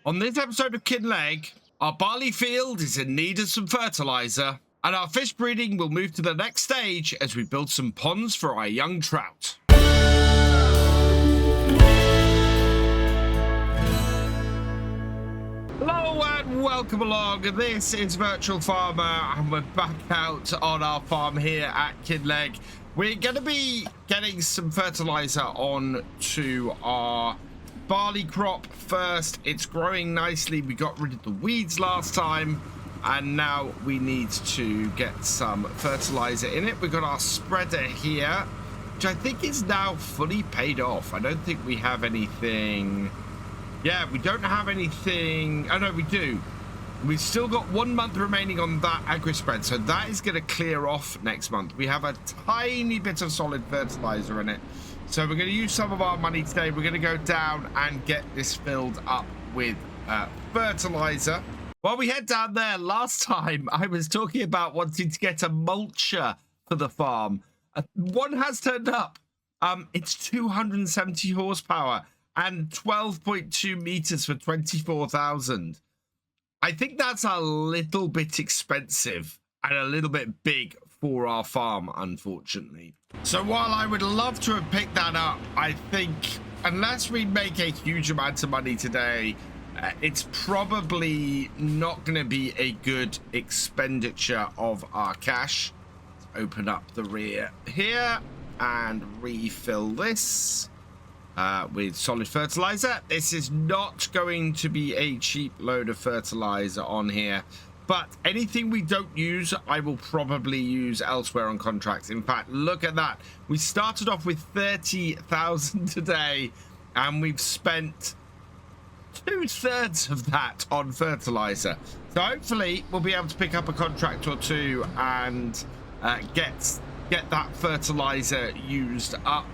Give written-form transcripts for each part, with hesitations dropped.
On this episode of Kinlaig, our barley field is in need of some fertilizer, and our fish breeding will move to the next stage as we build some ponds for our young trout. Hello and welcome along. This is Virtual Farmer, and we're back out on our farm here at Kinlaig. We're going to be getting some fertilizer on to our barley crop first. It's growing nicely. We got rid of the weeds last time, and now we need to get some fertilizer in it. We've got our spreader here, which I think is now fully paid off. I don't think we have anything. Yeah, we don't have anything. Oh no, we do. We've still got 1 month remaining on that agri spread, so that is going to clear off next month. We have a tiny bit of solid fertilizer in it, so we're going to use some of our money today. We're going to go down and get this filled up with fertilizer. While we head down there, last time I was talking about wanting to get a mulcher for the farm. One has turned up. It's 270 horsepower and 12.2 meters for 24,000. I think that's a little bit expensive and a little bit big for our farm, unfortunately. So while I would love to have picked that up, I think unless we make a huge amount of money today, it's probably not going to be a good expenditure of our cash. Let's open up the rear here and refill this with solid fertilizer. This is not going to be a cheap load of fertilizer on here, but anything we don't use, I will probably use elsewhere on contracts. In fact, look at that. We started off with 30,000 today, and we've spent 2/3 of that on fertilizer. So hopefully we'll be able to pick up a contract or two and get that fertilizer used up.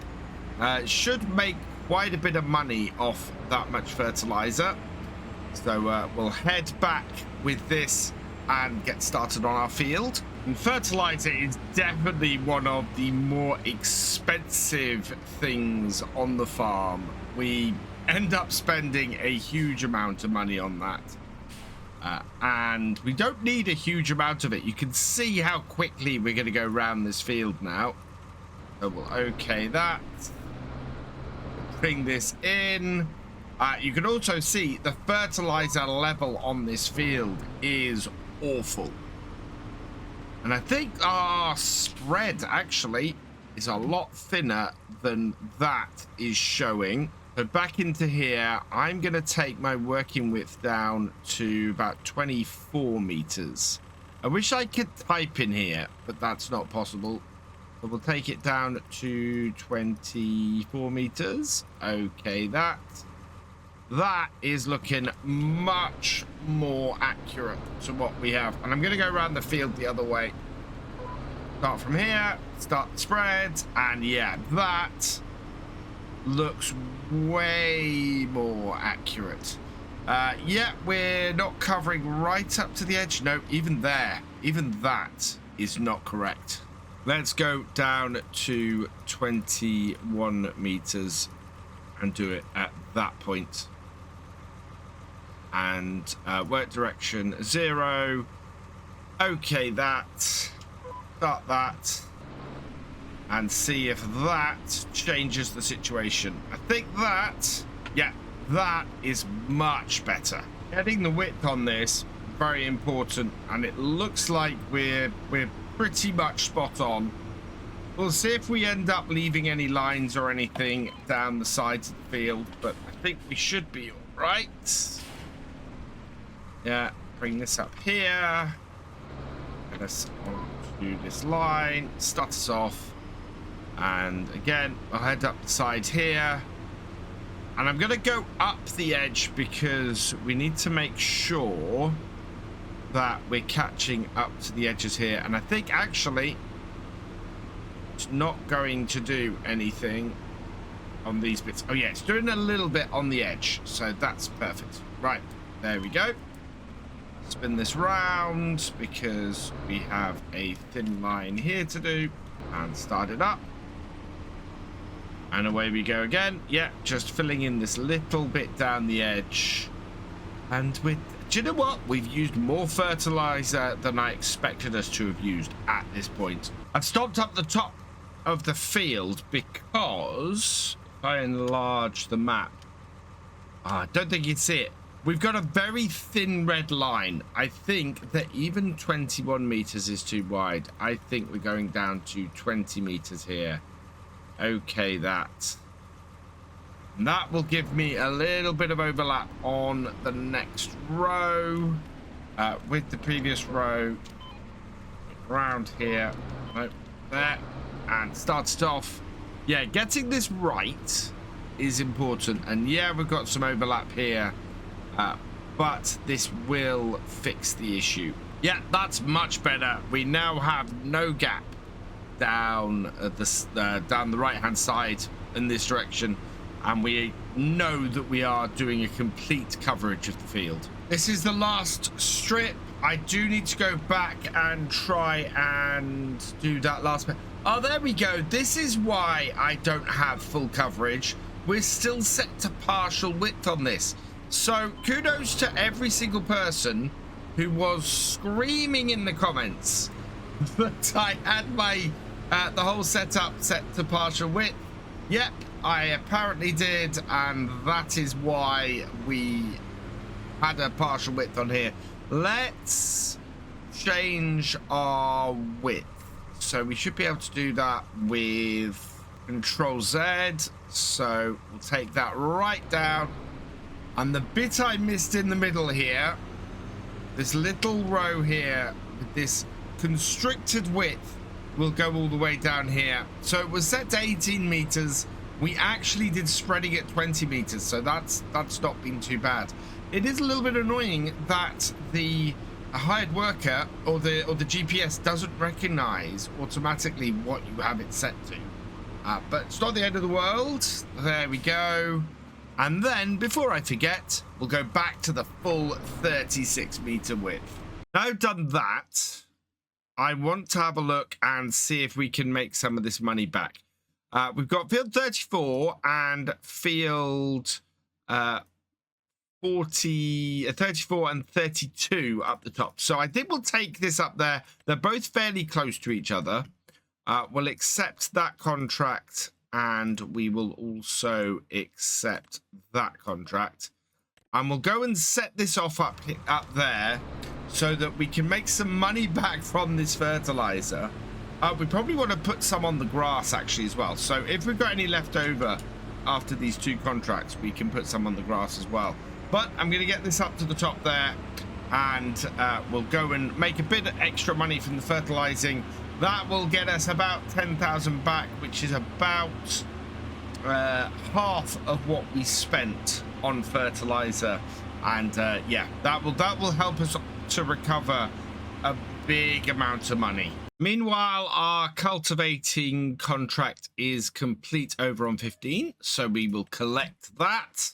Should make quite a bit of money off that much fertilizer. So we'll head back with this and get started on our field. And fertilizer is definitely one of the more expensive things on the farm. We end up spending a huge amount of money on that. And we don't need a huge amount of it. You can see how quickly we're going to go around this field now. So we'll okay that. Bring this in. You can also see the fertilizer level on this field is awful. And I think our spread actually is a lot thinner than that is showing. So back into here, I'm going to take my working width down to about 24 meters. I wish I could type in here, but that's not possible. So we'll take it down to 24 meters. Okay, that is looking much more accurate to what we have. And I'm going to go around the field the other way. Start from here, start the spread, and yeah, that looks way more accurate. Yeah, we're not covering right up to the edge. No, even there, even that is not correct. Let's go down to 21 meters and do it at that point. And work direction 0. Okay, that. Start that. And see if that changes the situation. I think that, yeah, that is much better. Getting the width on this, very important. And it looks like we're pretty much spot on. We'll see if we end up leaving any lines or anything down the sides of the field, but I think we should be all right. Yeah, bring this up here. Get us onto this line, start us off. And again, I'll head up the side here. And I'm going to go up the edge because we need to make sure that we're catching up to the edges here. And I think actually it's not going to do anything on these bits. Oh yeah, it's doing a little bit on the edge, so that's perfect. Right, there we go. Spin this round because we have a thin line here to do, and start it up. And away we go again. Yeah, just filling in this little bit down the edge. And do you know what? We've used more fertilizer than I expected us to have used at this point. I've stopped up the top of the field because if I enlarge the map, I don't think you'd see it. We've got a very thin red line. I think that even 21 meters is too wide. I think we're going down to 20 meters here. Okay, that will give me a little bit of overlap on the next row with the previous row. Around here, nope, there, and starts it off. Yeah, getting this right is important, and yeah, we've got some overlap here, but this will fix the issue. Yeah, that's much better. We now have no gap down down the right hand side in this direction, and we know that we are doing a complete coverage of the field. This is the last strip. I do need to go back and try and do that last bit. Oh, there we go. This is why I don't have full coverage. We're still set to partial width on this. So kudos to every single person who was screaming in the comments that I had my the whole setup set to partial width. Yep, I apparently did, and that is why we had a partial width on here. Let's change our width. So we should be able to do that with Control Z. So we'll take that right down. And the bit I missed in the middle here, this little row here with this constricted width, will go all the way down here. So it was set to 18 meters. We actually did spreading at 20 meters, so that's not been too bad. It is a little bit annoying that the hired worker or the GPS doesn't recognize automatically what you have it set to, but it's not the end of the world. There we go. And then before I forget, we'll go back to the full 36 meter width. Now I've done that, I want to have a look and see if we can make some of this money back. We've got field 34 and field 34 and 32 up the top. So I think we'll take this up there. They're both fairly close to each other. We'll accept that contract, and we will also accept that contract. And we'll go and set this off up there so that we can make some money back from this fertilizer. We probably want to put some on the grass actually as well. So if we've got any left over after these two contracts, we can put some on the grass as well. But I'm going to get this up to the top there, and we'll go and make a bit of extra money from the fertilizing. That will get us about 10,000 back, which is about half of what we spent on fertilizer. And yeah, that will help us to recover a big amount of money. Meanwhile, our cultivating contract is complete over on 15, so we will collect that.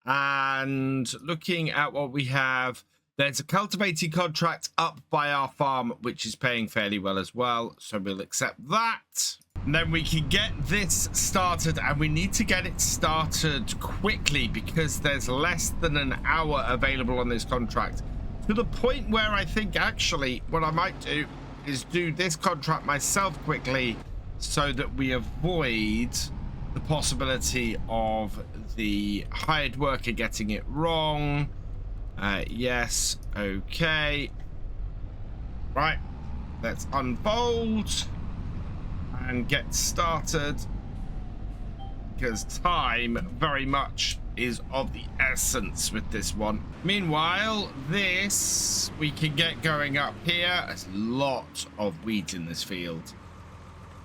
And looking at what we have, there's a cultivating contract up by our farm, which is paying fairly well as well, so we'll accept that. And then we can get this started, and we need to get it started quickly because there's less than an hour available on this contract, to the point where I think actually what I might do is do this contract myself quickly so that we avoid the possibility of the hired worker getting it wrong. Yes, okay. Right, let's unfold and get started because time very much is of the essence with this one. Meanwhile, this we can get going up here. There's a lot of wheat in this field.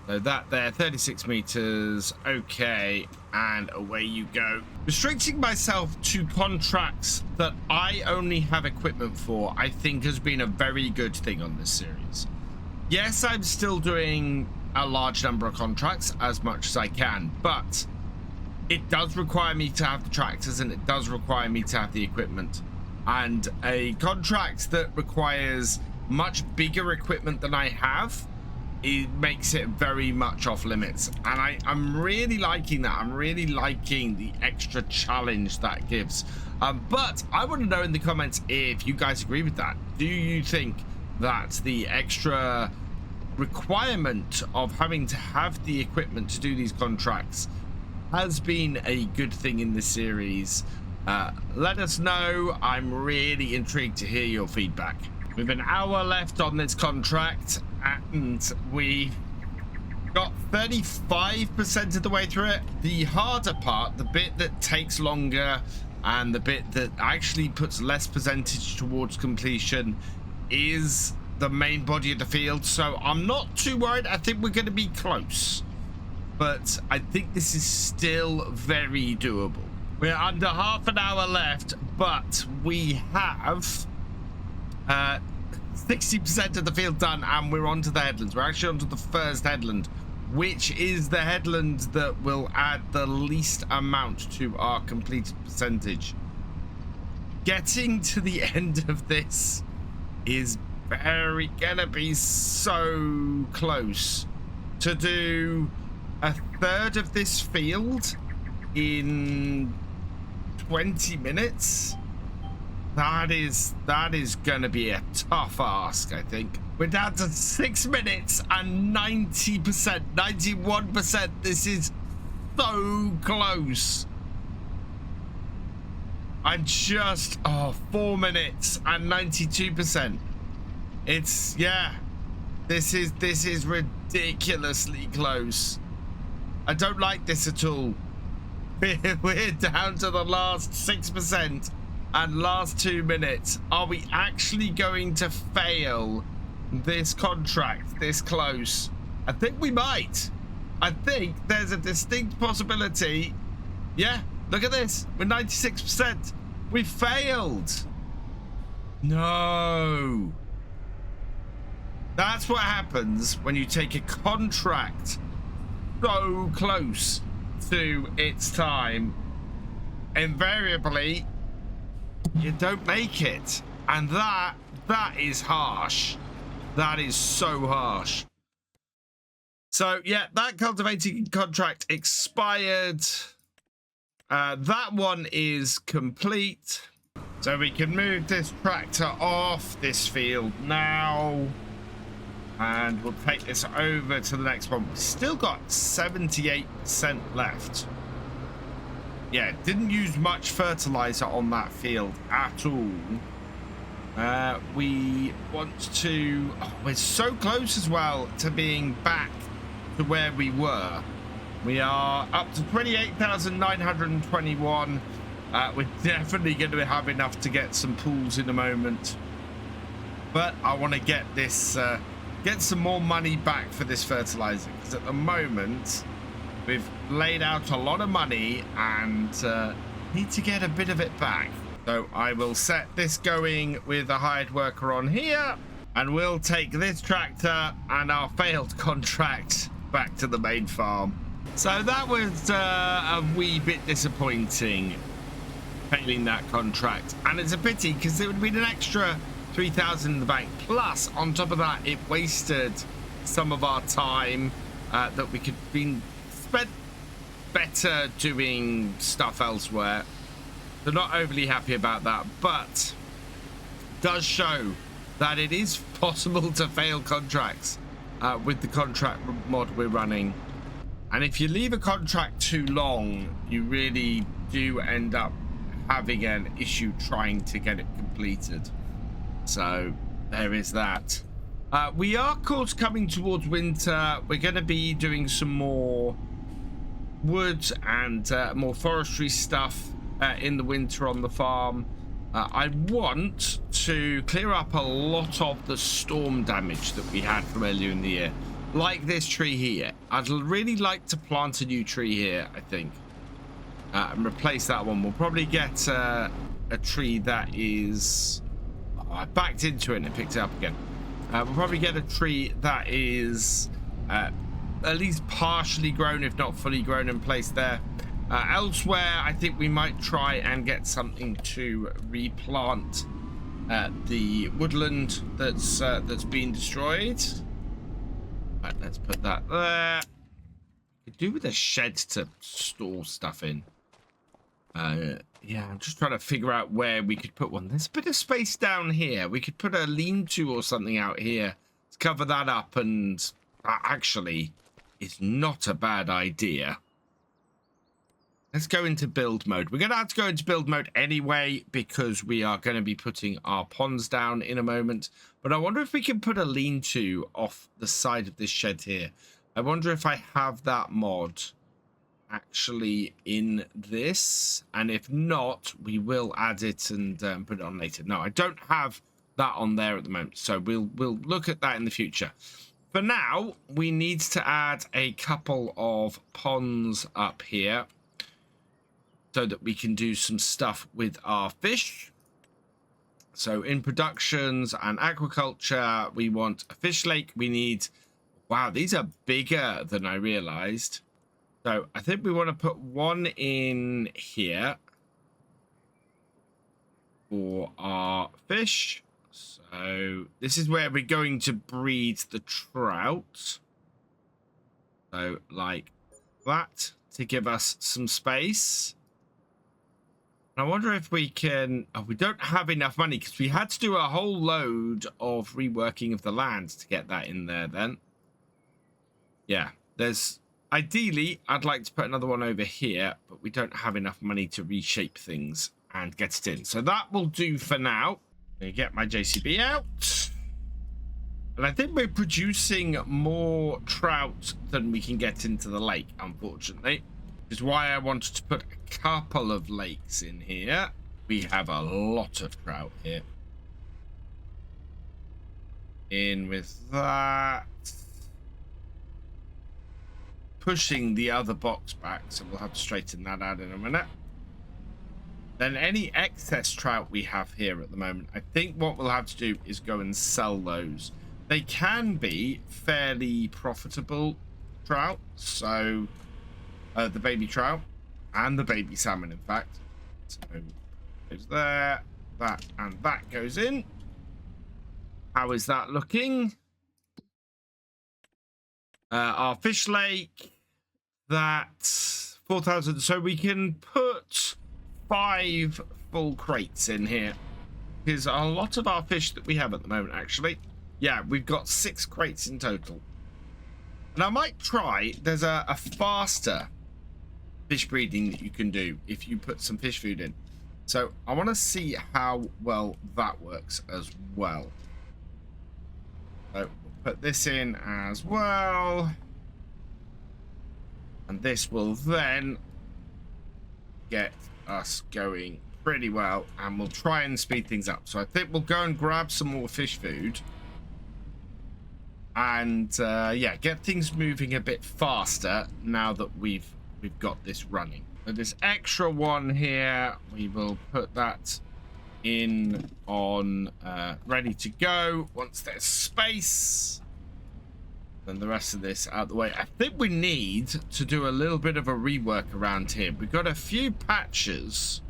So that there, 36 meters, okay, and away you go. Restricting myself to contracts that I only have equipment for, I think has been a very good thing on this series. Yes, I'm still doing a large number of contracts as much as I can, but it does require me to have the tractors, and it does require me to have the equipment. And a contract that requires much bigger equipment than I have, it makes it very much off limits. And I'm really liking that. I'm really liking the extra challenge that gives. But I want to know in the comments if you guys agree with that. Do you think that the extra requirement of having to have the equipment to do these contracts has been a good thing in this series? Let us know. I'm really intrigued to hear your feedback. With an hour left on this contract, and we got 35% of the way through it. The harder part, the bit that takes longer and the bit that actually puts less percentage towards completion, is the main body of the field. So I'm not too worried. I think we're going to be close, but I think this is still very doable. We're under half an hour left, but we have 60% of the field done, and we're onto the headlands. We're actually onto the first headland, which is the headland that will add the least amount to our completed percentage. Getting to the end of this is gonna be so close. To do a third of this field in 20 minutes, that is gonna be a tough ask. I think we're down to 6 minutes and 90%, 91%. This is so close. I'm just 4 minutes and 92%. It's, yeah, this is ridiculously close. I don't like this at all. We're down to the last 6% and last 2 minutes. Are we actually going to fail this contract this close? I think we might. I think there's a distinct possibility. Yeah, look at this. We're 96%. We failed. No. That's what happens when you take a contract so close to its time. Invariably, you don't make it. And that is harsh. That is so harsh. So yeah, that cultivating contract expired. That one is complete. So we can move this tractor off this field now. And we'll take this over to the next one. We've still got 78% left. Yeah, didn't use much fertilizer on that field at all. We want to... we're so close as well to being back to where we were. We are up to 28,921. We're definitely going to have enough to get some pools in a moment. But I want to get this... get some more money back for this fertilizer, because at the moment we've laid out a lot of money and need to get a bit of it back. So I will set this going with a hired worker on here, and we'll take this tractor and our failed contract back to the main farm. So that was a wee bit disappointing, failing that contract, and it's a pity because it would have been an extra 3,000 in the bank. Plus, on top of that, it wasted some of our time that we could been spent better doing stuff elsewhere. They're not overly happy about that, but does show that it is possible to fail contracts with the contract mod we're running. And if you leave a contract too long, you really do end up having an issue trying to get it completed. So there is that. We are, of course, coming towards winter. We're going to be doing some more wood and more forestry stuff in the winter on the farm. I want to clear up a lot of the storm damage that we had from earlier in the year, like this tree here. I'd really like to plant a new tree here, I think, and replace that one. We'll probably get a tree that is... I backed into it and it picked it up again. We'll probably get a tree that is at least partially grown, if not fully grown, in place there. Elsewhere, I think we might try and get something to replant the woodland that's been destroyed. Right, let's put that there. Could do with a shed to store stuff in. Yeah, I'm just trying to figure out where we could put one. There's a bit of space down here. We could put a lean-to or something out here to cover that up, and that actually is not a bad idea. Let's go into build mode. We're going to have to go into build mode anyway because we are going to be putting our ponds down in a moment. But I wonder if we can put a lean-to off the side of this shed here. I wonder if I have that mod actually in this, and if not, we will add it and put it on later. No, I don't have that on there at the moment, so we'll look at that in the future. For now, we need to add a couple of ponds up here so that we can do some stuff with our fish. So in productions and aquaculture, we want a fish lake. We need, wow, these are bigger than I realized. So I think we want to put one in here for our fish. So this is where we're going to breed the trout. So like that to give us some space. And I wonder if we can, oh, we don't have enough money because we had to do a whole load of reworking of the land to get that in there then. Yeah, there's, ideally, I'd like to put another one over here, but we don't have enough money to reshape things and get it in. So that will do for now. Let me get my JCB out. And I think we're producing more trout than we can get into the lake, unfortunately. Which is why I wanted to put a couple of lakes in here. We have a lot of trout here. In with that. Pushing the other box back, so we'll have to straighten that out in a minute. Then any excess trout we have here at the moment, I think what we'll have to do is go and sell those. They can be fairly profitable trout, so the baby trout and the baby salmon, in fact. So goes there, that and that goes in. How is that looking? Our fish lake, that's 4,000. So we can put 5 full crates in here. Here's a lot of our fish that we have at the moment, actually. Yeah, we've got 6 crates in total. And I might try, there's a faster fish breeding that you can do if you put some fish food in. So I want to see how well that works as well. So we'll put this in as well. And this will then get us going pretty well. And we'll try and speed things up. So I think we'll go and grab some more fish food. And yeah, get things moving a bit faster now that we've got this running. So this extra one here, we will put that in on ready to go once there's space. Then the rest of this out the way. I think we need to do a little bit of a rework around here. We've got a few patches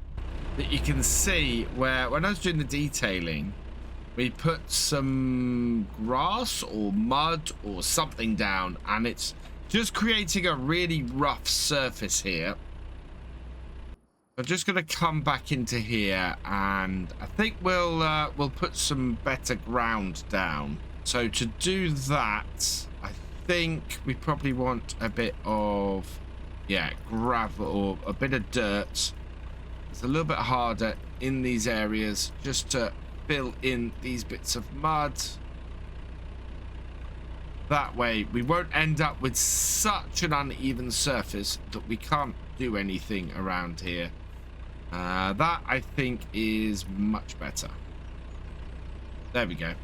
that you can see where when I was doing the detailing, we put some grass or mud or something down, and it's just creating a really rough surface here. I'm just going to come back into here, and I think we'll put some better ground down. So to do that, I think we probably want a bit of, yeah, gravel or a bit of dirt. It's a little bit harder in these areas just to fill in these bits of mud. That way we won't end up with such an uneven surface that we can't do anything around here. That I think is much better. There we go.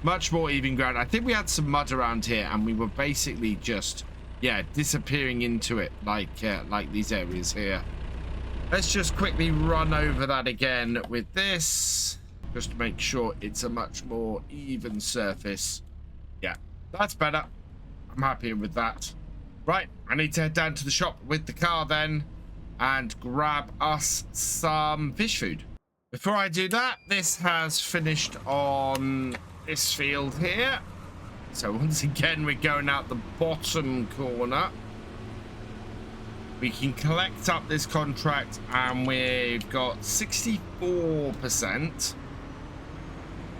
Much more even ground. I think we had some mud around here and we were basically just, yeah, disappearing into it like these areas here. Let's just quickly run over that again with this, just to make sure it's a much more even surface. Yeah, that's better. I'm happy with that. Right, I need to head down to the shop with the car then and grab us some fish food. Before I do that, this has finished on this field here. So once again, we're going out the bottom corner. We can collect up this contract, and we've got 64%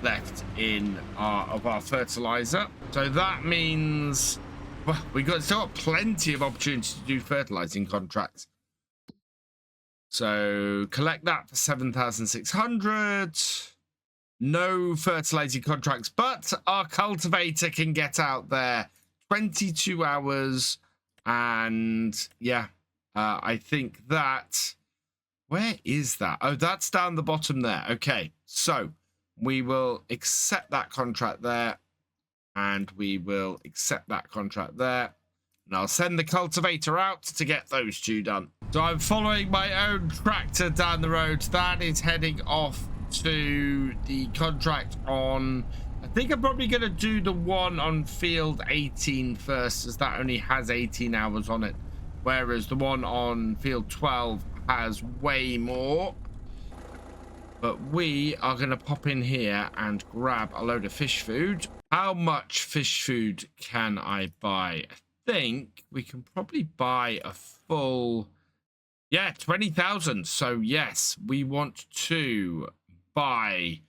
left in our fertilizer. So that means, well, we still got plenty of opportunity to do fertilizing contracts. So collect that for 7,600. No fertilizing contracts, but our cultivator can get out there 22 hours. And yeah, I think that, where is that? Oh, that's down the bottom there. Okay, so we will accept that contract there, and we will accept that contract there, and I'll send the cultivator out to get those two done. So I'm following my own tractor down the road. That is heading off to the contract on, I think I'm probably going to do the one on field 18 first, as that only has 18 hours on it, whereas the one on field 12 has way more. But we are going to pop in here and grab a load of fish food. How much fish food can I buy? I think we can probably buy a full, yeah, 20,000. So yes, we want to buy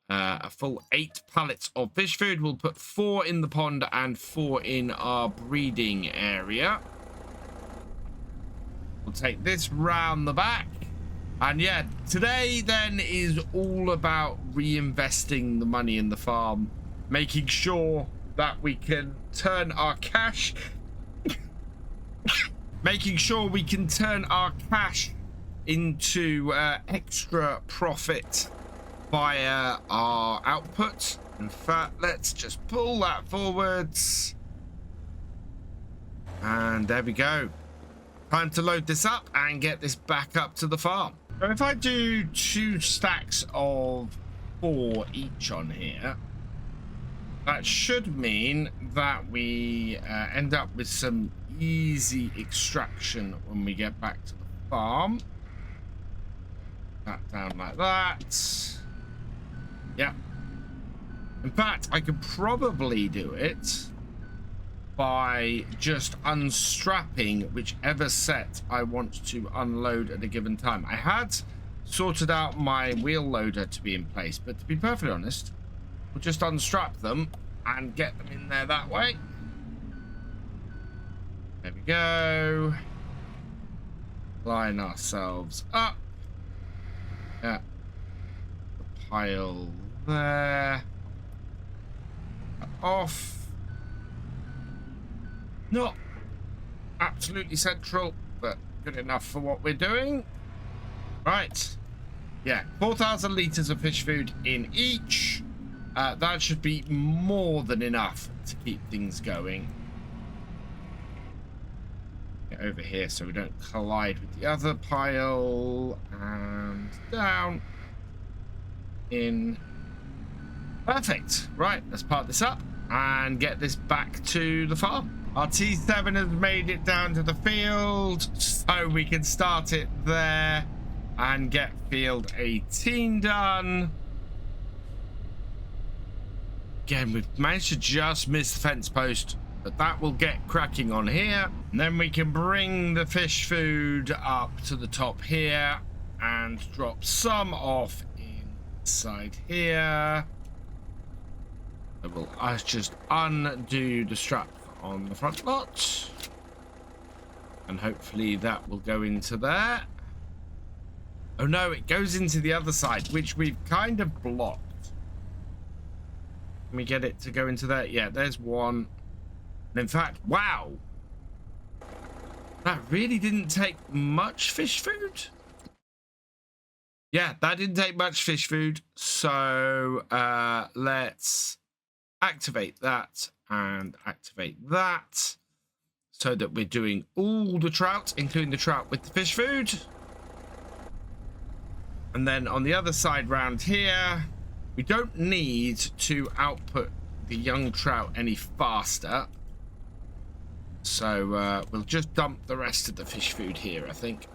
a full 8 pallets of fish food. We'll put 4 in the pond and 4 in our breeding area. We'll take this round the back. And yeah, today then is all about reinvesting the money in the farm, making sure that we can turn our cash into extra profit via our output. In fact, let's just pull that forwards, and there we go. Time to load this up and get this back up to the farm. So if I do 2 stacks of 4 each on here, that should mean that we end up with some easy extraction when we get back to the farm. That down like that. Yeah. In fact, I could probably do it by just unstrapping whichever set I want to unload at a given time. I had sorted out my wheel loader to be in place, but to be perfectly honest, we'll just unstrap them and get them in there that way. There we go. Line ourselves up. Yeah. The pile there. Off. Not absolutely central, but good enough for what we're doing. Right. Yeah, 4,000 litres of fish food in each. That should be more than enough to keep things going. Get over here so we don't collide with the other pile. And down. In. Perfect. Right, let's park this up and get this back to the farm. Our T7 has made it down to the field, so we can start it there and get field 18 done. Again, we've managed to just miss the fence post, but that will get cracking on here. And then we can bring the fish food up to the top here and drop some off inside here. So we'll just undo the strap on the front lot, and hopefully that will go into there. Oh no, it goes into the other side, which we've kind of blocked. Can we get it to go into there? Yeah, there's one. And in fact, wow, that really didn't take much fish food. Yeah, that didn't take much fish food. So let's activate that and activate that, so that we're doing all the trout, including the trout with the fish food. And then on the other side round here, we don't need to output the young trout any faster, so we'll just dump the rest of the fish food here, I think.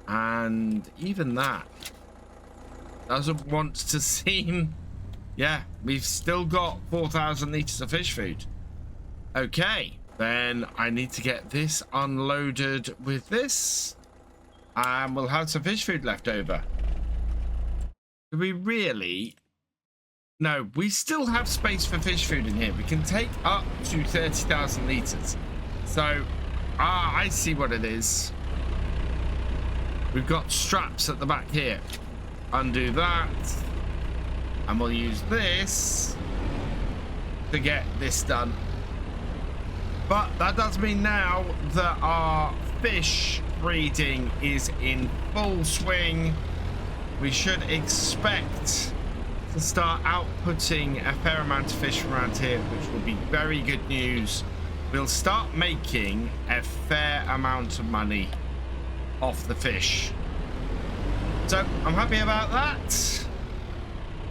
And even that doesn't want to seem. Yeah, we've still got 4,000 litres of fish food. Okay, Then I need to get this unloaded with this, and we'll have some fish food left over. Do we really? No, we still have space for fish food in here. We can take up to 30,000 litres. So, I see what it is. We've got straps at the back here. Undo that. And we'll use this to get this done. But that does mean now that our fish breeding is in full swing. We should expect to start outputting a fair amount of fish from around here, which will be very good news. We'll start making a fair amount of money off the fish. So I'm happy about that.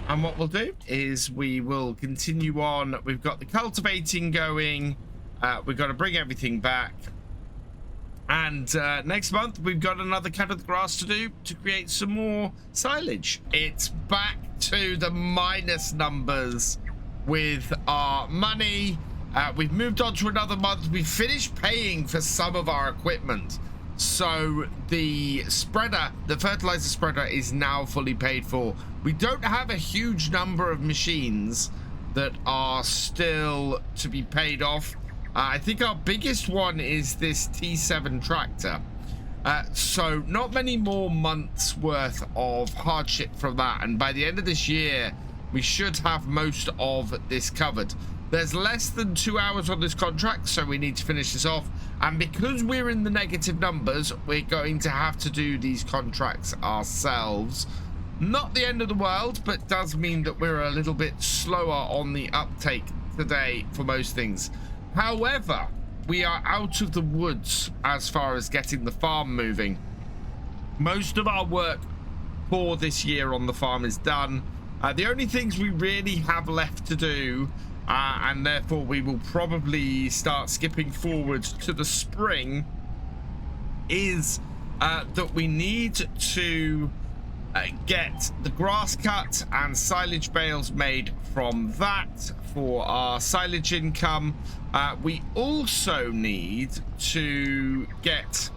And what we'll do is we will continue on. We've got the cultivating going. We've got to bring everything back. And next month, we've got another cut of the grass to do to create some more silage. It's back to the minus numbers with our money. We've moved on to another month. We finished paying for some of our equipment. So the spreader, the fertilizer spreader, is now fully paid for. We don't have a huge number of machines that are still to be paid off. I think our biggest one is this T7 tractor. So not many more months worth of hardship from that. And by the end of this year, we should have most of this covered. There's less than 2 hours on this contract, so we need to finish this off. And because we're in the negative numbers, we're going to have to do these contracts ourselves. Not the end of the world, but does mean that we're a little bit slower on the uptake today for most things. However, we are out of the woods as far as getting the farm moving. Most of our work for this year on the farm is done. The only things we really have left to do, and therefore we will probably start skipping forward to the spring, is that we need to get the grass cut and silage bales made from that for our silage income. We also need to get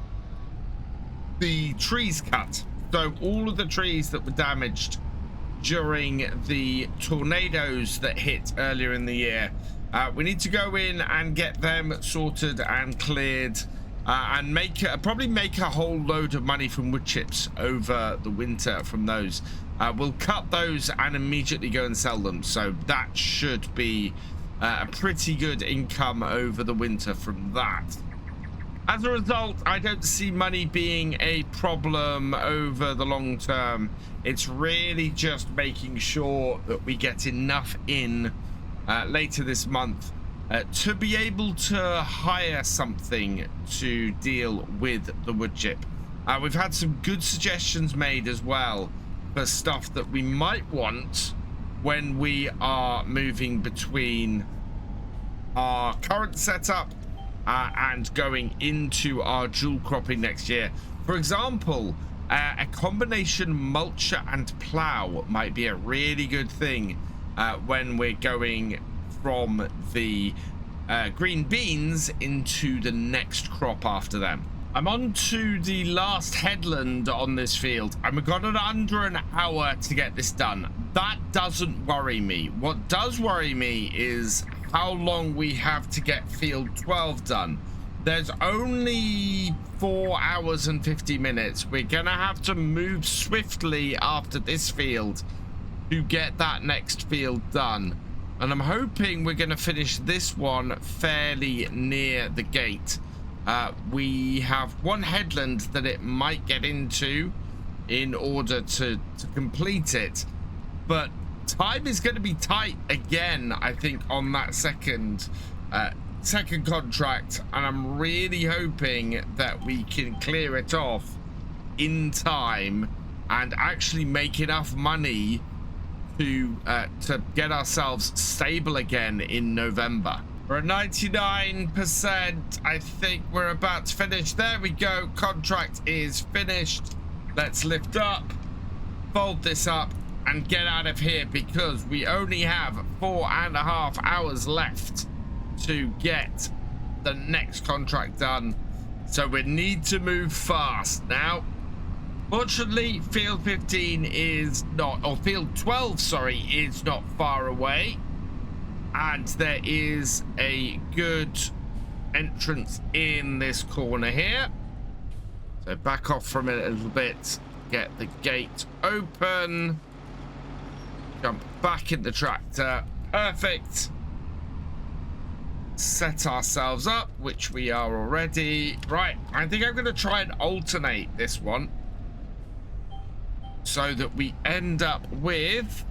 the trees cut. So all of the trees that were damaged during the tornadoes that hit earlier in the year, we need to go in and get them sorted and cleared, and probably make a whole load of money from wood chips over the winter from those. We'll cut those and immediately go and sell them, so that should be a pretty good income over the winter from that. As a result, I don't see money being a problem over the long term. It's really just making sure that we get enough in later this month to be able to hire something to deal with the wood chip. We've had some good suggestions made as well for stuff that we might want when we are moving between our current setup and going into our dual cropping next year. For example, a combination mulcher and plow might be a really good thing when we're going from the green beans into the next crop after them. I'm on to the last headland on this field, and we've got under an hour to get this done. That doesn't worry me. What does worry me is how long we have to get field 12 done. There's only 4 hours and 50 minutes. We're gonna have to move swiftly after this field to get that next field done. And I'm hoping we're gonna finish this one fairly near the gate. We have one headland that it might get into in order to complete it, but time is going to be tight again, I think, on that second contract, and I'm really hoping that we can clear it off in time and actually make enough money to get ourselves stable again in November. We're at 99%. I think we're about to finish. There we go. Contract is finished. Let's lift up, fold this up, and get out of here, because we only have 4.5 hours left to get the next contract done. So we need to move fast now. Fortunately, field 15 is not, or field 12, sorry, is not far away. And there is a good entrance in this corner here. So back off from it a little bit, get the gate open, jump back in the tractor. Perfect. Set ourselves up, which we are already. Right, I think I'm going to try and alternate this one so that we end up with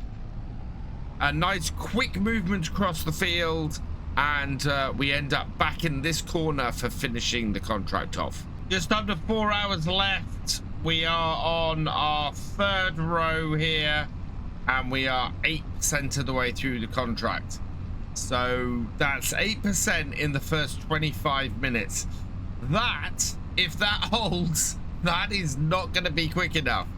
a nice quick movement across the field, and we end up back in this corner for finishing the contract off. Just under 4 hours left. We are on our third row here, and we are 8% of the way through the contract. So that's 8% in the first 25 minutes. That, if that holds, that is not going to be quick enough.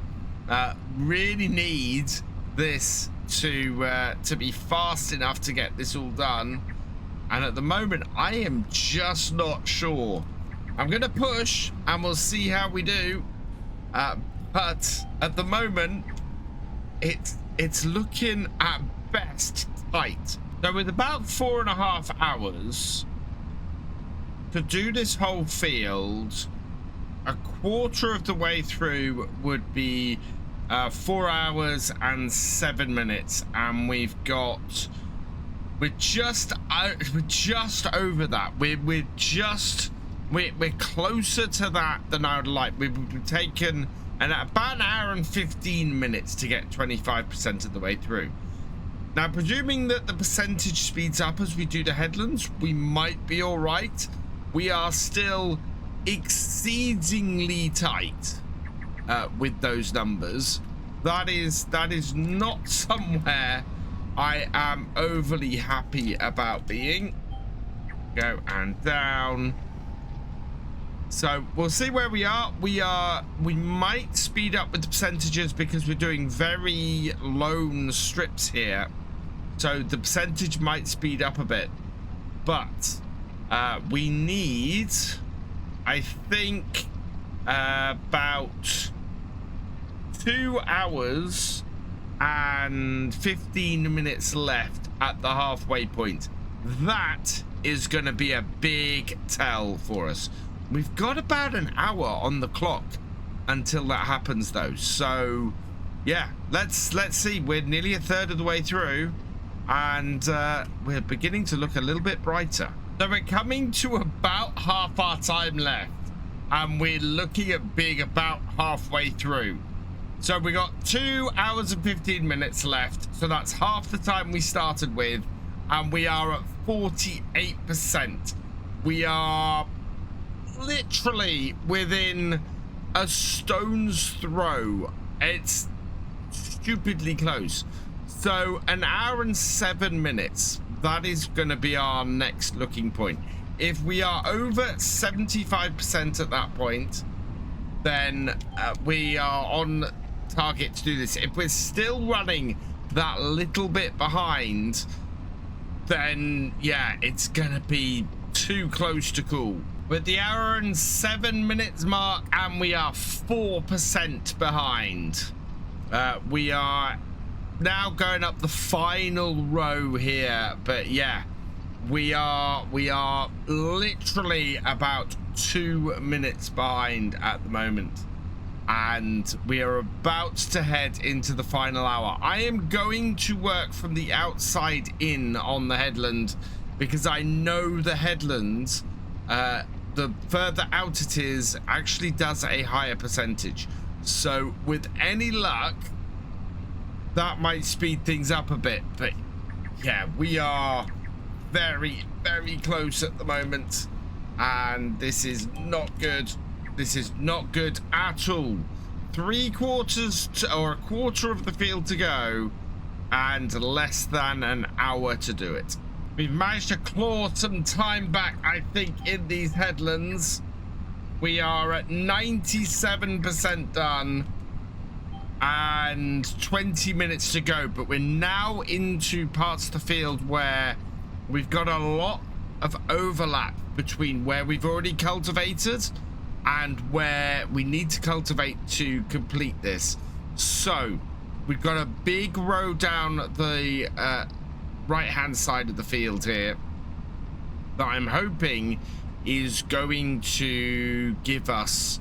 Really need this to be fast enough to get this all done. And at the moment, I am just not sure. I'm going to push and we'll see how we do. But at the moment, it's looking at best tight. So with about 4.5 hours to do this whole field, a quarter of the way through would be 4 hours and 7 minutes, and we're just over that. We're closer to that than I would like. We've taken about an hour and 15 minutes to get 25% of the way through. Now, presuming that the percentage speeds up as we do the headlands, we might be all right. We are still exceedingly tight with those numbers. That is not somewhere I am overly happy about being. Go and down. So we'll see where we are. We might speed up with the percentages because we're doing very lone strips here. So the percentage might speed up a bit. But we need, I think, about 2 hours and 15 minutes left at the halfway point. That is going to be a big tell for us. We've got about an hour on the clock until that happens, though. So, yeah, let's see. We're nearly a third of the way through, and we're beginning to look a little bit brighter. So we're coming to about half our time left, and we're looking at being about halfway through. So we got 2 hours and 15 minutes left. So that's half the time we started with, and we are at 48%. We are literally within a stone's throw. It's stupidly close. So an hour and 7 minutes, that is going to be our next looking point. If we are over 75% at that point, then we are on target to do this. If we're still running that little bit behind, then yeah, it's gonna be too close to call. With the hour and 7 minutes mark, and we are 4% behind. We are now going up the final row here, but yeah, we are literally about 2 minutes behind at the moment, and we are about to head into the final hour. I am going to work from the outside in on the headland because I know the headland, the further out it is, actually does a higher percentage. So with any luck, that might speed things up a bit. But yeah, we are very, very close at the moment, and this is not good. This is not good at all. 3/4 or a quarter of the field to go, and less than an hour to do it. We've managed to claw some time back, I think, in these headlands. We are at 97% done and 20 minutes to go, but we're now into parts of the field where we've got a lot of overlap between where we've already cultivated and where we need to cultivate to complete this. So we've got a big row down the right hand side of the field here that I'm hoping is going to give us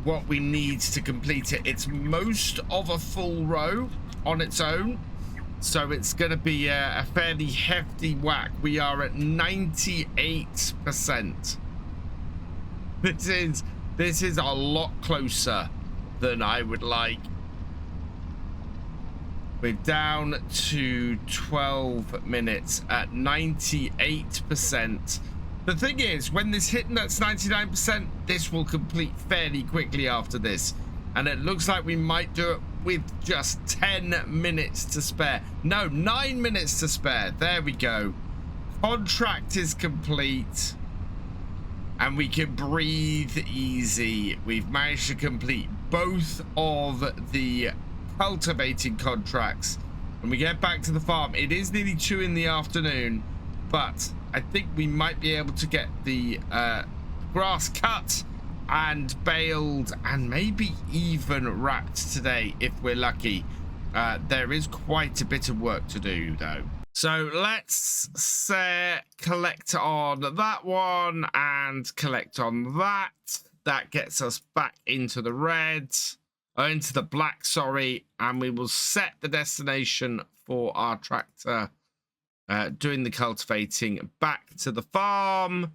what we need to complete it. It's most of a full row on its own, so it's going to be a fairly hefty whack. We are at 98%. This is a lot closer than I would like. We're down to 12 minutes at 98%. The thing is, when this hit that's 99%, this will complete fairly quickly after this. And it looks like we might do it with just 10 minutes to spare. No, 9 minutes to spare. There we go. Contract is complete. And we can breathe easy. We've managed to complete both of the cultivating contracts. When we get back to the farm, it is nearly 2 in the afternoon, but I think we might be able to get the grass cut and baled and maybe even wrapped today if we're lucky. There is quite a bit of work to do though. So let's collect on that one and collect on that. That gets us back into the red. Into the black, sorry, and we will set the destination for our tractor doing the cultivating back to the farm.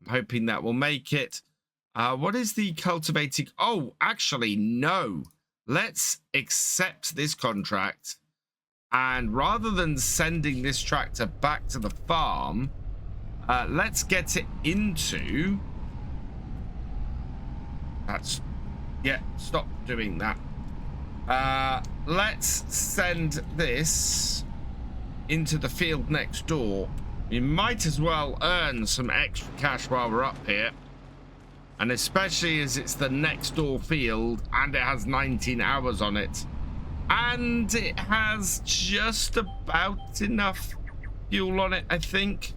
I'm hoping that will make it. What is the cultivating? Oh, actually, no. Let's accept this contract, and rather than sending this tractor back to the farm, let's get it into... Yeah, stop doing that. Let's send this into the field next door. We might as well earn some extra cash while we're up here. And especially as it's the next door field and it has 19 hours on it. And it has just about enough fuel on it, I think.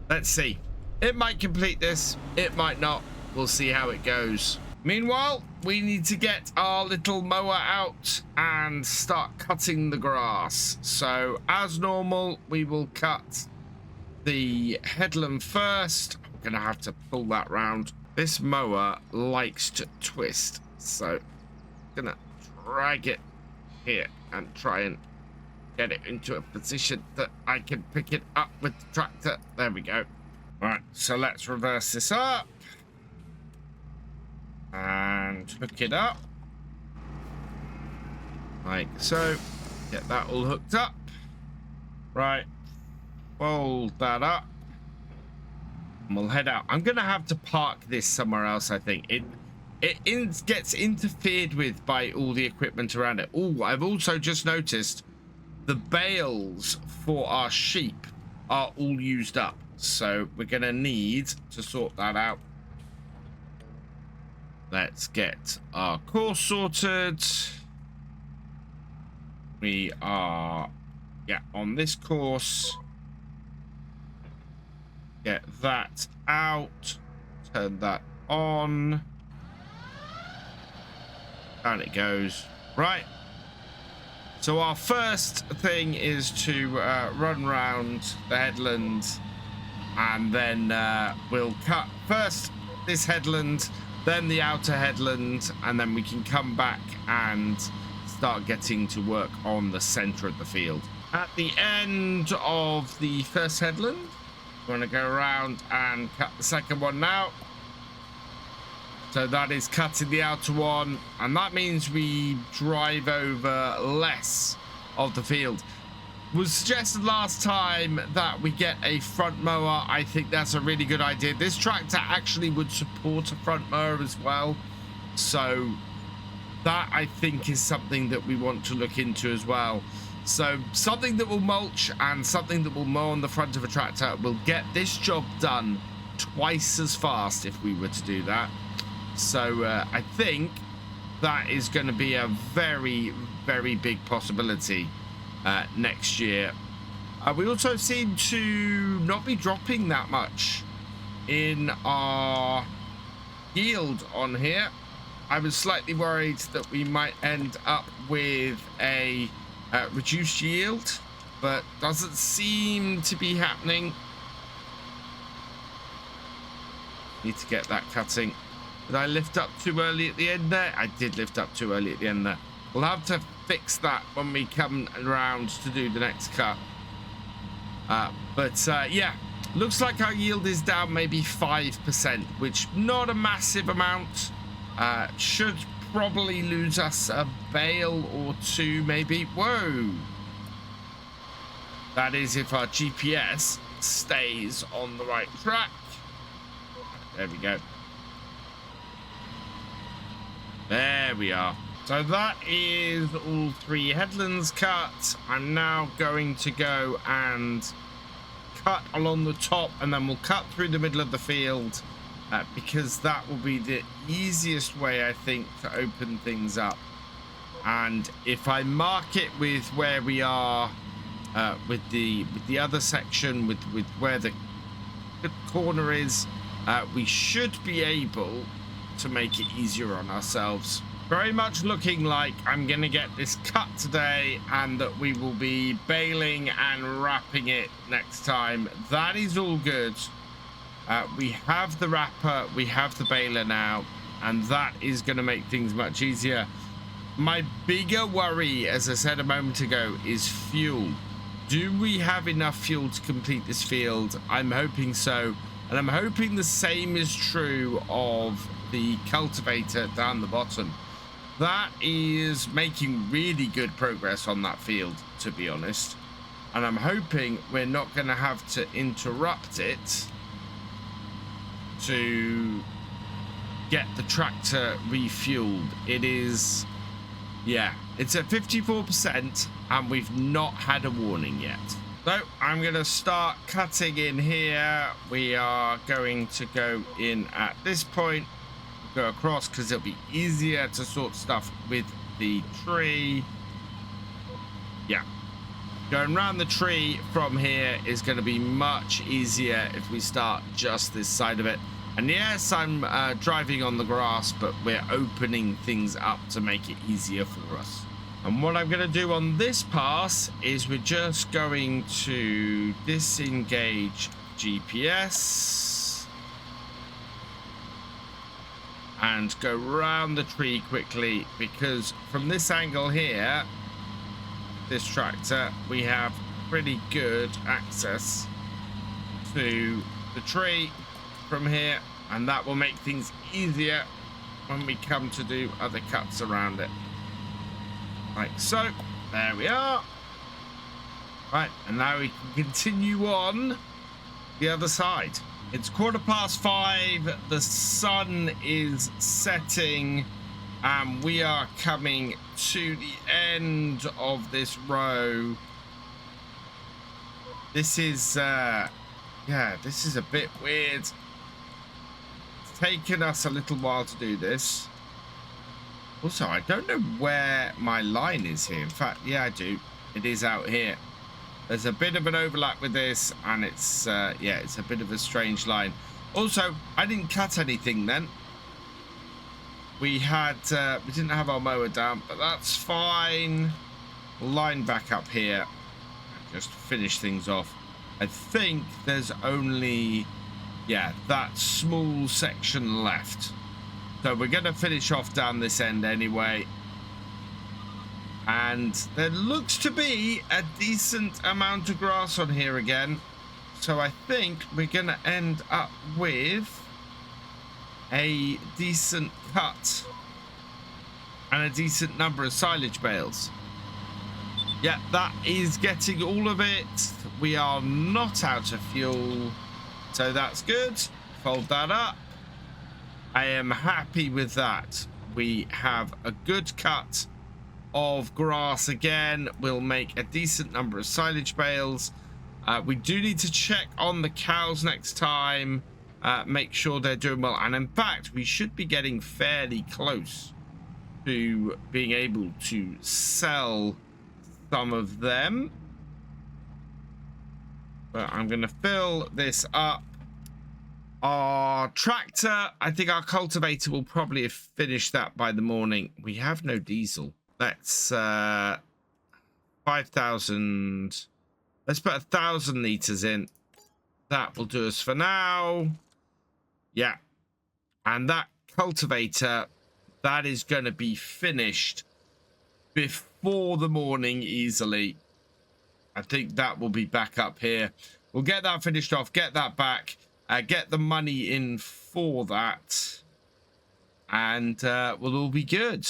Let's see. It might complete this. It might not. We'll see how it goes. Meanwhile, we need to get our little mower out and start cutting the grass. So, as normal, we will cut the headland first. I'm going to have to pull that round. This mower likes to twist. So, I'm going to drag it here and try and get it into a position that I can pick it up with the tractor. There we go. Right, so let's reverse this up. And hook it up like so. Get that all hooked up. Right, fold that up and we'll head out. I'm gonna have to park this somewhere else. I think it gets interfered with by all the equipment around it. Oh, I've also just noticed the bales for our sheep are all used up, so we're gonna need to sort that out. Let's get our course sorted. We are, on this course. Get that out. Turn that on. And it goes. Right. So our first thing is to run round the headland. And then we'll cut first this headland, then the outer headland, and then we can come back and start getting to work on the center of the field. At the end of the first headland, we're going to go around and cut the second one now. So that is cutting the outer one, and that means we drive over less of the field. Was suggested last time that we get a front mower. I think that's a really good idea. This tractor actually would support a front mower as well, so that I think is something that we want to look into as well. So something that will mulch and something that will mow on the front of a tractor will get this job done twice as fast if we were to do that. So I think that is going to be a very, very big possibility next year We also seem to not be dropping that much in our yield on here. I was slightly worried that we might end up with a reduced yield, but doesn't seem to be happening. Need to get that cutting. Did I lift up too early at the end there? I did lift up too early at the end there. We'll have to fix that when we come around to do the next cut. Yeah, looks like our yield is down maybe 5%, which not a massive amount. Should probably lose us a bale or two, maybe. Whoa. That is if our GPS stays on the right track. There we go. There we are. So that is all 3 headlands cut. I'm now going to go and cut along the top, and then we'll cut through the middle of the field because that will be the easiest way, I think, to open things up. And if I mark it with where we are with the other section, with where the corner is, we should be able to make it easier on ourselves. Very much looking like I'm going to get this cut today, and that we will be baling and wrapping it next time. That is all good. We have the wrapper, we have the baler now, and that is going to make things much easier. My bigger worry, as I said a moment ago, is fuel. Do we have enough fuel to complete this field? I'm hoping so, and I'm hoping the same is true of the cultivator down the bottom. That is making really good progress on that field, to be honest, and I'm hoping we're not going to have to interrupt it to get the tractor refueled. It is, yeah, it's at 54%, and we've not had a warning yet. So I'm going to start cutting in here. We are going to go in at this point, go across, because it'll be easier to sort stuff with the tree. Yeah, going around the tree from here is going to be much easier if we start just this side of it. And yes, I'm driving on the grass, but we're opening things up to make it easier for us. And what I'm going to do on this pass is we're just going to disengage GPS and go round the tree quickly, because from this angle here, this tractor, we have pretty good access to the tree from here, and that will make things easier when we come to do other cuts around it. Like so. There we are. Right, and now we can continue on the other side. It's 5:15, the sun is setting, and we are coming to the end of this row. This is yeah, this is a bit weird. It's taken us a little while to do this. Also, I don't know where my line is here. In fact, yeah, I do. It is out here. There's a bit of an overlap with this, and it's yeah, it's a bit of a strange line. Also, I didn't cut anything then. We didn't have our mower down, but that's fine. Line back up here. Just finish things off. I think there's only, yeah, that small section left. So we're going to finish off down this end anyway. And there looks to be a decent amount of grass on here again. So I think we're going to end up with a decent cut and a decent number of silage bales. Yeah, that is getting all of it. We are not out of fuel, so that's good. Fold that up. I am happy with that. We have a good cut of grass again. We'll make a decent number of silage bales. We do need to check on the cows next time, make sure they're doing well, and in fact we should be getting fairly close to being able to sell some of them. But I'm going to fill this up. Our tractor, I think our cultivator will probably have finished that by the morning. We have no diesel. That's 5,000. Let's put 1,000 liters in. That will do us for now. Yeah. And that cultivator, that is going to be finished before the morning easily. I think that will be back up here. We'll get that finished off, get that back, get the money in for that, and we'll all be good.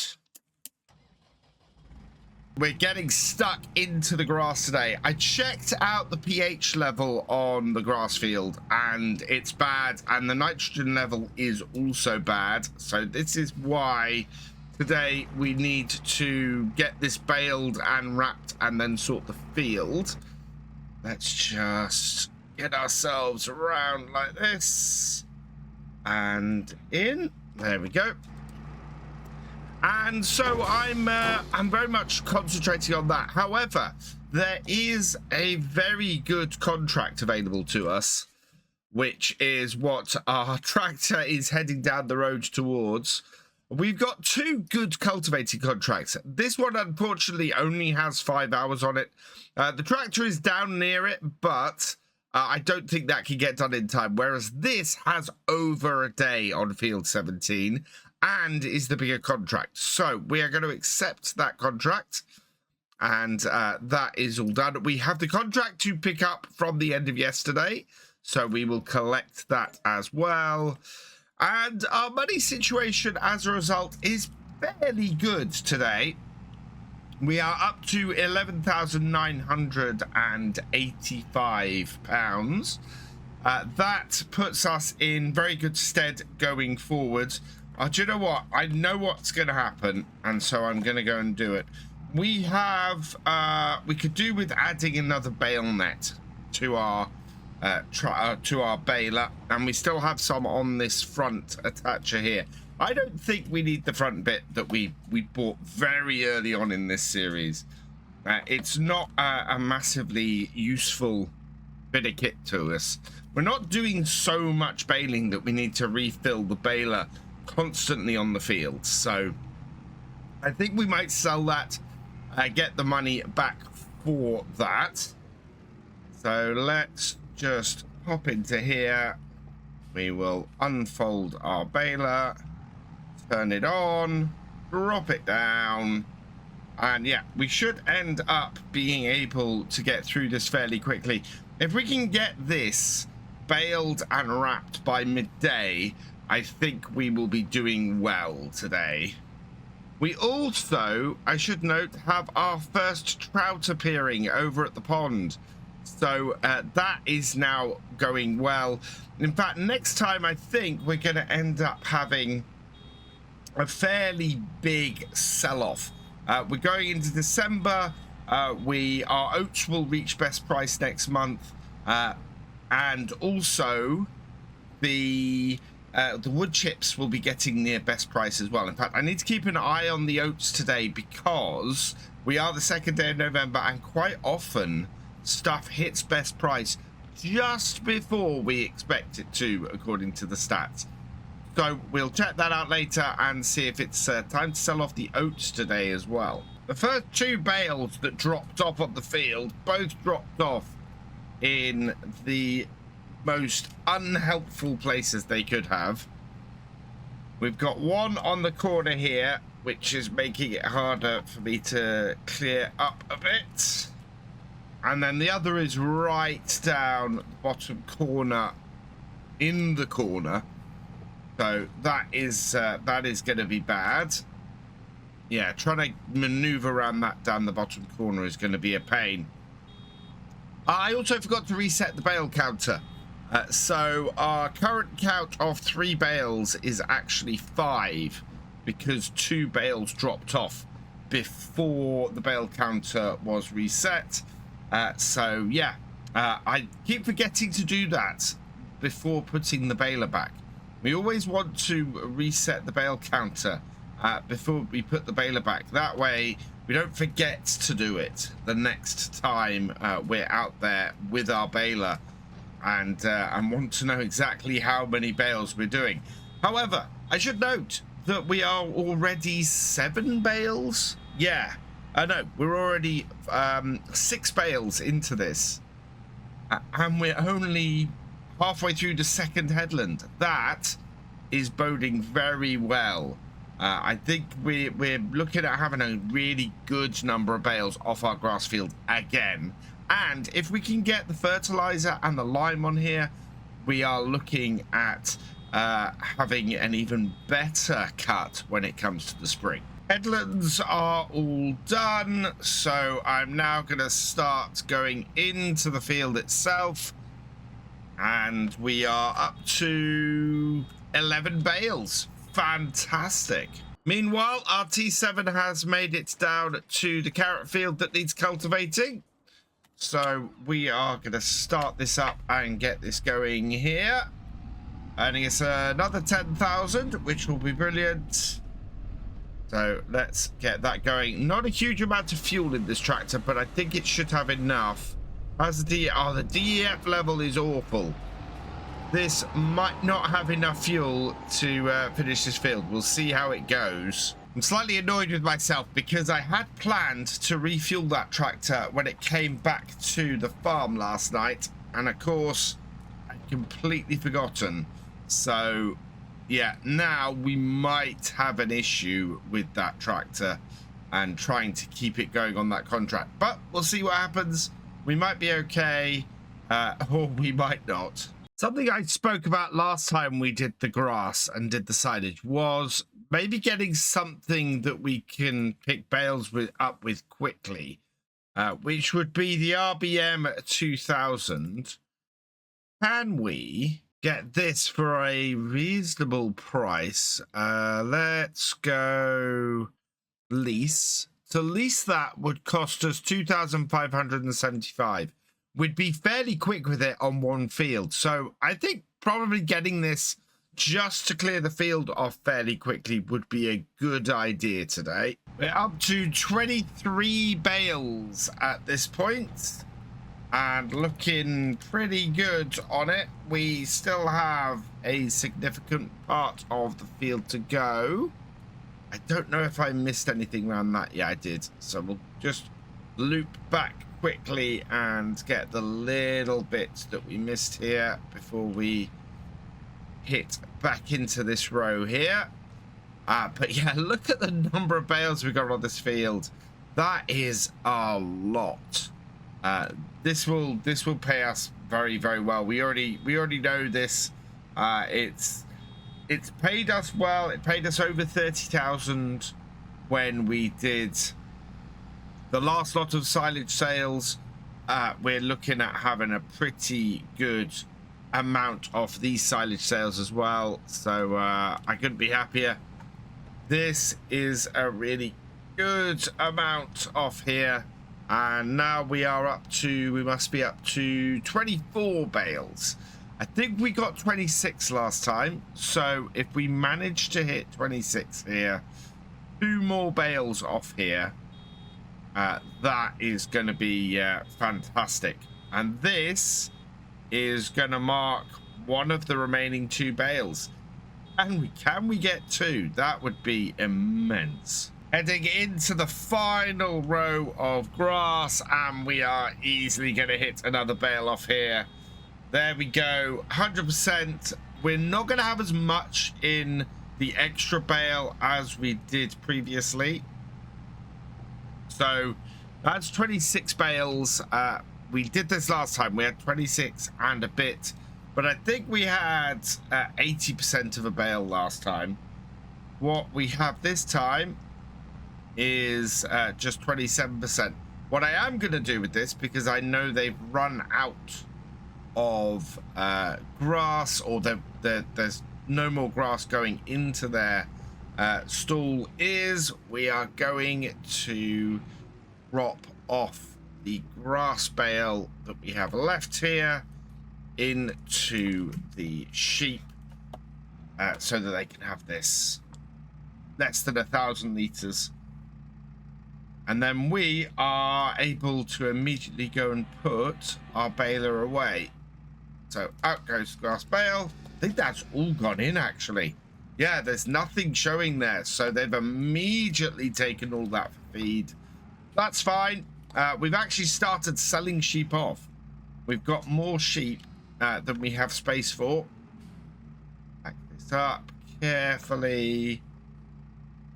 We're getting stuck into the grass today. I checked out the pH level on the grass field and it's bad, and the nitrogen level is also bad. So this is why today we need to get this baled and wrapped and then sort the field. Let's just get ourselves around like this and in. There we go. And so I'm very much concentrating on that. However, there is a very good contract available to us, which is what our tractor is heading down the road towards. We've got two good cultivating contracts. This one, unfortunately, only has 5 hours on it. The tractor is down near it, but I don't think that can get done in time. Whereas this has over a day on field 17 and is the bigger contract. So we are going to accept that contract. And that is all done. We have the contract to pick up from the end of yesterday. So we will collect that as well. And our money situation as a result is fairly good today. We are up to £11,985. That puts us in very good stead going forward. Do you know what? I know what's going to happen, and so I'm going to go and do it. We have, we could do with adding another bale net to our baler, and we still have some on this front attacher here. I don't think we need the front bit that we bought very early on in this series. It's not a massively useful bit of kit to us. We're not doing so much baling that we need to refill the baler constantly on the field. So I think we might sell that, get the money back for that. So let's just pop into here. We will unfold our baler, turn it on, drop it down, and yeah, we should end up being able to get through this fairly quickly. If we can get this baled and wrapped by midday, I think we will be doing well today. We also, I should note, have our first trout appearing over at the pond. So that is now going well. In fact, next time I think we're going to end up having a fairly big sell-off. We're going into December. Our oats will reach best price next month. And also the wood chips will be getting near best price as well. In fact, I need to keep an eye on the oats today because we are the 2nd day of November, and quite often stuff hits best price just before we expect it to, according to the stats. So we'll check that out later and see if it's time to sell off the oats today as well. The first 2 bales that dropped off on the field both dropped off in the most unhelpful places they could have. We've got one on the corner here, which is making it harder for me to clear up a bit. And then the other is right down the bottom corner in the corner. So that is going to be bad. Yeah, trying to maneuver around that down the bottom corner is going to be a pain. I also forgot to reset the bale counter. So our current count of 3 bales is actually 5 because 2 bales dropped off before the bale counter was reset. So yeah, I keep forgetting to do that before putting the baler back. We always want to reset the bale counter before we put the baler back. That way we don't forget to do it the next time we're out there with our baler and want to know exactly how many bales we're doing. However, I should note that we are already 7 bales. Yeah, no, we're already 6 bales into this, and we're only halfway through the second headland. That is boding very well. I think we're looking at having a really good number of bales off our grass field again. And if we can get the fertilizer and the lime on here, we are looking at having an even better cut when it comes to the spring. Headlands are all done, so I'm now going to start going into the field itself, and we are up to 11 bales. Fantastic. Meanwhile, our T7 has made it down to the carrot field that needs cultivating, so we are going to start this up and get this going here, earning us another 10,000, which will be brilliant. So let's get that going. Not a huge amount of fuel in this tractor, but I think it should have enough. As the DEF level is awful. This might not have enough fuel to finish this field. We'll see how it goes. I'm slightly annoyed with myself because I had planned to refuel that tractor when it came back to the farm last night, and of course I'd completely forgotten. So yeah, now we might have an issue with that tractor and trying to keep it going on that contract, but we'll see what happens. We might be okay, or we might not. Something I spoke about last time we did the grass and did the silage was maybe getting something that we can pick bales up with quickly, which would be the RBM 2000. Can we get this for a reasonable price? Let's go lease. To lease that would cost us 2,575. We'd be fairly quick with it on one field, so I think probably getting this just to clear the field off fairly quickly would be a good idea today. We're up to 23 bales at this point and looking pretty good on it. We still have a significant part of the field to go. I don't know if I missed anything around that. Yeah, I did. So we'll just loop back quickly and get the little bits that we missed here before we hit back into this row here. But yeah, look at the number of bales we got on this field. That is a lot. This will pay us very, very well. We already know this. It's paid us well. It paid us over 30,000 when we did the last lot of silage sales. We're looking at having a pretty good amount of these silage sales as well. So I couldn't be happier. This is a really good amount off here. And now we must be up to 24 bales. I think we got 26 last time. So if we manage to hit 26 here, 2 more bales off here, that is going to be fantastic. And this is going to mark one of the remaining 2 bales. And can we get 2? That would be immense. Heading into the final row of grass, and we are easily going to hit another bale off here. There we go, 100%. We're not going to have as much in the extra bale as we did previously. So that's 26 bales. We did this last time. We had 26 and a bit, but I think we had 80% of a bale last time. What we have this time is just 27%. What I am going to do with this, because I know they've run out of grass, or there's no more grass going into their stall, is we are going to drop off the grass bale that we have left here into the sheep, so that they can have this less than 1,000 liters. And then we are able to immediately go and put our baler away. So out goes the grass bale. I think that's all gone in, actually. Yeah, there's nothing showing there. So they've immediately taken all that for feed. That's fine. We've actually started selling sheep off. We've got more sheep than we have space for. Back this up carefully.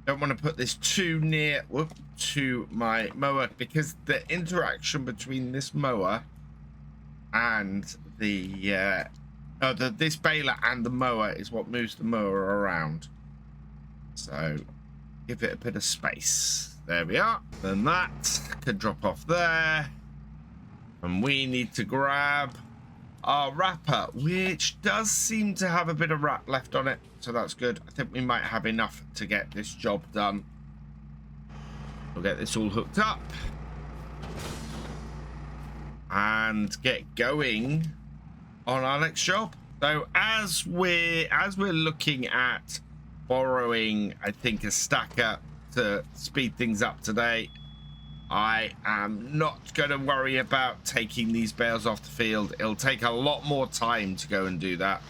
Don't want to put this too near to my mower, because the interaction between this mower and this baler and the mower is what moves the mower around. So give it a bit of space. There we are. Then that could drop off there. And we need to grab our wrapper, which does seem to have a bit of wrap left on it. So that's good. I think we might have enough to get this job done. We'll get this all hooked up and get going on our next job. So as we're looking at borrowing, I think, a stacker to speed things up today, I am not going to worry about taking these bales off the field. It'll take a lot more time to go and do that.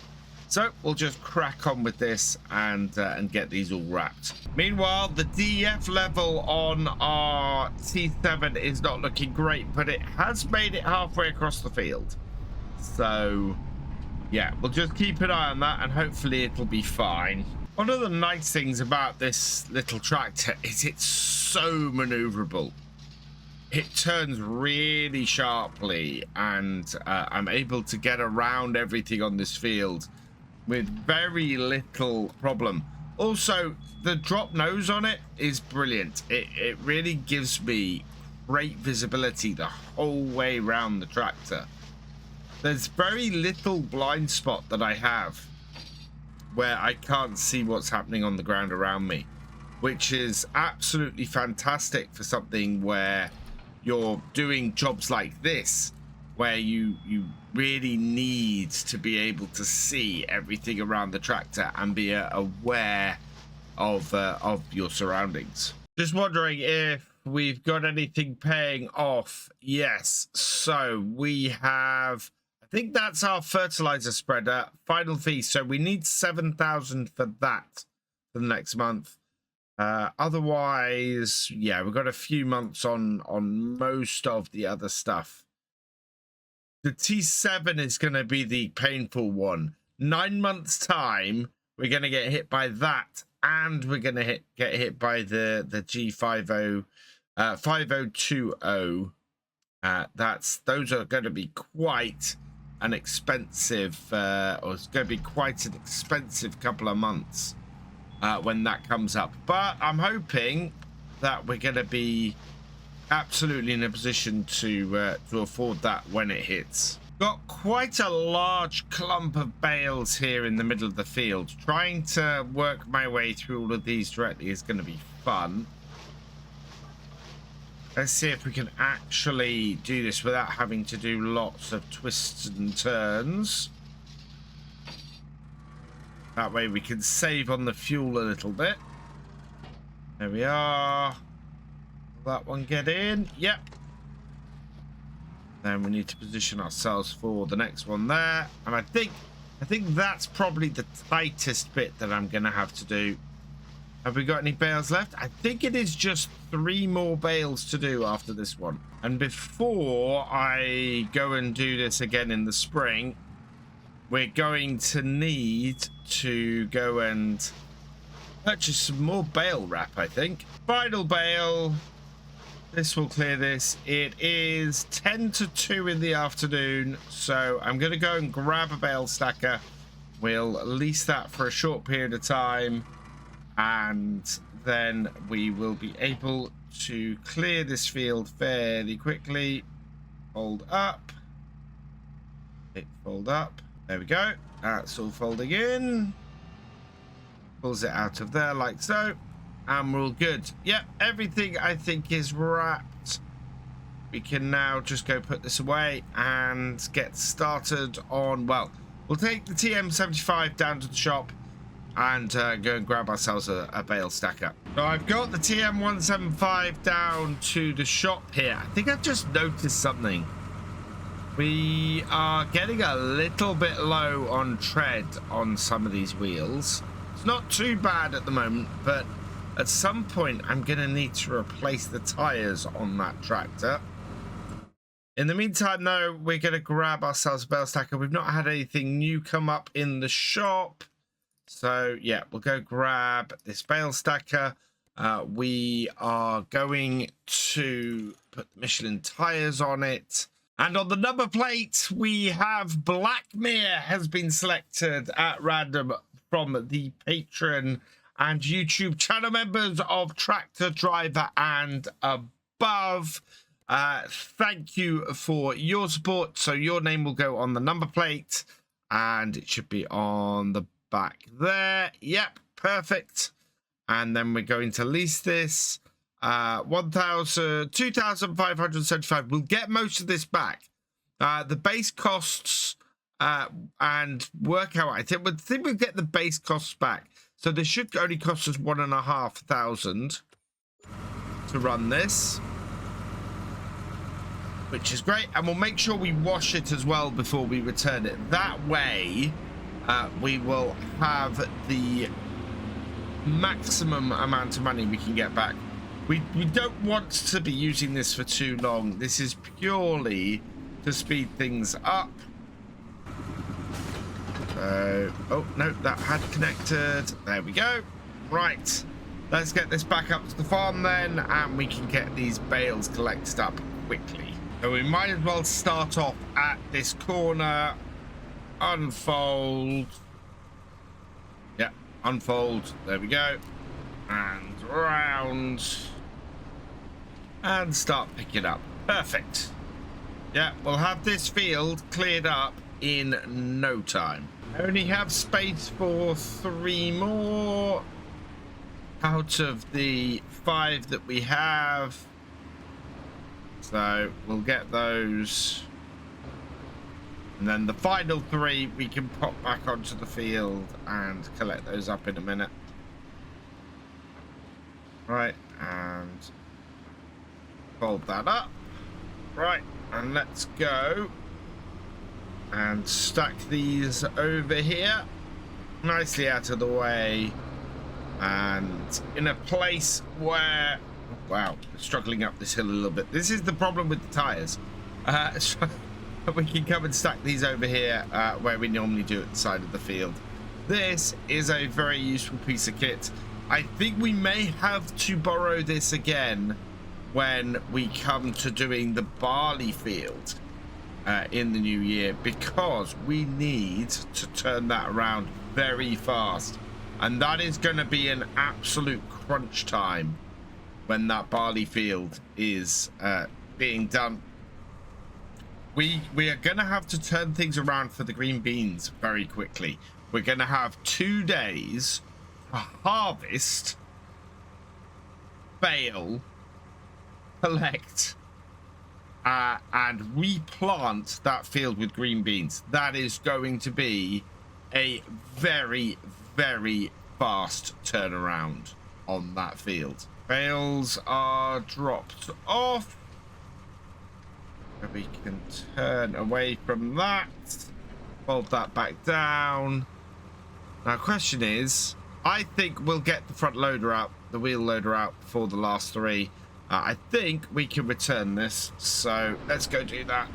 So we'll just crack on with this and get these all wrapped. Meanwhile, the DEF level on our T7 is not looking great, but it has made it halfway across the field. So yeah, we'll just keep an eye on that and hopefully it'll be fine. One of the nice things about this little tractor is it's so maneuverable. It turns really sharply, and I'm able to get around everything on this field with very little problem. Also, the drop nose on it is brilliant. It really gives me great visibility the whole way around the tractor. There's very little blind spot that I have where I can't see what's happening on the ground around me, which is absolutely fantastic for something where you're doing jobs like this, where you really need to be able to see everything around the tractor and be aware of your surroundings. Just wondering if we've got anything paying off. Yes, so we have, I think that's our fertilizer spreader final fee, so we need 7,000 for that for the next month. Otherwise, yeah, we've got a few months on most of the other stuff. The T7 is going to be the painful one. 9 months time, we're going to get hit by that, and we're going to get hit by the G50 5020. Those are going to be quite an expensive, or it's going to be quite an expensive couple of months when that comes up. But I'm hoping that we're going to be absolutely in a position to afford that when it hits. Got quite a large clump of bales here in the middle of the field. Trying to work my way through all of these directly is going to be fun. Let's see if we can actually do this without having to do lots of twists and turns. That way we can save on the fuel a little bit. There we are. Will that one get in? Yep. Then we need to position ourselves for the next one there. And I think that's probably the tightest bit that I'm going to have to do. Have we got any bales left? I think it is just 3 more bales to do after this one. And before I go and do this again in the spring, we're going to need to go and purchase some more bale wrap, I think. Final bale. This will clear this. It is 10 to 2 in the afternoon, so I'm going to go and grab a bale stacker. We'll lease that for a short period of time, and then we will be able to clear this field fairly quickly. Fold up. Fold up. There we go. That's all folding in. Pulls it out of there like so. And we're all good. Yep, everything I think is wrapped. We can now just go put this away and get started on, well, we'll take the TM75 down to the shop, and go and grab ourselves a bale stacker. So I've got the TM175 down to the shop here. I think I've just noticed something. We are getting a little bit low on tread on some of these wheels. It's not too bad at the moment, but at some point I'm going to need to replace the tires on that tractor. In the meantime, though, we're going to grab ourselves a bale stacker. We've not had anything new come up in the shop. So, yeah, we'll go grab this bale stacker. We are going to put the Michelin tires on it. And on the number plate, we have Blackmere has been selected at random from the patron and YouTube channel members of Tractor Driver and Above. Thank you for your support. So your name will go on the number plate and it should be on the back there. Yep, perfect. And then we're going to lease this 2,575. We'll get most of this back. The base costs and work out. I think we'll get the base costs back. So this should only cost us 1,500 to run this, which is great. And we'll make sure we wash it as well before we return it. That way, we will have the maximum amount of money we can get back. We don't want to be using this for too long. This is purely to speed things up. Oh, no, that had connected. There we go. Right. Let's get this back up to the farm then, and we can get these bales collected up quickly. So we might as well start off at this corner. Unfold. Yeah, unfold. There we go. And round. And start picking up. Perfect. Yeah, we'll have this field cleared up in no time. I only have space for 3 more out of the 5 that we have. So we'll get those. And then the final 3 we can pop back onto the field and collect those up in a minute. Right, and fold that up. Right, and let's go and stack these over here nicely out of the way and in a place where, wow, struggling up this hill a little bit. This is the problem with the tires. So we can come and stack these over here where we normally do at the side of the field. This is a very useful piece of kit. I think we may have to borrow this again when we come to doing the barley field in the new year, because we need to turn that around very fast, and that is going to be an absolute crunch time when that barley field is being done. We are going to have to turn things around for the green beans very quickly. We're going to have 2 days to harvest, bale, collect, and replant that field with green beans. That is going to be a very, very fast turnaround on that field. Bales are dropped off. We can turn away from that, fold that back down. Now, question is, I think we'll get the front loader out, the wheel loader out for the last 3. I think we can return this, so let's go do that.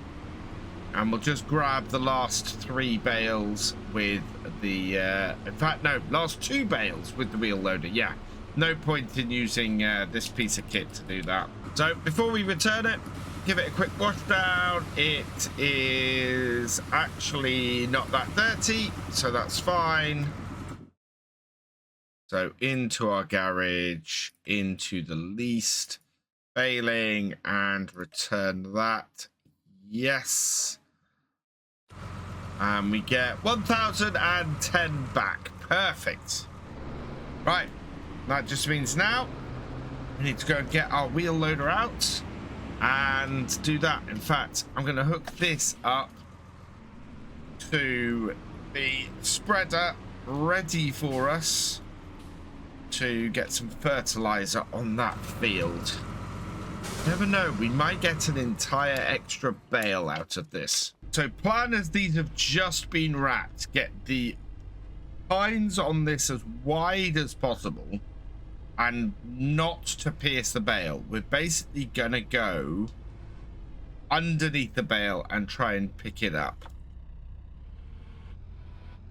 And we'll just grab the last 3 bales with the, in fact, no, last 2 bales with the wheel loader. Yeah, no point in using this piece of kit to do that. So before we return it, give it a quick wash down. It is actually not that dirty, so that's fine. So into our garage, into the leased baling, and return that. Yes. And we get 1,010 back. Perfect. Right. That just means now we need to go and get our wheel loader out and do that. In fact, I'm going to hook this up to the spreader ready for us to get some fertilizer on that field. Never know, we might get an entire extra bale out of this. So plan as these have just been wrapped, get the tines on this as wide as possible and not to pierce the bale. We're basically gonna go underneath the bale and try and pick it up.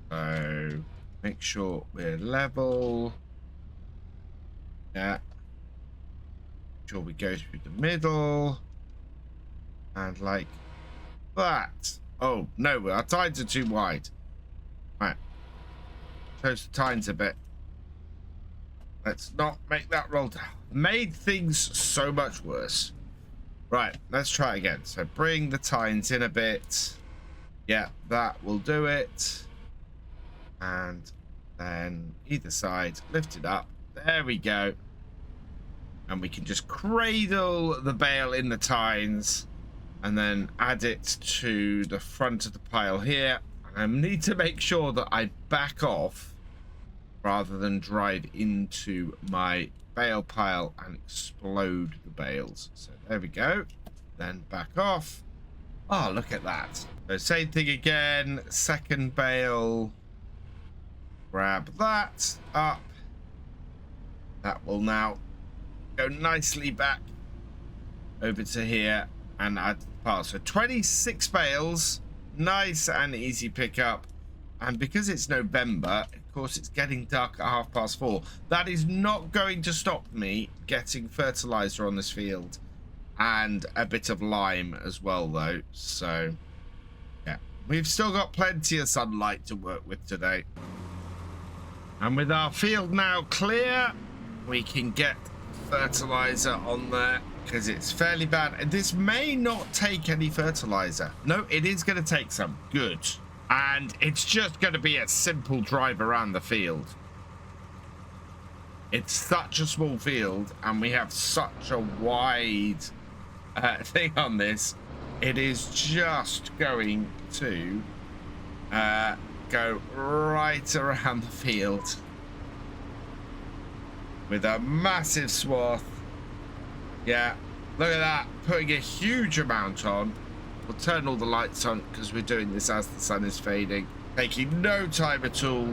So make sure we're level. Yeah. Make sure we go through the middle. And like that. Oh no, our tines are too wide. Right. Close the tines a bit. Let's not make that roll down. Made things so much worse. Right, let's try again. So bring the tines in a bit. Yeah, that will do it. And then either side, lift it up. There we go. And we can just cradle the bale in the tines and then add it to the front of the pile here. I need to make sure that I back off rather than drive into my bale pile and explode the bales. So there we go. Then back off. Oh, look at that. So same thing again. Second bale. Grab that up. That will now go nicely back over to here and add the pile. So 26 bales. Nice and easy pickup. And because it's November, of course, it's getting dark at 4:30. That is not going to stop me getting fertilizer on this field and a bit of lime as well, though. So, yeah, we've still got plenty of sunlight to work with today. And with our field now clear, we can get fertilizer on there because it's fairly bad. And this may not take any fertilizer. No, it is going to take some. Good. And it's just going to be a simple drive around the field. It's such a small field and we have such a wide thing on this. It is just going to go right around the field with a massive swath. Yeah, look at that, putting a huge amount on. We'll turn all the lights on because we're doing this as the sun is fading, taking no time at all.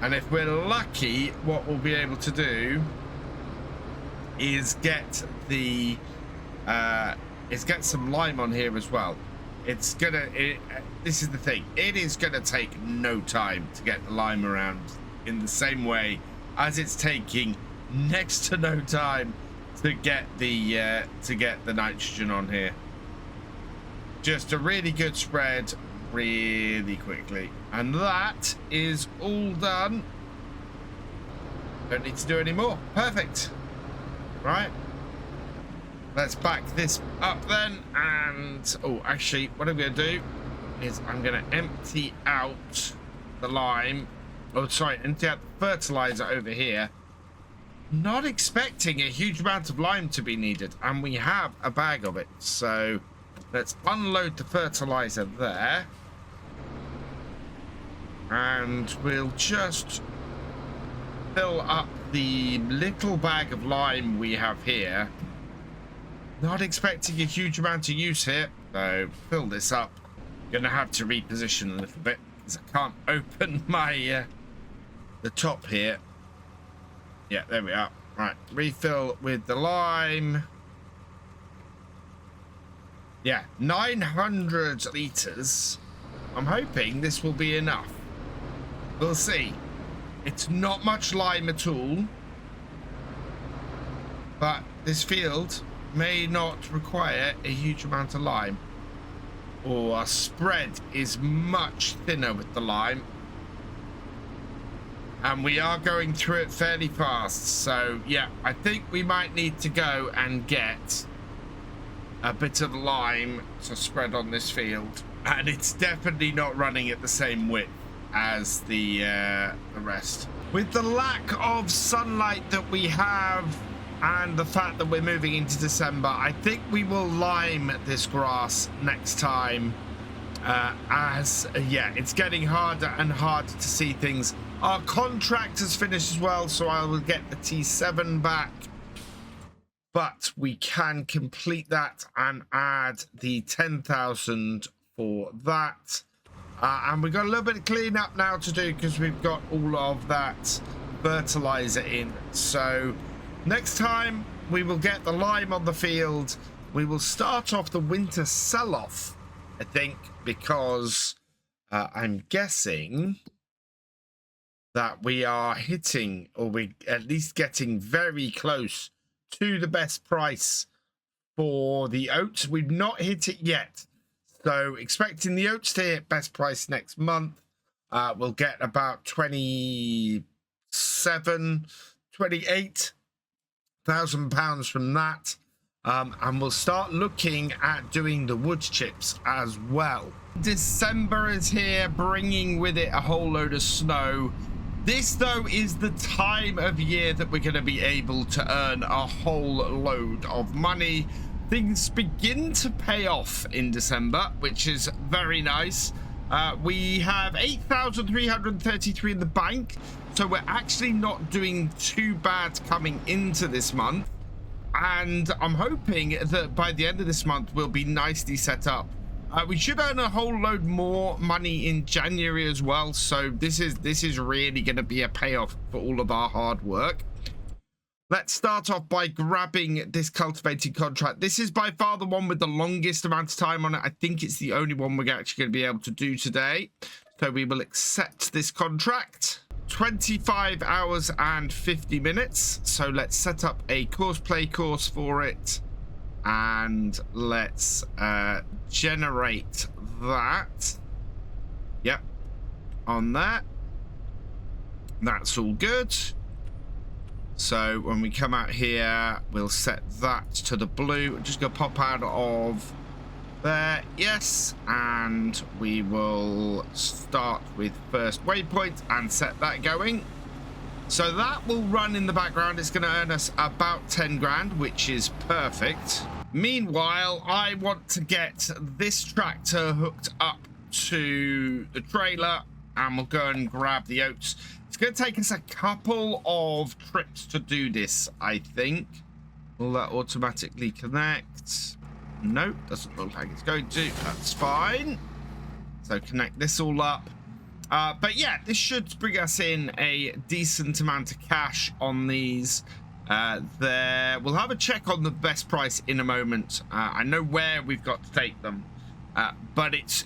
And if we're lucky, what we'll be able to do is get the get some lime on here as well. It's gonna this is the thing, it is gonna take no time to get the lime around in the same way as it's taking next to no time to get the nitrogen on here. Just a really good spread really quickly. And that is all done. Don't need to do any more. Perfect. Right. Let's back this up then. And, oh, actually, what I'm going to do is I'm going to empty out the lime. Oh, sorry, empty out the fertilizer over here. Not expecting a huge amount of lime to be needed. And we have a bag of it. So let's unload the fertilizer there. And we'll just fill up the little bag of lime we have here. Not expecting a huge amount of use here. So fill this up. Gonna have to reposition a little bit because I can't open my the top here. Yeah, there we are. Right, refill with the lime. Yeah, 900 litres. I'm hoping this will be enough. We'll see. It's not much lime at all. But this field may not require a huge amount of lime. Or our spread is much thinner with the lime. And we are going through it fairly fast. So, yeah, I think we might need to go and get a bit of lime to spread on this field. And it's definitely not running at the same width as the rest. With the lack of sunlight that we have and the fact that we're moving into December, I think we will lime this grass next time Yeah, it's getting harder and harder to see things. Our contract has finished as well, so I will get the T7 back, but we can complete that and add the 10,000 for that. And we've got a little bit of cleanup now to do because we've got all of that fertilizer in. So next time we will get the lime on the field. We will start off the winter sell-off, I think, because I'm guessing that we are hitting, or we at least getting very close to the best price for the oats. We've not hit it yet, so expecting the oats to hit best price next month. We'll get about 28,000 pounds from that, and we'll start looking at doing the wood chips as well. December is here, bringing with it a whole load of snow. This, though, is the time of year that we're going to be able to earn a whole load of money. Things begin to pay off in December, which is very nice. We have 8,333 in the bank, so we're actually not doing too bad coming into this month. And I'm hoping that by the end of this month, we'll be nicely set up. We should earn a whole load more money in January as well. So this is really going to be a payoff for all of our hard work. Let's start off by grabbing this cultivating contract. This is by far the one with the longest amount of time on it. I think it's the only one we're actually going to be able to do today. So we will accept this contract. 25 hours and 50 minutes. So let's set up a play course for it. And let's generate that. Yep, on that. That's all good. So when we come out here, we'll set that to the blue. Just gonna pop out of there. Yes, and we will start with first waypoint and set that going. So that will run in the background. It's going to earn us about 10 grand, which is perfect. Meanwhile, I want to get this tractor hooked up to the trailer, and we'll go and grab the oats. It's going to take us a couple of trips to do this, I think. Will that automatically connect? No, doesn't look like it's going to. That's fine. So connect this all up. But yeah, this should bring us in a decent amount of cash on these. We'll have a check on the best price in a moment. I know where we've got to take them, but it's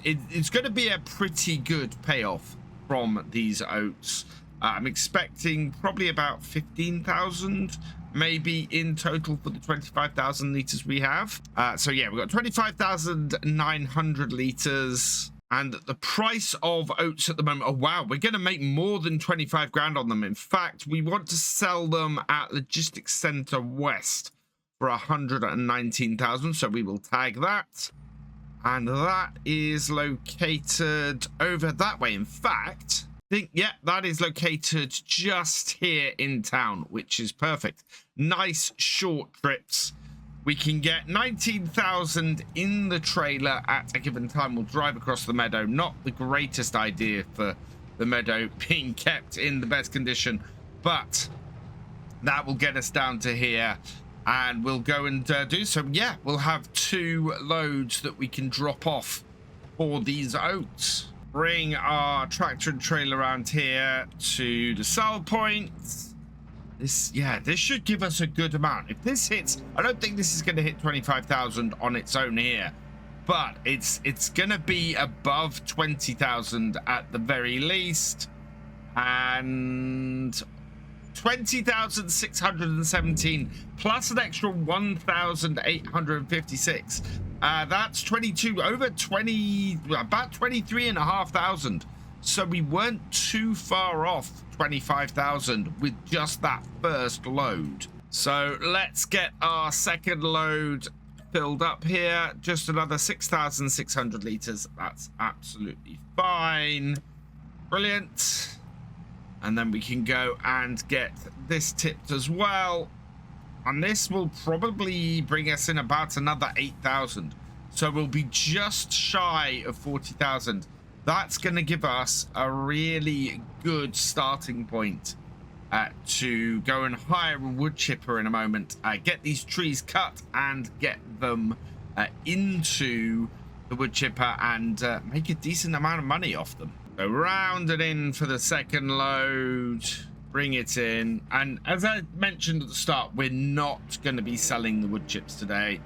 going to be a pretty good payoff from these oats. I'm expecting probably about 15,000 maybe in total for the 25,000 liters we have. So yeah, we've got 25,900 liters. And the price of oats at the moment, oh wow, we're going to make more than 25 grand on them. In fact, we want to sell them at Logistics Center West for 119,000. So we will tag that. And that is located over that way. In fact, I think, yeah, that is located just here in town, which is perfect. Nice short trips. We can get 19,000 in the trailer at a given time. We'll drive across the meadow. Not the greatest idea for the meadow being kept in the best condition, but that will get us down to here, and we'll go and do so. Yeah, we'll have 2 loads that we can drop off for these oats. Bring our tractor and trailer around here to the sell point. This should give us a good amount. If this hits, I don't think this is going to hit 25,000 on its own here, but it's going to be above 20,000 at the very least, and 20,617 plus an extra 1,856. That's 22 over 20, about 23,500. So we weren't too far off 25,000 with just that first load. So let's get our second load filled up here. Just another 6,600 liters. That's absolutely fine. Brilliant. And then we can go and get this tipped as well. And this will probably bring us in about another 8,000. So we'll be just shy of 40,000. That's going to give us a really good starting point to go and hire a wood chipper in a moment, get these trees cut and get them into the wood chipper and make a decent amount of money off them. So round it in for the second load, bring it in, and as I mentioned at the start, we're not going to be selling the wood chips today.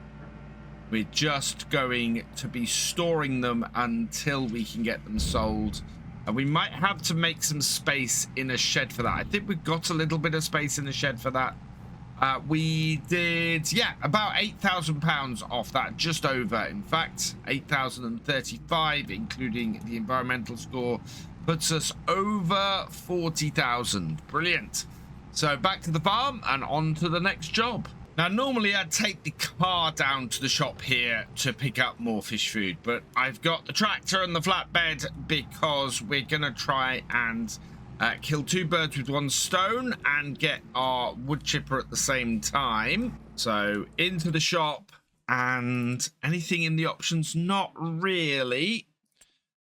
We're just going to be storing them until we can get them sold. And we might have to make some space in a shed for that. I think we've got a little bit of space in the shed for that. We did, yeah, about £8,000 off that, just over. In fact, 8,035, including the environmental score, puts us over 40,000. Brilliant. So back to the farm and on to the next job. Now, normally I'd take the car down to the shop here to pick up more fish food, but I've got the tractor and the flatbed because we're going to try and kill two birds with one stone and get our wood chipper at the same time. So into the shop, and anything in the options? Not really.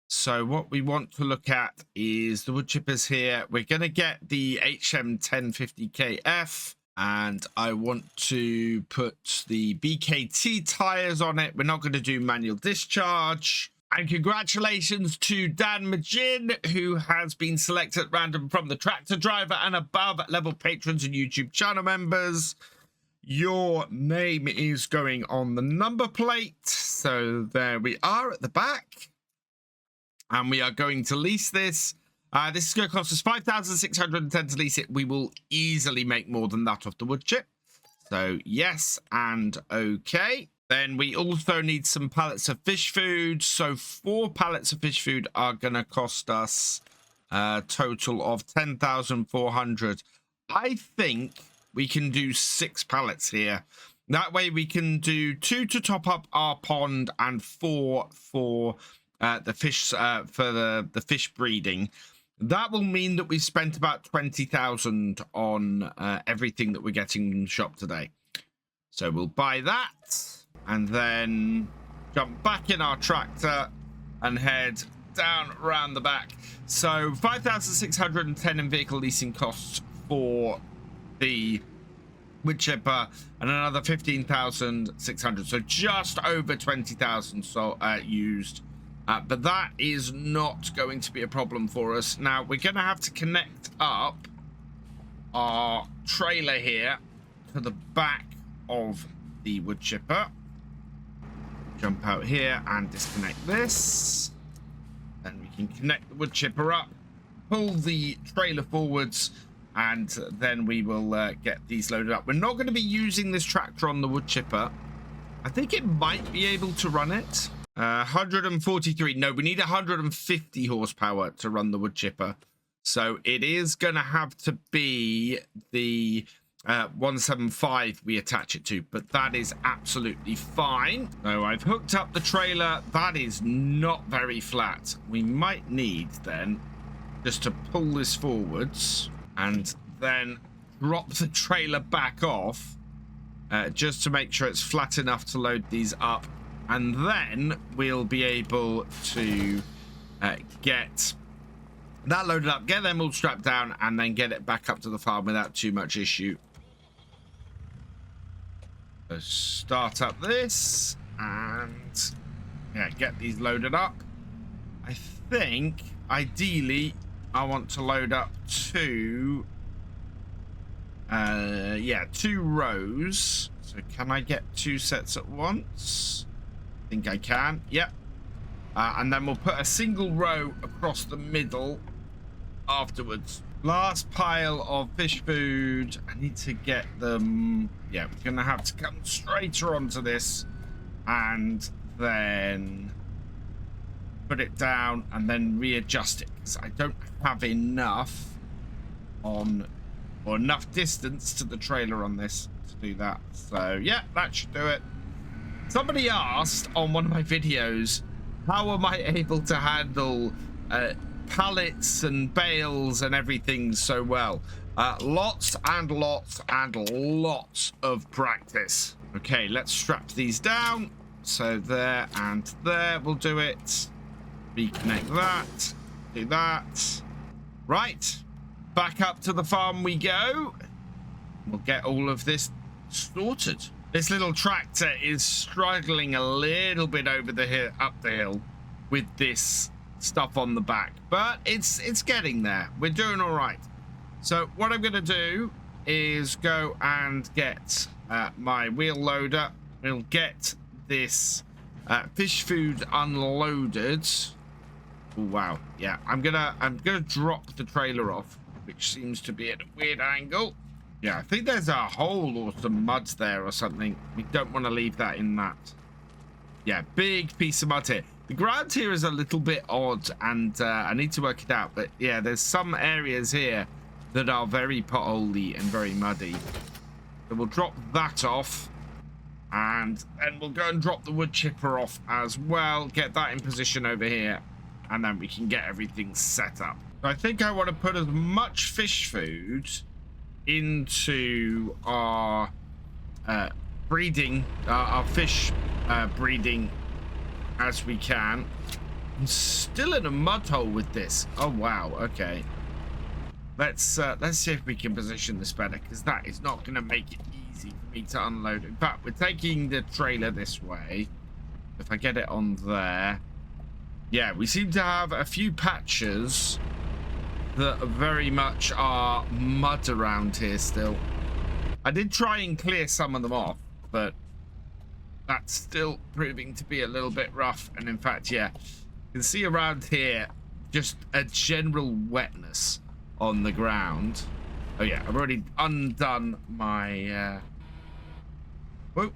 So what we want to look at is the wood chippers here. We're going to get the HM1050KF. And I want to put the BKT tires on it. We're not going to do manual discharge. And congratulations to Dan Majin, who has been selected at random from the tractor driver and above level patrons and YouTube channel members. Your name is going on the number plate. So there we are at the back. And we are going to lease this. This is going to cost us 5,610 to lease it. We will easily make more than that off the wood chip. So yes and okay. Then we also need some pallets of fish food. So 4 pallets of fish food are going to cost us a total of 10,400. I think we can do 6 pallets here. That way we can do 2 to top up our pond and 4 for the fish for the fish breeding. That will mean that we've spent about 20,000 on everything that we're getting in the shop today. So we'll buy that and then jump back in our tractor and head down around the back. So 5,610 in vehicle leasing costs for the wood chipper and another 15,600. So just over 20,000 used. But that is not going to be a problem for us. Now, we're going to have to connect up our trailer here to the back of the wood chipper. Jump out here and disconnect this. Then we can connect the wood chipper up, pull the trailer forwards, and then we will get these loaded up. We're not going to be using this tractor on the wood chipper. I think it might be able to run it. 143. No, we need 150 horsepower to run the wood chipper. So it is going to have to be the 175 we attach it to, but that is absolutely fine. So I've hooked up the trailer. That is not very flat. We might need then just to pull this forwards and then drop the trailer back off just to make sure it's flat enough to load these up. And then we'll be able to get that loaded up, get them all strapped down, and then get it back up to the farm without too much issue. So start up this and yeah, get these loaded up. I think ideally I want to load up 2 rows. So can I get 2 sets at once? I think I can. Yep. And then we'll put a single row across the middle afterwards. Last pile of fish food. I need to get them. Yeah, we're gonna have to come straighter onto this and then put it down and then readjust it, because I don't have enough on or enough distance to the trailer on this to do that. So yeah, that should do it. Somebody asked on one of my videos, how am I able to handle pallets and bales and everything so well? Lots and lots and lots of practice. Okay, let's strap these down So there and there will do it. Reconnect that. Do that. Right. Back up to the farm we go. We'll get all of this sorted. This little tractor is struggling a little bit over the hill, up the hill with this stuff on the back, but it's getting there. We're doing all right. So what I'm going to do is go and get my wheel loader. We'll get this fish food unloaded. Oh, wow. Yeah, I'm gonna drop the trailer off, which seems to be at a weird angle. Yeah, I think there's a hole or some mud there or something. We don't want to leave that in that. Yeah, big piece of mud here. The ground here is a little bit odd, and I need to work it out. But yeah, there's some areas here that are very potholy and very muddy. So we'll drop that off, and then we'll go and drop the wood chipper off as well. Get that in position over here, and then we can get everything set up. So I think I want to put as much fish food into our breeding, our fish breeding as we can. I'm still in a mud hole with this. Oh wow, okay. Let's see if we can position this better, because that is not going to make it easy for me to unload. In fact, we're taking the trailer this way. If I get it on there. Yeah, we seem to have a few patches that very much are mud around here still. I did try and clear some of them off, but that's still proving to be a little bit rough. And in fact, yeah, you can see around here just a general wetness on the ground. Oh yeah, I've already undone my whoa,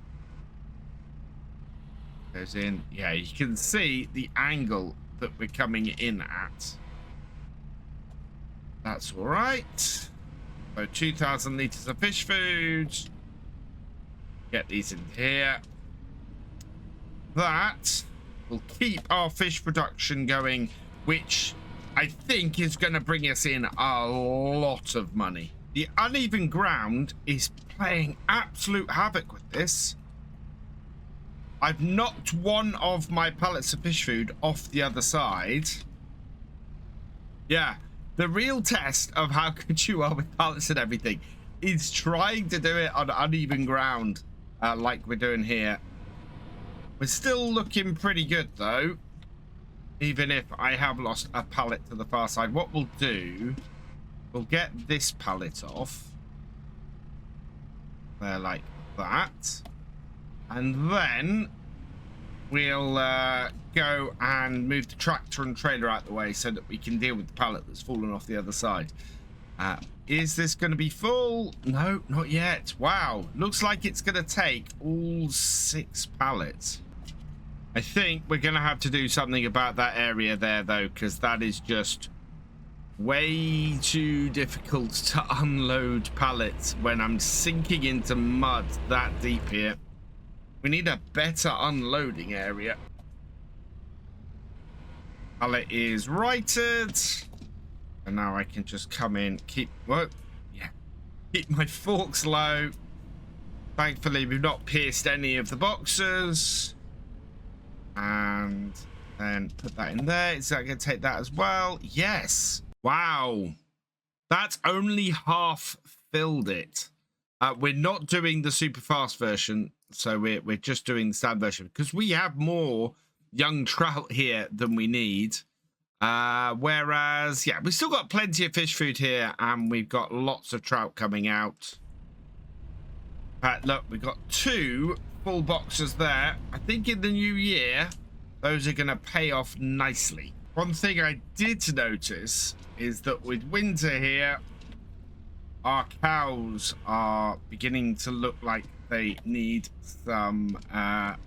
goes in. Yeah, you can see the angle that we're coming in at. That's all right. So 2,000 liters of fish food. Get these in here. That will keep our fish production going, which I think is going to bring us in a lot of money. The uneven ground is playing absolute havoc with this. I've knocked one of my pallets of fish food off the other side. Yeah. The real test of how good you are with pallets and everything is trying to do it on uneven ground, like we're doing here. We're still looking pretty good, though, even if I have lost a pallet to the far side. What we'll do, we'll get this pallet off. There, like that. And then we'll go and move the tractor and trailer out the way so that we can deal with the pallet that's fallen off the other side. Is this going to be full? No, not yet. Wow, looks like it's going to take all 6 pallets. I think we're going to have to do something about that area there, though, because that is just way too difficult to unload pallets when I'm sinking into mud that deep here. We need a better unloading area. Pallet is righted. And now I can just come in, keep my forks low. Thankfully, we've not pierced any of the boxes. And then put that in there. Is that going to take that as well? Yes. Wow. That's only half filled it. We're not doing the super fast version. So we're just doing the standard version because we have more young trout here than we need. Whereas, yeah, we've still got plenty of fish food here and we've got lots of trout coming out. Look, we've got 2 full boxes there. I think in the new year, those are going to pay off nicely. One thing I did notice is that with winter here, our cows are beginning to look like they need some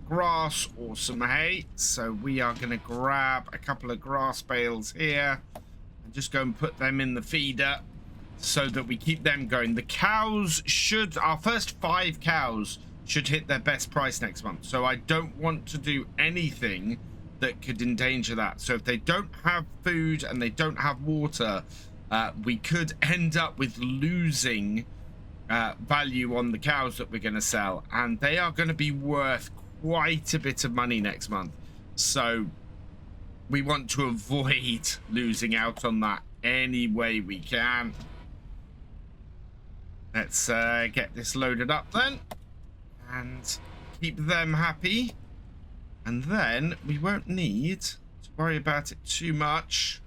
grass or some hay. So we are going to grab a couple of grass bales here and just go and put them in the feeder so that we keep them going. The cows should, our first 5 cows should hit their best price next month. So I don't want to do anything that could endanger that. So if they don't have food and they don't have water, we could end up with losing value on the cows that we're going to sell, and they are going to be worth quite a bit of money next month. So we want to avoid losing out on that any way we can. Let's get this loaded up then and keep them happy. And then we won't need to worry about it too much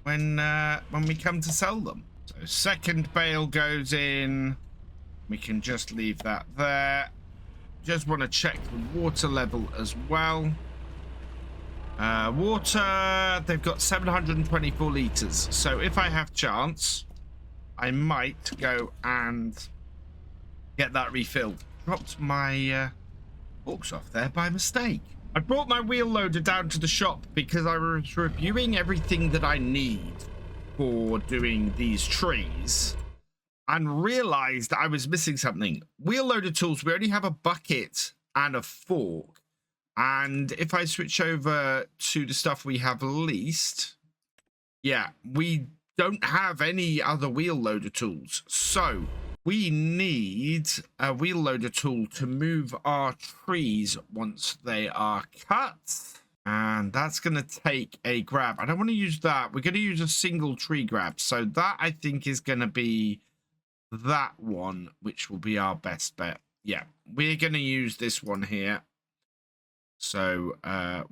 when we come to sell them. So second bale goes in. We can just leave that there. Just want to check the water level as well. Water, they've got 724 liters. So if I have chance, I might go and get that refilled. Dropped my forks off there by mistake. I brought my wheel loader down to the shop because I was reviewing everything that I need for doing these trees and realized I was missing something. Wheel loader tools, we only have a bucket and a fork. And if I switch over to the stuff we have leased, yeah, we don't have any other wheel loader tools. So we need a wheel loader tool to move our trees once they are cut. And that's going to take a grab. I don't want to use that. We're going to use a single tree grab. So that, I think, is going to be that one, which will be our best bet. Yeah, we're going to use this one here. So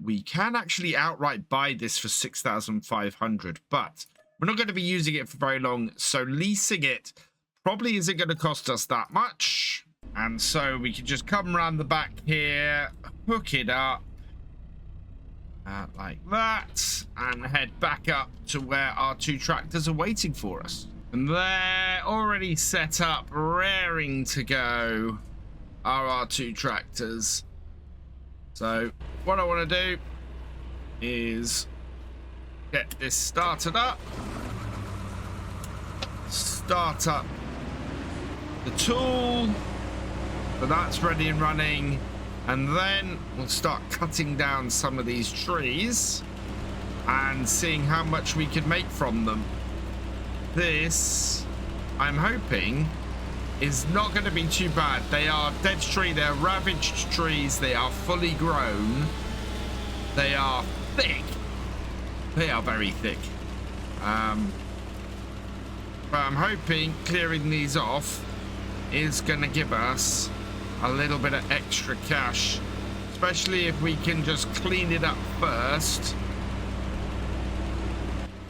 we can actually outright buy this for 6,500, but we're not going to be using it for very long. So leasing it probably isn't going to cost us that much. And so we can just come around the back here, hook it up like that, and head back up to where our two tractors are waiting for us. And they're already set up, raring to go, are our two tractors. So what I want to do is get this started up, start up the tool, so that's ready and running, and then we'll start cutting down some of these trees and seeing how much we can make from them. This, I'm hoping, is not going to be too bad. They are dead tree, they're ravaged trees, they are fully grown, they are thick, they are very thick. But I'm hoping clearing these off is going to give us a little bit of extra cash, especially if we can just clean it up first,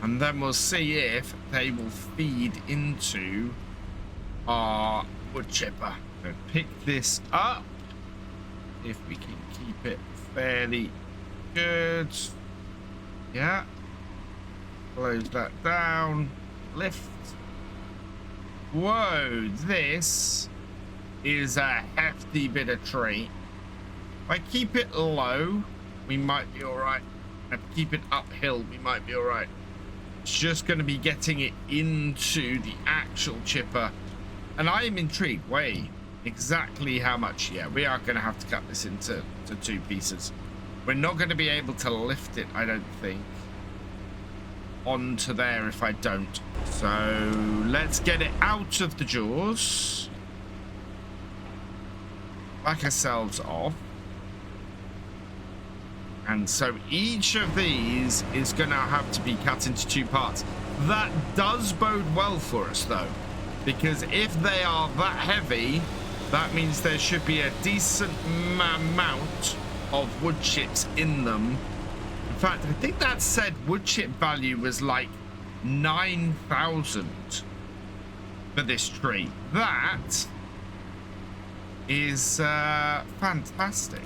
and then we'll see if they will feed into our wood chipper. So pick this up if we can keep it fairly good. Yeah, close that down, lift. Whoa, this is a hefty bit of tree. If I keep it low, we might be all right. If I keep it uphill, we might be all right. It's just going to be getting it into the actual chipper. And I am intrigued. Wait, exactly how much? Yeah, we are going to have to cut this into two pieces. We're not going to be able to lift it, I don't think, onto there if I don't. So let's get it out of the jaws. Back ourselves off. And so each of these is going to have to be cut into two parts. That does bode well for us, though, because if they are that heavy, that means there should be a decent amount of wood chips in them. In fact, I think that said wood chip value was like 9,000 for this tree. That is fantastic.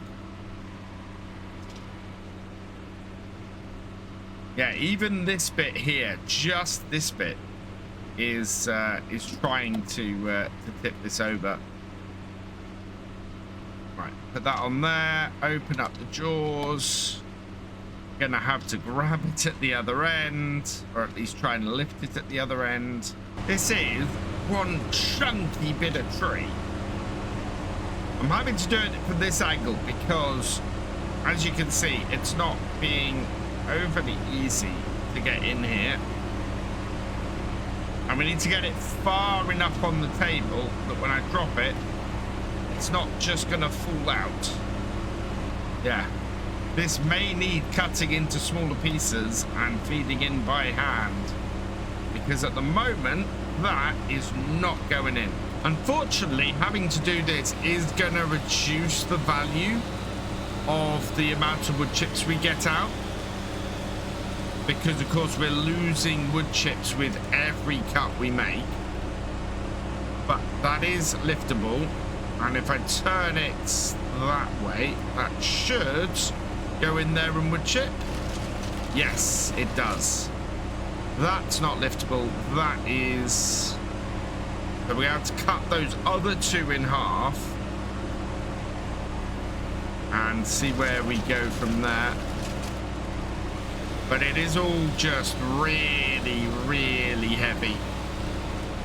Yeah, even this bit here, just this bit, is trying to tip this over. Right, put that on there. Open up the jaws. Gonna have to grab it at the other end, or at least try and lift it at the other end. This is one chunky bit of tree. I'm having to do it from this angle because, as you can see, it's not being overly easy to get in here, and we need to get it far enough on the table that when I drop it, it's not just gonna fall out. Yeah. This may need cutting into smaller pieces and feeding in by hand, because at the moment that is not going in. Unfortunately, having to do this is going to reduce the value of the amount of wood chips we get out, because of course we're losing wood chips with every cut we make. But that is liftable, and if I turn it that way, that should go in there and wood chip. Yes, it does. That's not liftable. That is... So we have to cut those other two in half and see where we go from there. But it is all just really, really heavy.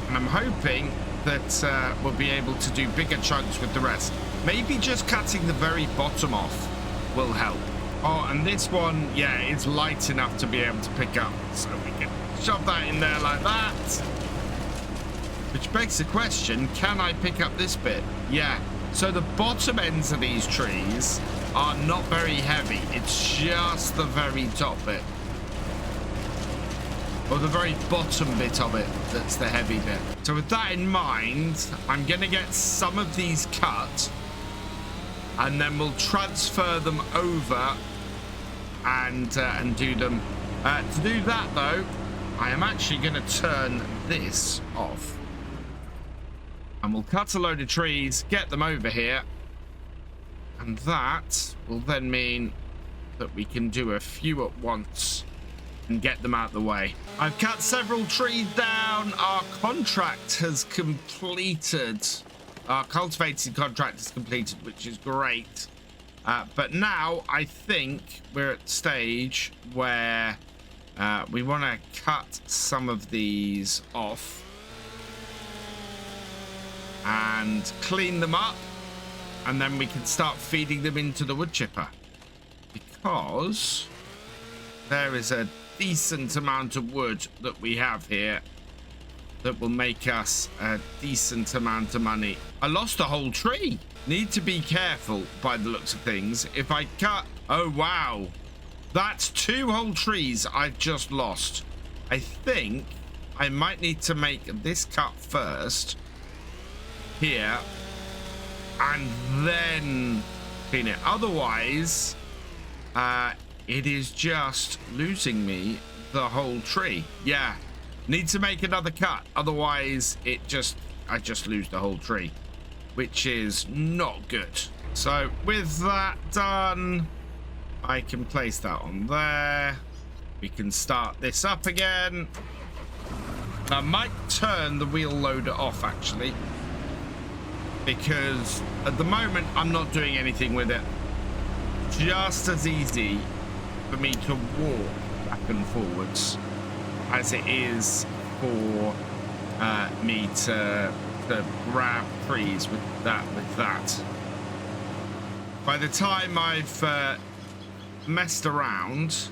And I'm hoping that we'll be able to do bigger chunks with the rest. Maybe just cutting the very bottom off will help. Oh, and this one, yeah, it's light enough to be able to pick up. So we can shove that in there like that. Which begs the question, can I pick up this bit? Yeah. So the bottom ends of these trees are not very heavy. It's just the very top bit. Or the very bottom bit of it that's the heavy bit. So with that in mind, I'm going to get some of these cut. And then we'll transfer them over and do them. To do that, though, I am actually going to turn this off. And we'll cut a load of trees, get them over here. And that will then mean that we can do a few at once and get them out of the way. I've cut several trees down. Our contract has completed. Our cultivating contract is completed, which is great. But now I think we're at the stage where we want to cut some of these off and clean them up, and then we can start feeding them into the wood chipper, because there is a decent amount of wood that we have here that will make us a decent amount of money. I lost a whole tree. Need to be careful by the looks of things. If I cut... Oh, wow. That's 2 whole trees I've just lost. I think I might need to make this cut first. Here. And then clean it. Otherwise, it is just losing me the whole tree. Yeah. Need to make another cut. Otherwise, I just lose the whole tree, which is not good. So with that done, I can place that on there. We can start this up again. And I might turn the wheel loader off, actually, because at the moment I'm not doing anything with it. Just as easy for me to walk back and forwards as it is for me to grab trees with that. By the time I've messed around,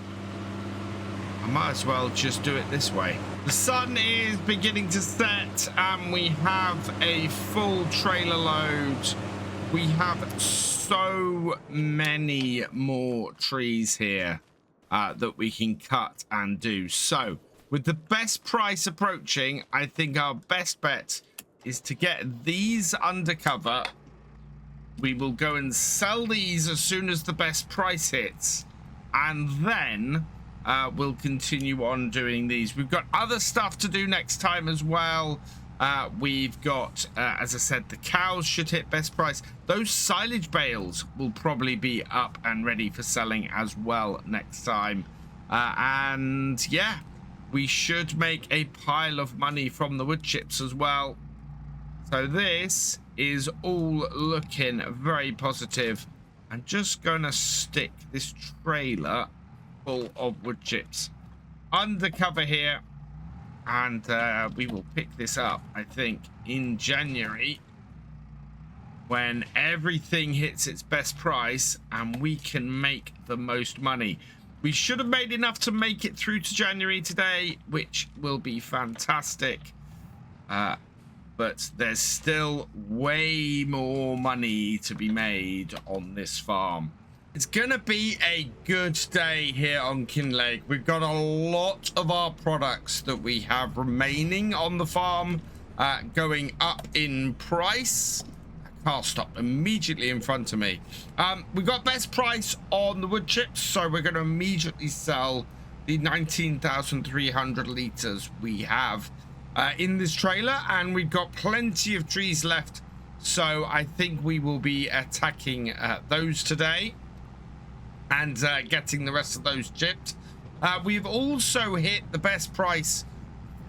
I might as well just do it this way. The sun is beginning to set, and we have a full trailer load. We have so many more trees here that we can cut and do. So with the best price approaching, I think our best bet is to get these undercover. We will go and sell these as soon as the best price hits, and then we'll continue on doing these. We've got other stuff to do next time as well. We've got, as I said, the cows should hit best price. Those silage bales will probably be up and ready for selling as well next time. And yeah, we should make a pile of money from the wood chips as well. So this is all looking very positive. I'm just going to stick this trailer full of wood chips undercover here, and we will pick this up, I think, in January, when everything hits its best price and we can make the most money. We should have made enough to make it through to January today, which will be fantastic. But there's still way more money to be made on this farm. It's gonna be a good day here on Kinlaig. We've got a lot of our products that we have remaining on the farm going up in price. Car stopped immediately in front of me. We got best price on the wood chips, so we're going to immediately sell the 19,300 liters we have in this trailer, and we've got plenty of trees left, so I think we will be attacking those today and getting the rest of those chipped. We've also hit the best price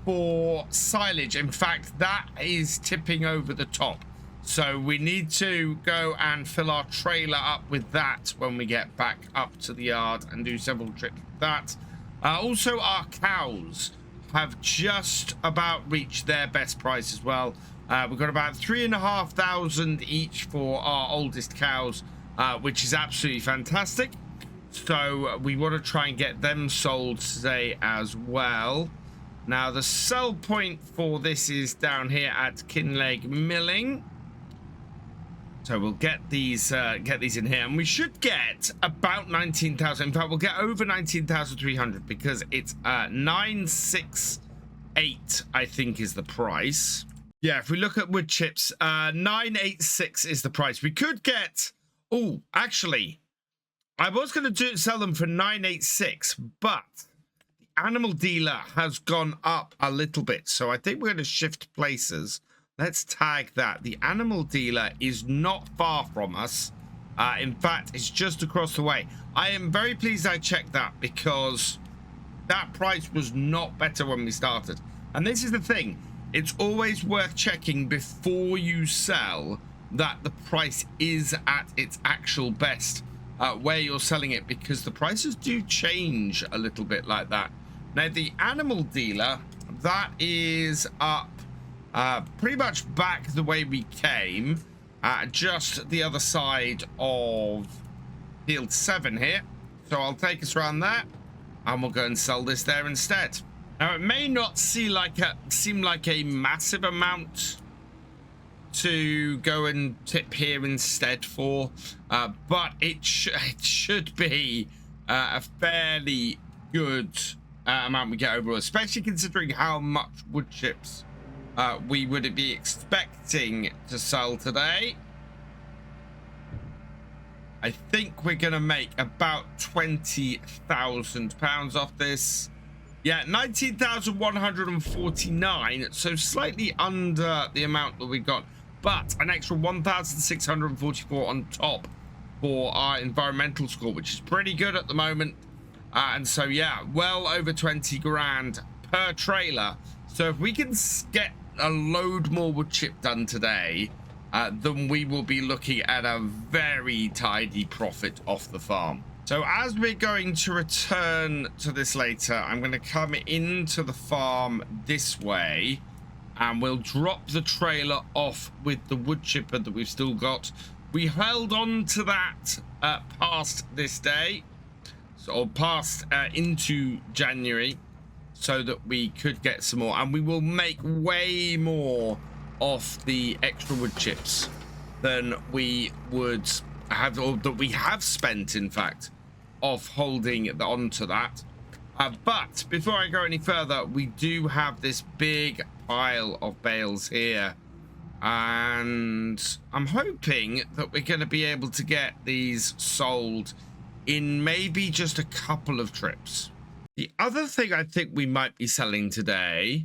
for silage. In fact, that is tipping over the top. So we need to go and fill our trailer up with that when we get back up to the yard and do several trips with that. Also, our cows have just about reached their best price as well. We've got about 3,500 each for our oldest cows, which is absolutely fantastic. So we want to try and get them sold today as well. Now, the sell point for this is down here at Kinlaig Milling. So we'll get these in here, and we should get about 19,000. In fact, we'll get over 19,300 because it's 968, I think, is the price. Yeah, if we look at wood chips, 986 is the price. We could get. Oh, actually, I was going to sell them for 986, but the animal dealer has gone up a little bit, so I think we're going to shift places. Let's tag that. The animal dealer is not far from us. In fact, it's just across the way. I am very pleased I checked that because that price was not better when we started. And this is the thing. It's always worth checking before you sell that the price is at its actual best where you're selling it, because the prices do change a little bit like that. Now, the animal dealer, that is up pretty much back the way we came, just the other side of field 7 here. So I'll take us around there and we'll go and sell this there instead. Now, it may not seem like a massive amount to go and tip here instead for, but it should be a fairly good amount we get overall, especially considering how much wood chips we would be expecting to sell today. I think we're gonna make about £20,000 off this. Yeah, 19,149, so slightly under the amount that we got, but an extra 1,644 on top for our environmental score, which is pretty good at the moment. And so, yeah, well over 20 grand per trailer. So if we can get a load more wood chip done today, then we will be looking at a very tidy profit off the farm. So as we're going to return to this later, I'm going to come into the farm this way, and we'll drop the trailer off with the wood chipper that we've still got. We held on to that past this day, or past into January, so that we could get some more, and we will make way more off the extra wood chips than we would have, or that we have spent, in fact, of holding on to that. But before I go any further, we do have this big pile of bales here, and I'm hoping that we're going to be able to get these sold in maybe just a couple of trips. The other thing I think we might be selling today,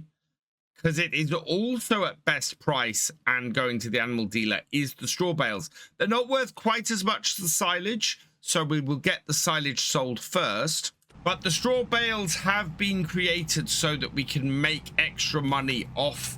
because it is also at best price and going to the animal dealer, is the straw bales. They're not worth quite as much as the silage, so we will get the silage sold first. But the straw bales have been created so that we can make extra money off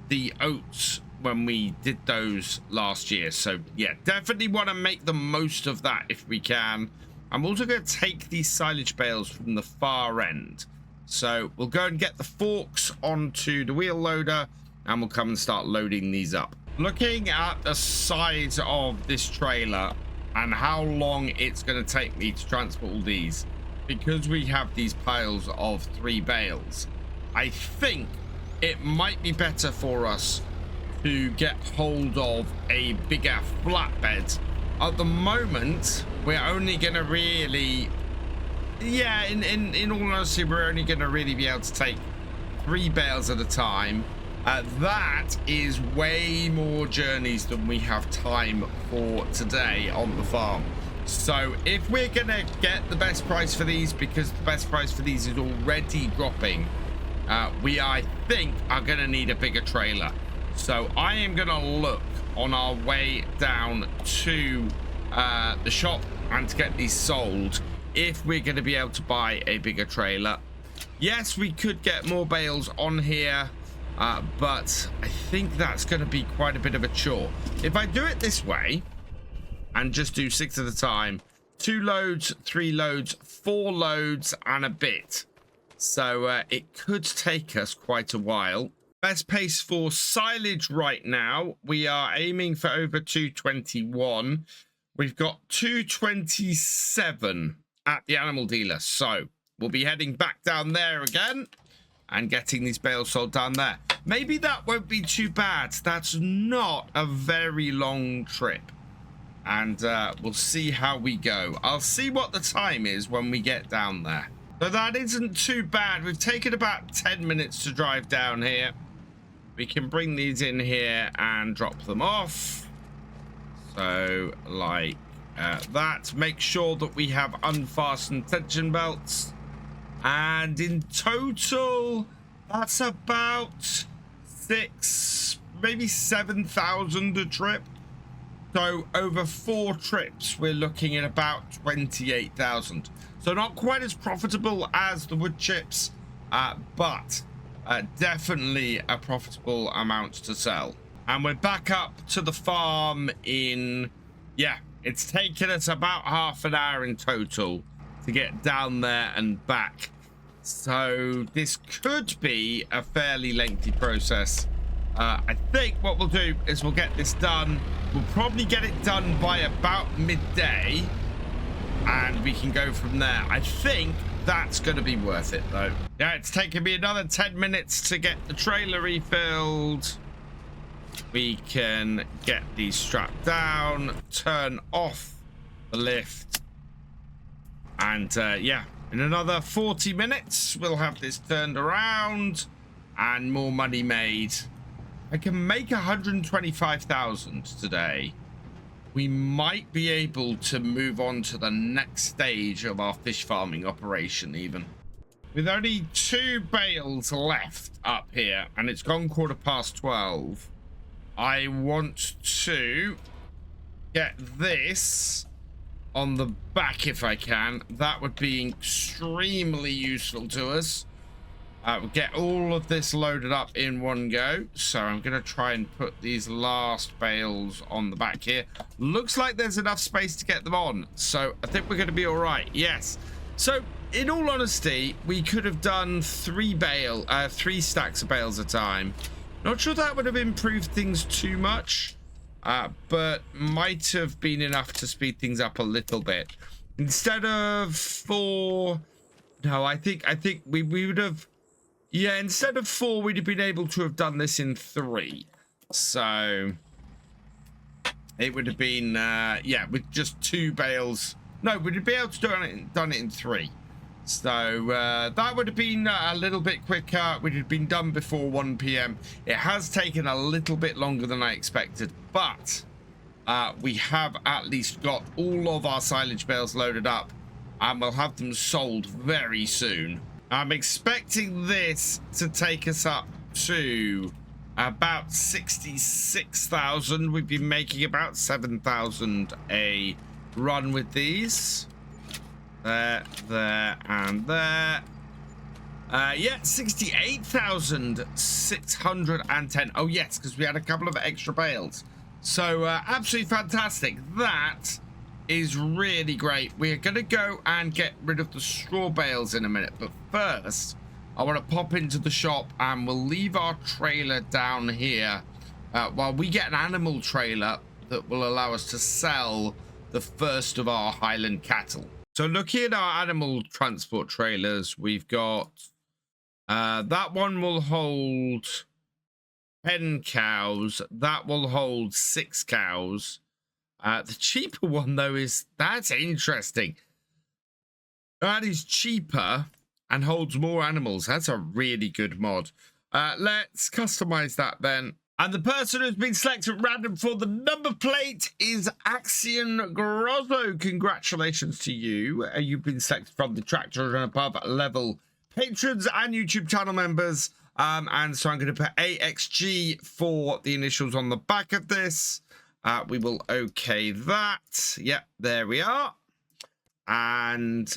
the oats when we did those last year. So yeah, definitely want to make the most of that if we can. I'm also going to take these silage bales from the far end. So we'll go and get the forks onto the wheel loader, and we'll come and start loading these up. Looking at the size of this trailer and how long it's going to take me to transport all these, because we have these piles of 3 bales, I think it might be better for us to get hold of a bigger flatbed. At the moment, we're only going to really, yeah, in all honesty, we're only going to really be able to take 3 bales at a time. That is way more journeys than we have time for today on the farm. So if we're going to get the best price for these, because the best price for these is already dropping, we, I think, are going to need a bigger trailer. So I am going to look on our way down to the shop and to get these sold if we're going to be able to buy a bigger trailer. Yes, we could get more bales on here, but I think that's going to be quite a bit of a chore. If I do it this way and just do 6 at a time, 2 loads, 3 loads, 4 loads and a bit. So it could take us quite a while. Best pace for silage right now, we are aiming for over 221. We've got 227 at the animal dealer. So we'll be heading back down there again and getting these bales sold down there. Maybe that won't be too bad. That's not a very long trip. And we'll see how we go. I'll see what the time is when we get down there. So that isn't too bad. We've taken about 10 minutes to drive down here. We can bring these in here and drop them off. So like that. Make sure that we have unfastened tension belts. And in total, that's about 6, maybe 7,000 a trip. So over 4 trips, we're looking at about 28,000. So not quite as profitable as the wood chips, but definitely a profitable amount to sell. And we're back up to the farm in, yeah, it's taken us about half an hour in total to get down there and back. So this could be a fairly lengthy process. I think what we'll do is we'll get this done. We'll probably get it done by about midday, and we can go from there. I think that's going to be worth it, though. Yeah, it's taken me another 10 minutes to get the trailer refilled. We can get these strapped down, turn off the lift, and yeah, in another 40 minutes, we'll have this turned around and more money made. I can make 125,000 today. We might be able to move on to the next stage of our fish farming operation even. With only 2 bales left up here, and it's gone 12:15, I want to get this on the back if I can. That would be extremely useful to us. We'll get all of this loaded up in one go. So I'm going to try and put these last bales on the back here. Looks like there's enough space to get them on. So I think we're going to be all right. Yes. So in all honesty, we could have done 3 stacks of bales a time. Not sure that would have improved things too much, but might have been enough to speed things up a little bit. Instead of 4, no, I think we would have. Yeah, instead of 4, we'd have been able to have done this in 3. So it would have been, yeah, with just 2 bales. No, we'd be able to done it in 3. So that would have been a little bit quicker. We'd have been done before 1 p.m. It has taken a little bit longer than I expected, but we have at least got all of our silage bales loaded up, and we'll have them sold very soon. I'm expecting this to take us up to about 66,000. We've been making about 7,000 a run with these. There, and there. Yeah, 68,610. Oh, yes, because we had a couple of extra bales. So, absolutely fantastic. That is really great. We're going to go and get rid of the straw bales in a minute. But first, I want to pop into the shop and we'll leave our trailer down here while we get an animal trailer that will allow us to sell the first of our Highland cattle. So looking at our animal transport trailers, we've got that one will hold 10 cows. That will hold 6 cows. The cheaper one, though, that's interesting. That is cheaper and holds more animals. That's a really good mod. Let's customize that then. And the person who's been selected at random for the number plate is Axion Grozzo. Congratulations to you. You've been selected from the tractor and above level patrons and YouTube channel members. And so I'm going to put AXG for the initials on the back of this. We will okay that. Yep, there we are. And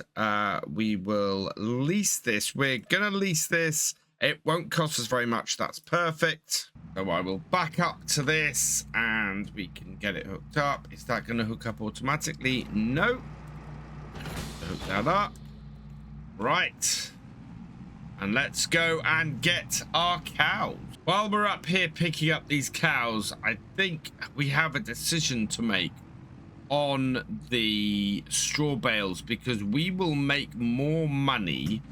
we will lease this. We're going to lease this. It won't cost us very much. That's perfect. So I will back up to this and we can get it hooked up. Is that going to hook up automatically? No. Hook that up. Right. And let's go and get our cows. While we're up here picking up these cows, I think we have a decision to make on the straw bales, because we will make more money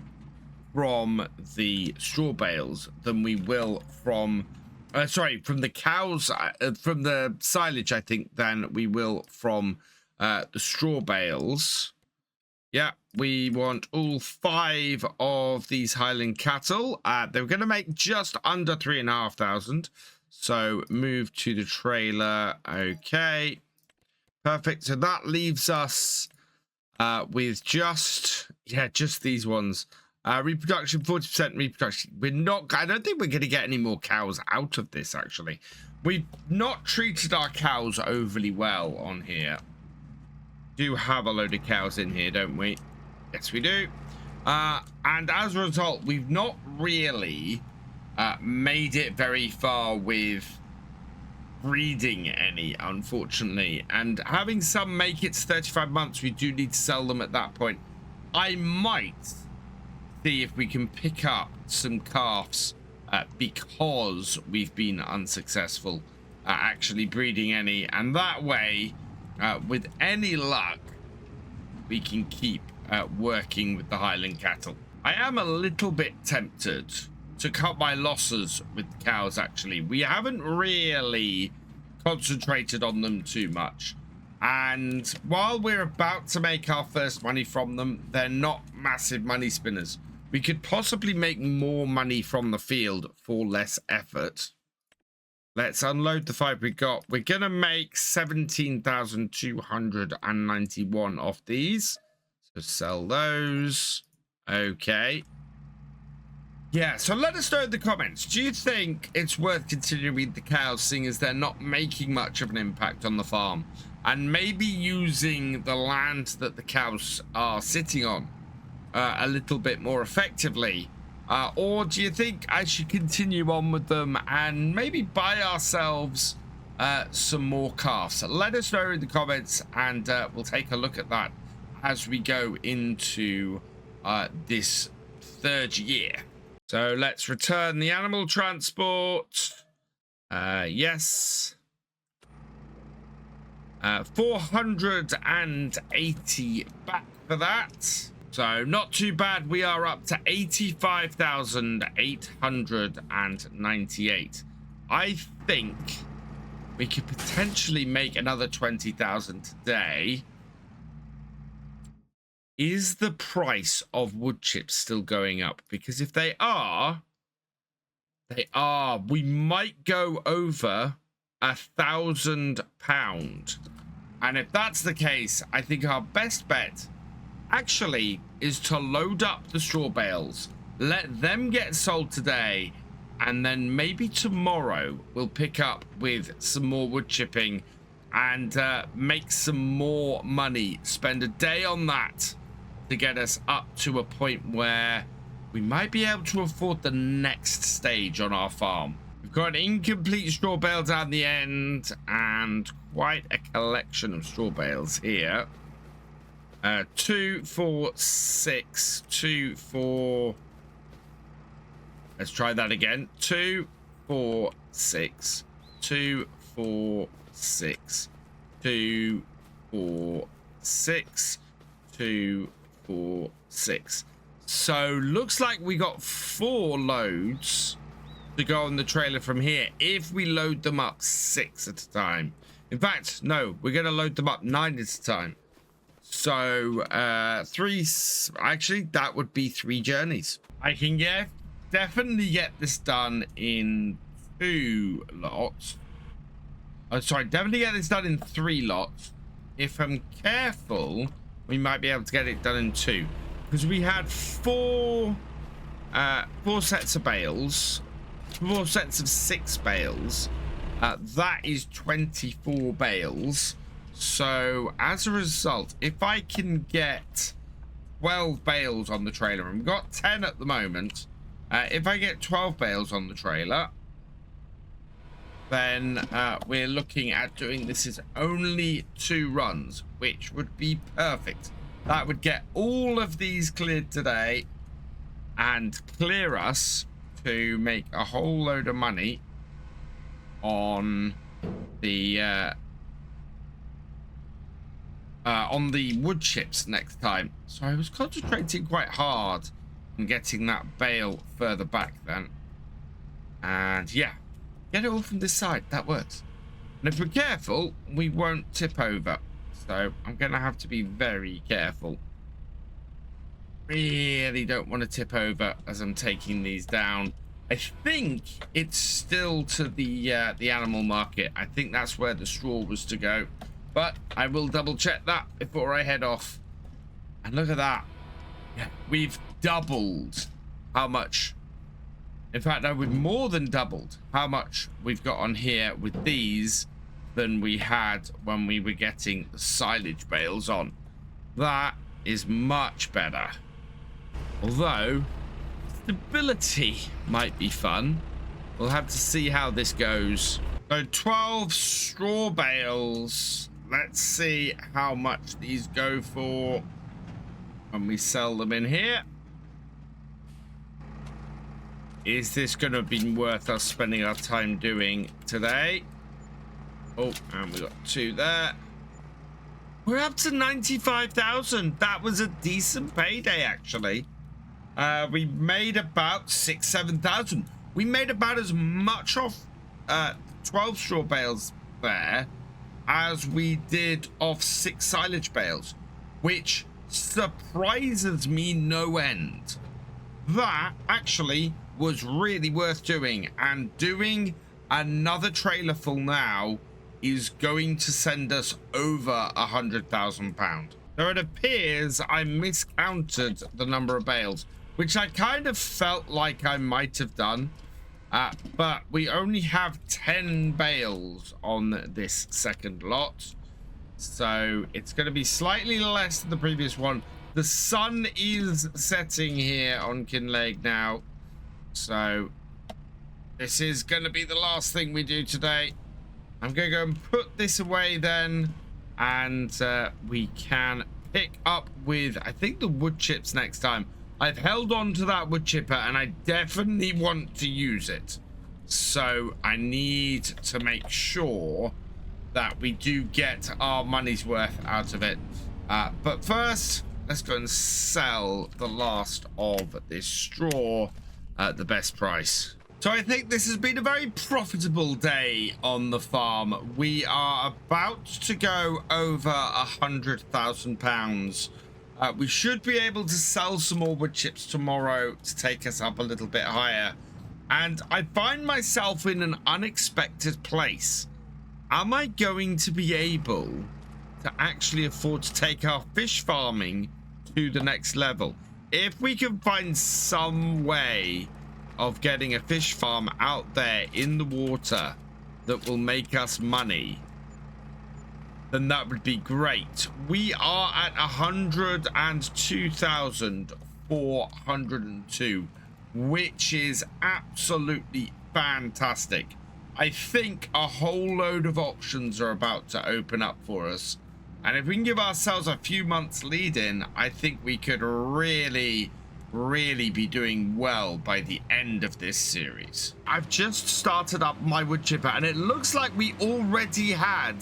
from the straw bales than we will from from the cows, from the silage, I think, than we will from the straw bales. Yeah, we want all 5 of these Highland cattle. They're going to make just under 3,500. So move to the trailer. Okay, perfect. So that leaves us with just these ones. Reproduction, 40% reproduction. I don't think we're going to get any more cows out of this, actually. We've not treated our cows overly well on here. Do have a load of cows in here, don't we? Yes, we do. And as a result, we've not really made it very far with breeding any, unfortunately. And having some make it to 35 months, we do need to sell them at that point. I might see if we can pick up some calves because we've been unsuccessful at actually breeding any, and that way with any luck we can keep working with the Highland cattle. I am a little bit tempted to cut my losses with the cows. Actually, we haven't really concentrated on them too much, and while we're about to make our first money from them, they're not massive money spinners. We could possibly make more money from the field for less effort. Let's unload the 5 we got. We're going to make 17,291 off these. So sell those. Okay. Yeah, so let us know in the comments. Do you think it's worth continuing the cows, seeing as they're not making much of an impact on the farm? And maybe using the land that the cows are sitting on a little bit more effectively, or do you think I should continue on with them and maybe buy ourselves some more calves? Let us know in the comments, and we'll take a look at that as we go into this 3rd year. So let's return the animal transport. Yes, 480 back for that. So not too bad. We are up to 85,898. I think we could potentially make another 20,000 today. Is the price of wood chips still going up? Because if they are, we might go over £1,000. And if that's the case, I think our best bet actually is to load up the straw bales, let them get sold today, and then maybe tomorrow we'll pick up with some more wood chipping and make some more money. Spend a day on that to get us up to a point where we might be able to afford the next stage on our farm. We've got an incomplete straw bale down the end and quite a collection of straw bales here. 2, 4, 6, 2, 4. Let's try that again. 2, 4, 6, 2, 4, 6, 2, 4, 6, 2, 4, 6. So looks like we got 4 loads to go on the trailer from here if we load them up 6 at a time. In fact, no, we're going to load them up 9 at a time. So, actually, that would be 3 journeys. I can definitely get this done in 2 lots. Oh, sorry, definitely get this done in 3 lots. If I'm careful, we might be able to get it done in 2. Because we had 4 sets of bales, 4 sets of 6 bales. That is 24 bales. So as a result, if I can get 12 bales on the trailer, and we've got 10 at the moment, if I get 12 bales on the trailer, then we're looking at doing this as only 2 runs, which would be perfect. That would get all of these cleared today and clear us to make a whole load of money on the wood chips next time. So I was concentrating quite hard on getting that bale further back then. And yeah, get it all from this side. That works. And if we're careful, we won't tip over. So I'm going to have to be very careful. Really don't want to tip over as I'm taking these down. I think it's still to the animal market. I think that's where the straw was to go. But I will double check that before I head off. And look at that. Yeah, we've doubled how much. In fact, no, we've more than doubled how much we've got on here with these than we had when we were getting the silage bales on. That is much better. Although, stability might be fun. We'll have to see how this goes. So 12 straw bales. Let's see how much these go for when we sell them in here. Is this going to be worth us spending our time doing today? Oh, and we got 2 there. We're up to 95,000. That was a decent payday, actually. We made about 7,000. We made about as much off 12 straw bales there as we did off 6 silage bales, which surprises me no end. That actually was really worth doing, and doing another trailer full now is going to send us over £100,000. So it appears I miscounted the number of bales, which I kind of felt like I might have done. But we only have 10 bales on this second lot. So it's going to be slightly less than the previous one. The sun is setting here on Kinlaig now. So this is going to be the last thing we do today. I'm going to go and put this away then. And we can pick up with, I think, the wood chips next time. I've held on to that wood chipper and I definitely want to use it. So I need to make sure that we do get our money's worth out of it. But first, let's go and sell the last of this straw at the best price. So I think this has been a very profitable day on the farm. We are about to go over £100,000. We should be able to sell some more wood chips tomorrow to take us up a little bit higher. And I find myself in an unexpected place. Am I going to be able to actually afford to take our fish farming to the next level? If we can find some way of getting a fish farm out there in the water that will make us money, then that would be great. We are at 102,402, which is absolutely fantastic. I think a whole load of options are about to open up for us. And if we can give ourselves a few months lead in, I think we could really be doing well by the end of this series. I've just started up my wood chipper and it looks like we already had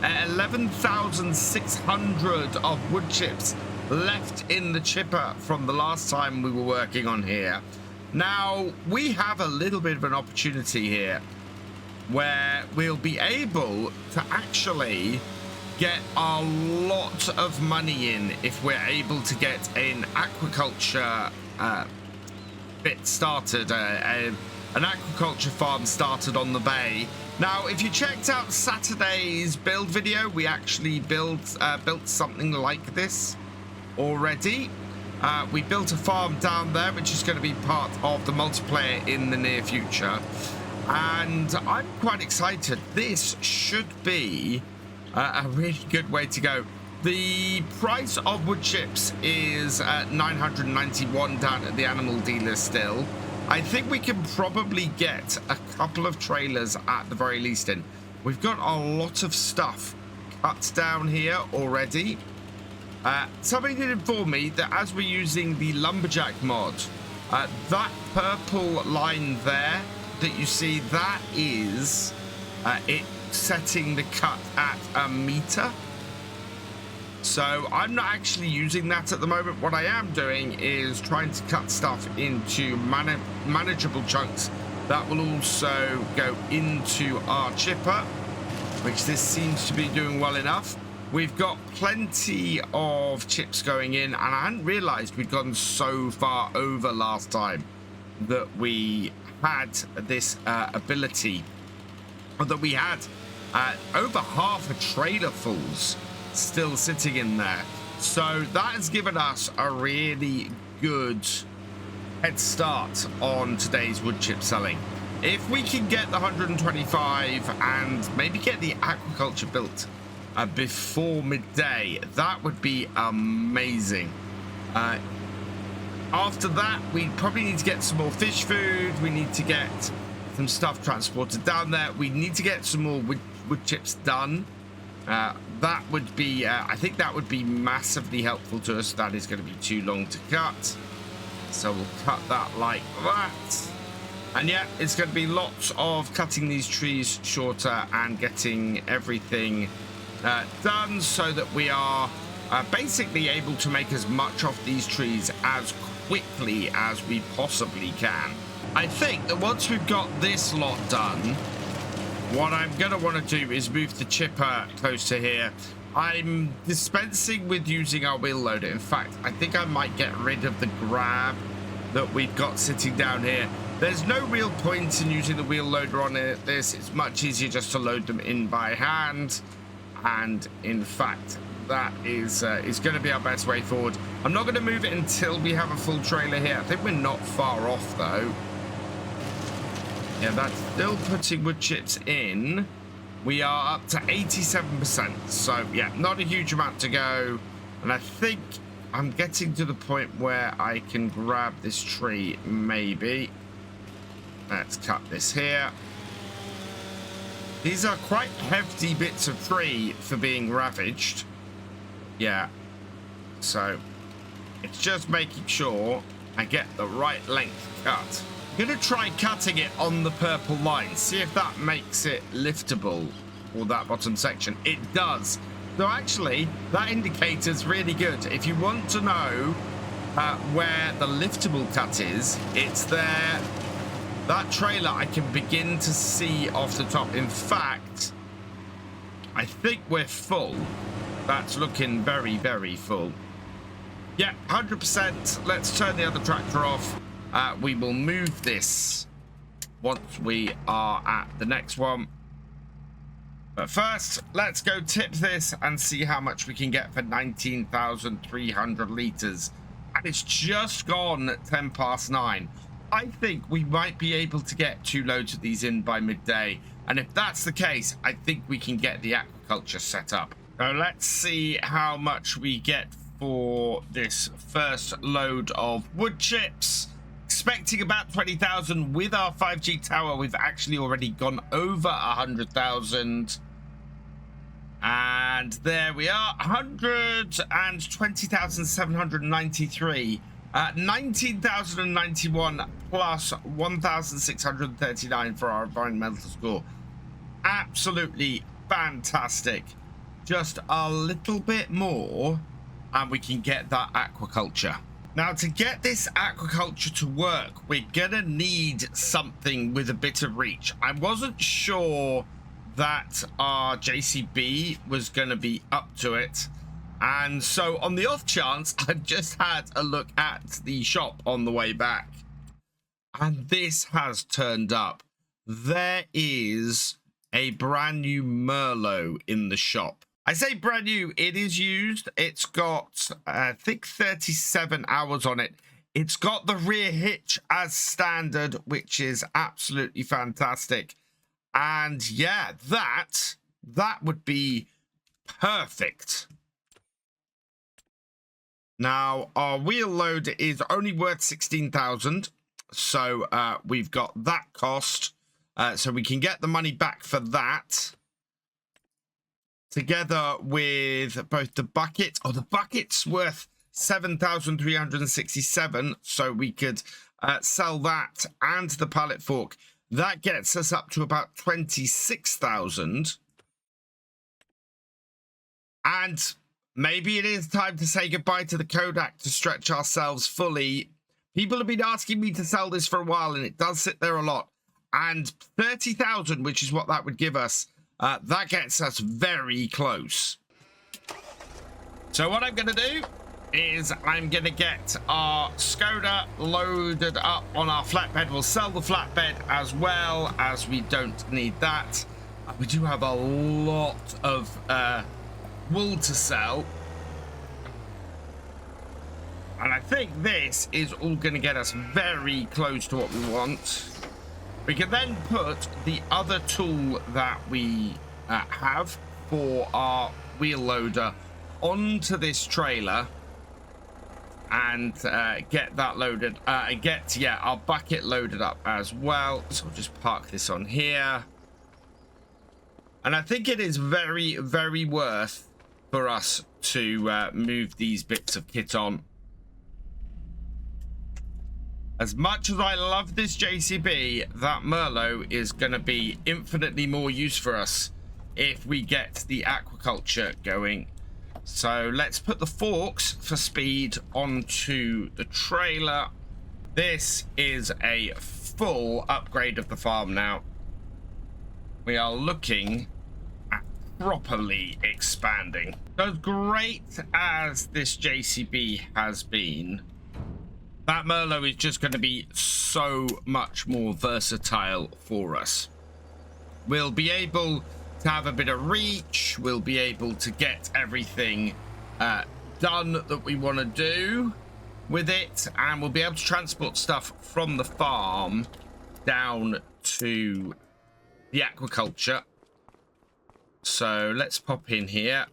11,600 of wood chips left in the chipper from the last time we were working on here. Now we have a little bit of an opportunity here. where we'll be able to actually get a lot of money in if we're able to get an aquaculture bit started, an aquaculture farm started on the bay. Now, if you checked out Saturday's build video, we actually built something like this already. We built a farm down there, which is going to be part of the multiplayer in the near future. And I'm quite excited. This should be a really good way to go. The price of wood chips is at 991 down at the animal dealer still. I think we can probably get a couple of trailers at the very least in. We've got a lot of stuff cut down here already. Somebody did inform me that as we're using the lumberjack mod, that purple line there that you see, that is it setting the cut at a meter. So I'm not actually using that at the moment. What I am doing is trying to cut stuff into manageable chunks that will also go into our chipper, which this seems to be doing well enough. We've got plenty of chips going in, and I hadn't realized we'd gone so far over last time that we had this ability, or that we had over half a trailer fulls still sitting in there. So that has given us a really good head start on today's wood chip selling. If we can get the 125 and maybe get the aquaculture built before midday, that would be amazing. After that, we probably need to get some more fish food. We need to get some stuff transported down there. We need to get some more wood chips done. That would be, I think that would be massively helpful to us. That is going to be too long to cut. So we'll cut that like that. And yeah, it's going to be lots of cutting these trees shorter and getting everything done so that we are basically able to make as much of these trees as quickly as we possibly can. I think that once we've got this lot done, what I'm going to want to do is move the chipper close to here. I'm dispensing with using our wheel loader. In fact, I think I might get rid of the grab that we've got sitting down here. There's no real point in using the wheel loader on this. It's much easier just to load them in by hand. And in fact, that is going to be our best way forward. I'm not going to move it until we have a full trailer here. I think we're not far off, though. Yeah, that's still putting wood chips in. We are up to 87%. So, yeah, not a huge amount to go. And I think I'm getting to the point where I can grab this tree, maybe. Let's cut this here. These are quite hefty bits of tree for being ravaged. Yeah. So, it's just making sure I get the right length cut. I'm going to try cutting it on the purple line, see if that makes it liftable, or that bottom section. It does. So actually, that indicator's really good. If you want to know where the liftable cut is, it's there. That trailer I can begin to see off the top. In fact, I think we're full. That's looking very, very full. Yeah, 100%. Let's turn the other tractor off. We will move this once we are at the next one. But first, let's go tip this and see how much we can get for 19,300 litres. And it's just gone at 10 past 9. I think we might be able to get 2 loads of these in by midday. And if that's the case, I think we can get the aquaculture set up. So let's see how much we get for this first load of wood chips. Expecting about 20,000 with our 5G tower. We've actually already gone over 100,000. And there we are, 120,793. 19,091 plus 1,639 for our environmental score. Absolutely fantastic. Just a little bit more and we can get that aquaculture. Now, to get this aquaculture to work, we're gonna need something with a bit of reach. I wasn't sure that our JCB was gonna be up to it. And so on the off chance, I just had a look at the shop on the way back. And this has turned up. There is a brand new Merlo in the shop. I say brand new, it is used. It's got, I think, 37 hours on it. It's got the rear hitch as standard, which is absolutely fantastic. And yeah, that would be perfect. Now, our wheel load is only worth 16,000. So we've got that cost. So we can get the money back for that. Together with both the bucket. Oh, the bucket's worth 7,367. So we could sell that and the pallet fork. That gets us up to about 26,000. And maybe it is time to say goodbye to the Kodak to stretch ourselves fully. People have been asking me to sell this for a while, and it does sit there a lot. And 30,000, which is what that would give us, that gets us very close. So what I'm going to do is I'm going to get our Skoda loaded up on our flatbed. We'll sell the flatbed as well, as we don't need that. We do have a lot of wool to sell. And I think this is all going to get us very close to what we want. We can then put the other tool that we have for our wheel loader onto this trailer and get that loaded. Our bucket loaded up as well. So we'll just park this on here. And I think it is very, very worth for us to move these bits of kit on. As much as I love this JCB, that Merlo is going to be infinitely more use for us if we get the aquaculture going. So let's put the forks for speed onto the trailer. This is a full upgrade of the farm now. We are looking at properly expanding. As great as this JCB has been, that Merlo is just going to be so much more versatile for us. We'll be able to have a bit of reach. We'll be able to get everything done that we want to do with it. And we'll be able to transport stuff from the farm down to the aquaculture. So let's pop in here.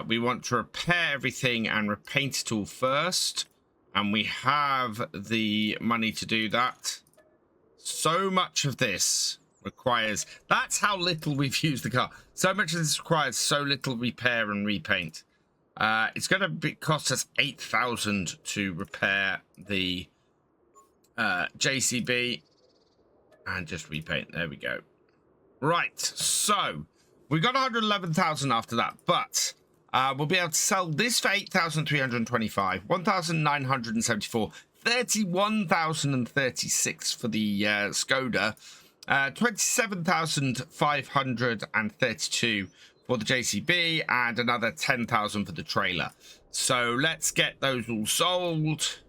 We want to repair everything and repaint it all first. And we have the money to do that. So much of this requires... That's how little we've used the car. So much of this requires so little repair and repaint. It's going to cost us 8,000 to repair the JCB. And just repaint. There we go. Right. So we got 111,000 after that. But... we'll be able to sell this for 8,325, 1,974, 31,036 for the Skoda, 27,532 for the JCB, and another 10,000 for the trailer. So let's get those all sold.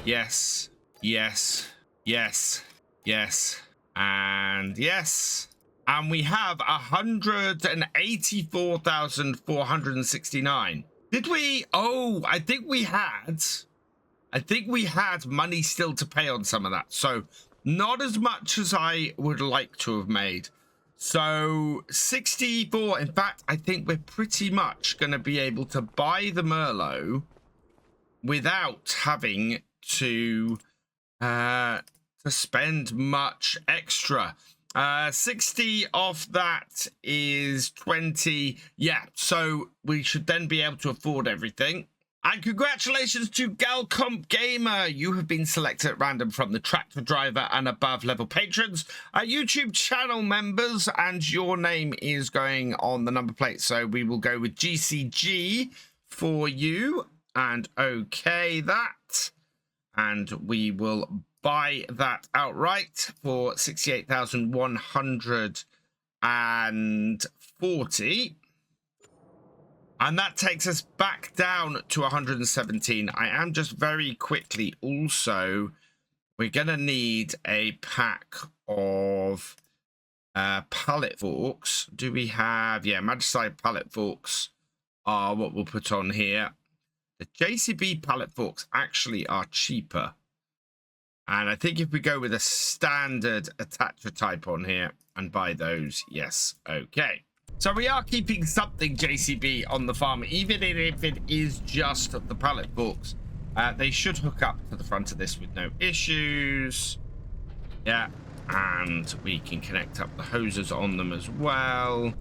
Yes, yes, yes, yes, and yes. And we have 184,469. Did we? Oh, I think we had money still to pay on some of that. So not as much as I would like to have made. So 64. In fact, I think we're pretty much going to be able to buy the Merlo without having to spend much extra. 60 off that is 20. Yeah, so we should then be able to afford everything. And congratulations to Galcomp Gamer. You have been selected at random from the tractor driver and above level patrons, YouTube channel members, and your name is going on the number plate. So we will go with GCG for you. and okay that. And we will buy that outright for 68,140. And that takes us back down to 117. I am just very quickly also, we're going to need a pack of pallet forks. Do we have, yeah, Magicide pallet forks are what we'll put on here. The JCB pallet forks actually are cheaper. And I think if we go with a standard attacher type on here and buy those, yes, okay. So we are keeping something JCB on the farm, even if it is just the pallet forks. They should hook up to the front of this with no issues. Yeah, and we can connect up the hoses on them as well.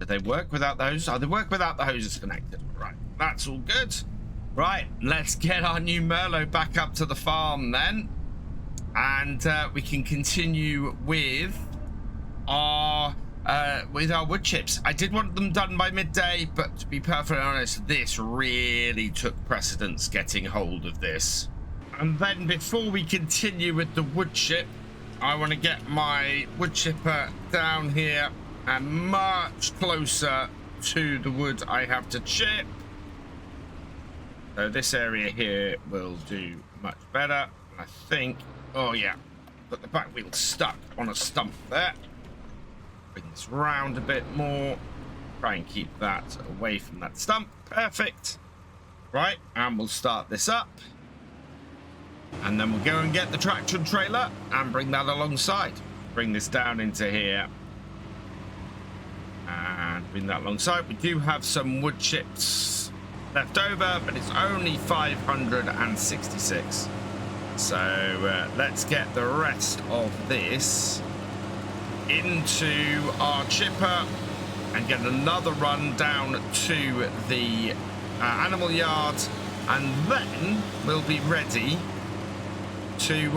Do they work without the hoses? Oh, they work without the hoses connected. Right, that's all good. Right, let's get our new Merlo back up to the farm then. And we can continue with our wood chips. I did want them done by midday, but to be perfectly honest, this really took precedence getting hold of this. And then before we continue with the wood chip, I want to get my wood chipper down here and much closer to the wood I have to chip. So this area here will do much better. I think, oh yeah, got the back wheel stuck on a stump there. Bring this round a bit more. Try and keep that away from that stump. Perfect. Right, and we'll start this up. And then we'll go and get the traction trailer and bring that alongside. Bring this down into here. And bring that alongside. We do have some wood chips left over, but it's only 566. So let's get the rest of this into our chipper and get another run down to the animal yard, and then we'll be ready to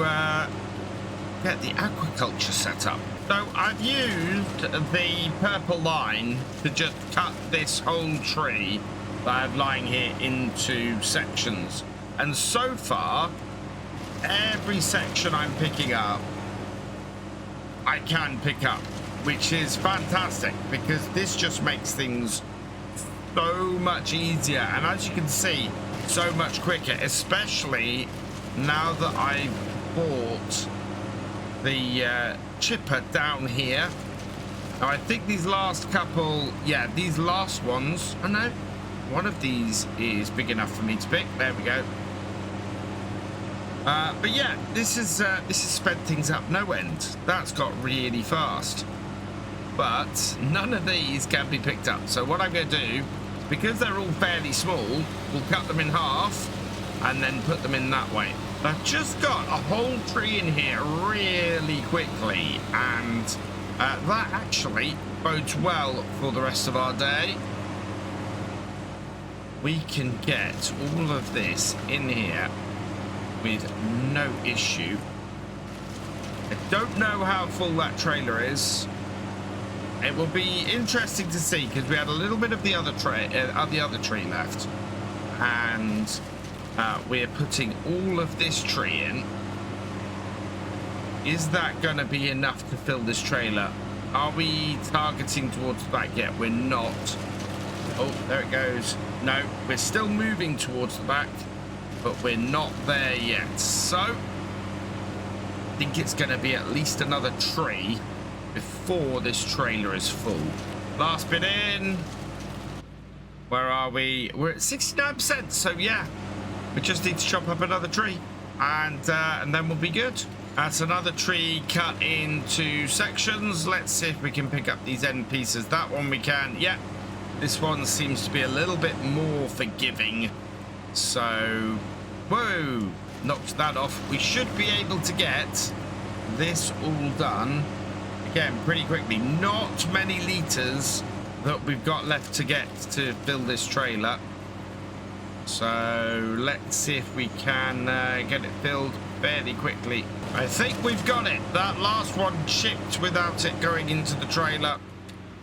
get the aquaculture set up. So I've used the purple line to just cut this whole tree that I have lying here into sections, and so far every section I'm picking up I can pick up, which is fantastic because this just makes things so much easier, and as you can see, so much quicker, especially now that I've bought the chipper down here. Now I think these last couple, yeah, these last ones, oh no, one of these is big enough for me to pick. There we go. But yeah, this has sped things up no end. That's got really fast. But none of these can be picked up. So what I'm going to do, because they're all fairly small, we'll cut them in half and then put them in that way. I've just got a whole tree in here really quickly, and that actually bodes well for the rest of our day. We can get all of this in here with no issue. I don't know how full that trailer is. It will be interesting to see because we had a little bit of the other tree left, and we're putting all of this tree in. Is that going to be enough to fill this trailer? Are we targeting towards the back yet? We're not. Oh, there it goes. No, we're still moving towards the back, but we're not there yet. So I think it's going to be at least another tree before this trailer is full. Last bit in. Where are we? We're at 69%. So yeah, we just need to chop up another tree, and then we'll be good. That's another tree cut into sections. Let's see if we can pick up these end pieces. That one we can. Yeah, this one seems to be a little bit more forgiving. So, whoa, knocked that off. We should be able to get this all done again pretty quickly. Not many litres that we've got left to get to fill this trailer. So let's see if we can get it filled fairly quickly. I think we've got it. That last one chipped without it going into the trailer.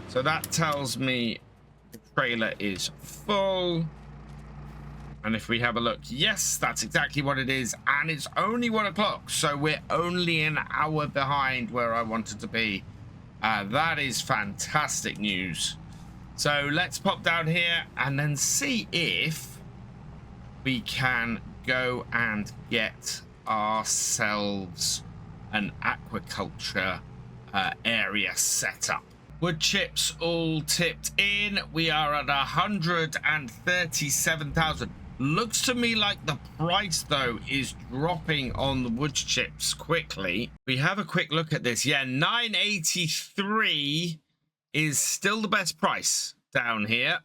So that tells me the trailer is full. And if we have a look, yes, that's exactly what it is. And it's only 1 o'clock. So we're only an hour behind where I wanted to be. That is fantastic news. So let's pop down here and then see if we can go and get ourselves an aquaculture area set up. Wood chips all tipped in. We are at 137,000. Looks to me like the price though is dropping on the wood chips quickly. We have a quick look at this. Yeah, 983 is still the best price down here.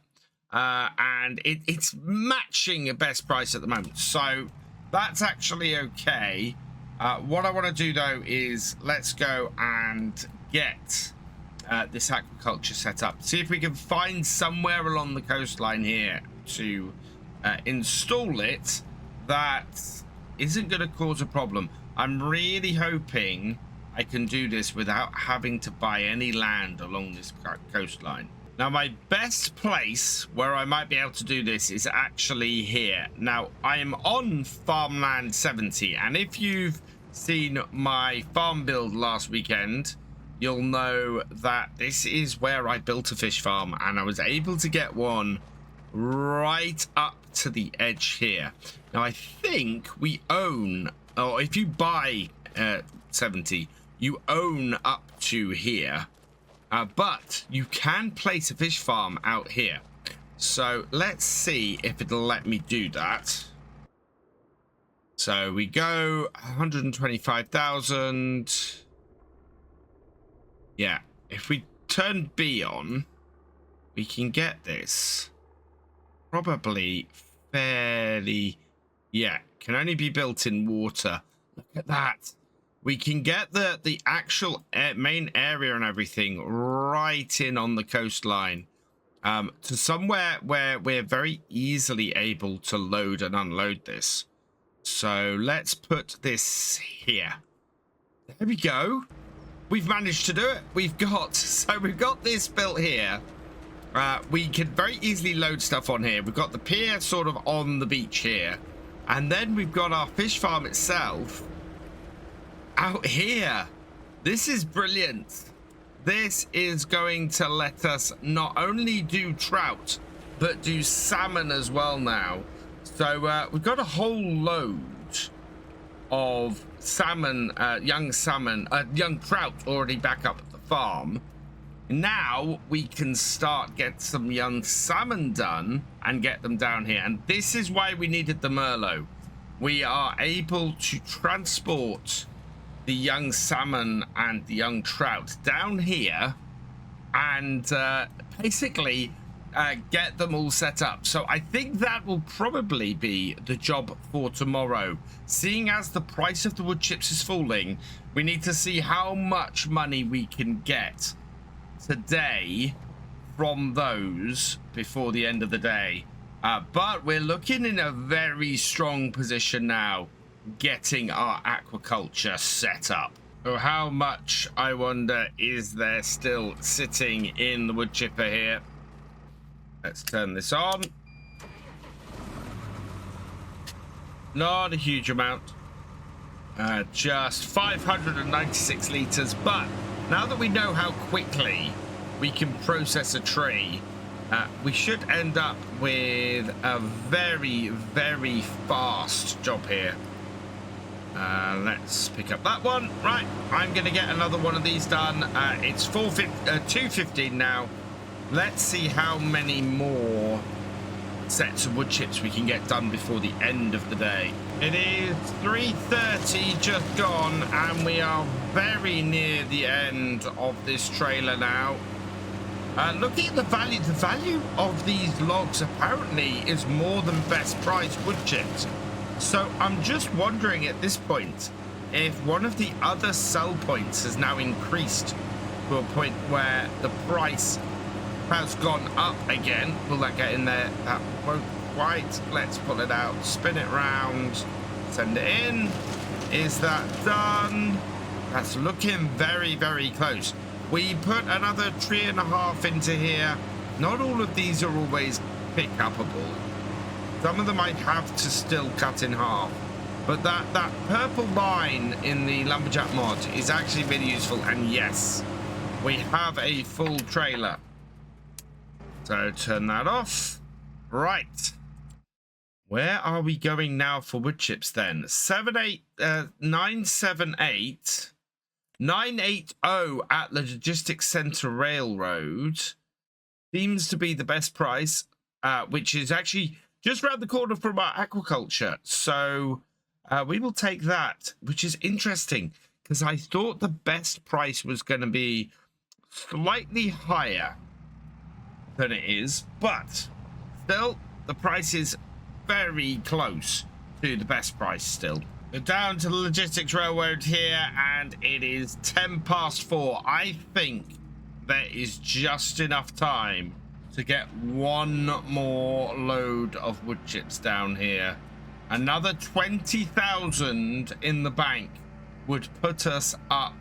And it's matching a best price at the moment. So that's actually okay. What I want to do though is let's go and get this aquaculture set up. See if we can find somewhere along the coastline here to install it that isn't going to cause a problem. I'm really hoping I can do this without having to buy any land along this coastline. Now, my best place where I might be able to do this is actually here. Now, I am on farmland 70, and if you've seen my farm build last weekend, you'll know that this is where I built a fish farm, and I was able to get one right up to the edge here. Now, I think we own, or if you buy 70, you own up to here. But you can place a fish farm out here. So let's see if it'll let me do that. So we go 125,000. Yeah, if we turn B on, we can get this probably fairly. Yeah, can only be built in water. Look at that. We can get the actual main area and everything right in on the coastline to somewhere where we're very easily able to load and unload this. So let's put this here. There we go. We've managed to do it. We've got this built here. We can very easily load stuff on here. We've got the pier sort of on the beach here. And then we've got our fish farm itself out here. This is brilliant. This is going to let us not only do trout, but do salmon as well now. So we've got a whole load of salmon, young trout already back up at the farm. Now we can start get some young salmon done and get them down here. And this is why we needed the Merlo. We are able to transport the young salmon and the young trout down here and basically get them all set up. So I think that will probably be the job for tomorrow. Seeing as the price of the wood chips is falling, we need to see how much money we can get today from those before the end of the day. But we're looking in a very strong position now, getting our aquaculture set up. So how much, I wonder, is there still sitting in the wood chipper here? Let's turn this on. Not a huge amount. Just 596 litres. But now that we know how quickly we can process a tree, we should end up with a very, very fast job here. Let's pick up that one. Right, I'm going to get another one of these done. It's 2:15 now. Let's see how many more sets of wood chips we can get done before the end of the day. It is 3:30 just gone, and we are very near the end of this trailer now. Looking at the value of these logs apparently is more than best price wood chips. So I'm just wondering at this point if one of the other sell points has now increased to a point where the price has gone up again. Will that get in there? That won't quite. Let's pull it out, spin it round, send it in. Is that done? That's looking very, very close. We put another 3.5 into here. Not all of these are always pick-upable. Some of them I have to still cut in half. But that purple line in the Lumberjack mod is actually really useful. And yes, we have a full trailer. So turn that off. Right. Where are we going now for wood chips then? 978 980 at the Logistics Center Railroad seems to be the best price, which is actually just around the corner from our aquaculture. So we will take that, which is interesting because I thought the best price was going to be slightly higher than it is, but still the price is very close to the best price still. We're down to the Logistics Railroad here, and it is 4:10. I think there is just enough time to get one more load of wood chips down here. Another 20,000 in the bank would put us up.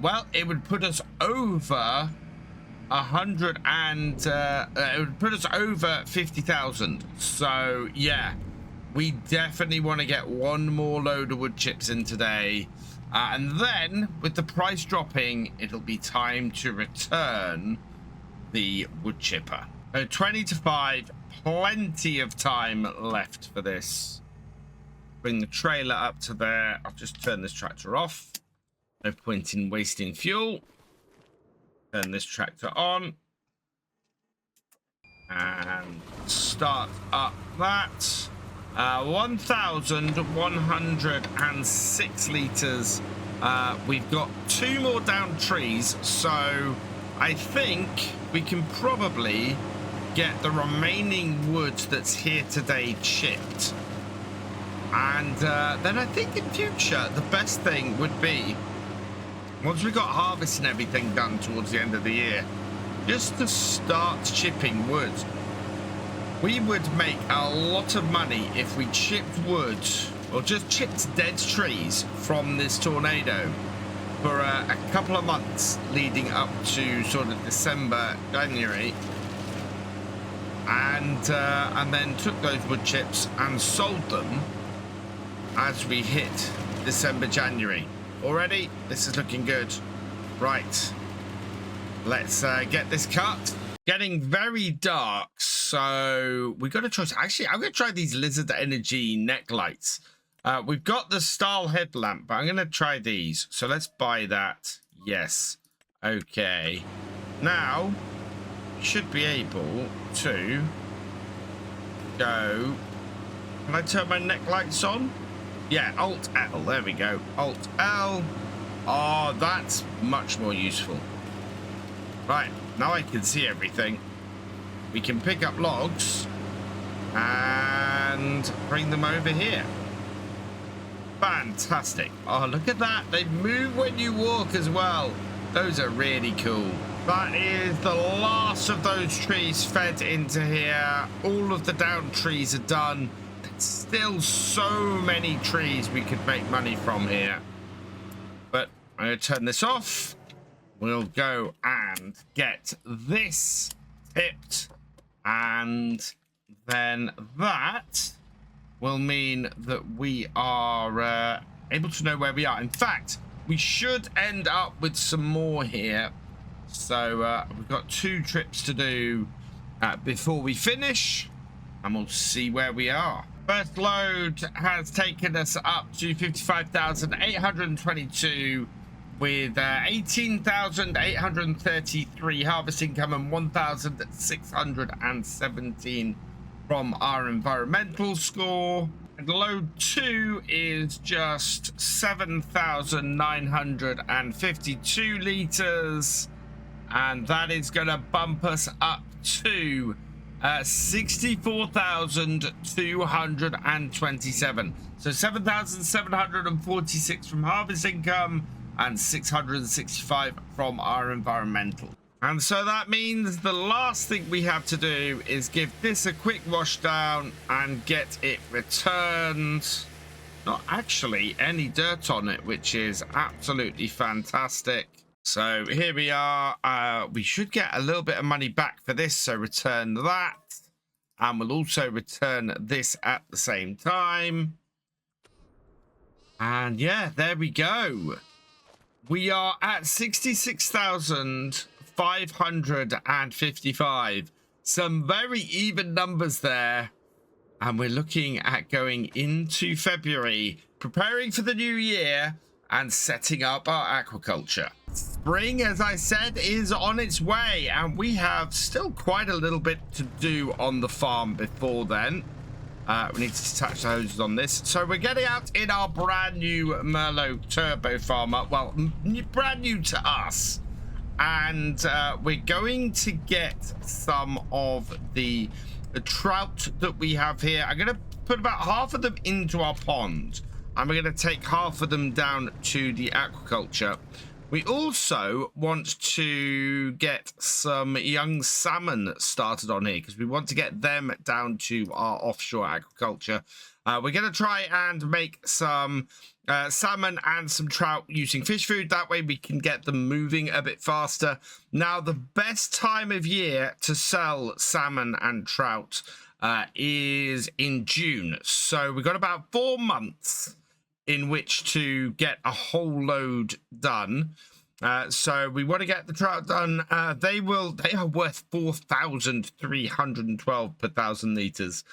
Well, it would put us over 100 and it would put us over 50,000. So yeah, we definitely want to get one more load of wood chips in today, and then with the price dropping, it'll be time to return the wood chipper. 20 to 5, plenty of time left for this. Bring the trailer up to there. I'll just turn this tractor off. No point in wasting fuel. Turn this tractor on and start up that. 1,106 litres. We've got 2 more down trees, so I think we can probably get the remaining wood that's here today chipped. And then I think in future, the best thing would be, once we got harvest and everything done towards the end of the year, just to start chipping wood. We would make a lot of money if we chipped wood, or just chipped dead trees from this tornado for a couple of months leading up to sort of December, January, and then took those wood chips and sold them as we hit December, January. Already, this is looking good. Right, let's get this cut. Getting very dark, so we got a choice. Actually, I'm going to try these Lizard Energy neck lights. We've got the Style headlamp, but I'm going to try these. So let's buy that. Yes. Okay. Now, should be able to go. Can I turn my neck lights on? Yeah, Alt L. There we go. Alt L. Oh, that's much more useful. Right, now I can see everything. We can pick up logs and bring them over here. Fantastic. Oh, look at that. They move when you walk as well. Those are really cool. That is the last of those trees fed into here. All of the down trees are done. There's still so many trees we could make money from here. But I'm going to turn this off. We'll go and get this tipped, and then that will mean that we are able to know where we are. In fact, we should end up with some more here. So we've got 2 trips to do before we finish, and we'll see where we are. First load has taken us up to 55,822 with 18,833 harvest income and 1,617 from our environmental score. And load 2 is just 7,952 litres, and that is going to bump us up to 64,227. So 7,746 from harvest income and 665 from our environmental. And so that means the last thing we have to do is give this a quick wash down and get it returned. Not actually any dirt on it, which is absolutely fantastic. So here we are. We should get a little bit of money back for this, so return that. and we'll also return this at the same time. And yeah, there we go. We are at 66,555. Some very even numbers there. And we're looking at going into February, preparing for the new year and setting up our aquaculture. Spring, as I said, is on its way, and we have still quite a little bit to do on the farm before then. We need to attach the hoses on this. So we're getting out in our brand new Merlo turbo farmer. Well, brand new to us. And we're going to get some of the trout that we have here. I'm going to put about half of them into our pond. And we're going to take half of them down to the aquaculture. We also want to get some young salmon started on here because we want to get them down to our offshore aquaculture. We're going to try and make some salmon and some trout using fish food. That way we can get them moving a bit faster. Now, the best time of year to sell salmon and trout is in June. So we've got about 4 months in which to get a whole load done. So we want to get the trout done. They are worth 4,312 per 1,000 liters.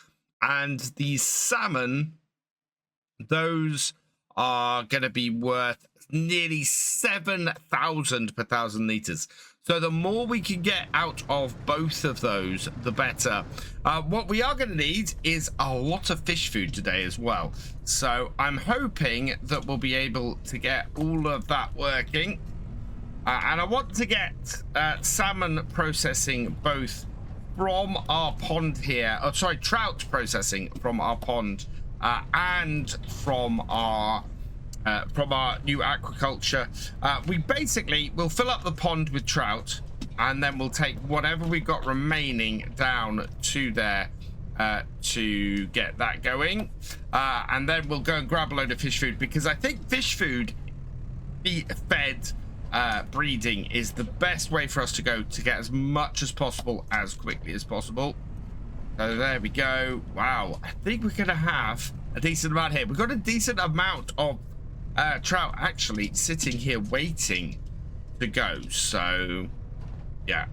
And the salmon, those are going to be worth nearly 7,000 per 1,000 liters. So the more we can get out of both of those, the better. What we are going to need is a lot of fish food today as well. So I'm hoping that we'll be able to get all of that working. And I want to get salmon processing both from our pond here. Oh, sorry, trout processing from our pond and from our new aquaculture. We basically will fill up the pond with trout, and then we'll take whatever we've got remaining down to there to get that going, and then we'll go and grab a load of fish food, because I think fish food fed breeding is the best way for us to go to get as much as possible as quickly as possible. So there we go. Wow, I think we're gonna have a decent amount here. We've got a decent amount of trout actually sitting here waiting to go. So yeah,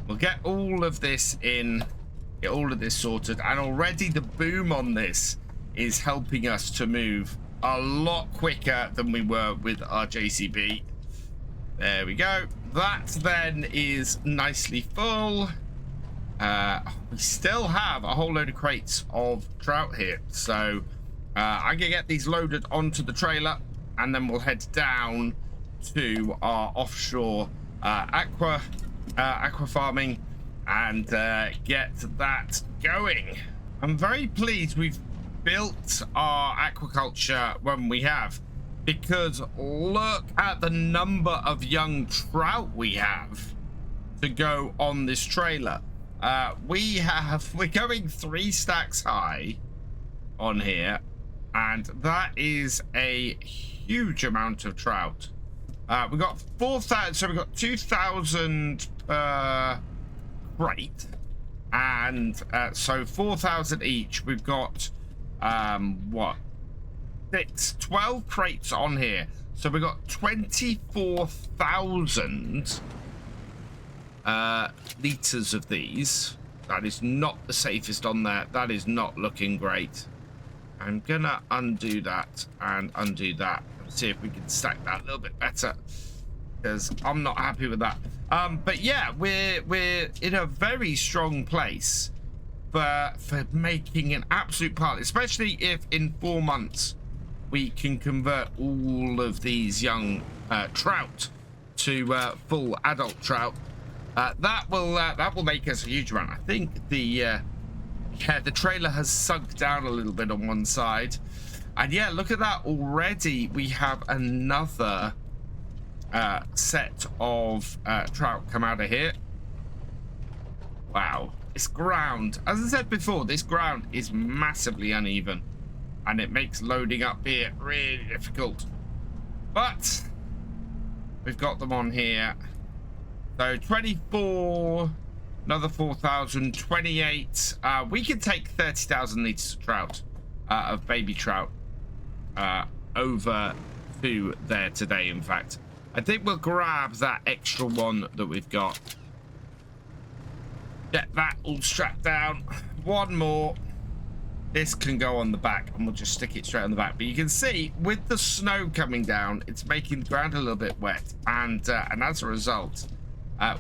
we'll get all of this in, get all of this sorted, and already the boom on this is helping us to move a lot quicker than we were with our JCB. There we go. That then is nicely full. We still have a whole load of crates of trout here, so I'm gonna get these loaded onto the trailer, and then we'll head down to our offshore aqua farming and get that going. I'm very pleased we've built our aquaculture when we have, because look at the number of young trout we have to go on this trailer. We're going 3 stacks high on here, and that is a huge amount of trout. We got 4,000, so we got 2,000 per crate, and so 4,000 each. We've got what, 12 crates on here, so we got 24,000 liters of these. That is not the safest on there. That is not looking great. I'm gonna undo that and undo that and see if we can stack that a little bit better, because I'm not happy with that. But yeah, we're in a very strong place for making an absolute pile, especially if in 4 months we can convert all of these young trout to full adult trout. That will make us a huge amount. I think the trailer has sunk down a little bit on one side, and yeah, look at that, already we have another set of trout come out of here. Wow, this ground, as I said before, this ground is massively uneven, and it makes loading up here really difficult, but we've got them on here. So 24 Another 4,028. We could take 30,000 liters of trout, of baby trout, over to there today. In fact, I think we'll grab that extra one that we've got. Get that all strapped down. One more. This can go on the back, and we'll just stick it straight on the back. But you can see, with the snow coming down, it's making the ground a little bit wet, and as a result,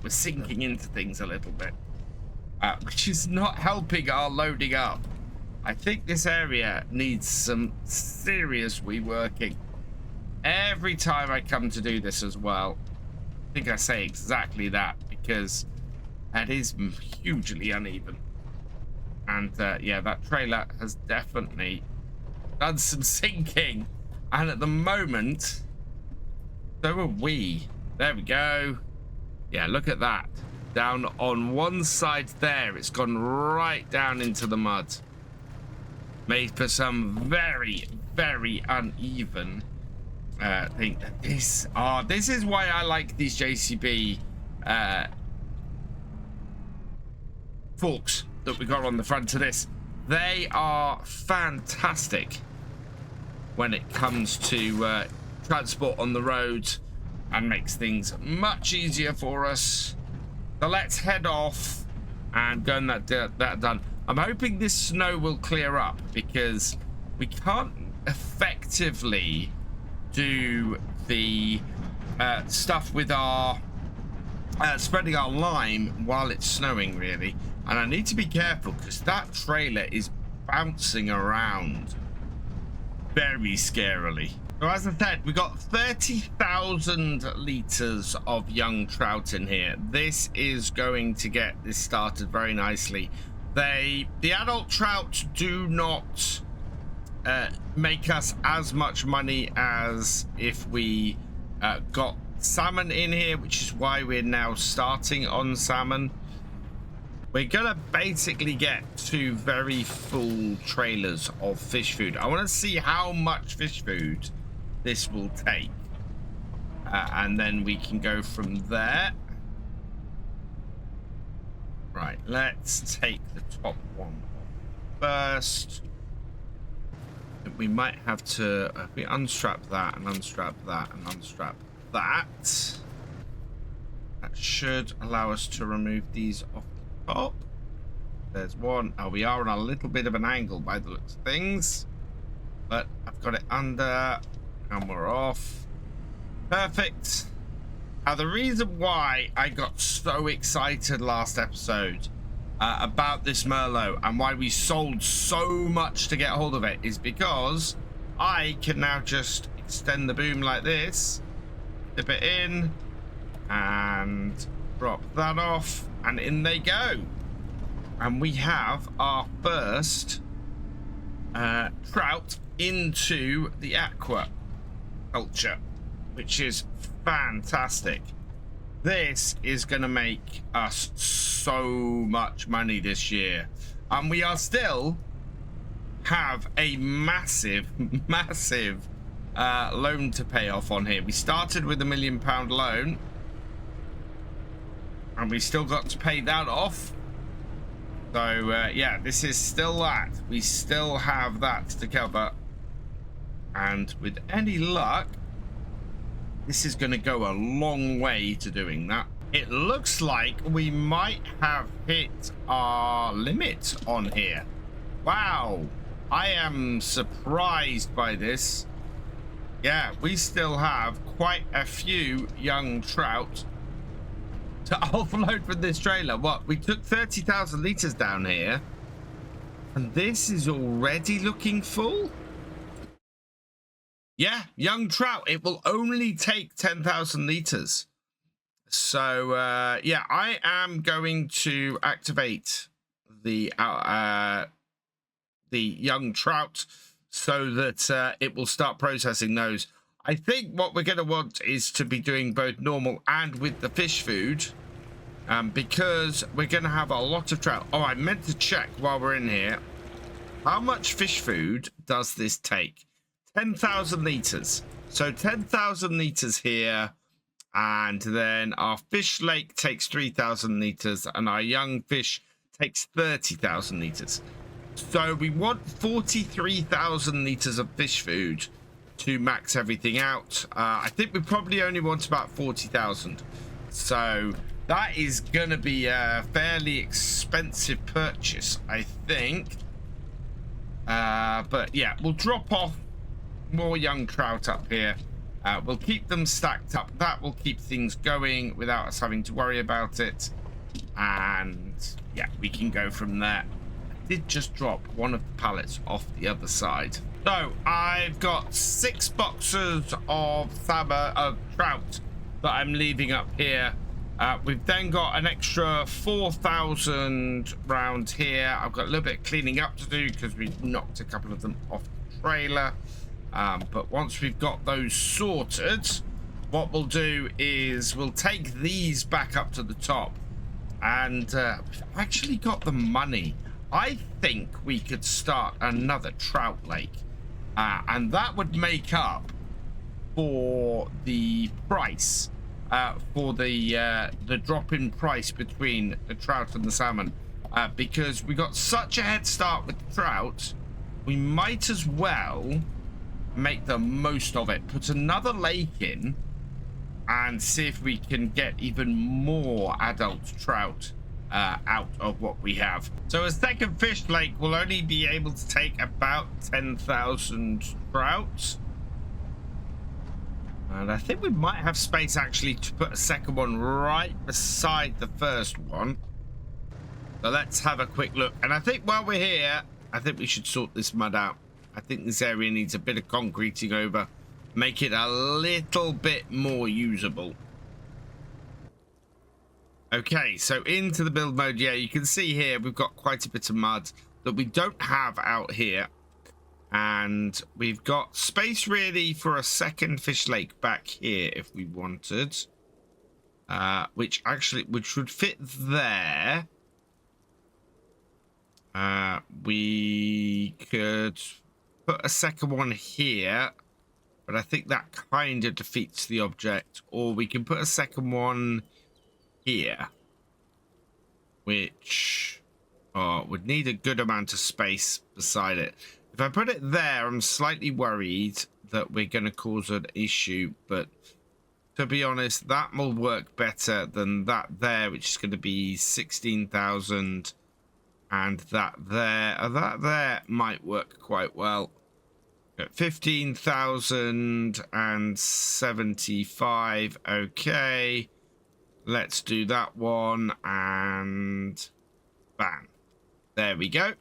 we're sinking into things a little bit, which is not helping our loading up. I think this area needs some serious reworking. Every time I come to do this as well, I think I say exactly that, because that is hugely uneven. And yeah, that trailer has definitely done some sinking, and at the moment, so are we. There we go. Yeah, look at that. Down on one side there, it's gone right down into the mud. Made for some very, very uneven thing. This is why I like these JCB forks that we got on the front of this. They are fantastic when it comes to transport on the road, and makes things much easier for us. So let's head off and go and that done. I'm hoping this snow will clear up, because we can't effectively do the stuff with our spreading our lime while it's snowing, really. And I need to be careful, because that trailer is bouncing around very scarily. So as I said, we got 30,000 liters of young trout in here. This is going to get this started very nicely. The adult trout do not make us as much money as if we got salmon in here, which is why we're now starting on salmon. We're gonna basically get 2 very full trailers of fish food. I want to see how much fish food this will take, and then we can go from there. Right, let's take the top one first. We might have to we unstrap that and unstrap that and unstrap that. That should allow us to remove these off the top. There's one. Oh, we are on a little bit of an angle by the looks of things, but I've got it under and we're off. Perfect. Now, the reason why I got so excited last episode about this Merlo, and why we sold so much to get hold of it, is because I can now just extend the boom like this, dip it in, and drop that off, and in they go. And we have our first trout into the aquaculture, which is fantastic. This is going to make us so much money this year, and we are still have a massive loan to pay off on here. We started with £1 million loan, and we still got to pay that off. So yeah, this is still that. We still have that to cover, and with any luck, this is going to go a long way to doing that. It looks like we might have hit our limit on here. Wow, I am surprised by this. Yeah, we still have quite a few young trout to offload from this trailer. What, we took 30,000 liters down here, and this is already looking full? Yeah, young trout. It will only take 10,000 liters. So yeah, I am going to activate the young trout so that it will start processing those. I think what we're going to want is to be doing both normal and with the fish food, because we're going to have a lot of trout. Oh, I meant to check while we're in here. How much fish food does this take? 10,000 liters. So 10,000 liters here And then our fish lake takes 3,000 liters, and our young fish takes 30,000 liters. So we want 43,000 liters of fish food to max everything out. I think we probably only want about 40,000. So that is going to be a fairly expensive purchase, I think. But yeah, we'll drop off more young trout up here. We'll keep them stacked up. That will keep things going without us having to worry about it. And yeah, we can go from there. I did just drop one of the pallets off the other side. So I've got 6 boxes of trout that I'm leaving up here. We've then got an extra 4,000 round here. I've got a little bit of cleaning up to do because we knocked a couple of them off the trailer. But once we've got those sorted, what we'll do is we'll take these back up to the top. And we've actually got the money. I think we could start another trout lake. And that would make up for the price, for the drop in price between the trout and the salmon. Because we got such a head start with the trout, we might as well make the most of it. Put another lake in and see if we can get even more adult trout out of what we have. So a second fish lake will only be able to take about 10,000 trout. And I think we might have space actually to put a second one right beside the first one. So let's have a quick look. And I think while we're here, I think we should sort this mud out. I think this area needs a bit of concreting over. Make it a little bit more usable. Okay, so into the build mode. Yeah, you can see here we've got quite a bit of mud that we don't have out here. And we've got space really for a second fish lake back here if we wanted. Which would fit there. We could put a second one here, but I think that kind of defeats the object. Or we can put a second one here, which would need a good amount of space beside it. If I put it there, I'm slightly worried that we're going to cause an issue, but to be honest, that will work better than that there, which is going to be 16,000. And that there might work quite well. 15,075. Okay. Let's do that one. And bam. There we go.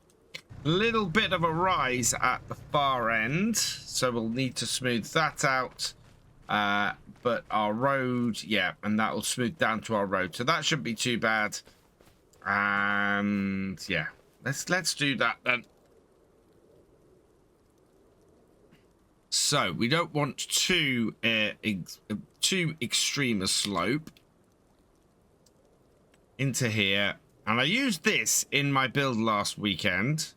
Little bit of a rise at the far end. So we'll need to smooth that out. But our road, yeah, and that will smooth down to our road. So that shouldn't be too bad. And yeah, let's do that then. So we don't want too extreme a slope into here, and I used this in my build last weekend.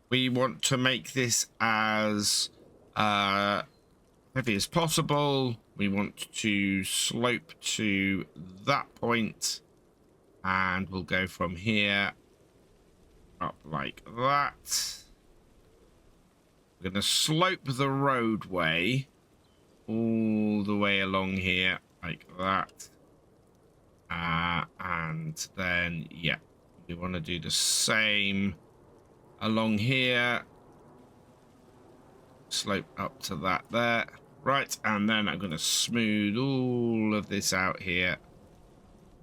We want to make this as heavy as possible. We want to slope to that point. And we'll go from here up like that. We're going to slope the roadway all the way along here like that. And then, yeah, we want to do the same along here. Slope up to that there. Right, and then I'm going to smooth all of this out here.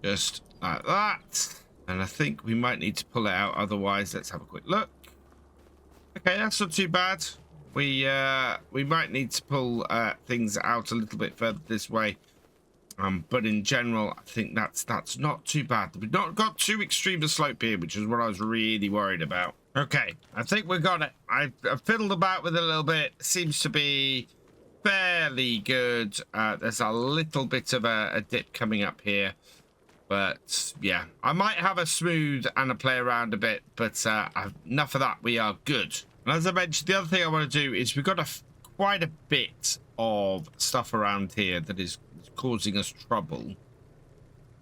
Just like that. And I think we might need to pull it out, otherwise let's have a quick look. Okay, that's not too bad. We might need to pull things out a little bit further this way. But in general, I think that's not too bad. We've not got too extreme a slope here, which is what I was really worried about. Okay, I think we got it. I've fiddled about with it a little bit. Seems to be fairly good. There's a little bit of a dip coming up here. But yeah, I might have a smooth and a play around a bit, but enough of that. We are good. And as I mentioned, the other thing I want to do is we've got quite a bit of stuff around here that is It's causing us trouble.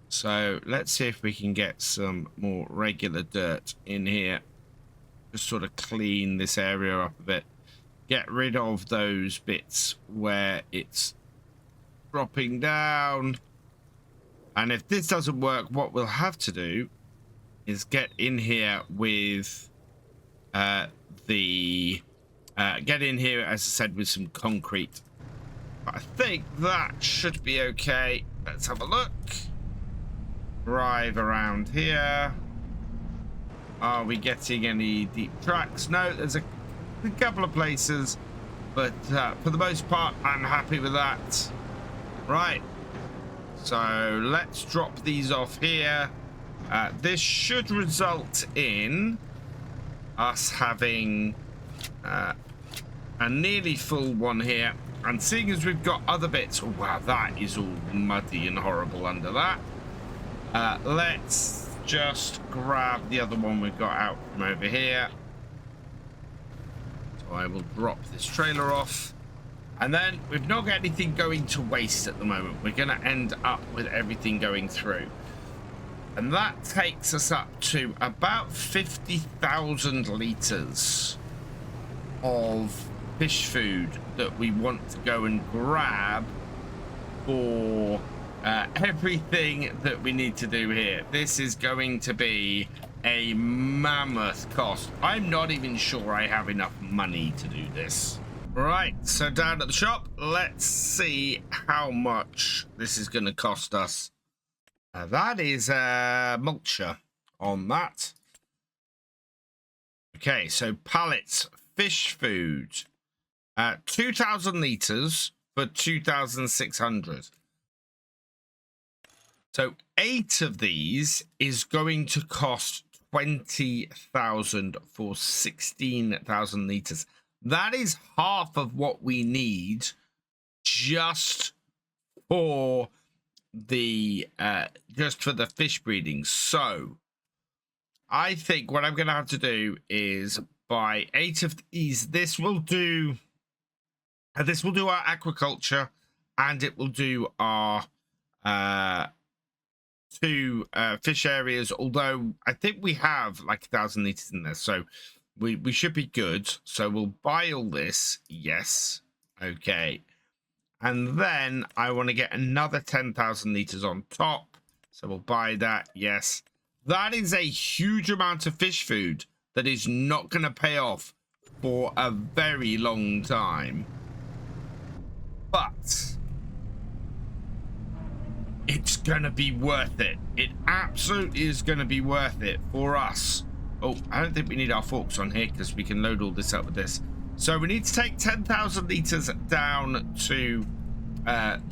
So let's see if we can get some more regular dirt in here. Just sort of clean this area up a bit. Get rid of those bits where it's dropping down. And if this doesn't work, what we'll have to do is get in here with get in here, as I said, with some concrete. But I think that should be okay. Let's have a look. Drive around here. Are we getting any deep tracks? No, there's a couple of places, but for the most part, I'm happy with that. Right. So let's drop these off here. This should result in us having a nearly full one here. And seeing as we've got other bits, oh, wow, that is all muddy and horrible under that. Let's just grab the other one we've got out from over here. So I will drop this trailer off. And then we've not got anything going to waste at the moment. We're going to end up with everything going through. And that takes us up to about 50,000 litres of fish food that we want to go and grab for everything that we need to do here. This is going to be a mammoth cost. I'm not even sure I have enough money to do this. Right, so down at the shop, let's see how much this is going to cost us. That is a mulcher on that. Okay, so pallets, fish food, 2,000 litres for 2,600. So 8 of these is going to cost 20,000 for 16,000 litres. That is half of what we need just for the fish breeding. So I think what I'm going to have to do is buy 8 of these. This will do our aquaculture, and it will do our 2 fish areas, although I think we have like 1,000 litres in there, so we should be good. So we'll buy all this. Yes. Okay. And then I want to get another 10,000 litres on top. So we'll buy that. Yes. That is a huge amount of fish food that is not going to pay off for a very long time. But it's going to be worth it. It absolutely is going to be worth it for us. Oh, I don't think we need our forks on here because we can load all this up with this. So we need to take 10,000 litres down to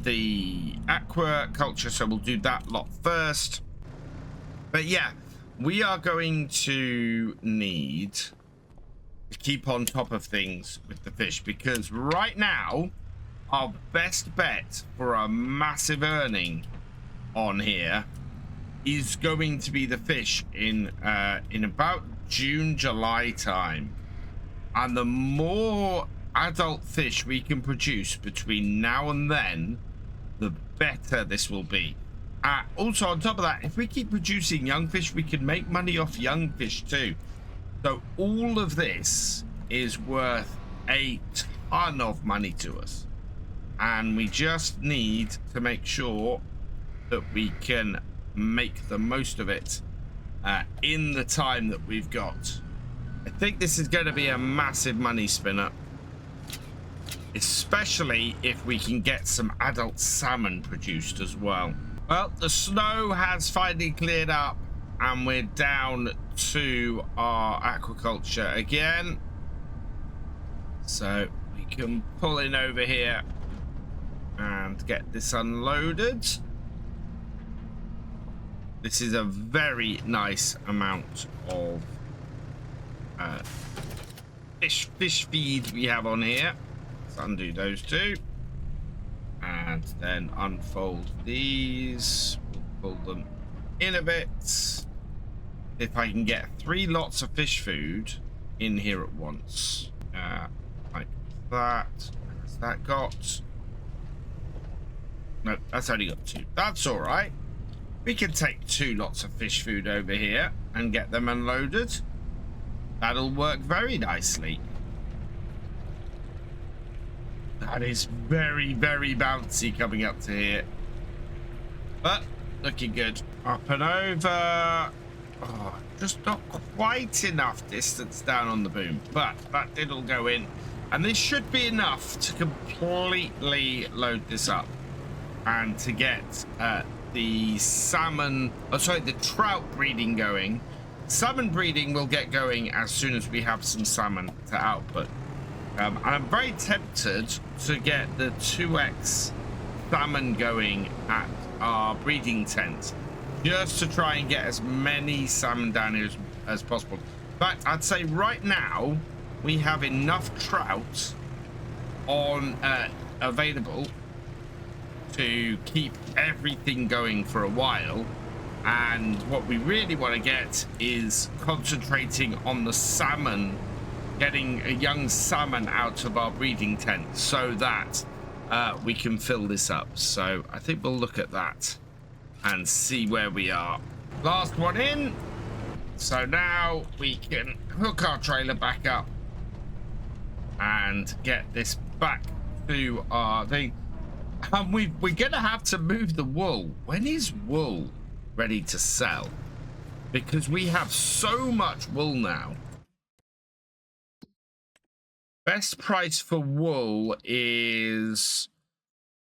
the aquaculture. So we'll do that lot first. But yeah, we are going to need to keep on top of things with the fish, because right now our best bet for a massive earning on here is going to be the fish in about June, July time. And the more adult fish we can produce between now and then, the better this will be. Also, on top of that, if we keep producing young fish, we can make money off young fish too. So all of this is worth a ton of money to us. And we just need to make sure that we can make the most of it in the time that we've got. I think this is going to be a massive money spinner, especially if we can get some adult salmon produced as well. Well, the snow has finally cleared up and we're down to our aquaculture again. So we can pull in over here and get this unloaded. This is a very nice amount of fish feed we have on here. Let's undo those two. And then unfold these. We'll pull them in a bit. If I can get 3 lots of fish food in here at once. Like that. What's that got? No, that's only got 2. That's all right. We can take 2 lots of fish food over here and get them unloaded. That'll work very nicely. That is very, very bouncy coming up to here. But looking good. Up and over. Oh, just not quite enough distance down on the boom. But that did all go in. And this should be enough to completely load this up. And to get the salmon, the trout breeding going. Salmon breeding will get going as soon as we have some salmon to output. And I'm very tempted to get the 2x salmon going at our breeding tent, just to try and get as many salmon down here as possible. In fact, I'd say right now we have enough trout on available to keep everything going for a while. And what we really want to get is concentrating on the salmon, getting a young salmon out of our breeding tent so that we can fill this up. So I think we'll look at that and see where we are. Last one in. So now we can hook our trailer back up and get this back to our thing. And we're going to have to move the wool. When is wool ready to sell? Because we have so much wool now. Best price for wool is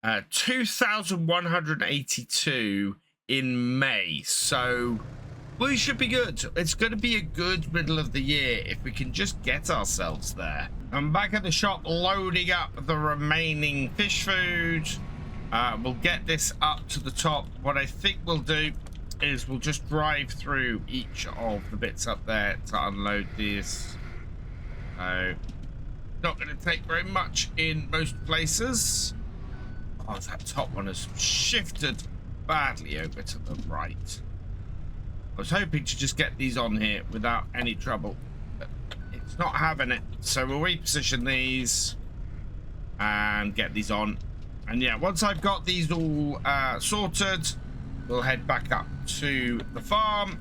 2,182 in May. So we should be good. It's going to be a good middle of the year if we can just get ourselves there. I'm back at the shop loading up the remaining fish food. We'll get this up to the top. What I think we'll do is we'll just drive through each of the bits up there to unload this. Not going to take very much in most places. Oh, that top one has shifted badly over to the right. I was hoping to just get these on here without any trouble, but it's not having it. So we'll reposition these and get these on. And yeah, once I've got these all sorted, we'll head back up to the farm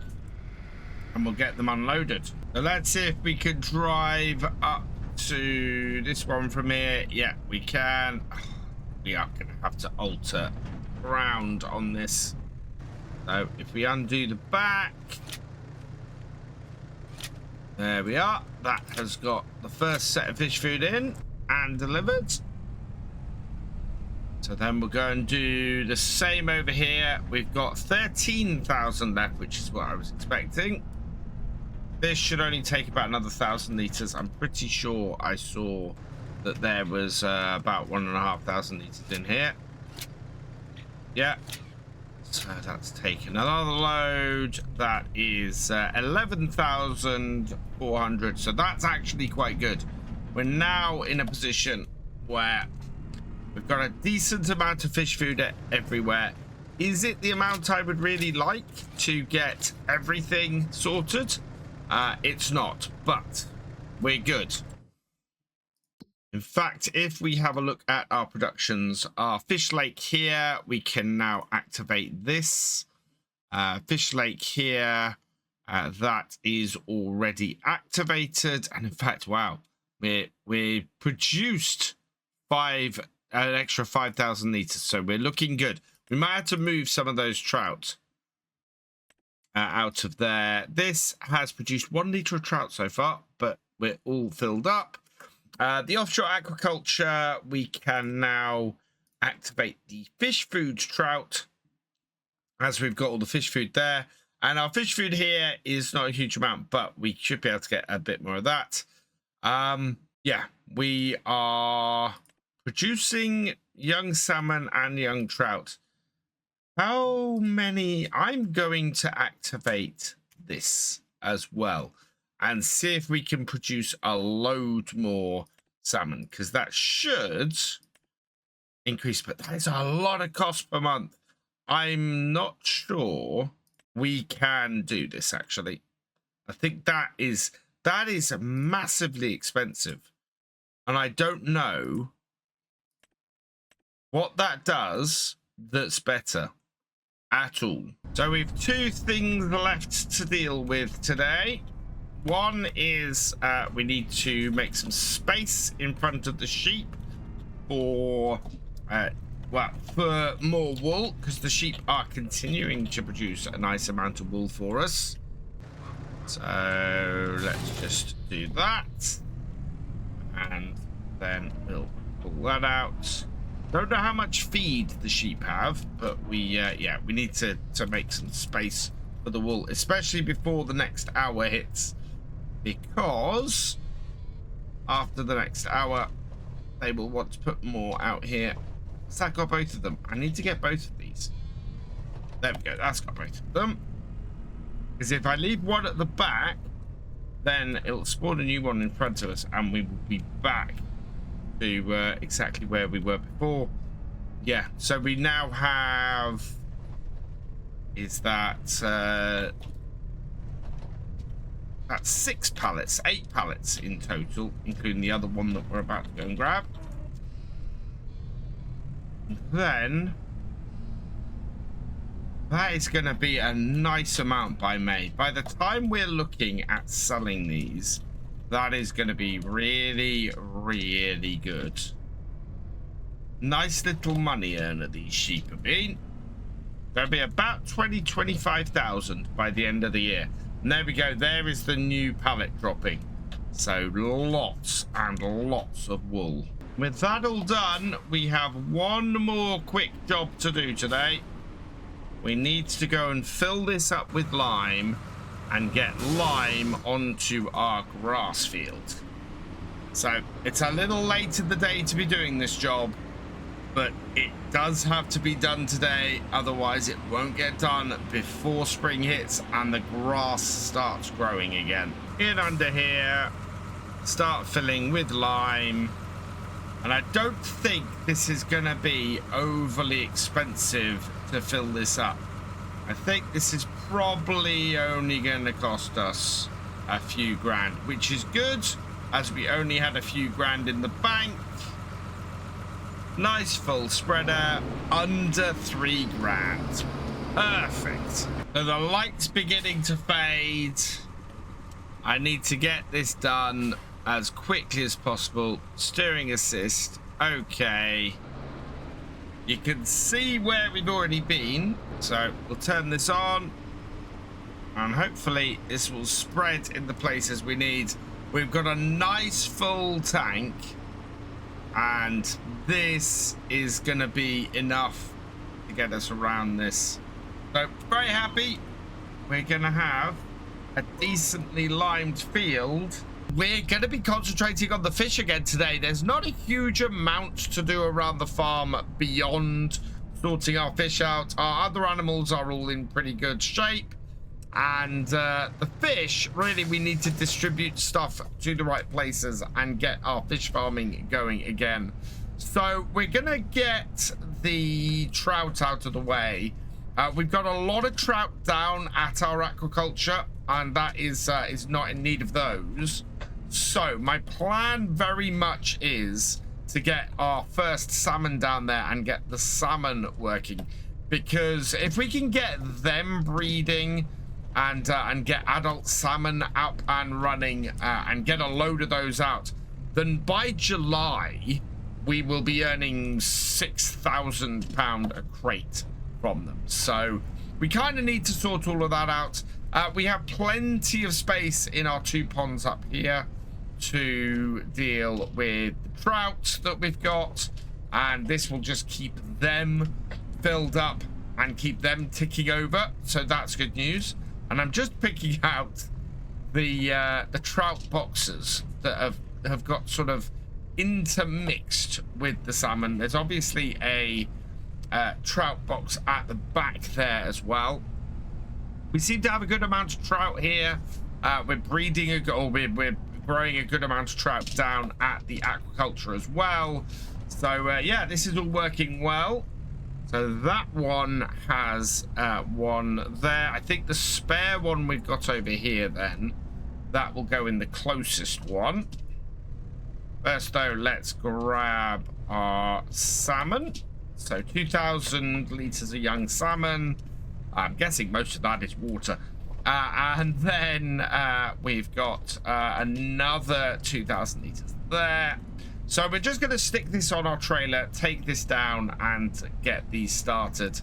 and we'll get them unloaded. So let's see if we can drive up to this one from here. Yeah, we can. We are going to have to alter ground on this. So if we undo the back, there we are. That has got the first set of fish food in and delivered. So then we'll go and do the same over here. We've got 13,000 left, which is what I was expecting. This should only take about another 1,000 litres. I'm pretty sure I saw that there was about 1,500 litres in here. Yeah. So that's taken another load. That is 11,400. So that's actually quite good. We're now in a position where we've got a decent amount of fish food everywhere. Is it the amount I would really like to get everything sorted? It's not, but we're good. In fact, if we have a look at our productions, our fish lake here, we can now activate this. Fish lake here, that is already activated. And in fact, wow, we produced an extra 5,000 litres. So we're looking good. We might have to move some of those trout out of there. This has produced 1 litre of trout so far, but we're all filled up. The offshore aquaculture, we can now activate the fish food trout as we've got all the fish food there. And our fish food here is not a huge amount, but we should be able to get a bit more of that. Yeah, we are producing young salmon and young trout. How many? I'm going to activate this as well and see if we can produce a load more salmon, because that should increase, but that is a lot of cost per month. I'm not sure we can do this, actually. I think that is massively expensive, and I don't know what that does that's better at all. So we've two things left to deal with today. One is we need to make some space in front of the sheep for for more wool, because the sheep are continuing to produce a nice amount of wool for us. So let's just do that, and then we'll pull that out. Don't know how much feed the sheep have, but we need to make some space for the wool, especially before the next hour hits, because after the next hour they will want to put more out here. Has that got both of them? I need to get both of these. There we go, that's got both of them. Because if I leave one at the back, then it'll spawn a new one in front of us, and we will be back to exactly where we were before. Yeah, so we now have, is that that's 6 pallets, 8 pallets in total, including the other one that we're about to go and grab. Then that is going to be a nice amount by May. By the time we're looking at selling these, that is going to be really, really good. Nice little money earner these sheep have been. There'll be about 25,000 by the end of the year. And there we go. There is the new pallet dropping. So lots and lots of wool. With that all done, we have one more quick job to do today. We need to go and fill this up with lime and get lime onto our grass field. So it's a little late in the day to be doing this job, but it does have to be done today, otherwise it won't get done before spring hits and the grass starts growing again. In under here, start filling with lime, and I don't think this is going to be overly expensive to fill this up. I think this is probably only going to cost us a few grand, which is good, as we only had a few grand in the bank. Nice full spreader, under 3 grand. Perfect. So the light's beginning to fade. I need to get this done as quickly as possible. Steering assist, okay. You can see where we've already been, so we'll turn this on, and hopefully this will spread in the places we need. We've got a nice full tank, and this is going to be enough to get us around this. So very happy. We're going to have a decently limed field. We're going to be concentrating on the fish again today. There's not a huge amount to do around the farm beyond sorting our fish out. Our other animals are all in pretty good shape. And the fish, really, we need to distribute stuff to the right places and get our fish farming going again. So we're going to get the trout out of the way. We've got a lot of trout down at our aquaculture, and that is not in need of those. So my plan very much is to get our first salmon down there and get the salmon working, because if we can get them breeding and get adult salmon up and running and get a load of those out, then by July we will be earning £6,000 a crate from them. So we kind of need to sort all of that out. We have plenty of space in our 2 ponds up here to deal with the trout that we've got, and this will just keep them filled up and keep them ticking over, so that's good news. And I'm just picking out the trout boxes that have got sort of intermixed with the salmon. There's obviously a trout box at the back there as well. We seem to have a good amount of trout here. We're breeding we're growing a good amount of trout down at the aquaculture as well. So yeah, this is all working well. So that one has one there. I think the spare one we've got over here, then that will go in the closest one. First though, let's grab our salmon. So 2,000 litres of young salmon. I'm guessing most of that is water. And then we've got another 2,000 litres there. So we're just going to stick this on our trailer, take this down, and get these started.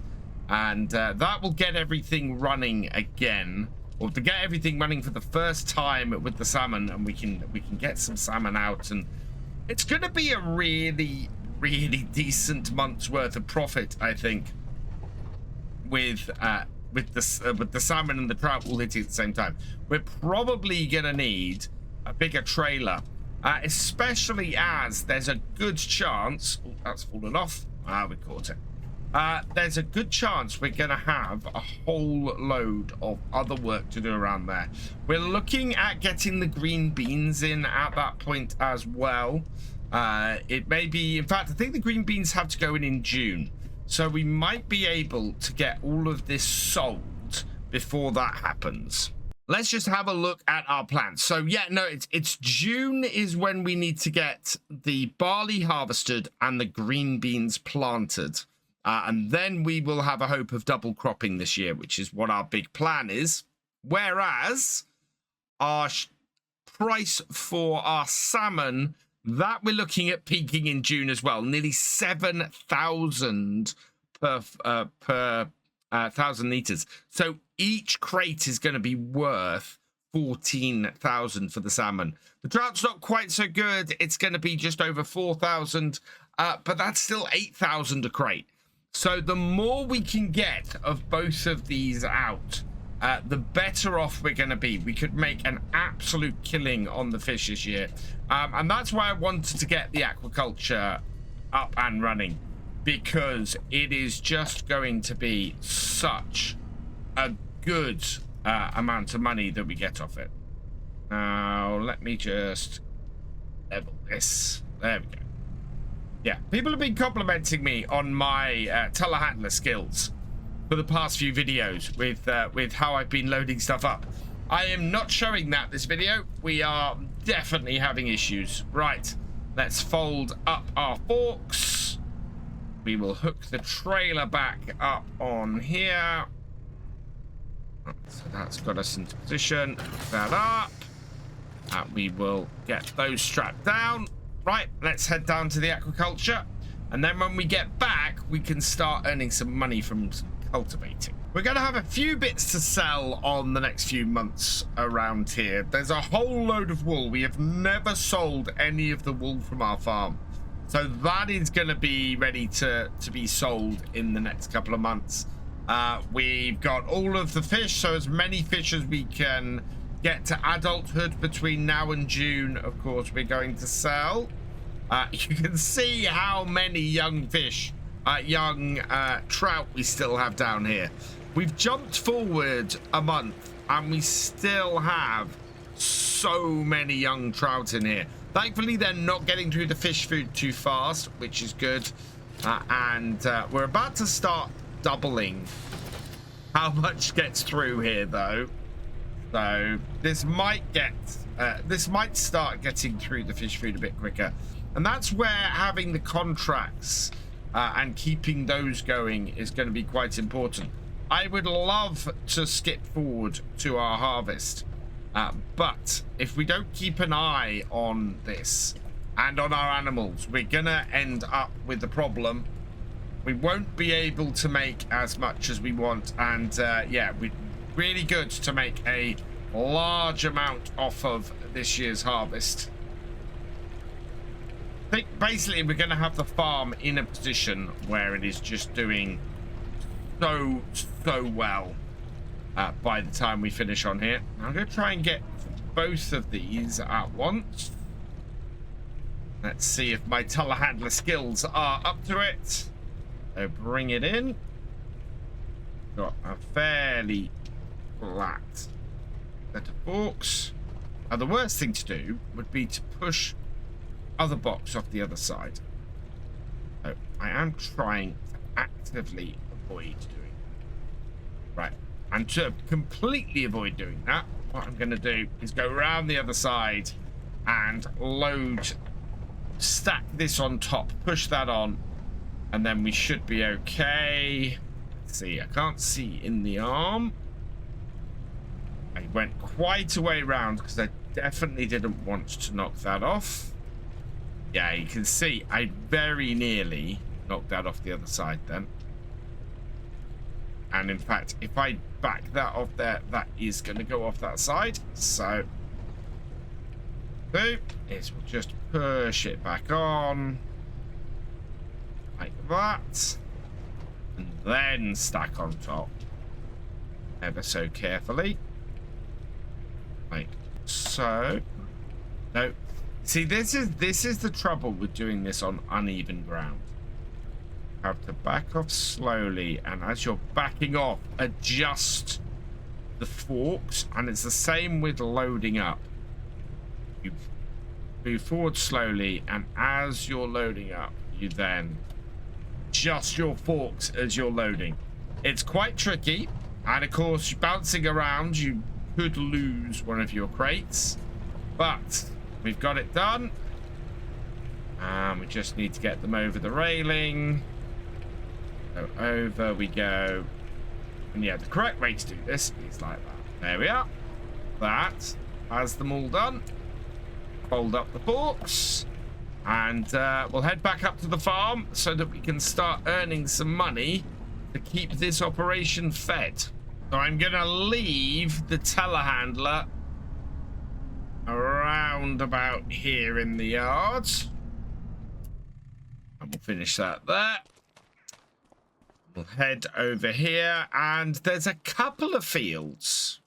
And that will get everything running again, or to get everything running for the first time with the salmon, and we can get some salmon out. And it's going to be a really, really decent month's worth of profit, I think, with the salmon and the trout all hitting at the same time. We're probably going to need a bigger trailer. Especially as there's a good chance... Oh, that's fallen off. We caught it. There's a good chance we're going to have a whole load of other work to do around there. We're looking at getting the green beans in at that point as well. It may be... In fact, I think the green beans have to go in June. So we might be able to get all of this sold before that happens. Let's just have a look at our plans. So yeah, no, it's June is when we need to get the barley harvested and the green beans planted. And then we will have a hope of double cropping this year, which is what our big plan is. Whereas our price for our salmon, that we're looking at peaking in June as well. Nearly 7,000 per 1,000 litres. So each crate is going to be worth 14,000 for the salmon. The trout's not quite so good. It's going to be just over 4,000, but that's still 8,000 a crate. So the more we can get of both of these out, the better off we're going to be. We could make an absolute killing on the fish this year. And that's why I wanted to get the aquaculture up and running, because it is just going to be such a good amount of money that we get off it. Now, let me just level this. There we go. Yeah, people have been complimenting me on my telehandler skills for the past few videos with how I've been loading stuff up. I am not showing that this video. We are definitely having issues. Right, let's fold up our forks. We will hook the trailer back up on here. So that's got us into position. Hook that up. And we will get those strapped down. Right, let's head down to the aquaculture. And then when we get back, we can start earning some money from cultivating. We're going to have a few bits to sell on the next few months around here. There's a whole load of wool. We have never sold any of the wool from our farm. So that is going to be ready to be sold in the next couple of months. We've got all of the fish, so as many fish as we can get to adulthood between now and June, of course, we're going to sell. You can see how many young fish, young trout we still have down here. We've jumped forward a month and we still have so many young trout in here. Thankfully, they're not getting through the fish food too fast, which is good. And we're about to start doubling how much gets through here, though. So this might start getting through the fish food a bit quicker. And that's where having the contracts and keeping those going is going to be quite important. I would love to skip forward to our harvest. But if we don't keep an eye on this and on our animals, we're going to end up with the problem. We won't be able to make as much as we want. And yeah, we're really good to make a large amount off of this year's harvest. I think basically we're going to have the farm in a position where it is just doing so well by the time we finish on here. I'm going to try and get both of these at once. Let's see if my telehandler skills are up to it. So bring it in. Got a fairly flat set of forks. Now the worst thing to do would be to push other box off the other side. So I am trying to actively avoid doing that. Right, and to completely avoid doing that, what I'm going to do is go around the other side and stack this on top, push that on, And then we should be okay. Let's see, I can't see in the arm. I went quite a way round because I definitely didn't want to knock that off. Yeah, you can see I very nearly knocked that off the other side then. And in fact, if I back that off there, that is going to go off that side. So, we'll just push it back on. Like that. And then stack on top. Ever so carefully. Like so. No. See, this is the trouble with doing this on uneven ground. You have to back off slowly, and as you're backing off, adjust the forks, and it's the same with loading up. You move forward slowly, and as you're loading up, you then adjust your forks as you're loading. It's quite tricky, and of course, bouncing around, you could lose one of your crates, but we've got it done. And we just need to get them over the railing. So over we go. And yeah, the correct way to do this is like that. There we are. That has them all done. Fold up the forks. And we'll head back up to the farm so that we can start earning some money to keep this operation fed. So I'm going to leave the telehandler around about here in the yard. And we'll finish that there. We'll head over here, and there's a couple of fields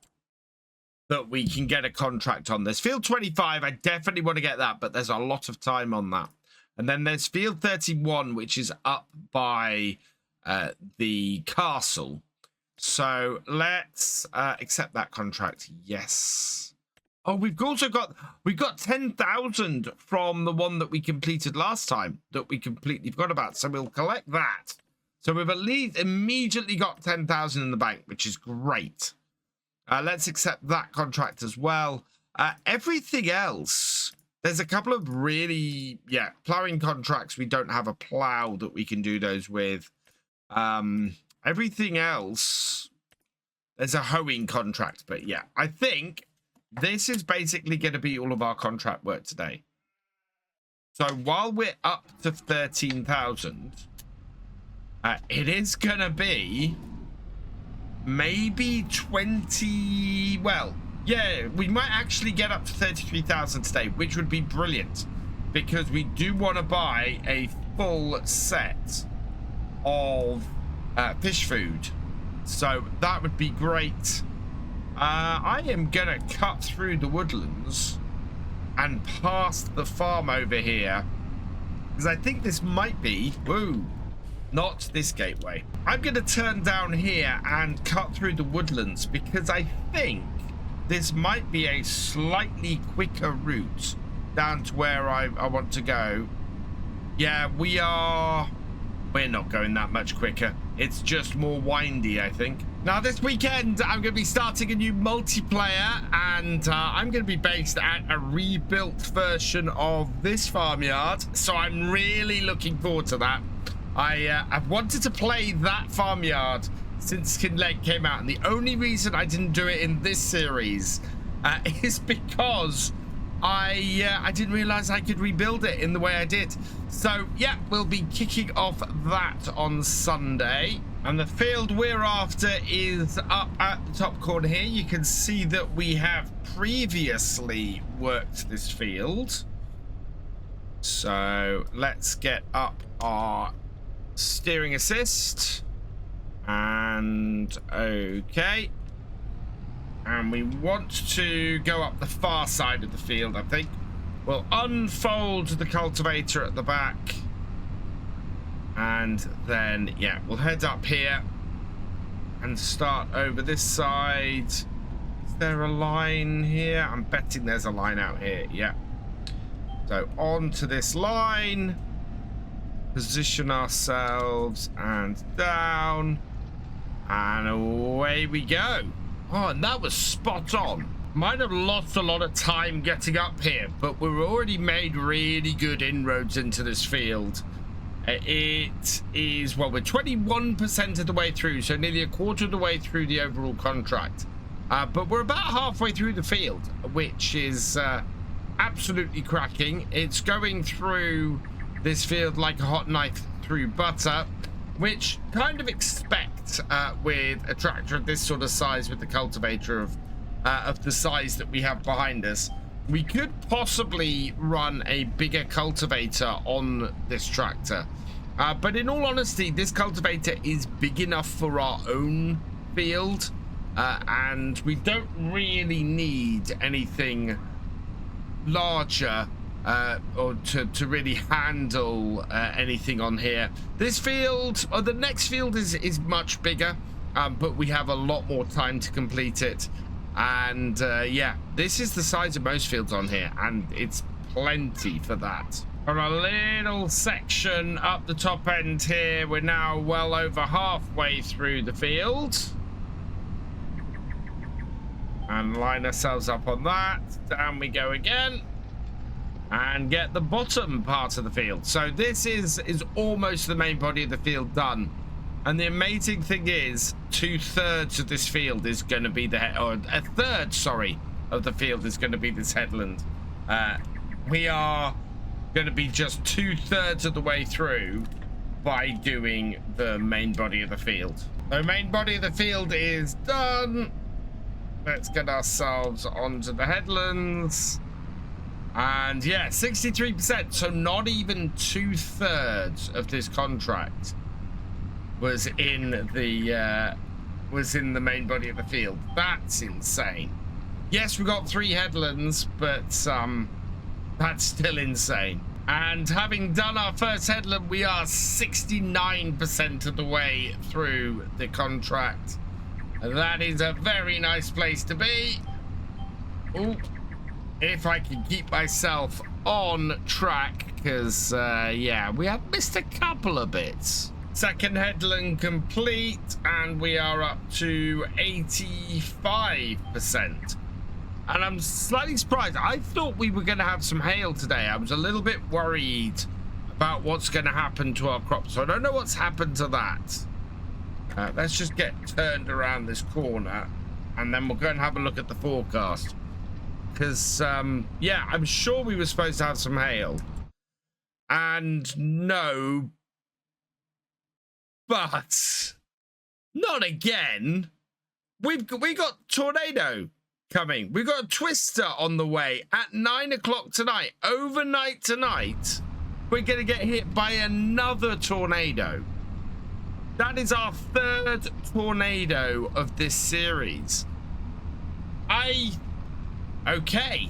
that we can get a contract on. There's field 25, I definitely want to get that, but there's a lot of time on that. And then there's field 31, which is up by the castle. So let's accept that contract. Yes. Oh, we've got 10,000 from the one that we completed last time that we completely forgot about. So we'll collect that. So we've at least immediately got 10,000 in the bank, which is great. Let's accept that contract as well. Everything else, there's a couple of really, plowing contracts. We don't have a plow that we can do those with. Everything else, there's a hoeing contract. But yeah, I think this is basically going to be all of our contract work today. So while we're up to 13,000, it is going to be maybe 20. Well, yeah, we might actually get up to 33,000 today, which would be brilliant because we do want to buy a full set of fish food. So that would be great. I am going to cut through the woodlands and past the farm over here because I think this might be, not this gateway. I'm going to turn down here and cut through the woodlands because I think this might be a slightly quicker route down to where I want to go. Yeah, we're not going that much quicker. It's just more windy, I think. Now, this weekend, I'm going to be starting a new multiplayer, and I'm going to be based at a rebuilt version of this farmyard. So I'm really looking forward to that. I've wanted to play that farmyard since Kinlaig came out, and the only reason I didn't do it in this series is because I didn't realize I could rebuild it in the way I did. So yeah, we'll be kicking off that on Sunday. And the field we're after is up at the top corner here. You can see that we have previously worked this field. So let's get up our steering assist. And okay. And we want to go up the far side of the field, I think. We'll unfold the cultivator at the back. And then, yeah, we'll head up here and start over this side. Is there a line here? I'm betting there's a line out here, yeah. So onto this line. Position ourselves and down. And away we go. Oh, and that was spot on. Might have lost a lot of time getting up here, but we've already made really good inroads into this field. It is, well, we're 21% of the way through, so nearly a quarter of the way through the overall contract. But we're about halfway through the field, which is absolutely cracking. It's going through this field like a hot knife through butter, which kind of expect with a tractor of this sort of size, with the cultivator of the size that we have behind us. We could possibly run a bigger cultivator on this tractor. But in all honesty, this cultivator is big enough for our own field. And we don't really need anything larger or to really handle anything on here. This field, or the next field, is much bigger, but we have a lot more time to complete it. And yeah, this is the size of most fields on here, and it's plenty for that. On a little section up the top end here, we're now well over halfway through the field. And line ourselves up on that. Down we go again. And get the bottom part of the field. So this is almost the main body of the field done. And the amazing thing is, 2/3 of this field is going to be or a third, sorry, of the field is going to be this headland. We are going to be just 2/3 of the way through by doing the main body of the field. The main body of the field is done. Let's get ourselves onto the headlands. And yeah, 63%. So not even 2/3 of this contract was in the main body of the field. That's insane. Yes, we got 3 headlands, but that's still insane. And having done our first headland, we are 69% of the way through the contract. That is a very nice place to be. Ooh, if I can keep myself on track, because yeah, we have missed a couple of bits. Second headland complete, and we are up to 85%. And I'm slightly surprised. I thought we were going to have some hail today. I was a little bit worried about what's going to happen to our crops. So I don't know what's happened to that. Let's just get turned around this corner, and then we'll go and have a look at the forecast. Because, yeah, I'm sure we were supposed to have some hail. And no, but not again. We got tornado coming. We've got a twister on the way at 9 o'clock tonight. Overnight tonight, we're going to get hit by another tornado. That is our 3rd tornado of this series. Okay.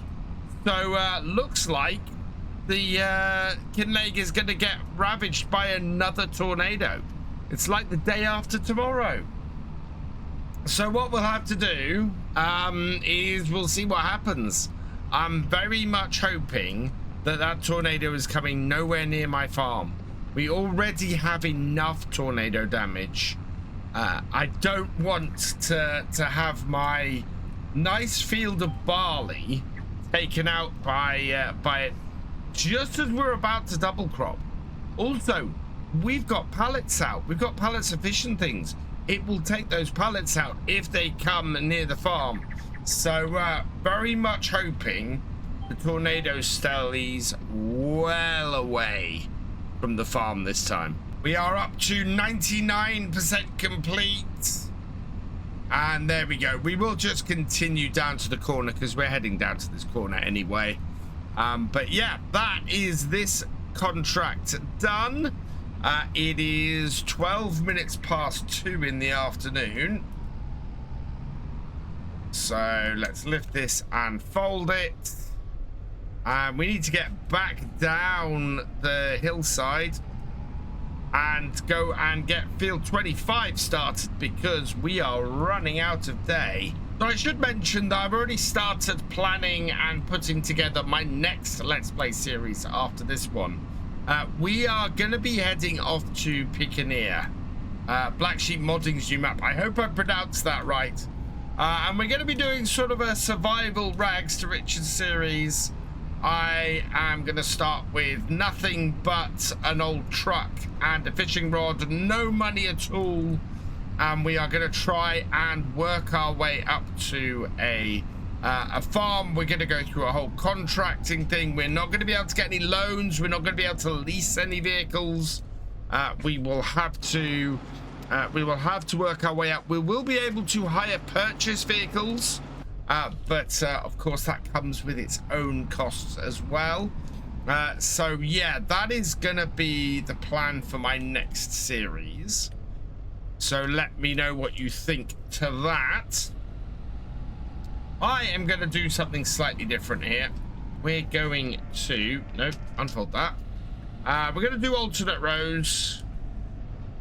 So, looks like the Kinlaig is going to get ravaged by another tornado. It's like the day after tomorrow. So what we'll have to do is we'll see what happens. I'm very much hoping that that tornado is coming nowhere near my farm. We already have enough tornado damage. I don't want to have my nice field of barley taken out by it just as we're about to double crop. Also, we've got pallets out. We've got pallet sufficient things. It will take those pallets out if they come near the farm. So very much hoping the tornado stays well away from the farm this time. We are up to 99% complete. And there we go. We will just continue down to the corner because we're heading down to this corner anyway. But yeah, that is this contract done. It is 12 minutes past 2 in the afternoon. So let's lift this and fold it. And we need to get back down the hillside and go and get field 25 started because we are running out of day. So I should mention that I've already started planning and putting together my next Let's Play series after this one. We are going to be heading off to Piccaneer, Black Sheep Modding's new map. I hope I pronounced that right. And we're going to be doing sort of a survival rags to riches series I am going to start with nothing but an old truck and a fishing rod, no money at all. And we are going to try and work our way up to a farm. We're going to go through a whole contracting thing. We're not going to be able to get any loans. We're not going to be able to lease any vehicles. We will have to work our way up. We will be able to hire purchase vehicles. But of course that comes with its own costs as well. So yeah, that is gonna be the plan for my next series. So let me know what you think to that. I am gonna do something slightly different here. We're going to, nope, unfold that. We're gonna do alternate rows.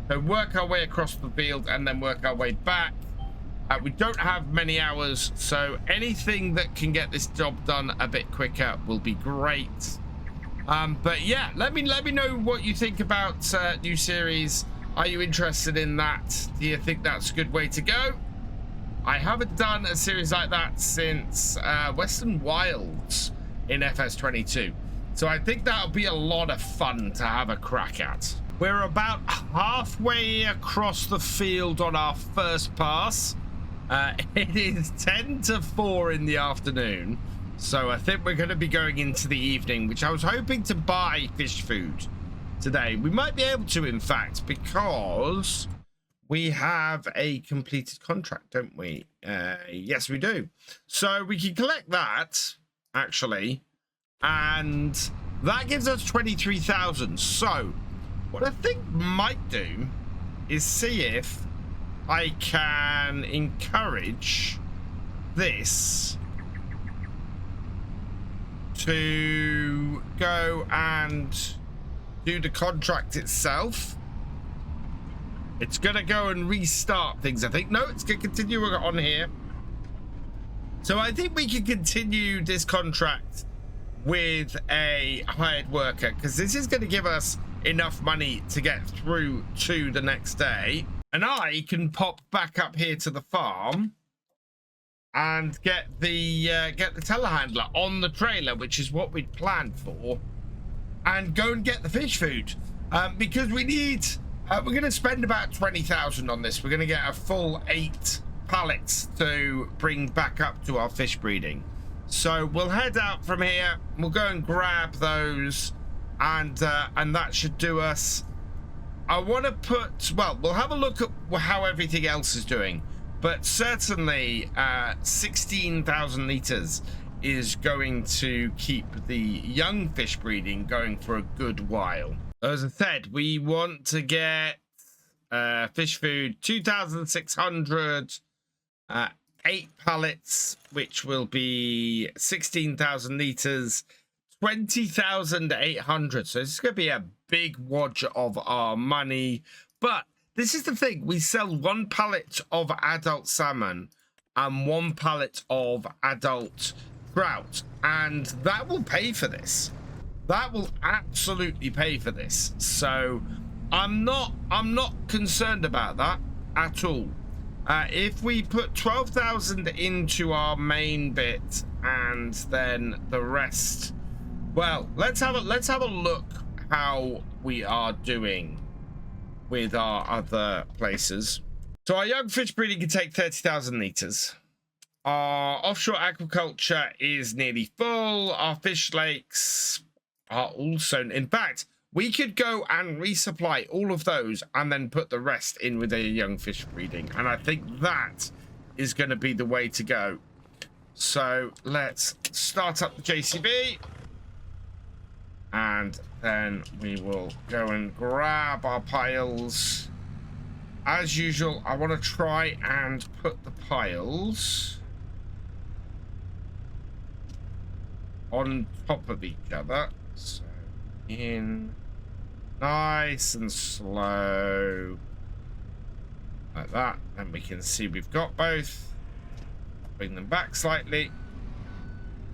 So work our way across the field and then work our way back. We don't have many hours, so anything that can get this job done a bit quicker will be great. But yeah, let me know what you think about new series. Are you interested in that? Do you think that's a good way to go? I haven't done a series like that since Western Wilds in FS22, so I think that'll be a lot of fun to have a crack at. We're about halfway across the field on our first pass. It is 10 to 4 in the afternoon, so I think we're going to be going into the evening, which I was hoping to buy fish food today. We might be able to, in fact, because we have a completed contract, don't we? Yes, we do. So we can collect that, actually, and that gives us 23,000. So what I think might do is see if I can encourage this to go and do the contract itself. It's gonna go and restart things, I think. No, it's gonna continue on here. So I think we can continue this contract with a hired worker, because this is going to give us enough money to get through to the next day. And I can pop back up here to the farm and get the telehandler on the trailer, which is what we'd planned for, and go and get the fish food, because we need. We're going to spend about 20,000 on this. We're going to get a full 8 pallets to bring back up to our fish breeding. So we'll head out from here. We'll go and grab those, and that should do us. I want to put, well, we'll have a look at how everything else is doing, but certainly 16,000 litres is going to keep the young fish breeding going for a good while. As I said, we want to get fish food 2,600, 8 pallets, which will be 16,000 litres, 20,800. So this is going to be a big wad of our money. But this is the thing. We sell 1 pallet of adult salmon and 1 pallet of adult trout. And that will pay for this. That will absolutely pay for this. So I'm not concerned about that at all. If we put 12,000 into our main bit and then the rest, well, let's have a look how we are doing with our other places. So our young fish breeding can take 30,000 litres. Our offshore aquaculture is nearly full. Our fish lakes are also, in fact, we could go and resupply all of those and then put the rest in with a young fish breeding. And I think that is going to be the way to go. So let's start up the JCB. And then we will go and grab our piles. As usual, I want to try and put the piles on top of each other. So in nice and slow like that, and we can see we've got both. Bring them back slightly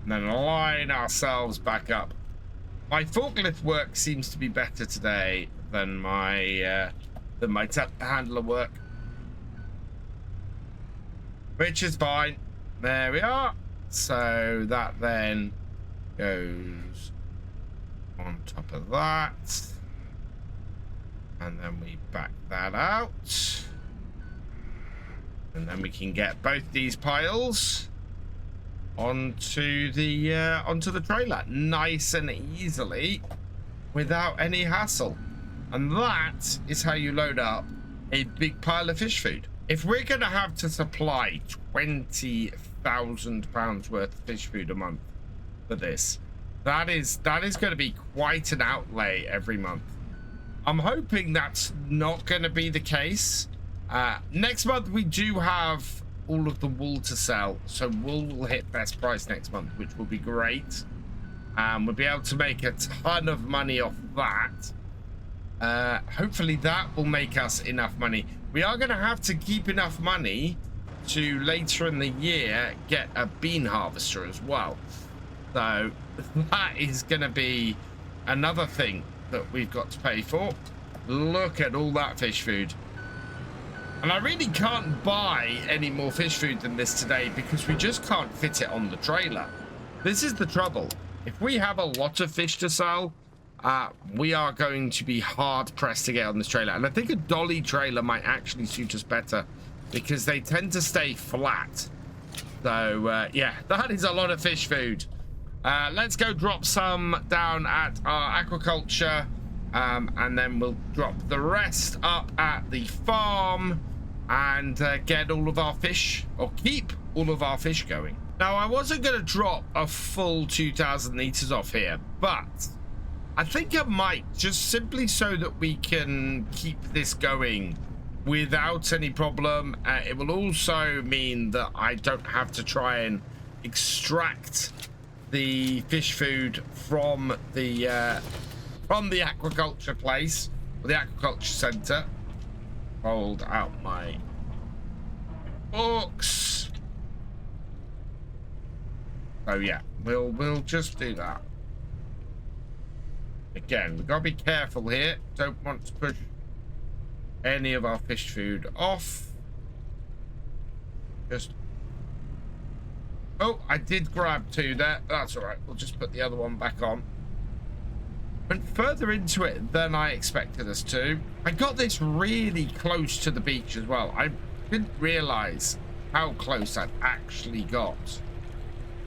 and then line ourselves back up. My forklift work seems to be better today than my telehandler work, which is fine. There we are. So that then goes on top of that. And then we back that out. And then we can get both these piles onto the trailer nice and easily without any hassle. And that is how you load up a big pile of fish food. If we're going to have to supply £20,000 worth of fish food a month for this, that is going to be quite an outlay every month. I'm hoping that's not going to be the case. Next month we do have all of the wool to sell, so wool will hit best price next month, which will be great. We'll be able to make a ton of money off that. Hopefully that will make us enough money. We are going to have to keep enough money to later in the year get a bean harvester as well. So that is going to be another thing that we've got to pay for. Look at all that fish food. And I really can't buy any more fish food than this today because we just can't fit it on the trailer. This is the trouble. If we have a lot of fish to sell, we are going to be hard pressed to get on this trailer. And I think a dolly trailer might actually suit us better because they tend to stay flat. So yeah, that is a lot of fish food. Let's go drop some down at our aquaculture, and then we'll drop the rest up at the farm and get all of our fish, or keep all of our fish going. Now, I wasn't going to drop a full 2,000 litres off here, but I think I might, just simply so that we can keep this going without any problem. It will also mean that I don't have to try and extract the fish food from the aquaculture place, or the aquaculture center. Hold out my books. So yeah, we'll just do that. Again, we've got to be careful here. Don't want to push any of our fish food off. Just, oh, I did grab two there. That's all right. We'll just put the other one back on. Went further into it than I expected us to. I got this really close to the beach as well. I didn't realize how close I'd actually got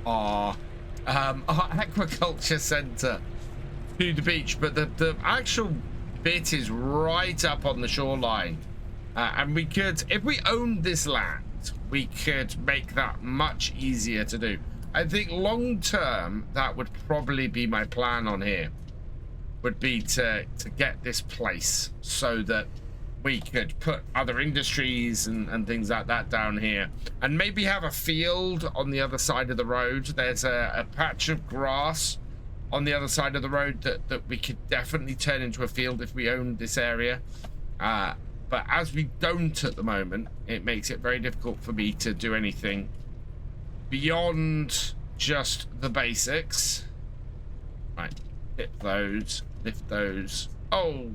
our aquaculture center to the beach, but the actual bit is right up on the shoreline. And we could, if we owned this land, we could make that much easier to do. I think long term, that would probably be my plan on here. Would be to get this place so that we could put other industries and things like that down here, and maybe have a field on the other side of the road. There's a patch of grass on the other side of the road that we could definitely turn into a field if we owned this area. But as we don't at the moment, it makes it very difficult for me to do anything beyond just the basics. Right, hit those. Lift those. Oh,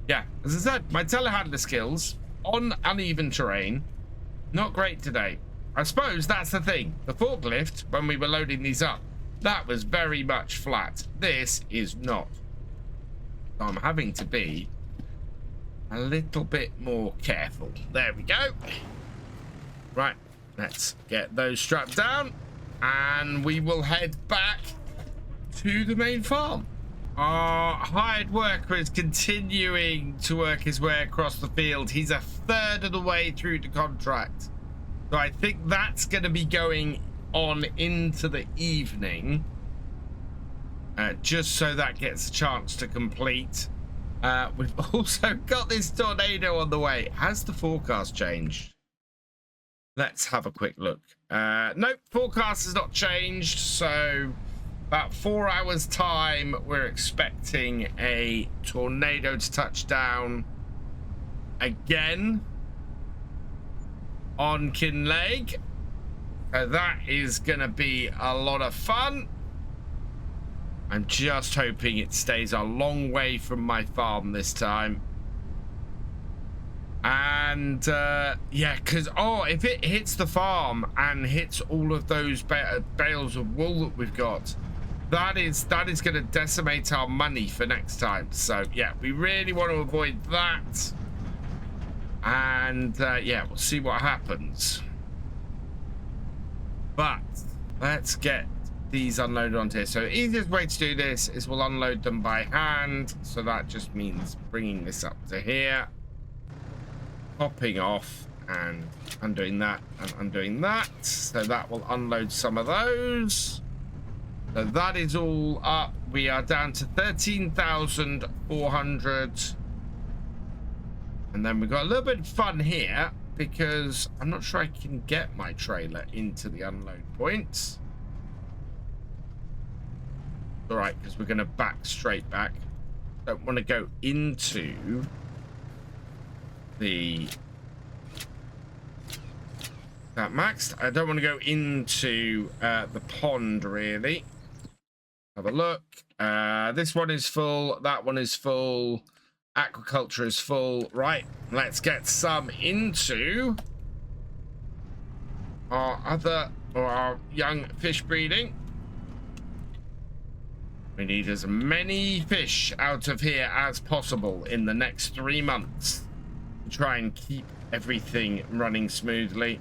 yeah, as I said, my telehandler skills on uneven terrain, not great today. I suppose that's the thing. The forklift, when we were loading these up, that was very much flat. This is not. So I'm having to be a little bit more careful. There we go. Right, let's get those strapped down and we will head back to the main farm. Our hired worker is continuing to work his way across the field. He's a third of the way through the contract. So I think that's going to be going on into the evening. Just so that gets a chance to complete. We've also got this tornado on the way. Has the forecast changed? Let's have a quick look. Nope, forecast has not changed. So about 4 hours time, we're expecting a tornado to touch down again on Kinlaig. That is gonna be a lot of fun. I'm just hoping it stays a long way from my farm this time. And And yeah, because if it hits the farm and hits all of those bales of wool that we've got, that is going to decimate our money for next time. So yeah, we really want to avoid that. And yeah, we'll see what happens. But let's get these unloaded onto here. So the easiest way to do this is we'll unload them by hand. So that just means bringing this up to here, popping off and undoing that and undoing that. So that will unload some of those. So that is all up. We are down to 13,400. And then we've got a little bit of fun here because I'm not sure I can get my trailer into the unload points. All right, because we're going to back straight back. Don't want to go into the... that maxed. I don't want to go into the pond, really. Have a look. This one is full. That one is full. Aquaculture is full. Right, let's get some into our young fish breeding. We need as many fish out of here as possible in the next 3 months to try and keep everything running smoothly.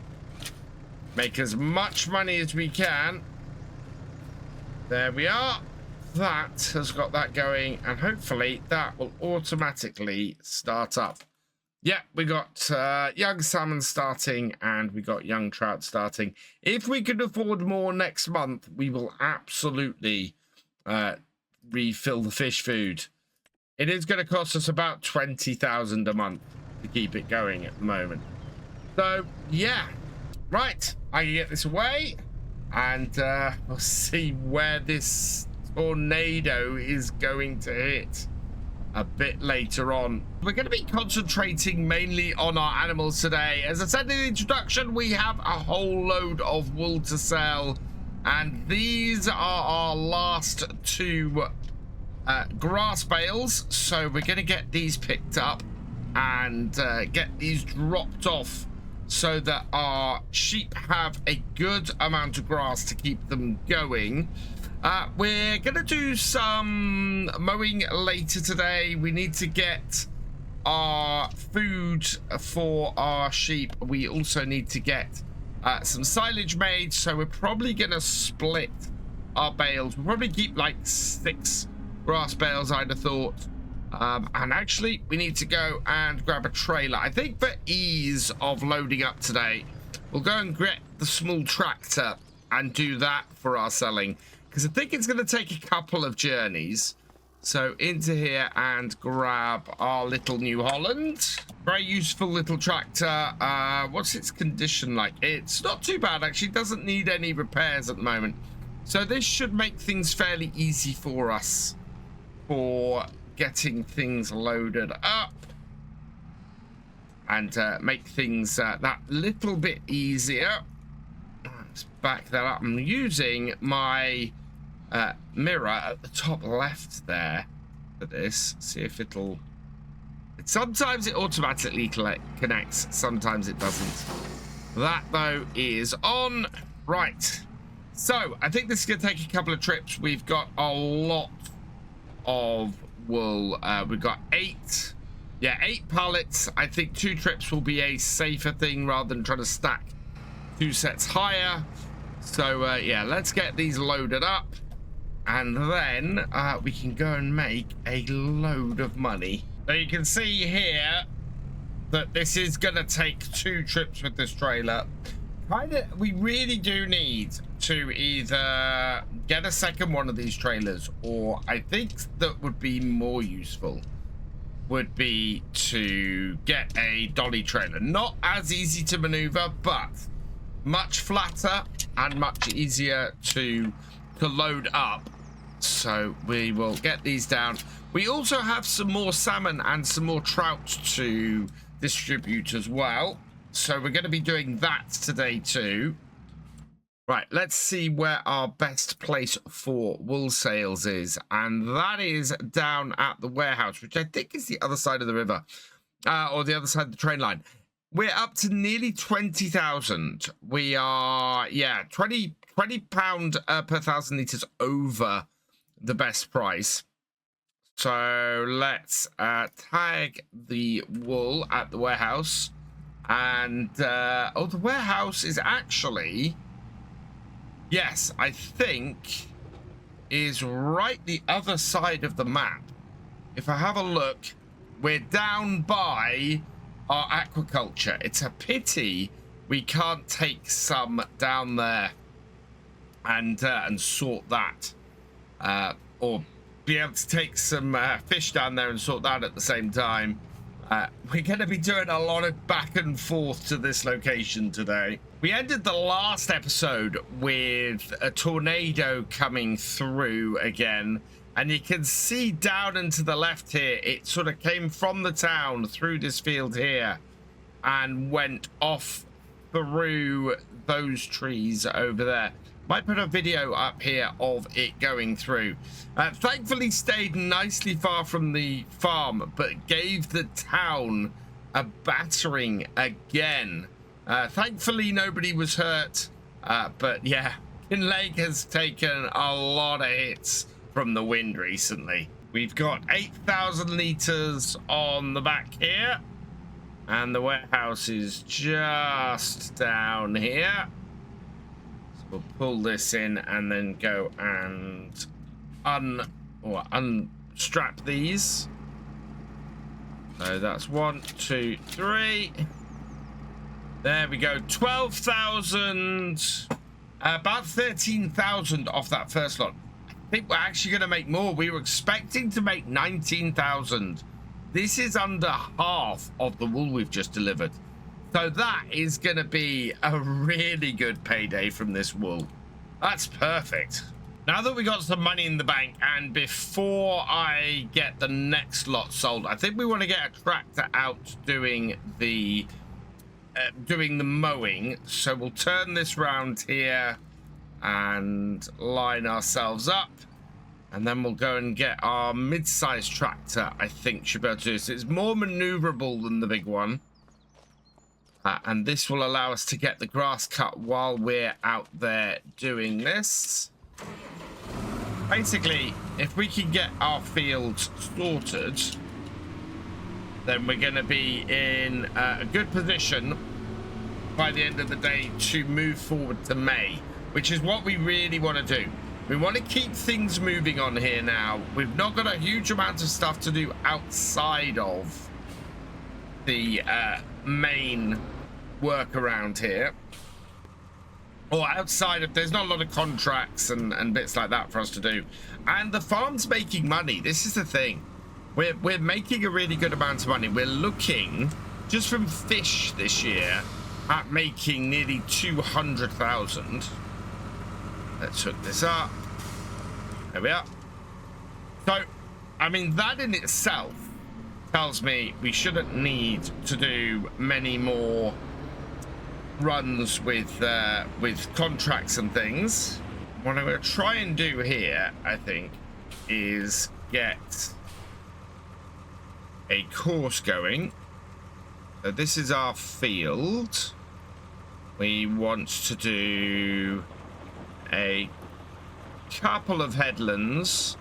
Make as much money as we can. There we are. That has got that going, and hopefully that will automatically start up. Yeah, we got young salmon starting, and we got young trout starting. If we can afford more next month, we will absolutely refill the fish food. It is going to cost us about 20,000 a month to keep it going at the moment. So yeah, right, I can get this away, and we'll see where this tornado is going to hit a bit later on. We're going to be concentrating mainly on our animals today. As I said in the introduction, we have a whole load of wool to sell, and these are our last 2 grass bales. So we're going to get these picked up and get these dropped off so that our sheep have a good amount of grass to keep them going. We're going to do some mowing later today. We need to get our food for our sheep. We also need to get some silage made. So we're probably going to split our bales. We'll probably keep like 6 grass bales, I'd have thought. And actually, we need to go and grab a trailer. I think for ease of loading up today, we'll go and get the small tractor and do that for our selling. Because I think it's going to take a couple of journeys. So into here and grab our little New Holland. Very useful little tractor. What's its condition like? It's not too bad, actually. It doesn't need any repairs at the moment. So this should make things fairly easy for us for getting things loaded up. And make things that little bit easier. Let's back that up. I'm using my... mirror at the top left there for this. See if it'll... Sometimes it automatically connects, sometimes it doesn't. That though is on. Right, so I think this is going to take a couple of trips. We've got a lot of wool. We've got 8 pallets. I think 2 trips will be a safer thing rather than trying to stack 2 sets higher. So yeah, let's get these loaded up. And then we can go and make a load of money. So you can see here that this is going to take 2 trips with this trailer. We really do need to either get a second one of these trailers, or I think that would be more useful would be to get a dolly trailer. Not as easy to maneuver, but much flatter and much easier to load up. So we will get these down. We also have some more salmon and some more trout to distribute as well. So we're going to be doing that today too. Right, let's see where our best place for wool sales is. And that is down at the warehouse, which I think is the other side of the river. Or the other side of the train line. we're up to nearly 20,000. We are, yeah, 20 pound per 1,000 liters over the best price. So let's tag the wool at the warehouse. And oh, the warehouse is actually, yes, I think is right the other side of the map. If I have a look, we're down by our aquaculture. It's a pity we can't take some down there and sort that, or be able to take some fish down there and sort that at the same time. We're going to be doing a lot of back and forth to this location today. We ended the last episode with a tornado coming through again, and you can see down and to the left here, it sort of came from the town through this field here and went off through those trees over there. Might put a video up here of it going through. Thankfully stayed nicely far from the farm, but gave the town a battering again. Thankfully nobody was hurt, but yeah, Kinlaig has taken a lot of hits from the wind recently. We've got 8,000 liters on the back here, and the warehouse is just down here. We'll pull this in and then go and unstrap these. So that's 1, 2, 3. There we go. 12,000, about 13,000 off that first lot. I think we're actually going to make more. We were expecting to make 19,000. This is under half of the wool we've just delivered. So that is going to be a really good payday from this wool. That's perfect. Now that we got some money in the bank, and before I get the next lot sold, I think we want to get a tractor out doing the mowing. So we'll turn this round here and line ourselves up, and then we'll go and get our mid-sized tractor. I think should be able to do this. It's more maneuverable than the big one. And this will allow us to get the grass cut while we're out there doing this. Basically, if we can get our fields sorted, then we're going to be in a good position by the end of the day to move forward to May, which is what we really want to do. We want to keep things moving on here now. We've not got a huge amount of stuff to do outside of the main work around here, or outside of, there's not a lot of contracts and bits like that for us to do, and the farm's making money. This is the thing, we're making a really good amount of money. We're looking just from fish this year at making nearly 200,000. Let's hook this up. There we are. So I mean, that in itself tells me we shouldn't need to do many more runs with contracts and things. What I'm going to try and do here, I think, is get a course going. So this is our field. We want to do a couple of headlands,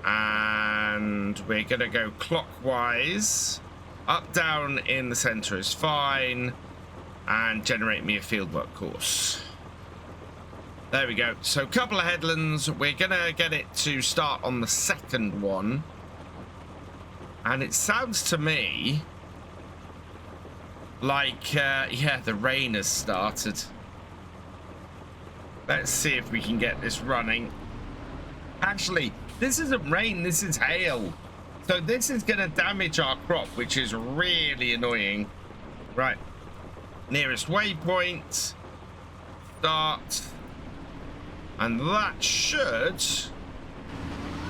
and we're going to go clockwise. Up, down in the center is fine. And generate me a fieldwork course. There we go. So a couple of headlands. We're gonna get it to start on the second one, and it sounds to me like yeah, the rain has started. Let's see if we can get this running. Actually, this isn't rain, this is hail, so this is gonna damage our crop, which is really annoying. Right, nearest waypoint, start, and that should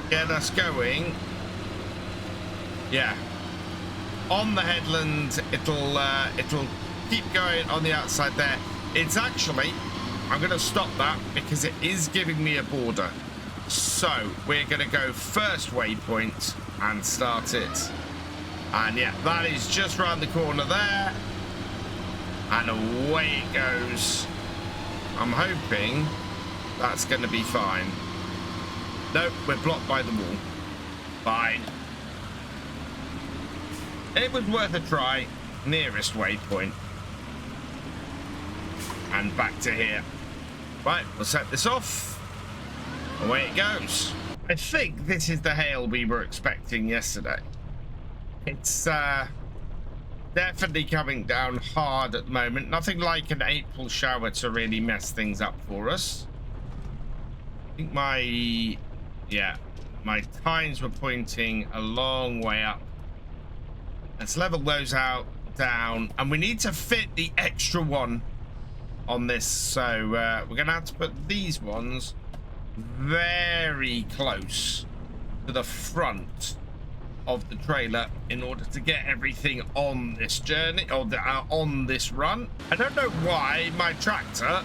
get us going. Yeah, on the headland, it'll keep going on the outside there. It's actually, I'm going to stop that because it is giving me a border. So we're going to go first waypoint and start it. And yeah, that is just around the corner there. And away it goes. I'm hoping that's going to be fine. Nope, we're blocked by the wall. Fine. It was worth a try. Nearest waypoint. And back to here. Right, we'll set this off. Away it goes. I think this is the hail we were expecting yesterday. It's definitely coming down hard at the moment. Nothing like an April shower to really mess things up for us. I think my tines were pointing a long way up. Let's level those out, down, and we need to fit the extra one on this. So we're gonna have to put these ones very close to the front of the trailer in order to get everything on this journey, or on this run. I don't know why my tractor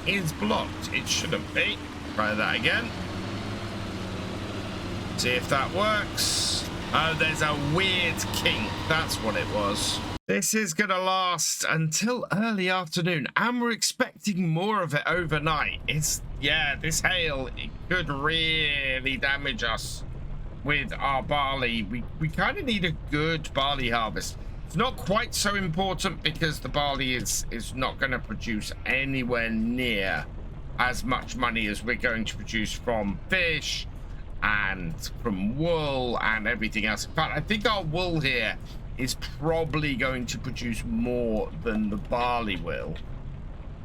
is blocked. It shouldn't be. Try that again. See if that works. Oh, there's a weird kink. That's what it was. This is gonna last until early afternoon, and we're expecting more of it overnight. Yeah, this hail, it could really damage us with our barley. We kind of need a good barley harvest. It's not quite so important because the barley is not going to produce anywhere near as much money as we're going to produce from fish and from wool and everything else. In fact, I think our wool here is probably going to produce more than the barley will,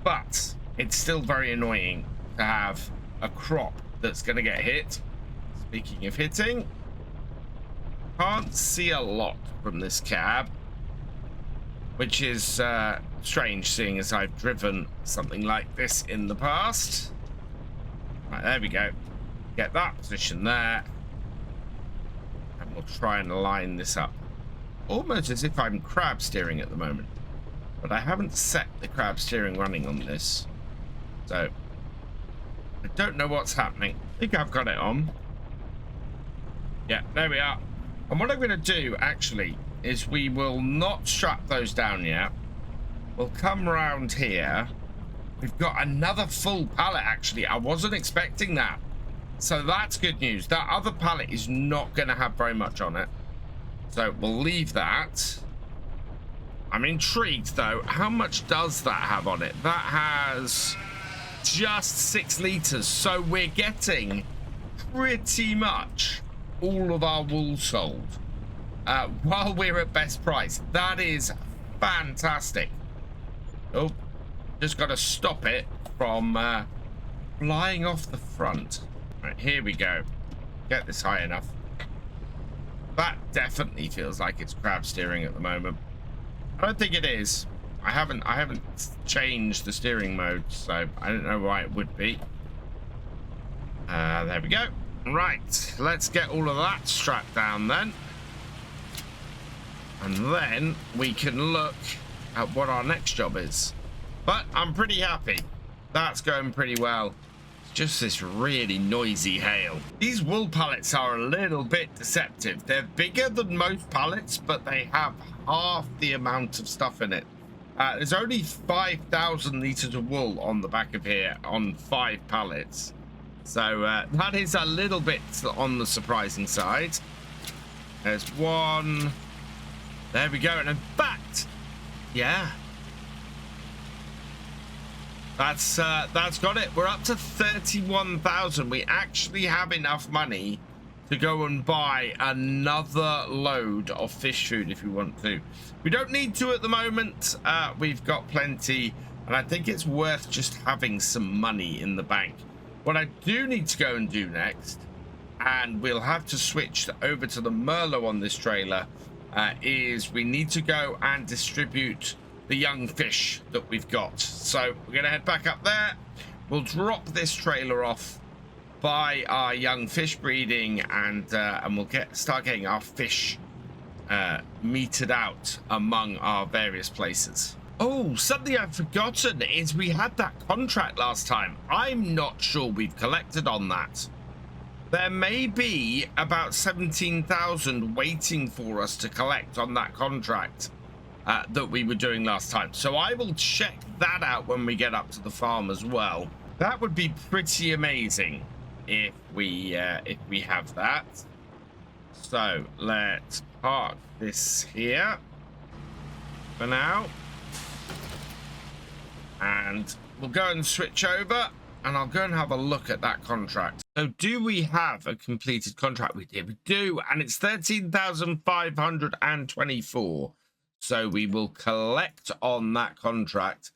but it's still very annoying to have a crop that's going to get hit. Speaking of hitting, can't see a lot from this cab, which is strange seeing as I've driven something like this in the past. Right, there we go. Get that position there. And we'll try and line this up. Almost as if I'm crab steering at the moment. But I haven't set the crab steering running on this. So I don't know what's happening. I think I've got it on. Yeah, there we are. And what I'm going to do, actually, is we will not strap those down yet. We'll come around here. We've got another full pallet, actually. I wasn't expecting that. So that's good news. That other pallet is not going to have very much on it. So we'll leave that. I'm intrigued, though. How much does that have on it? That has just 6 liters. So we're getting pretty much all of our wool sold while we're at best price. That is fantastic. Oh, just got to stop it from flying off the front. Right, here we go. Get this high enough. That definitely feels like it's crab steering at the moment. I don't think it is. I haven't changed the steering mode, so I don't know why it would be. There we go. Right, let's get all of that strapped down then. And then we can look at what our next job is. But I'm pretty happy. That's going pretty well. It's just this really noisy hail. These wool pallets are a little bit deceptive. They're bigger than most pallets, but they have half the amount of stuff in it. There's only 5,000 liters of wool on the back of here on 5 pallets. So that is a little bit on the surprising side. There's one. There we go. And in fact, yeah, that's got it. We're up to 31,000. We actually have enough money to go and buy another load of fish food if we want to. We don't need to at the moment. We've got plenty, and I think it's worth just having some money in the bank. What I do need to go and do next, and we'll have to switch over to the Merlo on this trailer, is we need to go and distribute the young fish that we've got. So we're going to head back up there. We'll drop this trailer off by our young fish breeding, and we'll start getting our fish meted out among our various places. Oh, something I've forgotten is we had that contract last time. I'm not sure we've collected on that. There may be about 17,000 waiting for us to collect on that contract. that we were doing last time. So I will check that out when we get up to the farm as well. That would be pretty amazing if we have that. So let's park this here for now, and we'll go and switch over, and I'll go and have a look at that contract. So do we have a completed contract? We do, and it's 13,524. So we will collect on that contract.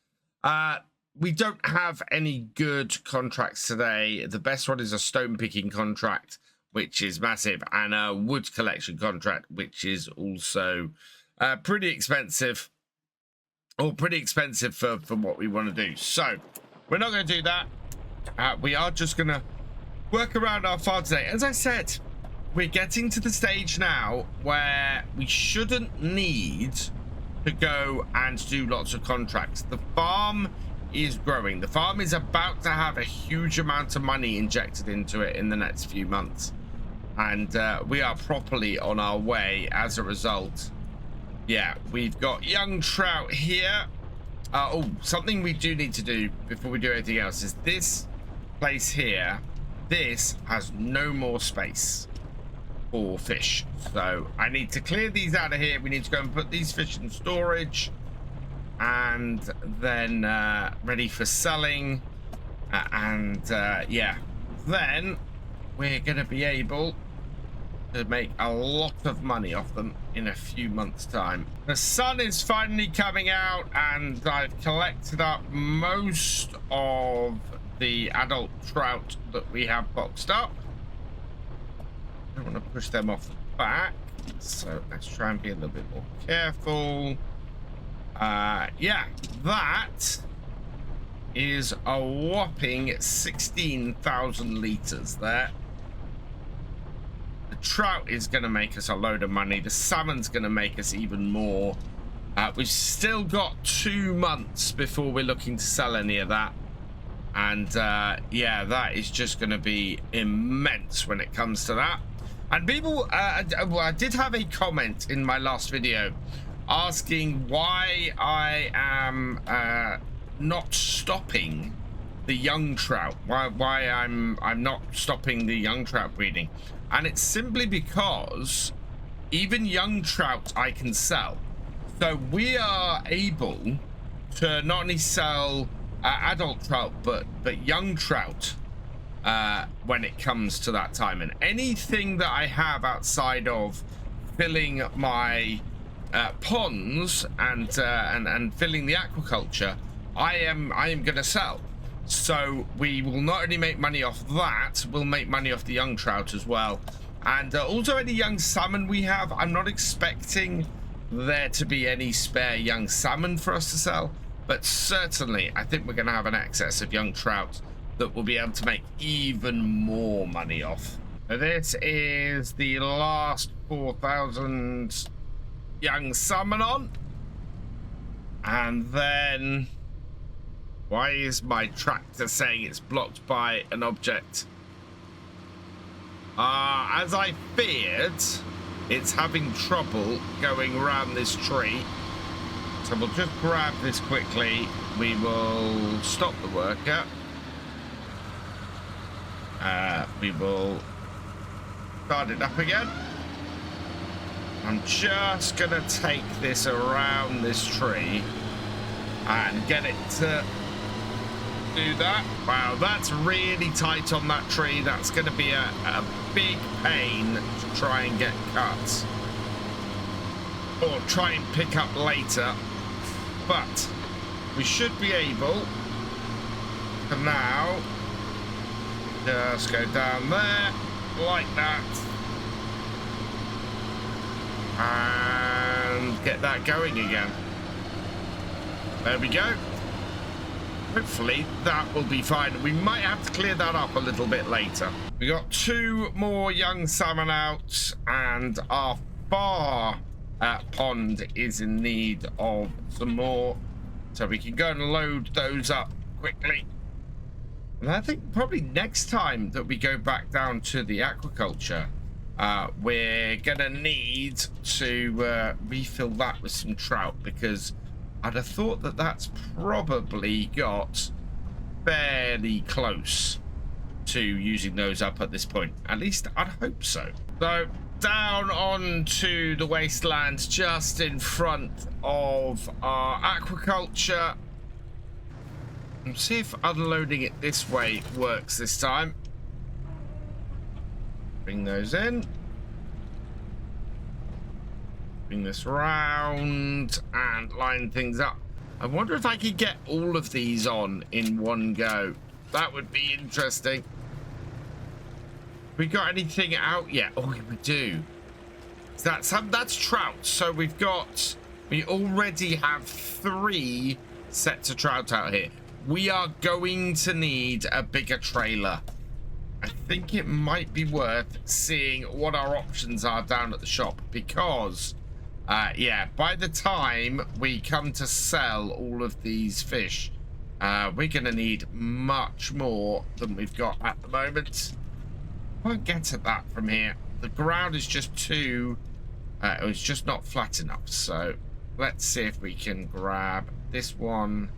We don't have any good contracts today. The best one is a stone picking contract, which is massive, and a wood collection contract, which is also pretty expensive, or pretty expensive for what we want to do. So we're not going to do that. We are just going to work around our farm today. As I said, we're getting to the stage now where we shouldn't need to go and do lots of contracts. The farm is growing. The farm is about to have a huge amount of money injected into it in the next few months, and we are properly on our way as a result. Yeah, we've got young trout here. Oh, something we do need to do before we do anything else is this place here. This has no more space for fish, so I need to clear these out of here. We need to go and put these fish in storage, and then ready for selling, yeah, then we're gonna be able to make a lot of money off them in a few months' time. The sun is finally coming out, and I've collected up most of the adult trout that we have boxed up. I don't want to push them off the back, so let's try and be a little bit more careful. Yeah, that is a whopping 16,000 liters there. The trout is going to make us a load of money. The salmon's going to make us even more. We've still got 2 months before we're looking to sell any of that. And yeah, that is just going to be immense when it comes to that. And people, well, I did have a comment in my last video asking why I am not stopping the young trout, why I'm not stopping the young trout breeding. And it's simply because even young trout I can sell. So we are able to not only sell adult trout but young trout when it comes to that time. And anything that I have outside of filling my ponds and filling the aquaculture, I am going to sell. So we will not only make money off that, we'll make money off the young trout as well. And also any young salmon we have, I'm not expecting there to be any spare young salmon for us to sell, but certainly I think we're going to have an excess of young trout that we'll be able to make even more money off. So this is the last 4,000 young salmon on, and then why is my tractor saying it's blocked by an object? As I feared, it's having trouble going around this tree. So we'll just grab this quickly. We will stop the worker. We will start it up again. I'm just gonna take this around this tree and get it to do that. Wow, that's really tight on that tree. That's gonna be a big pain to try and get cut, or try and pick up later. But we should be able to now just go down there like that and get that going again. There we go. Hopefully that will be fine. We might have to clear that up a little bit later. We got 2 more young salmon out, and our far pond is in need of some more, so we can go and load those up quickly. And I think probably next time that we go back down to the aquaculture, we're gonna need to refill that with some trout, because I'd have thought that that's probably got fairly close to using those up at this point. At least I'd hope so. So down onto the wasteland just in front of our aquaculture, and see if unloading it this way works this time. Bring those in. Bring this round and line things up. I wonder if I could get all of these on in one go. That would be interesting. We got anything out yet? Oh, we do. That's trout. So we already have 3 sets of trout out here. We are going to need a bigger trailer. I think it might be worth seeing what our options are down at the shop, because yeah, by the time we come to sell all of these fish, we're gonna need much more than we've got at the moment. Won't get at that from here. The ground is just too it's just not flat enough. So let's see if we can grab this one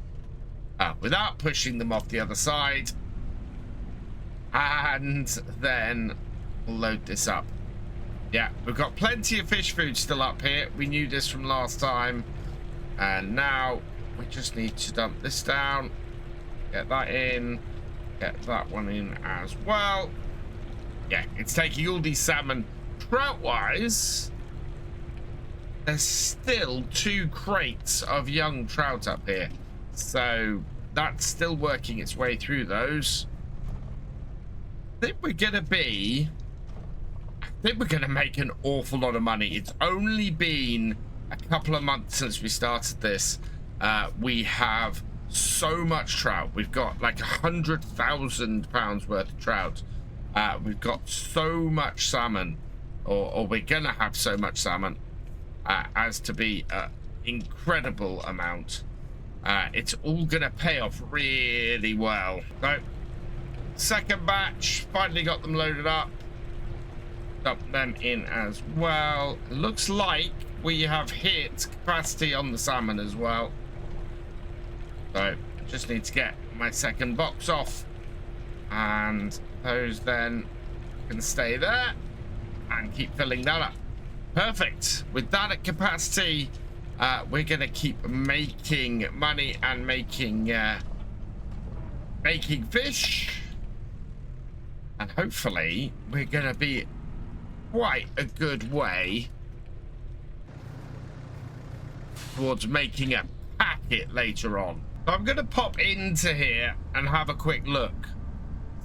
without pushing them off the other side, and then we'll load this up. Yeah, we've got plenty of fish food still up here. We knew this from last time, and now we just need to dump this down, get that in, get that one in as well. Yeah, it's taking all these salmon. Trout wise, there's still 2 crates of young trout up here, so that's still working its way through those. I think we're gonna make an awful lot of money. It's only been a couple of months since we started this. We have so much trout. We've got like 100,000 pounds worth of trout. We've got so much salmon, or we're gonna have so much salmon as to be an incredible amount. It's all gonna pay off really well. So second batch, finally got them loaded up. Dump them in as well. Looks like we have hit capacity on the salmon as well. So just need to get my second box off, and those then can stay there and keep filling that up. Perfect. With that at capacity, we're gonna keep making money and making fish, and hopefully we're gonna be quite a good way towards making a packet later on. So I'm gonna pop into here and have a quick look,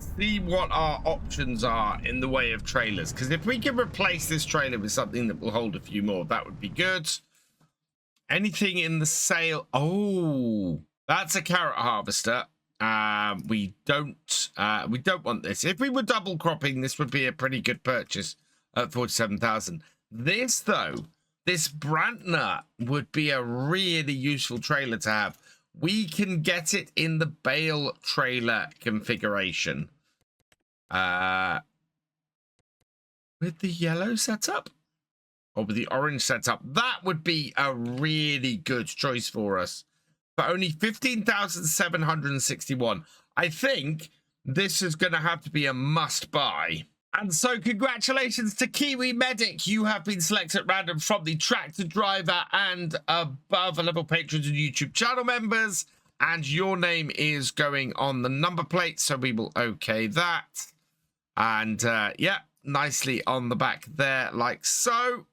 see what our options are in the way of trailers, because if we can replace this trailer with something that will hold a few more, that would be good. Anything in the sale? Oh, that's a carrot harvester. We don't want this. If we were double cropping, this would be a pretty good purchase at 47,000. This though, this Brantner would be a really useful trailer to have. We can get it in the bale trailer configuration with the yellow setup or with the orange setup. That would be a really good choice for us. For only 15,761. I think this is going to have to be a must buy. And so congratulations to Kiwi Medic. You have been selected at random from the tractor driver and above level patrons and YouTube channel members. And your name is going on the number plate. So we will okay that. And yeah, nicely on the back there like so.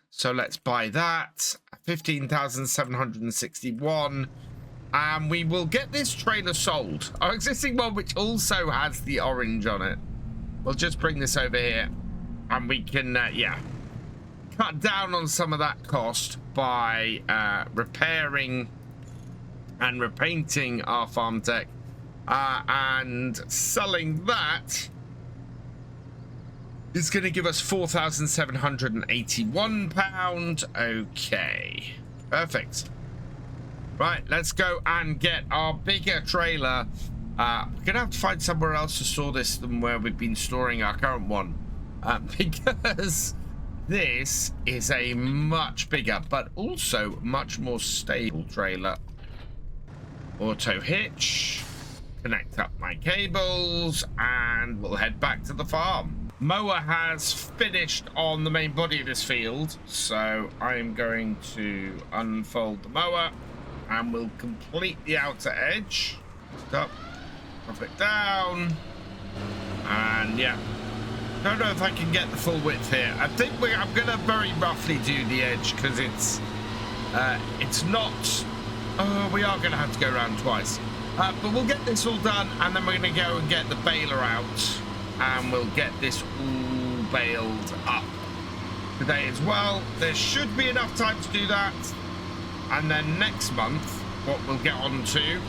So let's buy that. 15,761. And we will get this trailer sold. Our existing one, which also has the orange on it. We'll just bring this over here, and we can, yeah, cut down on some of that cost by repairing and repainting our farm deck, and selling that is going to give us £4,781. Okay, perfect. Right, let's go and get our bigger trailer. We're gonna have to find somewhere else to store this than where we've been storing our current one. because this is a much bigger but also much more stable trailer. Auto hitch, connect up my cables, and we'll head back to the farm. Mower has finished on the main body of this field, so I'm going to unfold the mower and we'll complete the outer edge. Up, drop it down, and yeah, don't know if I can get the full width here. I think I'm gonna very roughly do the edge because it's not. Oh, we are gonna have to go around twice, but we'll get this all done, and then we're gonna go and get the baler out, and we'll get this all baled up today as well. There should be enough time to do that, and then next month, what we'll get on to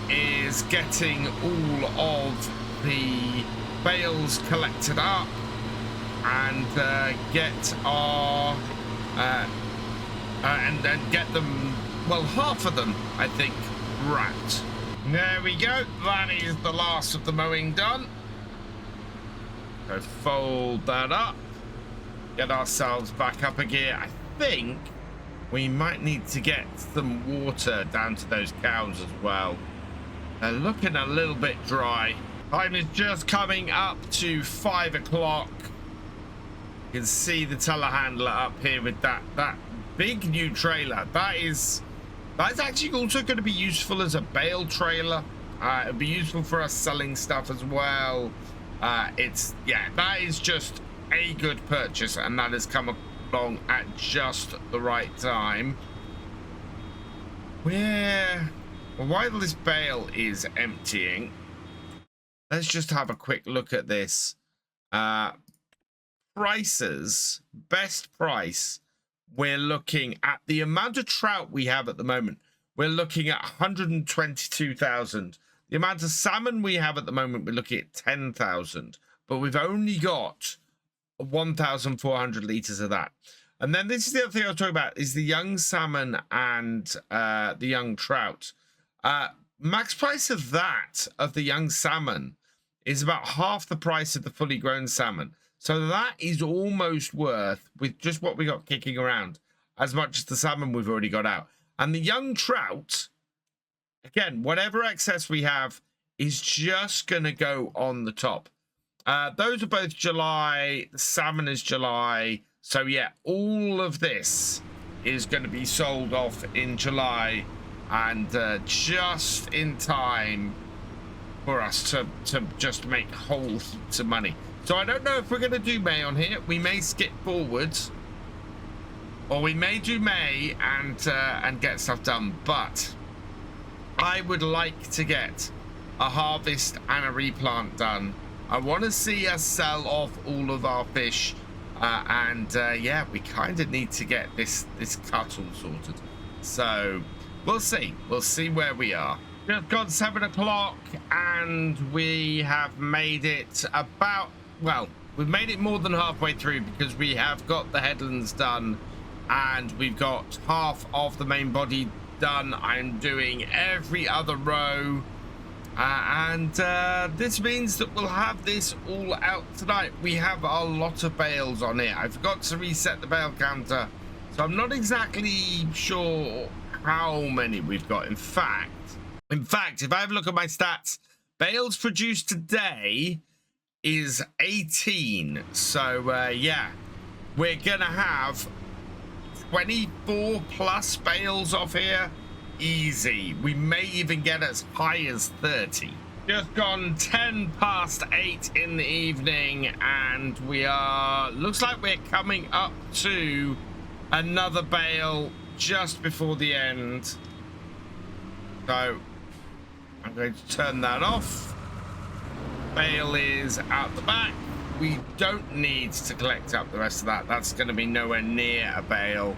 is getting all of the bales collected up and get our and then get them, well, half of them I think wrapped. There we go, that is the last of the mowing done. So fold that up, get ourselves back up again. I think we might need to get some water down to those cows as well. They're looking a little bit dry. Time is just coming up to 5 o'clock. You can see the telehandler up here with that big new trailer. That's actually also going to be useful as a bale trailer. It'll be useful for us selling stuff as well. That is just a good purchase, and that has come along at just the right time. While this bale is emptying, let's just have a quick look at this. Prices, best price, we're looking at the amount of trout we have at the moment. We're looking at 122,000. The amount of salmon we have at the moment, we're looking at 10,000. But we've only got 1,400 litres of that. And then this is the other thing I was talking about, is the young salmon and the young trout. Max price of the young salmon, is about half the price of the fully grown salmon. So that is almost worth, with just what we got kicking around, as much as the salmon we've already got out. And the young trout, again, whatever excess we have is just going to go on the top. Those are both July. The salmon is July. So yeah, all of this is going to be sold off in July, and just in time for us to just make whole heaps of money. So I don't know if we're going to do May on here. We may skip forwards, or we may do May and get stuff done. But I would like to get a harvest and a replant done. I want to see us sell off all of our fish, yeah, we kind of need to get this cut all sorted. So we'll see where we are. Just gone 7 o'clock, and we have made it about, well, we've made it more than halfway through, because we have got the headlands done and we've got half of the main body done. I'm doing every other row, and this means that we'll have this all out tonight. We have a lot of bales on here. I forgot to reset the bale counter, so I'm not exactly sure how many we've got. In fact, if I have a look at my stats, bales produced today is 18. So yeah, we're gonna have 24 plus bales off here, easy. We may even get as high as 30. Just gone 10 past 8 in the evening, and we are, looks like we're coming up to another bale just before the end. So I'm going to turn that off. Bale is out the back. We don't need to collect up the rest of that. That's going to be nowhere near a bale.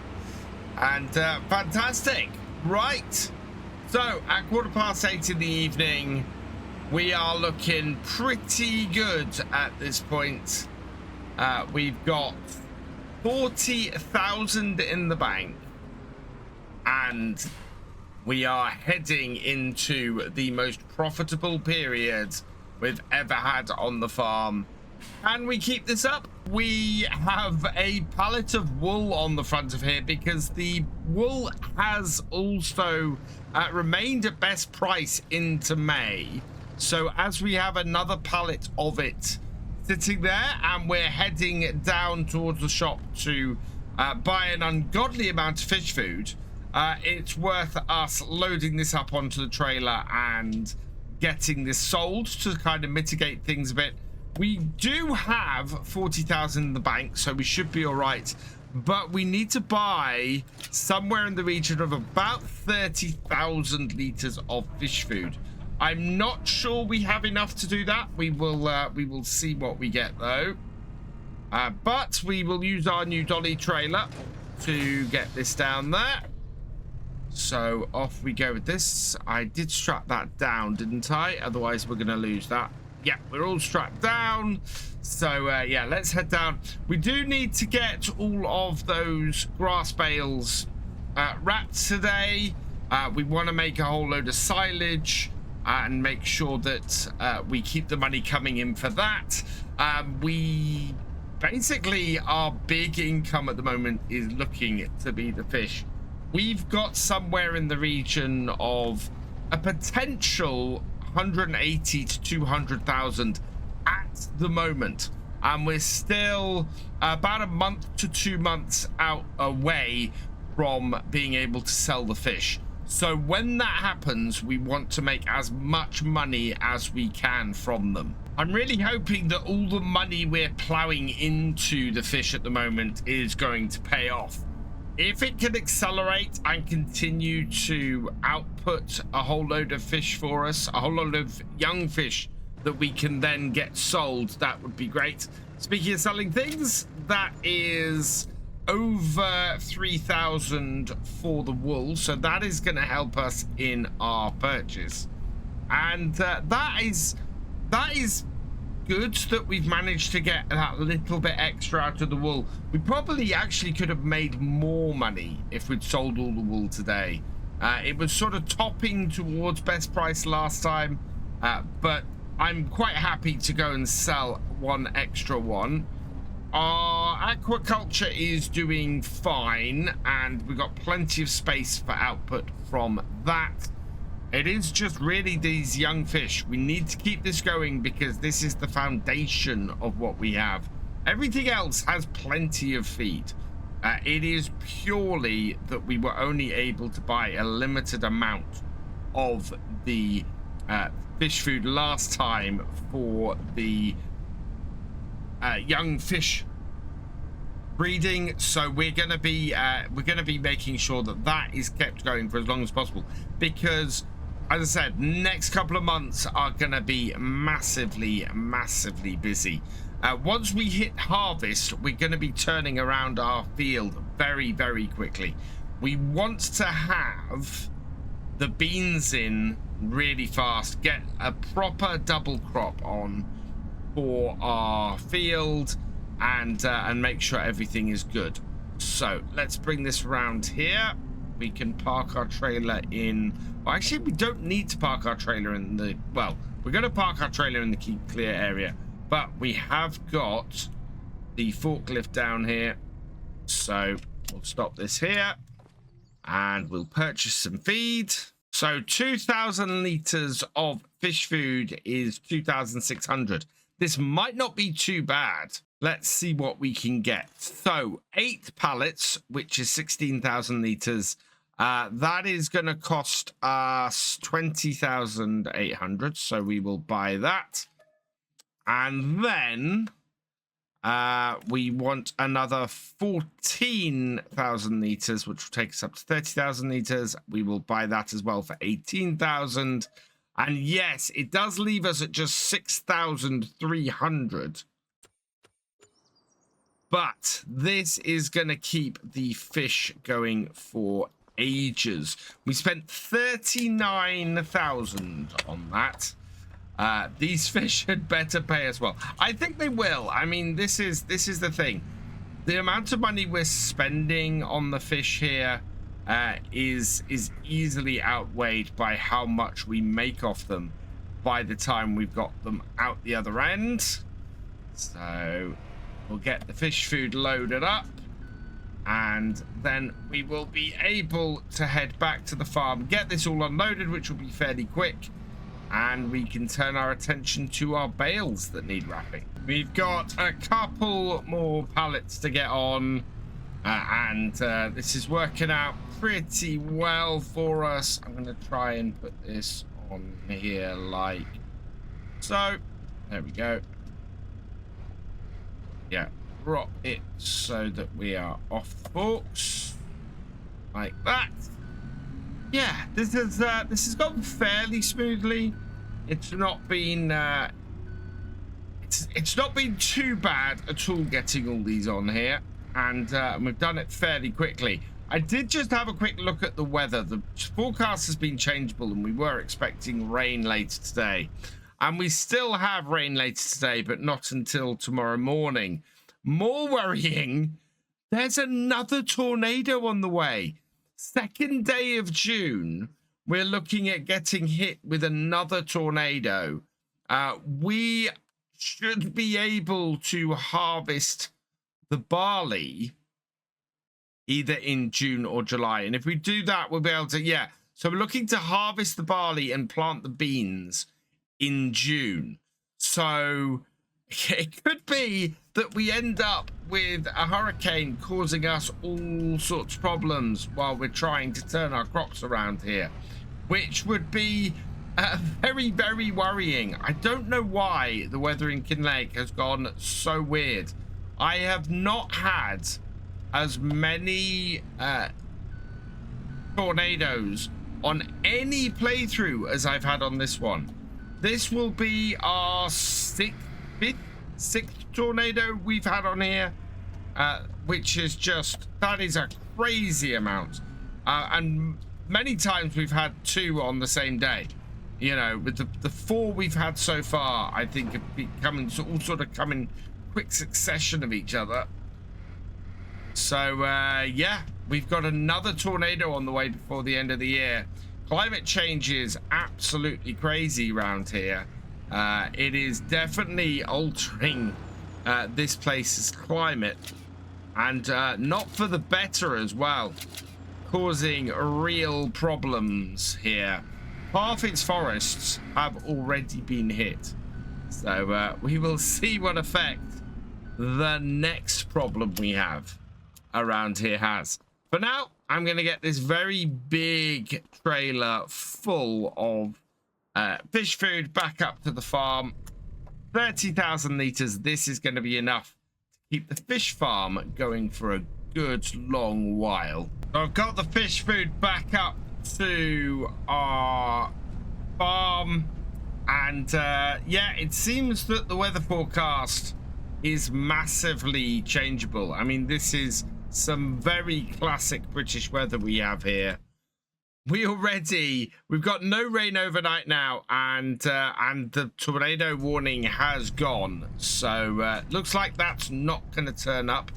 And fantastic. Right. So at 8:15 in the evening, we are looking pretty good at this point. We've got 40,000 in the bank, and we are heading into the most profitable period we've ever had on the farm. Can we keep this up? We have a pallet of wool on the front of here because the wool has also remained at best price into May. So as we have another pallet of it sitting there, and we're heading down towards the shop to buy an ungodly amount of fish food, it's worth us loading this up onto the trailer and getting this sold to kind of mitigate things a bit. We do have 40,000 in the bank, so we should be all right, but we need to buy somewhere in the region of about 30,000 liters of fish food. I'm not sure we have enough to do that. We will see what we get though, but we will use our new dolly trailer to get this down there. So off we go with this. I did strap that down, didn't I? Otherwise we're gonna lose that. Yeah, we're all strapped down. So yeah, let's head down. We do need to get all of those grass bales wrapped today. We want to make a whole load of silage and make sure that we keep the money coming in for that. We basically, our big income at the moment is looking to be the fish. We've got somewhere in the region of a potential 180 to 200,000 at the moment, and we're still about a month to 2 months out away from being able to sell the fish. So when that happens, we want to make as much money as we can from them. I'm really hoping that all the money we're plowing into the fish at the moment is going to pay off. If it can accelerate and continue to output a whole load of fish for us, a whole load of young fish that we can then get sold, that would be great. Speaking of selling things, that is over 3,000 for the wool, so that is going to help us in our purchase. And that is good that we've managed to get that little bit extra out of the wool. We probably actually could have made more money if we'd sold all the wool today. It was sort of topping towards best price last time, but I'm quite happy to go and sell one extra one. Our aquaculture is doing fine, and we've got plenty of space for output from that. It is just really these young fish. We need to keep this going because this is the foundation of what we have. Everything else has plenty of feed. It is purely that we were only able to buy a limited amount of the fish food last time for the young fish breeding. So we're going to be making sure that that is kept going for as long as possible, because as I said, next couple of months are going to be massively busy. Once we hit harvest, we're going to be turning around our field very quickly. We want to have the beans in really fast, get a proper double crop on for our field, and make sure everything is good. So let's bring this around here. We can park our trailer in. Well, actually, we don't need to park our trailer in the. Well, we're going to park our trailer in the keep clear area, but we have got the forklift down here. So we'll stop this here and we'll purchase some feed. So 2,000 liters of fish food is 2,600. This might not be too bad. Let's see what we can get. So 8 pallets, which is 16,000 liters. That is going to cost us 20,800. So we will buy that. And then we want another 14,000 liters, which will take us up to 30,000 liters. We will buy that as well for 18,000. And yes, it does leave us at just 6,300. But this is going to keep the fish going for ages. We spent 39,000 on that. These fish had better pay as well. I think they will. I mean, this is the thing. The amount of money we're spending on the fish here is easily outweighed by how much we make off them by the time we've got them out the other end. So we'll get the fish food loaded up, and then we will be able to head back to the farm, get this all unloaded, which will be fairly quick, and we can turn our attention to our bales that need wrapping. We've got a couple more pallets to get on, and this is working out pretty well for us. I'm going to try and put this on here like so. There we go. Yeah, drop it so that we are off the forks like that. Yeah, this has gone fairly smoothly. It's not been it's not been too bad at all getting all these on here, and we've done it fairly quickly. I did just have a quick look at the weather. The forecast has been changeable, and we were expecting rain later today, and we still have rain later today, but not until tomorrow morning. More worrying, there's another tornado on the way. Second day of June, we're looking at getting hit with another tornado. We should be able to harvest the barley either in June or July. And if we do that, we'll be able to, yeah. So we're looking to harvest the barley and plant the beans in June. So it could be that we end up with a hurricane causing us all sorts of problems while we're trying to turn our crops around here, which would be very, very worrying. I don't know why the weather in Kinlaig has gone so weird. I have not had as many tornadoes on any playthrough as I've had on this one. This will be our sixth tornado we've had on here, which is just, that is a crazy amount. And many times we've had two on the same day. You know, with the four we've had so far, I think have been coming, all sort of come in quick succession of each other. So yeah, we've got another tornado on the way before the end of the year. Climate change is absolutely crazy around here. It is definitely altering this place's climate, and not for the better as well, causing real problems here. Half its forests have already been hit, so we will see what effect the next problem we have around here has. For now, I'm going to get this very big trailer full of fish food back up to the farm. 30,000 litres. This is going to be enough to keep the fish farm going for a good long while. So I've got the fish food back up to our farm, and yeah, it seems that the weather forecast is massively changeable. I mean, this is some very classic British weather we have here. We've got no rain overnight now, and the tornado warning has gone. So looks like that's not going to turn up,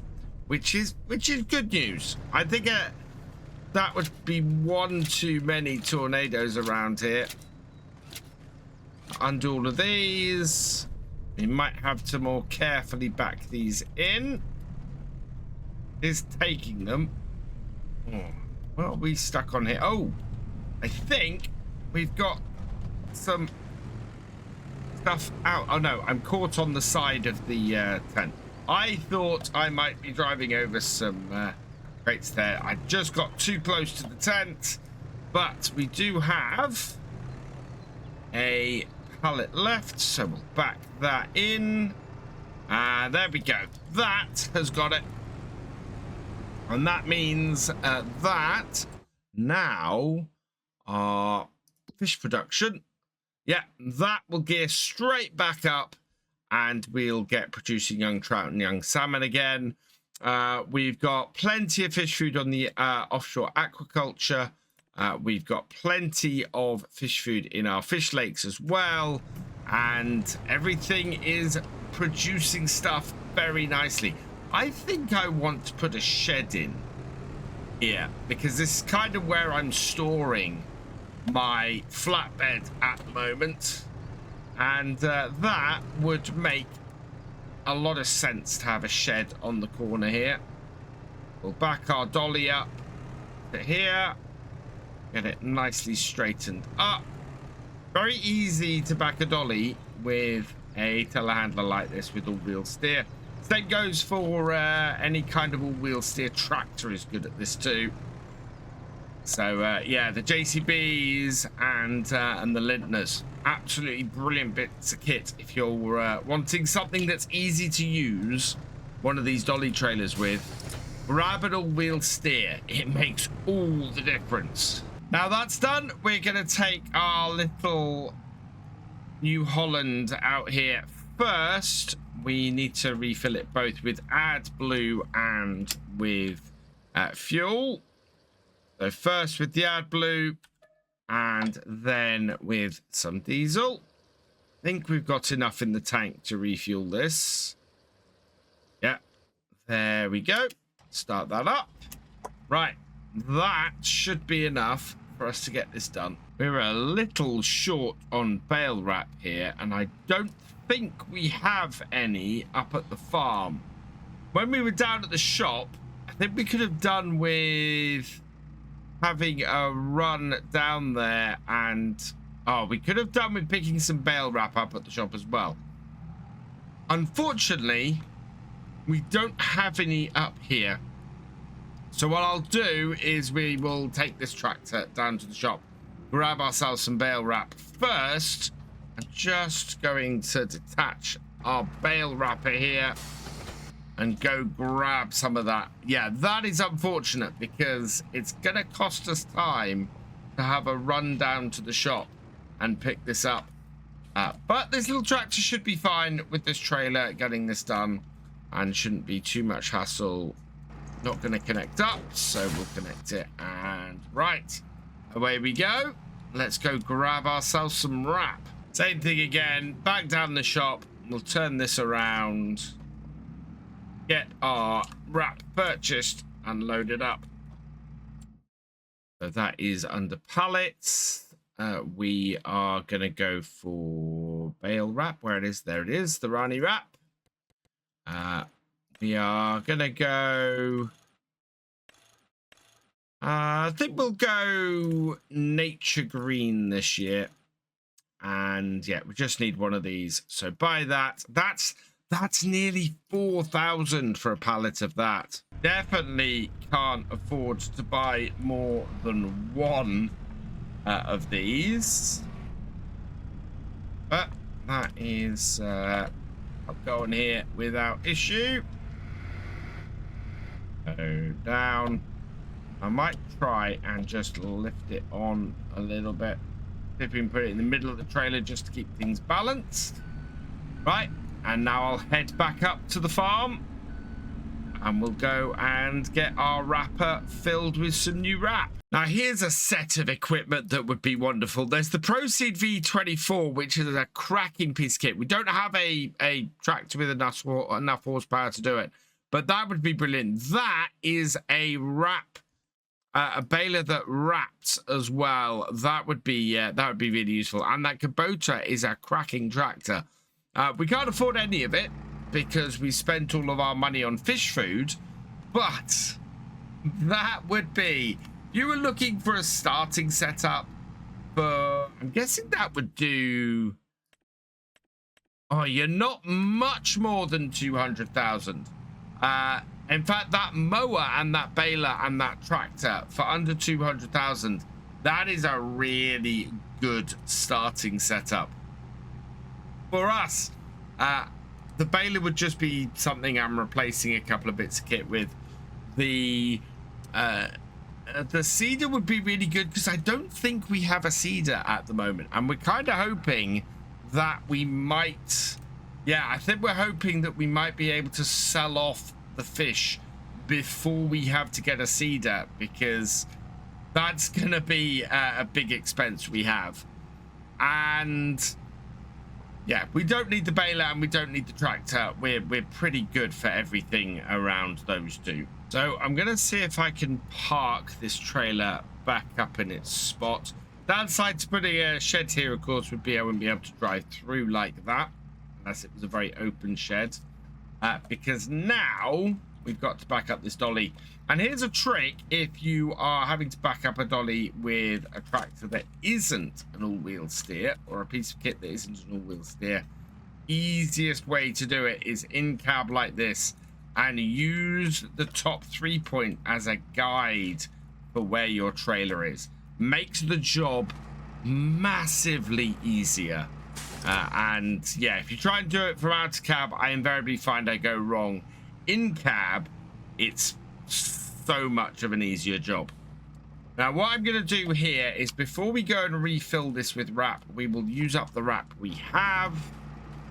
which is good news. I think that would be one too many tornadoes around here. Undo all of these. We might have to more carefully back these in. Is taking them. Oh, what are we stuck on here? Oh, I think we've got some stuff out. Oh no, I'm caught on the side of the tent. I thought I might be driving over some crates there. I just got too close to the tent, but we do have a pallet left, so we'll back that in. There we go. That has got it. And that means that now our fish production, yeah, that will gear straight back up, and we'll get producing young trout and young salmon again. We've got plenty of fish food on the offshore aquaculture. We've got plenty of fish food in our fish lakes as well, and everything is producing stuff very nicely. I think I want to put a shed in here, because this is kind of where I'm storing my flatbed at the moment, and that would make a lot of sense to have a shed on the corner here. We'll back our dolly up to here. Get it nicely straightened up. Very easy to back a dolly with a telehandler like this with all-wheel steer. Same goes for any kind of all-wheel steer tractor is good at this too. So yeah, the JCBs and the Lintners, absolutely brilliant bits of kit if you're wanting something that's easy to use one of these dolly trailers with. Grab an all-wheel steer, it makes all the difference. Now that's done, we're gonna take our little New Holland out here. First we need to refill it both with AdBlue and with fuel. So first with the AdBlue and then with some diesel. I think we've got enough in the tank to refuel this. Yeah, there we go. Start that up. Right, that should be enough for us to get this done. We're a little short on bale wrap here, and I don't think we have any up at the farm. When we were down at the shop, I think we could have done with having a run down there, and we could have done with picking some bale wrap up at the shop as well. Unfortunately, we don't have any up here. So what I'll do is we will take this tractor down to the shop, grab ourselves some bale wrap first. I'm just going to detach our bale wrapper here and go grab some of that. Yeah, that is unfortunate because it's going to cost us time to have a run down to the shop and pick this up. But this little tractor should be fine with this trailer getting this done and shouldn't be too much hassle. Not going to connect up, so we'll connect it. And right, away we go. Let's go grab ourselves some wrap. Same thing again, back down the shop. We'll turn this around, get our wrap purchased and loaded up. So that is under pallets. We are going to go for bale wrap. Where it is, there it is, the Rani wrap. We are going to go, I think we'll go nature green this year. And yeah, we just need one of these. So buy that. That's nearly 4,000 for a pallet of that. Definitely can't afford to buy more than one of these. But that is going here without issue. Go down. I might try and just lift it on a little bit. If we can put it in the middle of the trailer just to keep things balanced. Right, and now I'll head back up to the farm and we'll go and get our wrapper filled with some new wrap. Now here's a set of equipment that would be wonderful. There's the Proceed V24, which is a cracking piece of kit. We don't have a tractor with enough horsepower to do it, but that would be brilliant. That is a wrap, a baler that wraps as well. That would be really useful. And that Kubota is a cracking tractor. We can't afford any of it because we spent all of our money on fish food, but that would be, you were looking for a starting setup, but I'm guessing that would do, you're not much more than 200,000. In fact, that mower and that baler and that tractor for under 200,000, that is a really good starting setup. For us, the baler would just be something I'm replacing a couple of bits of kit with. The seeder would be really good because I don't think we have a seeder at the moment, and we're kind of hoping that we might, I think we're hoping that we might be able to sell off the fish before we have to get a seeder, because that's gonna be a big expense we have. And yeah, we don't need the baler and we don't need the tractor. We're pretty good for everything around those two. So I'm gonna see if I can park this trailer back up in its spot. Downside to putting a shed here, of course, would be I wouldn't be able to drive through like that unless it was a very open shed. because now we've got to back up this dolly. And here's a trick if you are having to back up a dolly with a tractor that isn't an all-wheel steer, or a piece of kit that isn't an all-wheel steer. Easiest way to do it is in cab like this, and use the top 3-point as a guide for where your trailer is. Makes the job massively easier. And yeah, if you try and do it from out of cab, I invariably find I go wrong. In cab, it's so much of an easier job. Now, what I'm going to do here is, before we go and refill this with wrap, we will use up the wrap we have.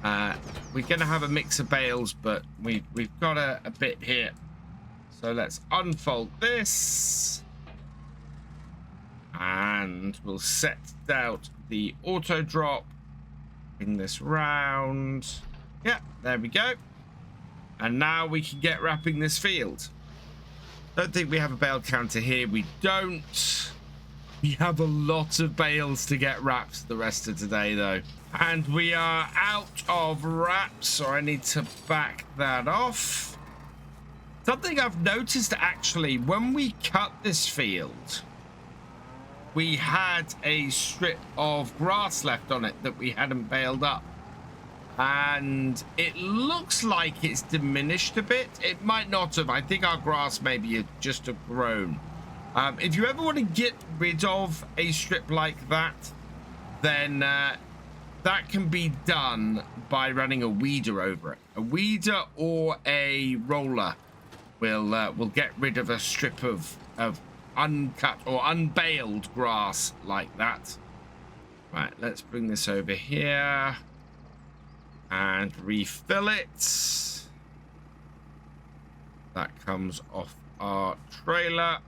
We're going to have a mix of bales, but we've got a bit here. So let's unfold this. And we'll set out the auto drop. Bring this round. Yeah, there we go. And now we can get wrapping this field. Don't think we have a bale counter here. We don't. We have a lot of bales to get wrapped the rest of today, though. And we are out of wraps, so I need to back that off. Something I've noticed, actually, when we cut this field, we had a strip of grass left on it that we hadn't baled up. And it looks like it's diminished a bit. It might not have. I think our grass maybe just have grown. If you ever want to get rid of a strip like that, then that can be done by running a weeder over it. A weeder or a roller will get rid of a strip of uncut or unbaled grass like that. Right, let's bring this over here and refill it. That comes off our trailer.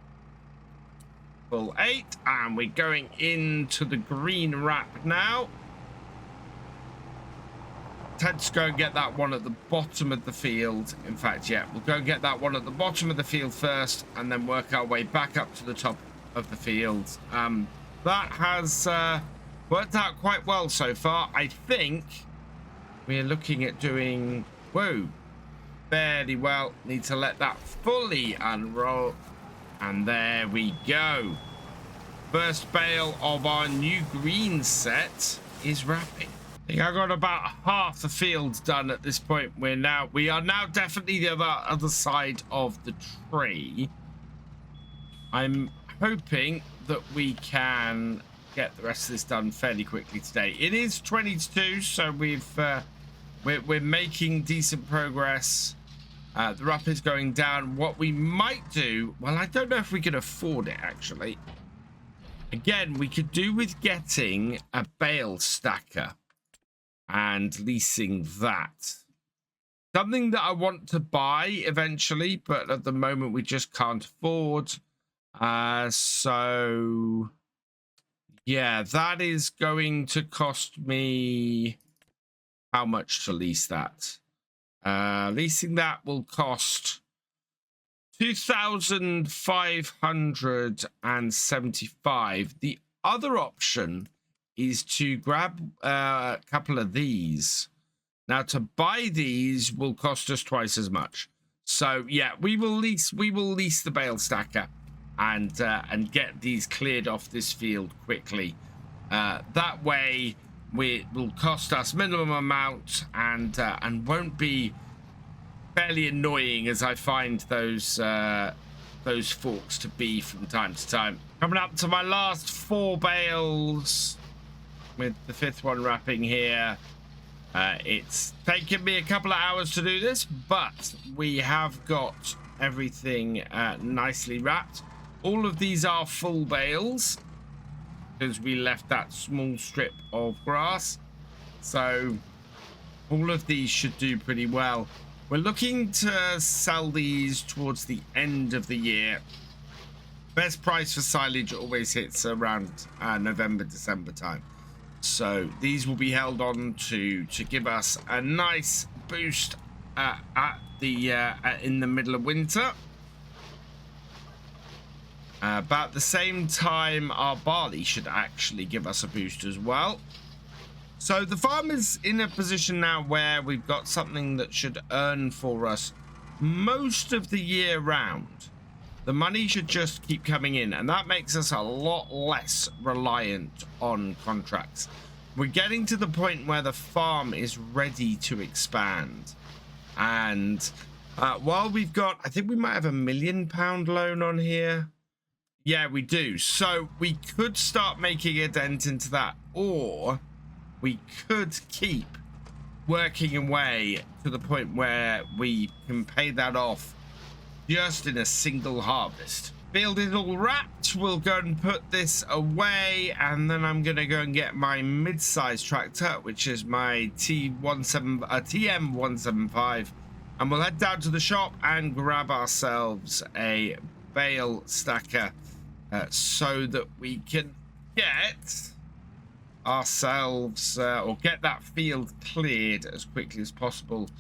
Full 8, and we're going into the green wrap now. Let's go and get that one at the bottom of the field. In fact, yeah, we'll go and get that one at the bottom of the field first, and then work our way back up to the top of the field. That has worked out quite well so far. I think we're looking at doing, whoa, fairly well. Need to let that fully unroll. And there we go. First bale of our new green set is wrapping. I think I got about half the field done at this point. We are now definitely the other side of the tree. I'm hoping that we can get the rest of this done fairly quickly today. It is 20 to 2, so we're making decent progress. The wrap is going down. What we might do, well, I don't know if we can afford it, actually. Again, we could do with getting a bale stacker and leasing that. Something that I want to buy eventually, but at the moment we just can't afford. So, yeah, that is going to cost me... How much to lease that? Leasing that will cost 2,575. The other option is to grab a couple of these. Now, to buy these will cost us twice as much. So yeah, we will lease the bale stacker and get these cleared off this field quickly. That way, it will cost us minimum amount and won't be fairly annoying, as I find those forks to be from time to time. Coming up to my last 4 bales, with the 5th one wrapping here. It's taken me a couple of hours to do this, but we have got everything nicely wrapped. All of these are full bales because we left that small strip of grass, so all of these should do pretty well. We're looking to sell these towards the end of the year. Best price for silage always hits around November, December time. So these will be held on to give us a nice boost in the middle of winter. About the same time, our barley should actually give us a boost as well. So the farm is in a position now where we've got something that should earn for us most of the year round. The money should just keep coming in, and that makes us a lot less reliant on contracts. We're getting to the point where the farm is ready to expand. And while we've got, I think we might have £1 million loan on here. Yeah, we do. So we could start making a dent into that, or we could keep working away to the point where we can pay that off just in a single harvest. Field is all wrapped. We'll go and put this away, and then I'm going to go and get my mid-size tractor, which is my TM175, and we'll head down to the shop and grab ourselves a bale stacker so that we can get ourselves or get that field cleared as quickly as possible.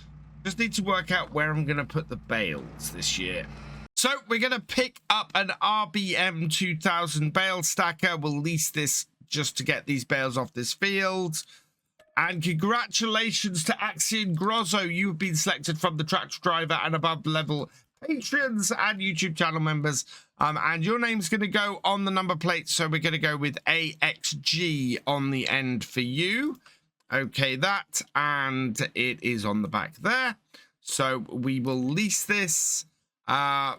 Just need to work out where I'm going to put the bales this year. So we're going to pick up an RBM 2000 bale stacker. We'll lease this just to get these bales off this field. And congratulations to Axion Grozzo. You've been selected from the tractor driver and above level patrons and YouTube channel members. And your name's going to go on the number plate. So we're going to go with AXG on the end for you. Okay, that, and it is on the back there. So we will lease this.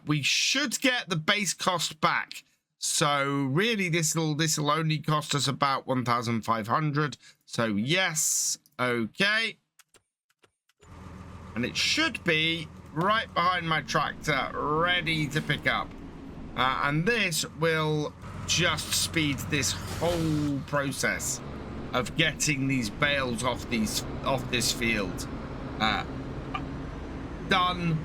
We should get the base cost back. So really, this will only cost us about 1,500. So yes, okay. And it should be right behind my tractor, ready to pick up. And this will just speed this whole process of getting these bales off this field done,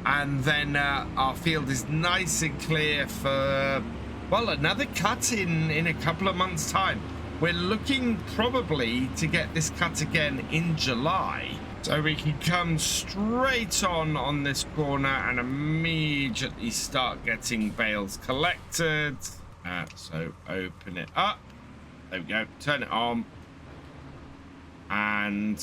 and then our field is nice and clear for, well, another cut in a couple of months' time. We're looking probably to get this cut again in July, so we can come straight on this corner and immediately start getting bales collected. So open it up, there we go, turn it on. And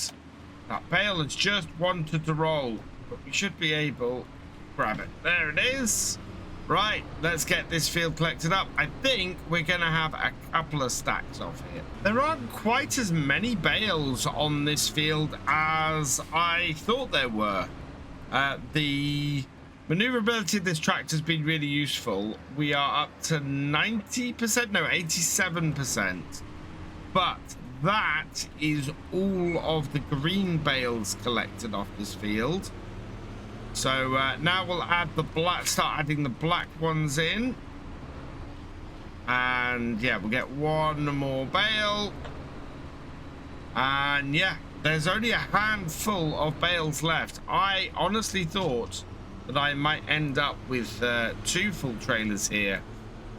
that bale has just wanted to roll, but we should be able to grab it. There it is. Right, let's get this field collected up. I think we're going to have a couple of stacks off here. There aren't quite as many bales on this field as I thought there were. The maneuverability of this tractor has been really useful. We are up to 90%, no, 87%. But that is all of the green bales collected off this field. So now we'll add the black, start adding the black ones in. And yeah, we'll get one more bale. And yeah, there's only a handful of bales left. I honestly thought that I might end up with 2 full trailers here,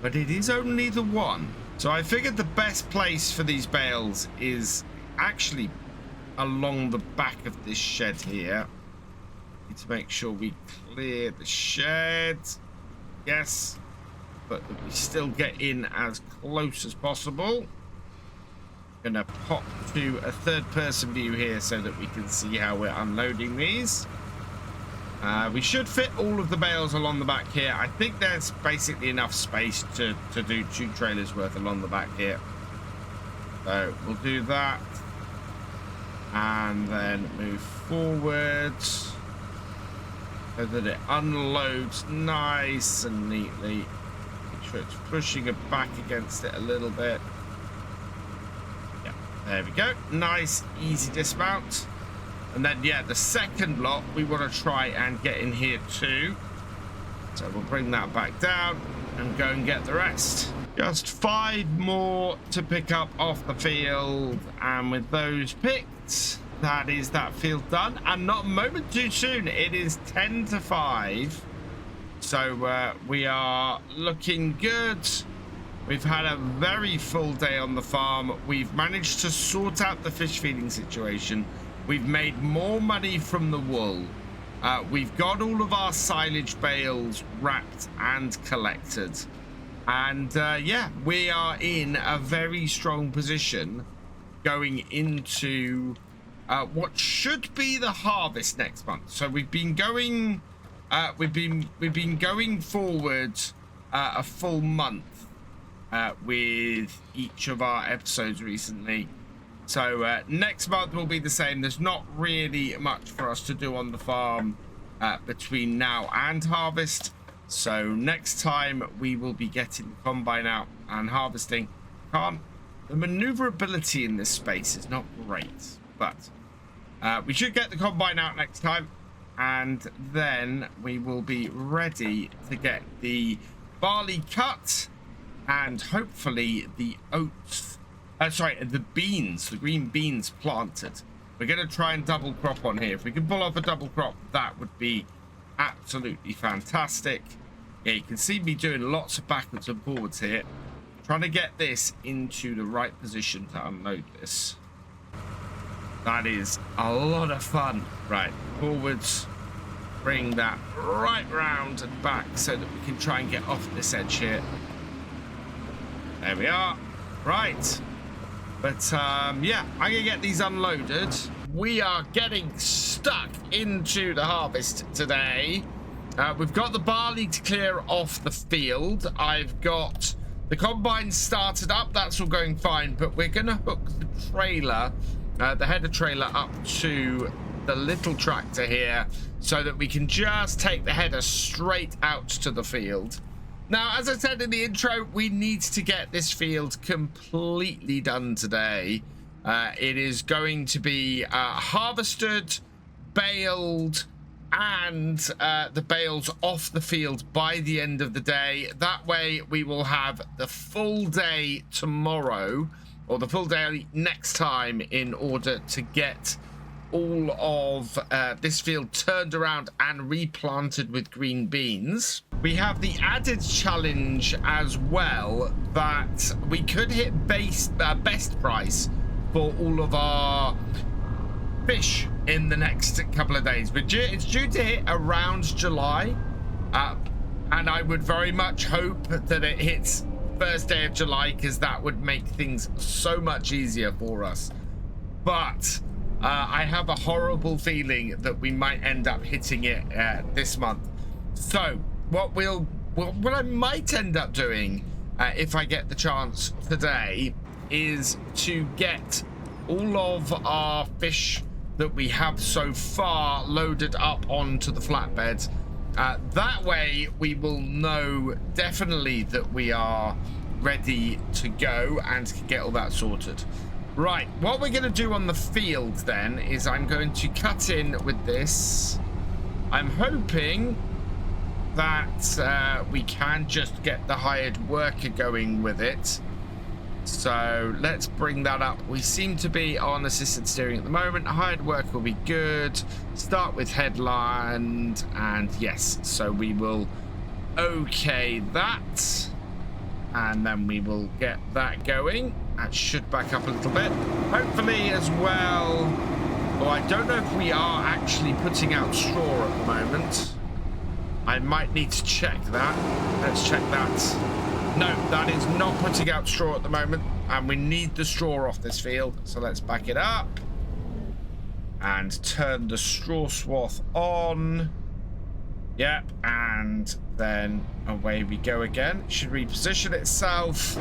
but it is only the one. So I figured the best place for these bales is actually along the back of this shed here. Need to make sure we clear the shed. Yes, but that we still get in as close as possible. Gonna pop to a third-person view here so that we can see how we're unloading these. We should fit all of the bales along the back here. I think there's basically enough space to do 2 trailers worth along the back here. So we'll do that. And then move forward so that it unloads nice and neatly. Make sure it's pushing it back against it a little bit. Yeah, there we go. Nice, easy dismount. And then, yeah, the second lot, we want to try and get in here too. So we'll bring that back down and go and get the rest. Just 5 more to pick up off the field. And with those picked, that is that field done. And not a moment too soon. It is 10 to 5. So we are looking good. We've had a very full day on the farm. We've managed to sort out the fish feeding situation. We've made more money from the wool. We've got all of our silage bales wrapped and collected. And yeah, we are in a very strong position going into what should be the harvest next month. So we've been going forward a full month with each of our episodes recently. So next month will be the same. There's not really much for us to do on the farm between now and harvest. So next time we will be getting the combine out and harvesting. The maneuverability in this space is not great, but we should get the combine out next time, and then we will be ready to get the barley cut and hopefully the oats, the beans, the green beans planted. We're going to try and double crop on here. If we can pull off a double crop, that would be absolutely fantastic. Yeah, you can see me doing lots of backwards and forwards here, trying to get this into the right position to unload this. That is a lot of fun. Right, forwards, bring that right round and back so that we can try and get off this edge here. There we are. Right. But yeah, I'm gonna get these unloaded. We are getting stuck into the harvest today. We've got the barley to clear off the field. I've got the combine started up. That's all going fine, but we're gonna hook the trailer, the header trailer, up to the little tractor here so that we can just take the header straight out to the field. Now, as I said in the intro, we need to get this field completely done today. It is going to be harvested, baled, and the bales off the field by the end of the day. That way we will have the full day tomorrow, or the full day next time, in order to get all of this field turned around and replanted with green beans. We have the added challenge as well that we could hit best price for all of our fish in the next couple of days. But it's due to hit around July, and I would very much hope that it hits first day of July, because that would make things so much easier for us. But I have a horrible feeling that we might end up hitting it this month. So what I might end up doing, if I get the chance today, is to get all of our fish that we have so far loaded up onto the flatbed. That way we will know definitely that we are ready to go and can get all that sorted. Right, what we're going to do on the field then is I'm going to cut in with this. I'm hoping that we can just get the hired worker going with it. So let's bring that up. We seem to be on assisted steering at the moment. Hired work will be good. Start with headland, and yes, so we will okay that, and then we will get that going. That should back up a little bit, hopefully as well. Oh, I don't know if we are actually putting out straw at the moment. I might need to check that. Let's check that. No, that is not putting out straw at the moment, and we need the straw off this field. So let's back it up and turn the straw swath on. Yep, and then away we go again. It should reposition itself.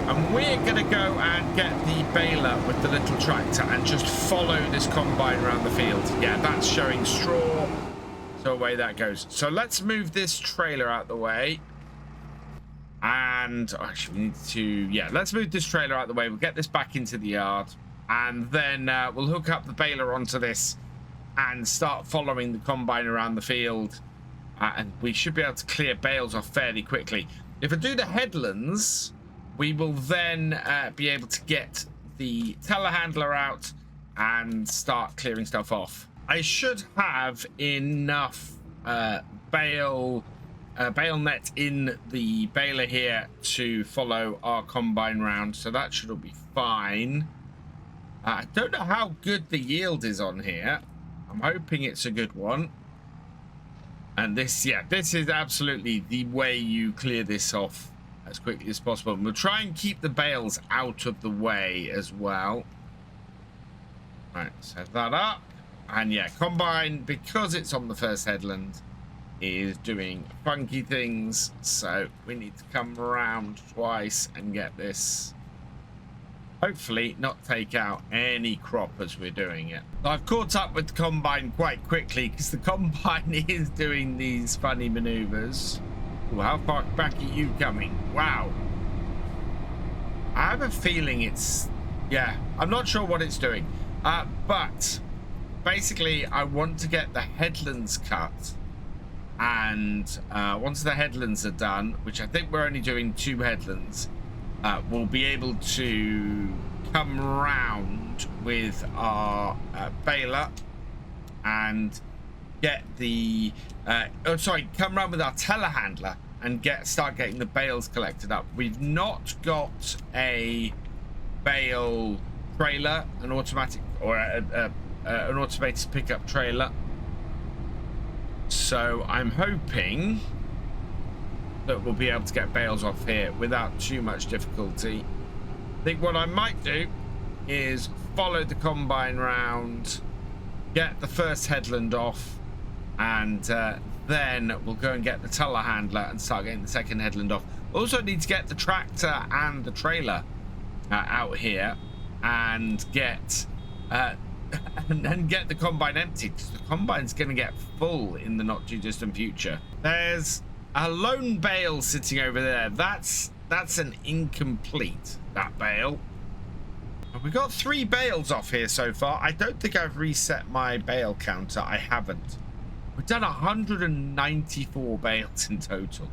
And we're going to go and get the baler with the little tractor and just follow this combine around the field. Yeah, that's showing straw. So away that goes. So let's move this trailer out the way. And actually we need to, yeah, let's move this trailer out the way. We'll get this back into the yard, and then we'll hook up the baler onto this and start following the combine around the field. And we should be able to clear bales off fairly quickly. If I do the headlands, we will then be able to get the telehandler out and start clearing stuff off. I should have enough bale net in the baler here to follow our combine round, so that should all be fine. I don't know how good the yield is on here. I'm hoping it's a good one. And this, yeah, this is absolutely the way you clear this off as quickly as possible. And we'll try and keep the bales out of the way as well. Right, set that up. And yeah, combine, because it's on the first headland, is doing funky things, so we need to come around twice and get this, hopefully not take out any crop as we're doing it. I've caught up with the combine quite quickly because the combine is doing these funny maneuvers. Ooh, how far back are you coming? Wow. I have a feeling it's, yeah, I'm not sure what it's doing, but basically I want to get the headlands cut. And once the headlands are done, which I think we're only doing 2 headlands, we'll be able to come round with our baler and get the come round with our telehandler and start getting the bales collected up. We've not got a bale trailer, an automatic or an automated pickup trailer. So I'm hoping that we'll be able to get bales off here without too much difficulty. I think what I might do is follow the combine round, get the first headland off, and then we'll go and get the telehandler and start getting the second headland off. Also need to get the tractor and the trailer out here and get and get the combine emptied, because the combine's going to get full in the not too distant future. There's a lone bale sitting over there. That's an incomplete, that bale. We've got 3 bales off here so far. I don't think I've reset my bale counter. I haven't. We've done 194 bales in total.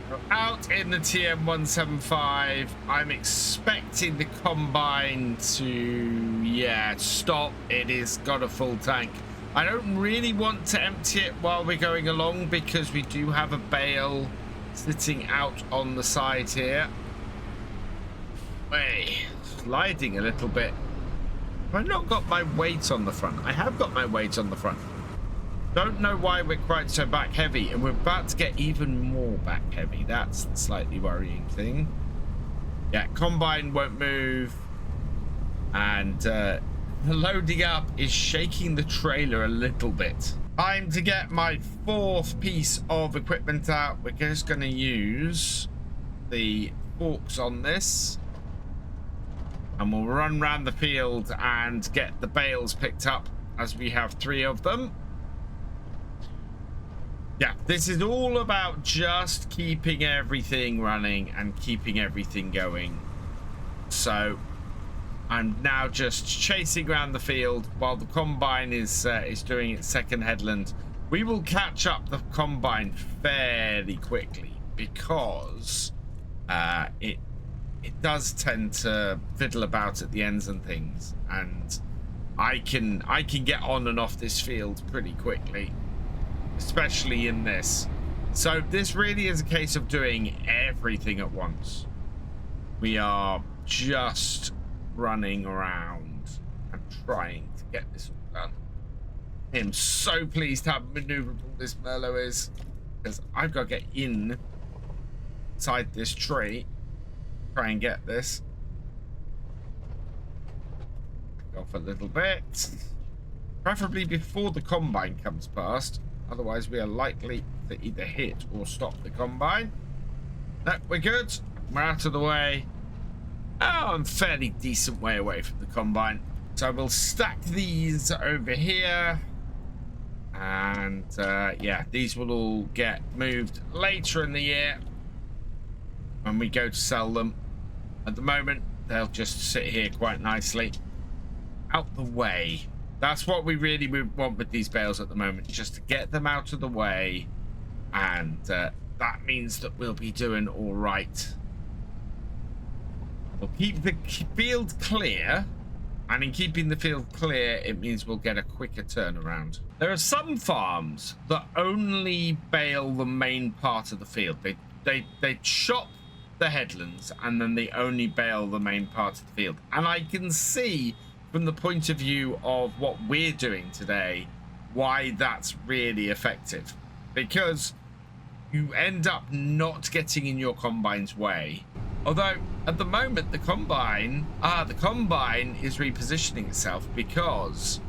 We're out in the TM175. I'm expecting the combine to, yeah, stop. It is got a full tank. I don't really want to empty it while we're going along because we do have a bale sitting out on the side here. Way sliding a little bit. Have I not got my weight on the front? I have got my weight on the front. Don't know why we're quite so back heavy, and we're about to get even more back heavy. That's the slightly worrying thing. Yeah, combine won't move, and the loading up is shaking the trailer a little bit. Time to get my 4th piece of equipment out. We're just going to use the forks on this, and we'll run around the field and get the bales picked up, as we have 3 of them. Yeah, this is all about just keeping everything running and keeping everything going. So I'm now just chasing around the field while the combine is doing its second headland. We will catch up the combine fairly quickly because it does tend to fiddle about at the ends and things, and I can get on and off this field pretty quickly, especially in this. So this really is a case of doing everything at once. We are just running around and trying to get this all done. I'm so pleased how maneuverable this Merlo is, because I've got to get inside this tree, try and get this. Back off a little bit, preferably before the combine comes past. Otherwise, we are likely to either hit or stop the combine. No, we're good. We're out of the way. Oh, I'm fairly decent way away from the combine. So we'll stack these over here. And yeah, these will all get moved later in the year when we go to sell them. At the moment, they'll just sit here quite nicely. Out the way. That's what we really want with these bales at the moment, just to get them out of the way, and that means that we'll be doing all right. We'll keep the field clear, and in keeping the field clear, it means we'll get a quicker turnaround. There are some farms that only bale the main part of the field. They chop the headlands, and then they only bale the main part of the field. And I can see, from the point of view of what we're doing today, why that's really effective, because you end up not getting in your combine's way. Although at the moment the combine is repositioning itself because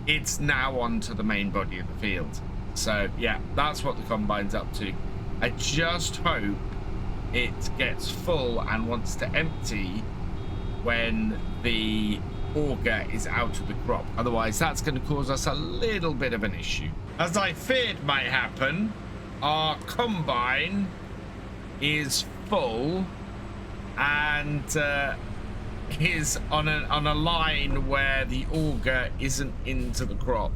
it's now onto the main body of the field. So yeah, that's what the combine's up to. I just hope it gets full and wants to empty when the auger is out of the crop. Otherwise that's going to cause us a little bit of an issue. As I feared might happen, our combine is full and is on a line where the auger isn't into the crop.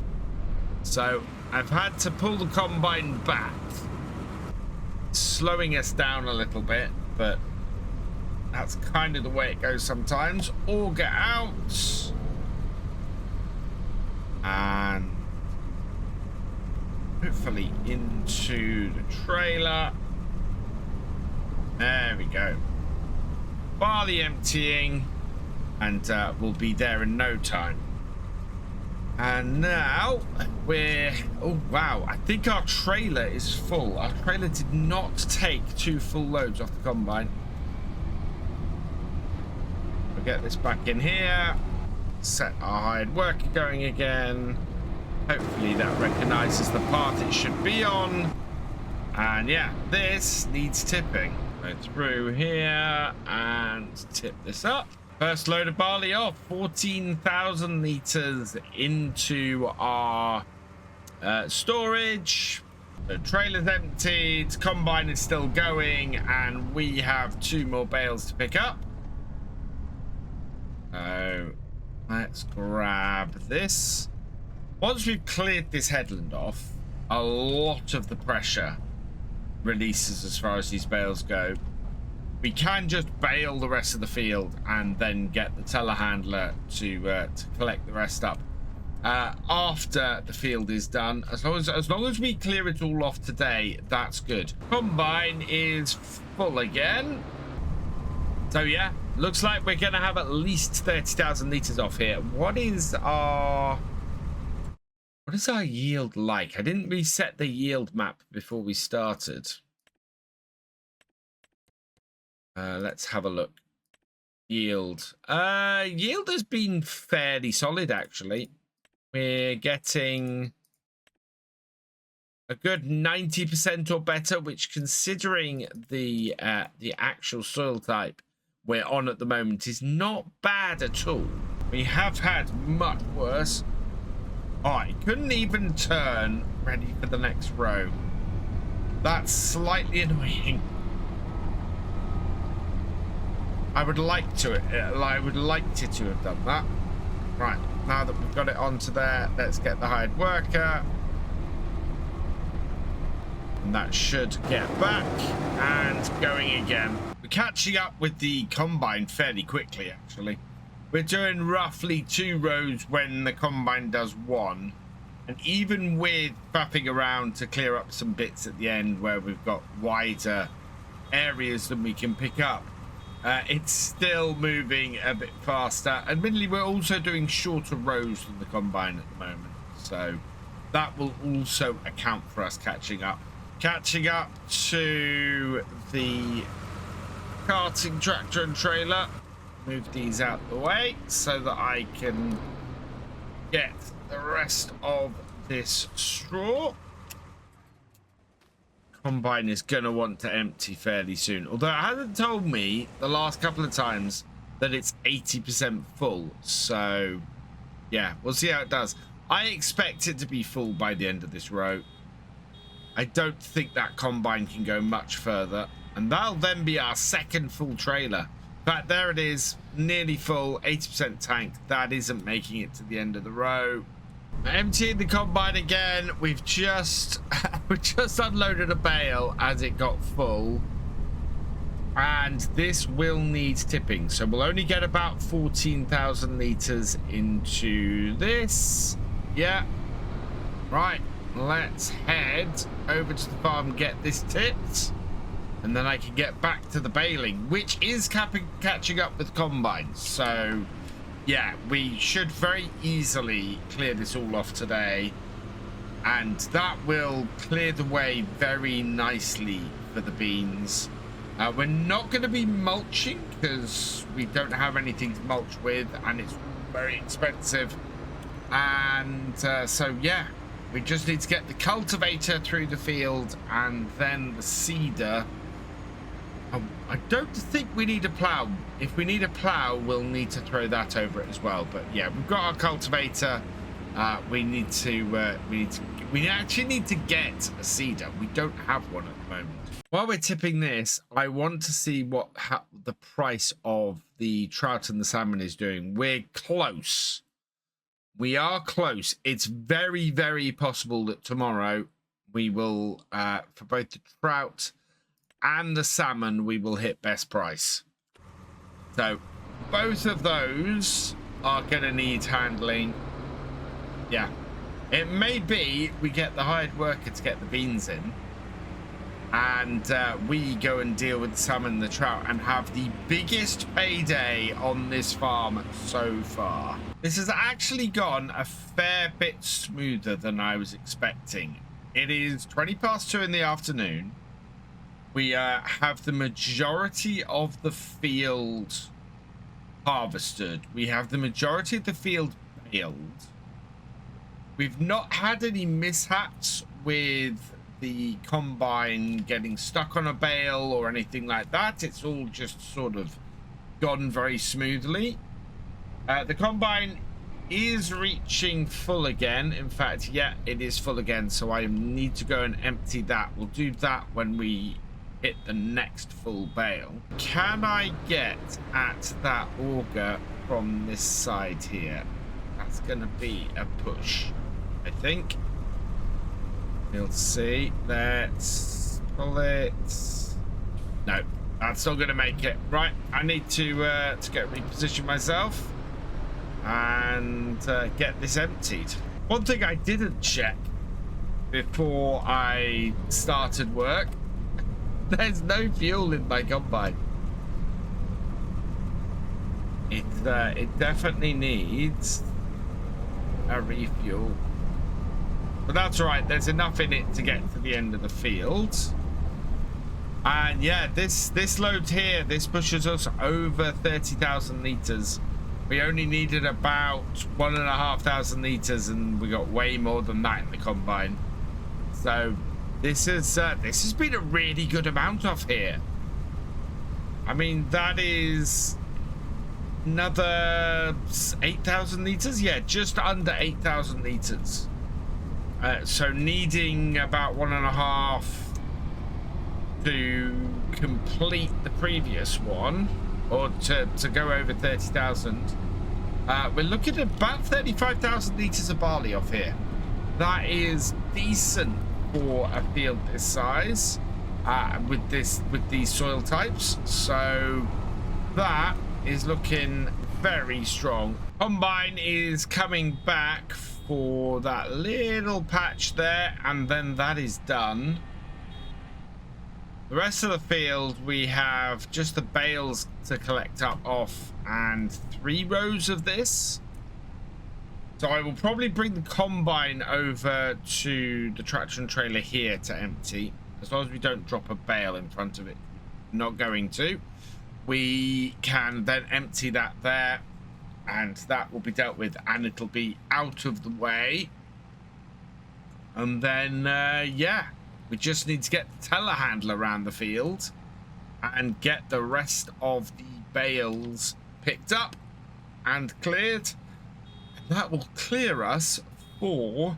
So I've had to pull the combine back, slowing us down a little bit, but that's kind of the way it goes sometimes. Auger out and hopefully into the trailer. There we go. Barley emptying, and we'll be there in no time. And now we're, oh wow, I think our trailer is full. Our trailer did not take 2 full loads off the combine. We'll get this back in here, set our hired worker going again. Hopefully that recognizes the part it should be on. And yeah, this needs tipping. Go through here and tip this up. First load of barley off, 14,000 litres into our storage. The trailer's emptied, combine is still going, and we have 2 more bales to pick up. So let's grab this. Once we've cleared this headland off, a lot of the pressure releases as far as these bales go. We can just bale the rest of the field and then get the telehandler to collect the rest up after the field is done. As long as we clear it all off today, that's good. Combine is full again. So yeah, looks like we're gonna have at least 30,000 litres off here. What is our yield like? I didn't reset the yield map before we started. Let's have a look. Yield. Yield has been fairly solid, actually. We're getting a good 90% or better, which, considering the actual soil type we're on at the moment, is not bad at all. We have had much worse. Oh, I couldn't even turn ready for the next row. That's slightly annoying. I would like it to have done that. Right, now that we've got it onto there, let's get the hired worker. And that should get back and going again. We're catching up with the combine fairly quickly, actually. We're doing roughly 2 rows when the combine does 1. And even with faffing around to clear up some bits at the end where we've got wider areas than we can pick up, it's still moving a bit faster. Admittedly, we're also doing shorter rows than the combine at the moment, so that will also account for us catching up. Catching up to the carting tractor and trailer. Move these out the way so that I can get the rest of this straw. Combine is gonna want to empty fairly soon, although it hasn't told me the last couple of times that it's 80% full. So yeah, we'll see how it does. I expect it to be full by the end of this row. I don't think that combine can go much further, and that'll then be our second full trailer. In fact, there it is, nearly full, 80% tanked. That isn't making it to the end of the row. Emptying the combine again. We've just unloaded a bale as it got full, and this will need tipping, so we'll only get about 14,000 litres into this. Yeah, right, let's head over to the farm, get this tipped, and then I can get back to the baling, which is catching up with combines. So yeah, we should very easily clear this all off today. and that will clear the way very nicely for the beans. We're not going to be mulching because we don't have anything to mulch with, and it's very expensive. And so yeah, we just need to get the cultivator through the field and then the seeder. I don't think we need a plow. If we need a plow, we'll need to throw that over it as well. But yeah, we've got our cultivator. We actually need to get a seeder. We don't have one at the moment. While we're tipping this, I want to see how the price of the trout and the salmon is doing. We're close. We are close. It's very, very possible that tomorrow we will, for both the trout and the salmon, we will hit best price. So both of those are going to need handling. Yeah, it may be we get the hired worker to get the beans in, and we go and deal with the salmon and the trout and have the biggest payday on this farm so far. This has actually gone a fair bit smoother than I was expecting. It is 2:20 in the afternoon. We have the majority of the field harvested. We have the majority of the field baled. We've not had any mishaps with the combine getting stuck on a bale or anything like that. It's all just sort of gone very smoothly. The combine is reaching full again. In fact, yeah, it is full again. So I need to go and empty that. We'll do that when we hit the next full bale. Can I get at that auger from this side here? That's going to be a push, I think. We'll see. Let's pull it. No, that's not going to make it. Right, I need to get reposition myself and get this emptied. One thing I didn't check before I started work, there's no fuel in my combine. It definitely needs a refuel. But that's right, there's enough in it to get to the end of the field. And yeah, this load here, this pushes us over 30,000 litres. We only needed about 1,500 litres, and we got way more than that in the combine. So this has been a really good amount off here. I mean, that is another 8,000 litres. Yeah, just under 8,000 litres. So needing about 1.5 to complete the previous one, or to go over 30,000. We're looking at about 35,000 litres of barley off here. That is decent for a field this size, with these soil types. So that is looking very strong. Combine is coming back for that little patch there, and then that is done. The rest of the field, we have just the bales to collect up off and 3 rows of this. So I will probably bring the combine over to the tractor and trailer here to empty, as long as we don't drop a bale in front of it. Not going to. We can then empty that there, and that will be dealt with, and it'll be out of the way. And then, yeah, we just need to get the telehandler around the field and get the rest of the bales picked up and cleared. That will clear us for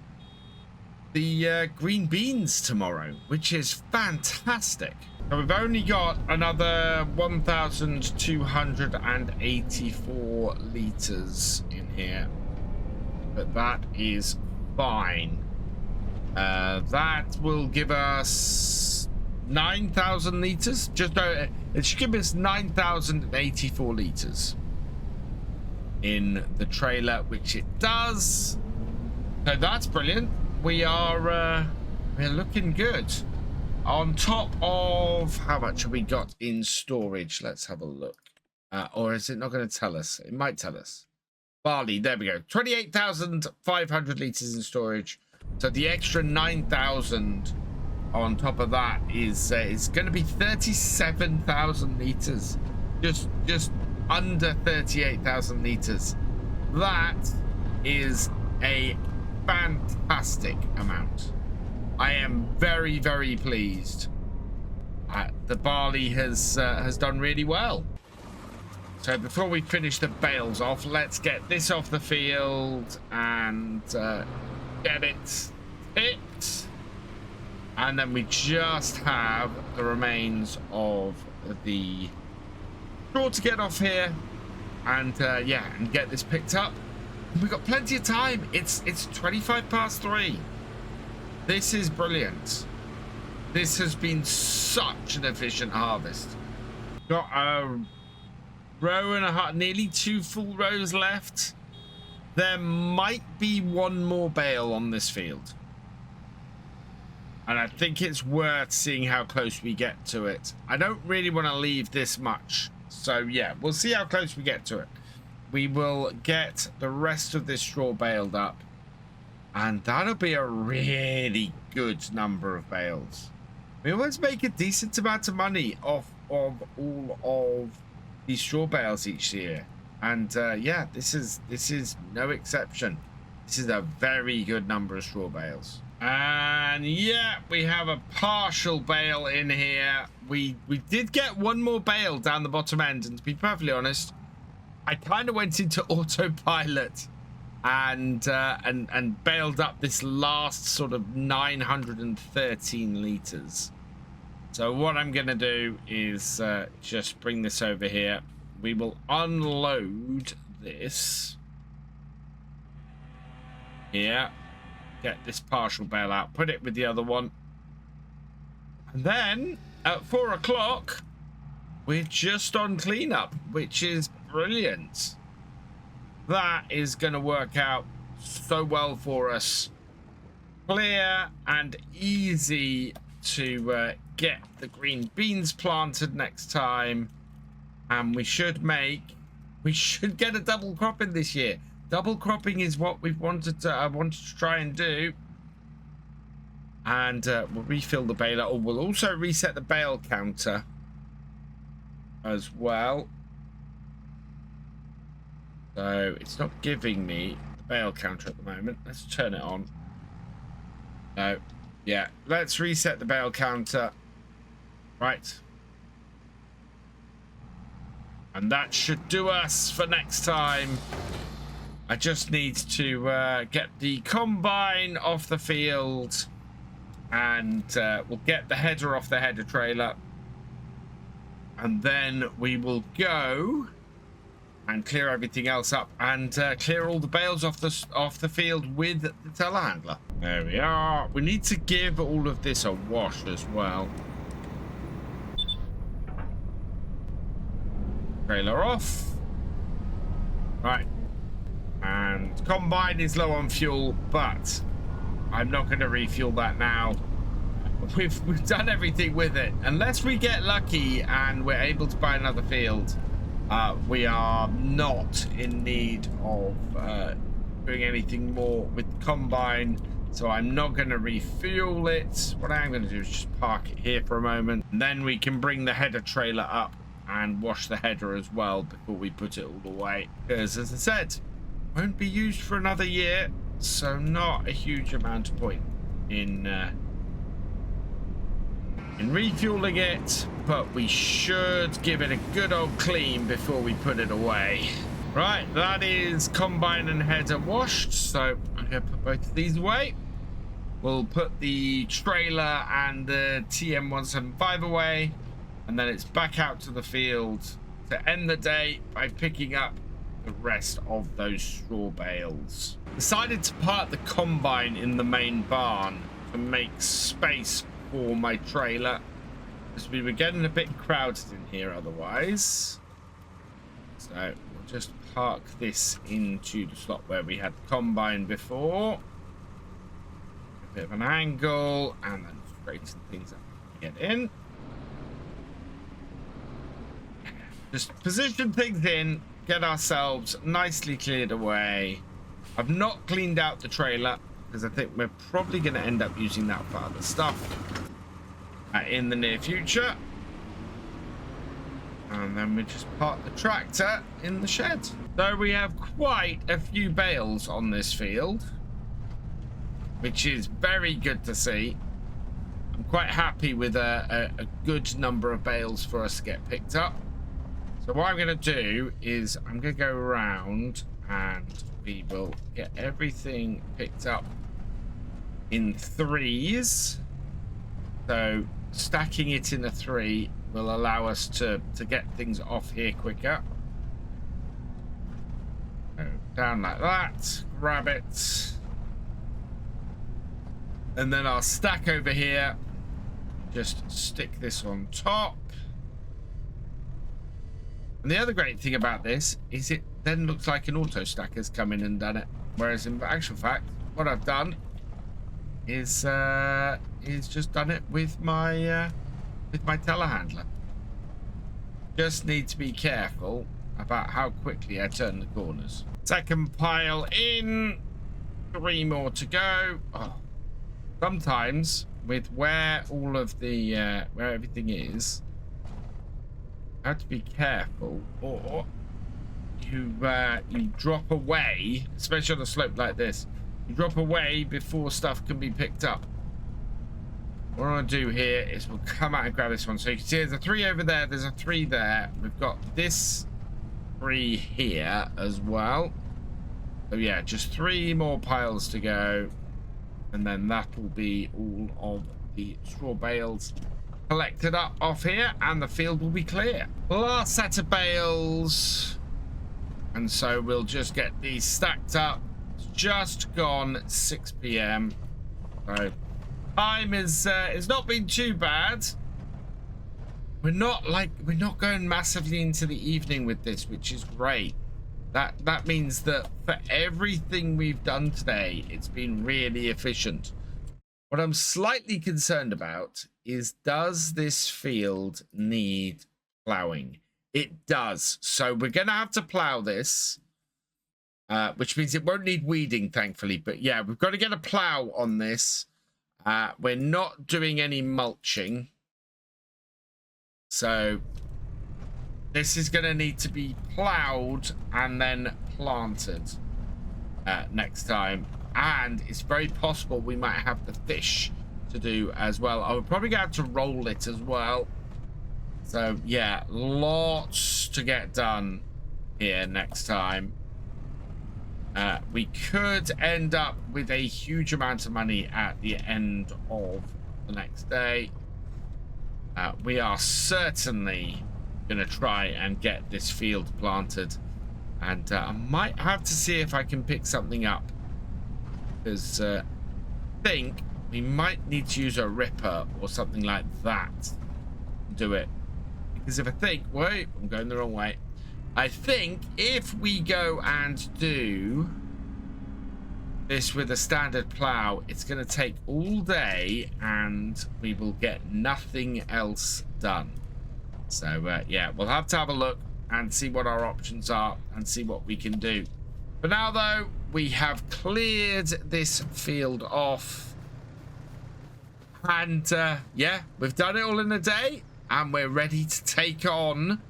the green beans tomorrow, which is fantastic. So we've only got another 1,284 litres in here, but that is fine. That will give us 9,000 litres. Just it should give us 9,084 litres in the trailer, which it does. So that's brilliant. We're looking good. On top of how much have we got in storage? Let's have a look. Or is it not going to tell us? It might tell us. Barley, there we go. 28,500 litres in storage. So the extra 9,000 on top of that is going to be 37,000 liters, just under 38,000 liters. That is a fantastic amount. I am very, very pleased. The barley has done really well. So before we finish the bales off, let's get this off the field and get it picked. And then we just have the remains of the straw to get off here, and yeah, and get this picked up. We've got plenty of time. It's 25 past 3. This is brilliant. This has been such an efficient harvest. Got a row and a half, nearly 2 full rows left. There might be one more bale on this field, and I think it's worth seeing how close we get to it. I don't really want to leave this much, so yeah, we'll see how close we get to it. We will get the rest of this straw baled up, and that'll be a really good number of bales. We always make a decent amount of money off of all of these straw bales each year, and yeah, this is no exception. This is a very good number of straw bales. And yeah, we have a partial bale in here. We did get one more bale down the bottom end, and to be perfectly honest, I kind of went into autopilot and bailed up this last sort of 913 liters. So what I'm gonna do is just bring this over here. We will unload this here. Get this partial bale out, put it with the other one, and then at 4 o'clock we're just on cleanup, which is brilliant. That is going to work out so well for us. Clear and easy to get the green beans planted next time, and we should get a double crop in this year. Double cropping is what we've wanted to try and do. And we'll refill the baler, or we'll also reset the bale counter as well. So it's not giving me the bale counter at the moment. Let's turn it on. No. Yeah, let's reset the bale counter. Right. And that should do us for next time. I just need to get the combine off the field, and we'll get the header off the header trailer, and then we will go and clear everything else up and clear all the bales off the field with the telehandler. There we are. We need to give all of this a wash as well. Trailer off. Right. And combine is low on fuel, but I'm not going to refuel that now. We've done everything with it. Unless we get lucky and we're able to buy another field, we are not in need of doing anything more with the combine. So I'm not going to refuel it. What I'm going to do is just park it here for a moment, and then we can bring the header trailer up and wash the header as well before we put it all away. Because as I said, won't be used for another year, so not a huge amount of point in refueling it, but we should give it a good old clean before we put it away. Right, that is combine and header washed, so I'm gonna put both of these away. We'll put the trailer and the TM175 away, and then it's back out to the field to end the day by picking up the rest of those straw bales. Decided to park the combine in the main barn to make space for my trailer, because we were getting a bit crowded in here otherwise. So we'll just park this into the slot where we had the combine before. A bit of an angle, and then straighten things up. Get in. Just position things in, get ourselves nicely cleared away. I've not cleaned out the trailer. because I think we're probably going to end up using that for other stuff in the near future. And then we just park the tractor in the shed. So we have quite a few bales on this field, which is very good to see. I'm quite happy with a good number of bales for us to get picked up. So what I'm going to do is I'm going to go around and we will get everything picked up in threes. So stacking it in a three will allow us to get things off here quicker. So down like that, grab it. And then I'll stack over here. Just stick this on top. And the other great thing about this is it then looks like an auto stacker's come in and done it. Whereas in actual fact, what I've done is just done it with my telehandler. Just need to be careful about how quickly I turn the corners. Second pile in. 3 more to go. Oh, sometimes with where all of the where everything is, I have to be careful, or you drop away, especially on a slope like this. You drop away before stuff can be picked up. What I'm going to do here is we'll come out and grab this one. So you can see there's a 3 over there, there's a 3 there. We've got this 3 here as well. So yeah, just 3 more piles to go. And then that will be all of the straw bales collected up off here, and the field will be clear. Last set of bales. And so we'll just get these stacked up. It's just gone 6 p.m. So time is it's not been too bad. We're not going massively into the evening with this, which is great. That means that for everything we've done today, it's been really efficient. What I'm slightly concerned about is, does this field need plowing? It does. So we're going to have to plow this, which means it won't need weeding, thankfully. But yeah, we've got to get a plow on this. We're not doing any mulching. So this is going to need to be plowed and then planted next time. And it's very possible we might have the fish to do as well. I would probably have to roll it as well. So yeah, lots to get done here next time. We could end up with a huge amount of money at the end of the next day. We are certainly going to try and get this field planted. And I might have to see if I can pick something up. Because I think we might need to use a ripper or something like that to do it. Because if I think, wait, I'm going the wrong way. I think if we go and do this with a standard plow, it's going to take all day and we will get nothing else done. So yeah, we'll have to have a look and see what our options are and see what we can do. For now though, we have cleared this field off, and yeah, we've done it all in a day, and we're ready to take on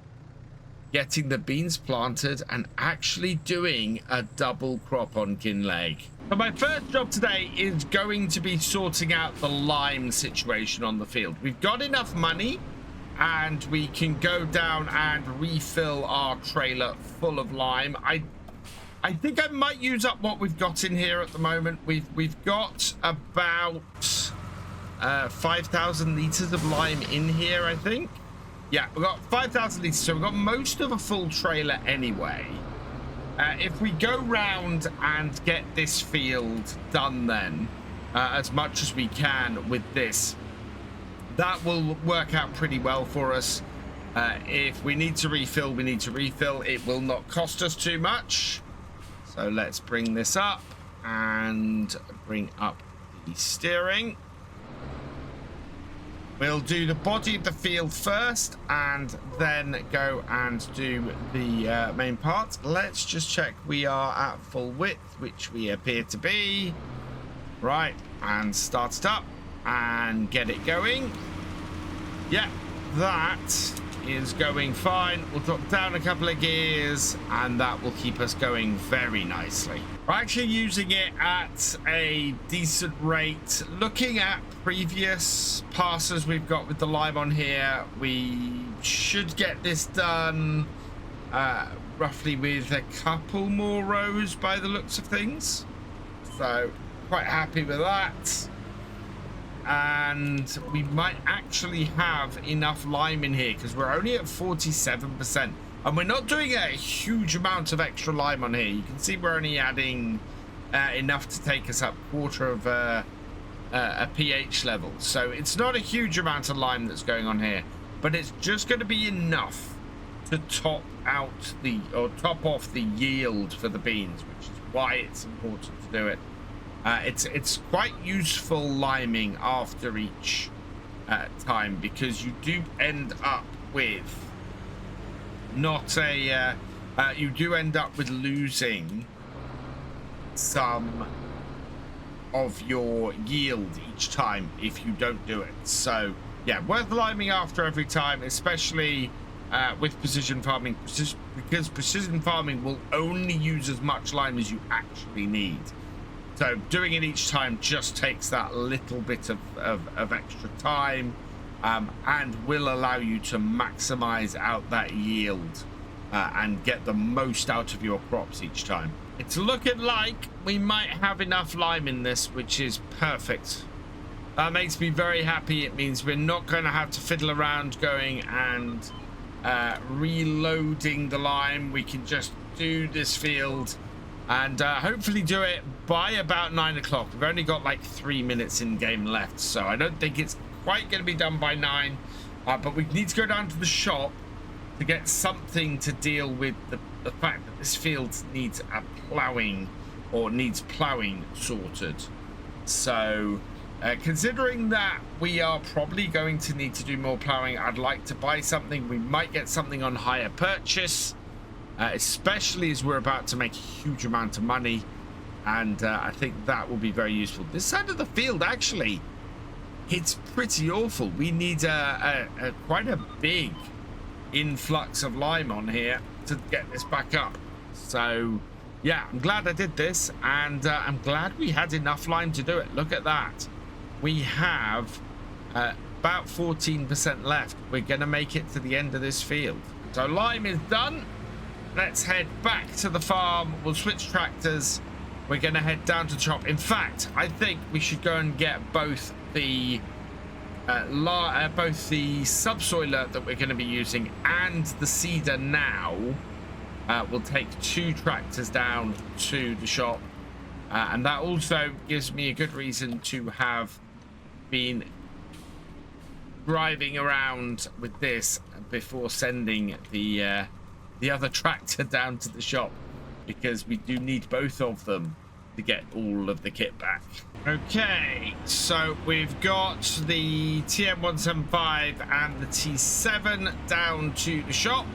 getting the beans planted and actually doing a double crop on Kinlaig. But my first job today is going to be sorting out the lime situation on the field. We've got enough money and we can go down and refill our trailer full of lime. I think I might use up what we've got in here at the moment. We've got about 5,000 litres of lime in here, I think. Yeah, we've got 5,000 litres, so we've got most of a full trailer anyway. If we go round and get this field done then, as much as we can with this, that will work out pretty well for us. If we need to refill, we need to refill. It will not cost us too much. So let's bring this up and bring up the steering. We'll do the body of the field first and then go and do the main part. Let's just check we are at full width, which we appear to be. Right, and start it up and get it going. Yeah, that is going fine. We'll drop down a couple of gears and that will keep us going very nicely. We're actually using it at a decent rate. Looking at previous passes we've got with the lime on here, we should get this done roughly with a couple more rows by the looks of things. So quite happy with that. And we might actually have enough lime in here because we're only at 47%, and we're not doing a huge amount of extra lime on here. You can see we're only adding enough to take us up quarter of a pH level, so it's not a huge amount of lime that's going on here, but it's just going to be enough to top off the yield for the beans, which is why it's important to do it. It's quite useful liming after each time, because you do end up with you do end up with losing some of your yield each time if you don't do it. So yeah, worth liming after every time, especially with precision farming, because precision farming will only use as much lime as you actually need. So doing it each time just takes that little bit of extra time, and will allow you to maximize out that yield and get the most out of your crops each time. It's looking like we might have enough lime in this, which is perfect. That makes me very happy. It means we're not going to have to fiddle around going and reloading the lime. We can just do this field and hopefully do it by about 9 o'clock. We've only got like 3 minutes in game left, so I don't think it's quite going to be done by 9, but we need to go down to the shop to get something to deal with the fact that this field needs a ploughing, or needs ploughing sorted. So considering that we are probably going to need to do more ploughing, I'd like to buy something. We might get something on hire purchase, especially as we're about to make a huge amount of money, and I think that will be very useful. This side of the field, actually, it's pretty awful. We need quite a big influx of lime on here to get this back up. So yeah, I'm glad I did this, and I'm glad we had enough lime to do it. Look at that. We have about 14% left. We're gonna make it to the end of this field. So lime is done. Let's head back to the farm. We'll switch tractors. We're going to head down to the shop. In fact, I think we should go and get both the subsoiler that we're going to be using and the seeder now. We'll take 2 tractors down to the shop, and that also gives me a good reason to have been driving around with this before sending the other tractor down to the shop, because we do need both of them to get all of the kit back. Okay, so we've got the TM175 and the T7 down to the shop.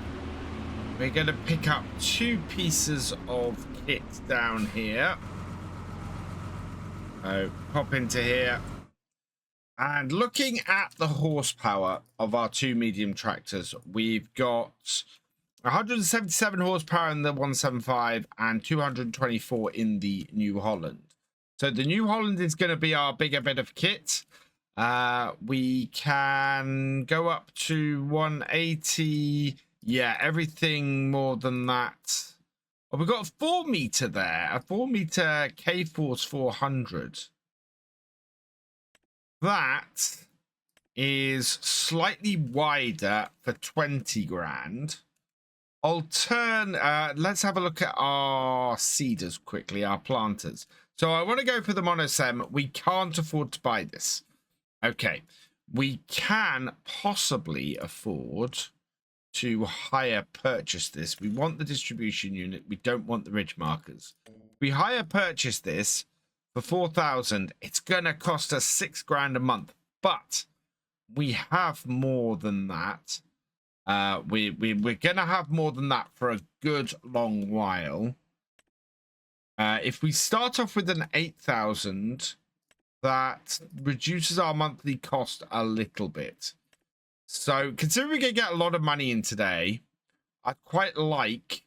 We're going to pick up 2 pieces of kit down here. So pop into here. And looking at the horsepower of our 2 medium tractors, we've got 177 horsepower in the 175 and 224 in the New Holland. So the New Holland is going to be our bigger bit of kit. We can go up to 180. Yeah, everything more than that. Oh, we've got a 4 meter there, a 4 meter K-Force 400. That is slightly wider for 20 grand. Let's have a look at our seeders quickly, our planters. So I want to go for the monosem. We can't afford to buy this. Okay, we can possibly afford to hire purchase this. We want the distribution unit. We don't want the ridge markers. We hire purchase this for 4,000. It's gonna cost us 6 grand a month, but we have more than that. We're gonna have more than that for a good long while. If we start off with an 8,000, that reduces our monthly cost a little bit. So considering we're going to get a lot of money in today, I'd quite like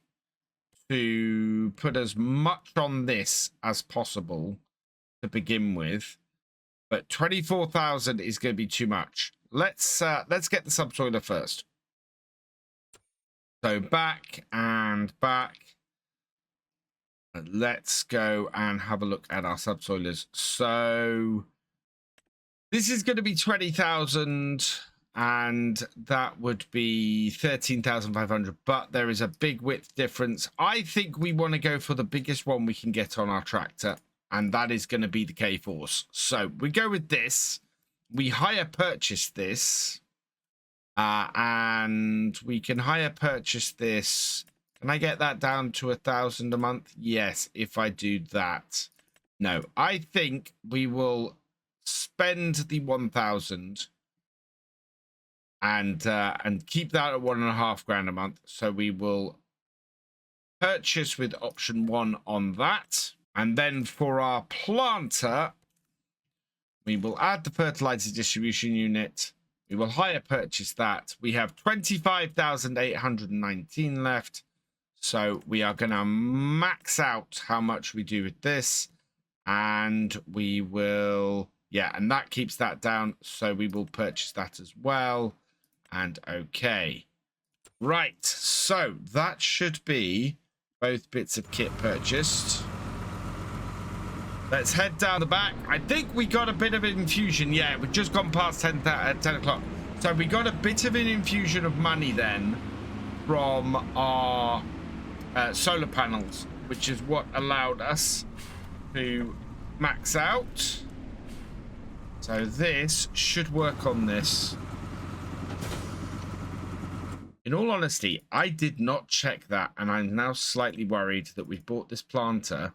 to put as much on this as possible to begin with. But 24,000 is going to be too much. Let's get the subsoiler first. So back and back. Let's go and have a look at our subsoilers. So this is going to be 20,000 and that would be 13,500, but there is a big width difference. I think we want to go for the biggest one we can get on our tractor, and that is going to be the K-Force. So we go with this. We hire purchase this, and we can hire purchase this. Can I get that down to 1,000 a month? Yes, if I do that. No, I think we will spend the 1,000 and keep that at 1.5 grand a month. So we will purchase with option 1 on that. And then for our planter, we will add the fertilizer distribution unit. We will hire purchase that. We have 25,819 left. So we are going to max out how much we do with this. And we will, yeah, and that keeps that down. So we will purchase that as well. And okay. Right. So that should be both bits of kit purchased. Let's head down the back. I think we got a bit of infusion. Yeah, we've just gone past 10 o'clock. So we got a bit of an infusion of money then from our solar panels, which is what allowed us to max out. So this should work on this. In all honesty, I did not check that, and I'm now slightly worried that we've bought this planter.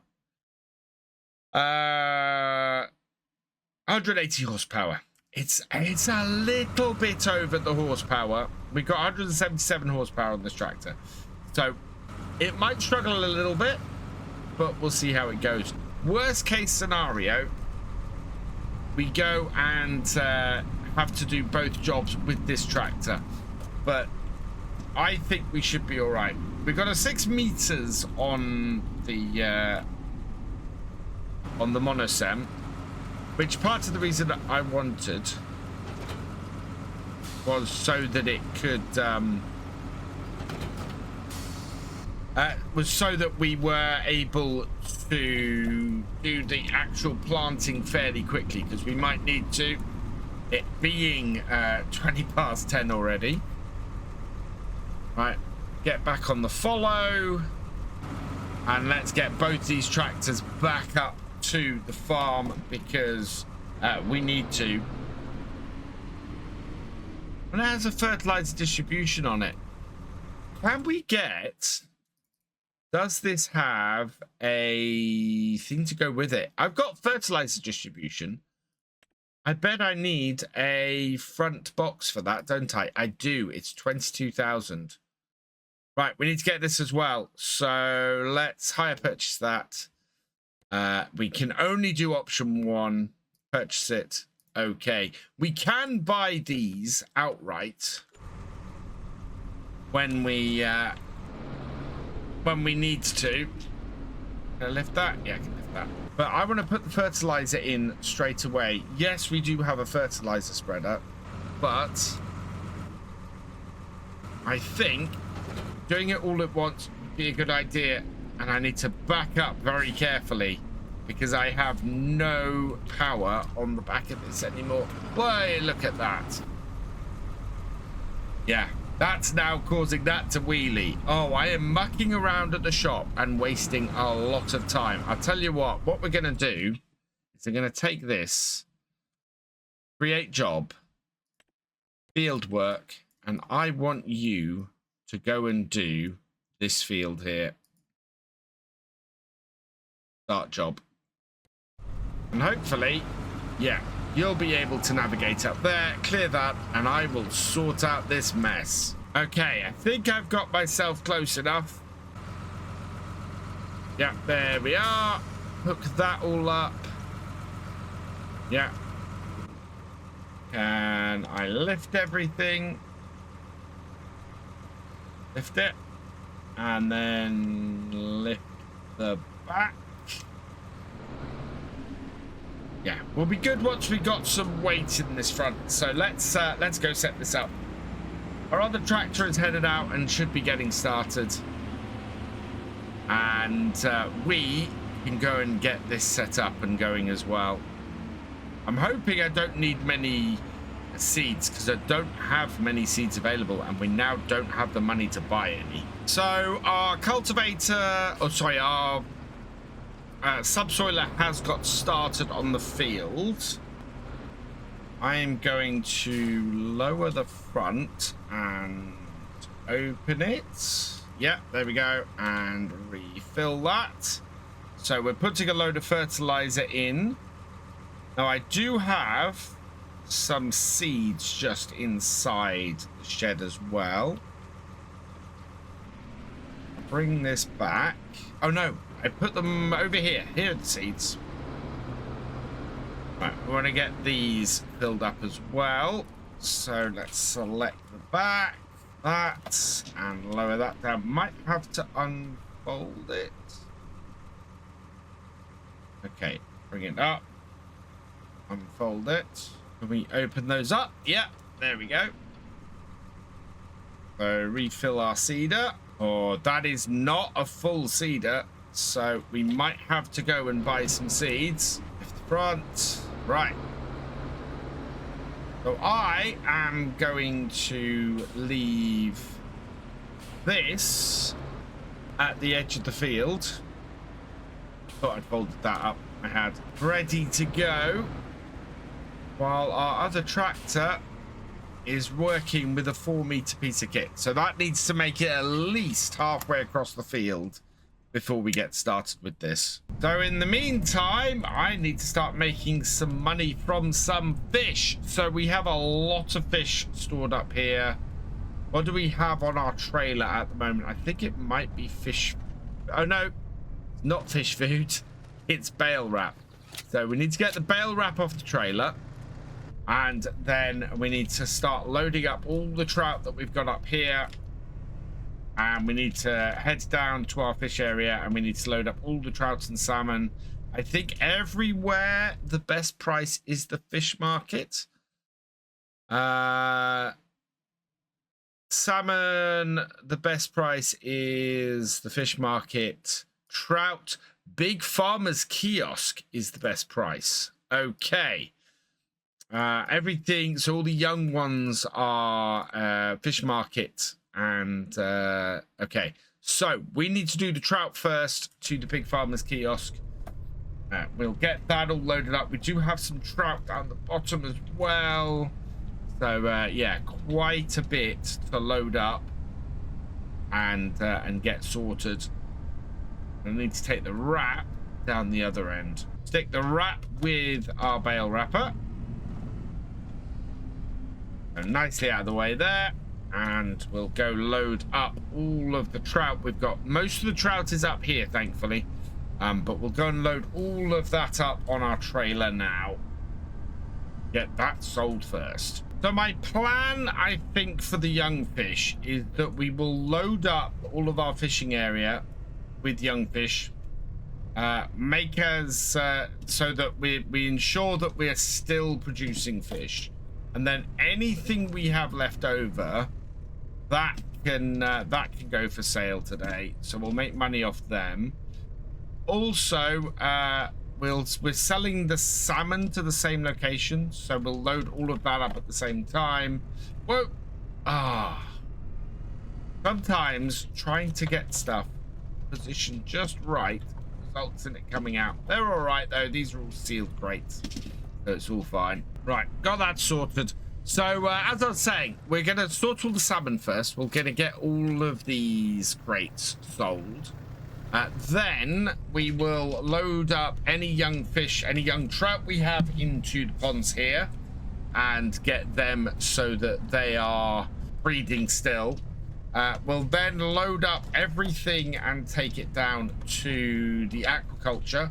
180 horsepower. It's a little bit over the horsepower. We've got 177 horsepower on this tractor. So it might struggle a little bit, but we'll see how it goes. Worst case scenario, we go and have to do both jobs with this tractor. But I think we should be all right. We've got a 6 meters on the monosem, which part of the reason that I wanted was so that it could was so that we were able to do the actual planting fairly quickly, because we might need to, it being 20 past 10 already. Right, get back on the follow, and let's get both these tractors back up to the farm, because we need to. And it has a fertilizer distribution on it. Can we get, does this have a thing to go with it? I've got fertilizer distribution. I bet I need a front box for that, don't I? I do. It's 22,000. Right, we need to get this as well. So let's hire purchase that. We can only do option 1, purchase it. Okay, we can buy these outright when we need to. Can I lift that? Yeah, I can lift that. But I want to put the fertilizer in straight away. Yes, we do have a fertilizer spreader, but I think doing it all at once would be a good idea, and I need to back up very carefully because I have no power on the back of this anymore. Why, look at that. Yeah, that's now causing that to wheelie. Oh, I am mucking around at the shop and wasting a lot of time. I'll tell you what we're going to do is we're going to take this, create job, field work, and I want you to go and do this field here. Start job. And hopefully, yeah, you'll be able to navigate up there, clear that, and I will sort out this mess. Okay, I think I've got myself close enough. Yeah, there we are. Hook that all up. Yeah. Can I lift everything? Lift it. And then lift the back. Yeah, we'll be good once we got some weight in this front. So let's go set this up. Our other tractor is headed out and should be getting started. And we can go and get this set up and going as well. I'm hoping I don't need many seeds because I don't have many seeds available, and we now don't have the money to buy any. So our cultivator, oh sorry, our subsoiler has got started on the field. I am going to lower the front and open it. Yeah, there we go, and refill that. So we're putting a load of fertilizer in. Now I do have some seeds just inside the shed as well. Bring this back. Oh no, I put them over here. Here are the seeds. Right, we want to get these filled up as well. So let's select the back, that, and lower that down. Might have to unfold it. Okay, bring it up. Unfold it. Can we open those up? Yeah, there we go. So refill our seeder. Oh, that is not a full seeder, so we might have to go and buy some seeds. Lift the front. Right. So I am going to leave this at the edge of the field. Thought I'd folded that up. I had ready to go, while our other tractor is working with a 4-meter piece of kit. So that needs to make it at least halfway across the field before we get started with this. So in the meantime, I need to start making some money from some fish. So we have a lot of fish stored up here. What do we have on our trailer at the moment? I think it might be fish. Oh no, not fish food. It's bale wrap. So we need to get the bale wrap off the trailer. And then we need to start loading up all the trout that we've got up here. And we need to head down to our fish area, and we need to load up all the trouts and salmon. I think everywhere the best price is the fish market. Salmon, the best price is the fish market. Trout, Big Farmer's Kiosk is the best price. Okay. Everything, so all the young ones are fish market. And okay, so we need to do the trout first to the Big Farmer's Kiosk. We'll get that all loaded up. We do have some trout down the bottom as well. So yeah, quite a bit to load up and get sorted. I need to take the wrap down the other end. Stick the wrap with our bale wrapper. So nicely out of the way there. And we'll go load up all of the trout we've got. Most of the trout is up here, thankfully. But we'll go and load all of that up on our trailer now. Get that sold first. So my plan, I think, for the young fish is that we will load up all of our fishing area with young fish. Make us so that we ensure that we're still producing fish. And then anything we have left over, that can go for sale today. So we'll make money off them. Also, we're selling the salmon to the same location, so we'll load all of that up at the same time. Whoa! Sometimes trying to get stuff positioned just right results in it coming out. They're all right though. These are all sealed crates, so it's all fine. Right, got that sorted. So as I was saying, we're going to sort all the salmon first. We're going to get all of these crates sold. Then we will load up any young fish, any young trout we have into the ponds here and get them so that they are breeding still. We'll then load up everything and take it down to the aquaculture.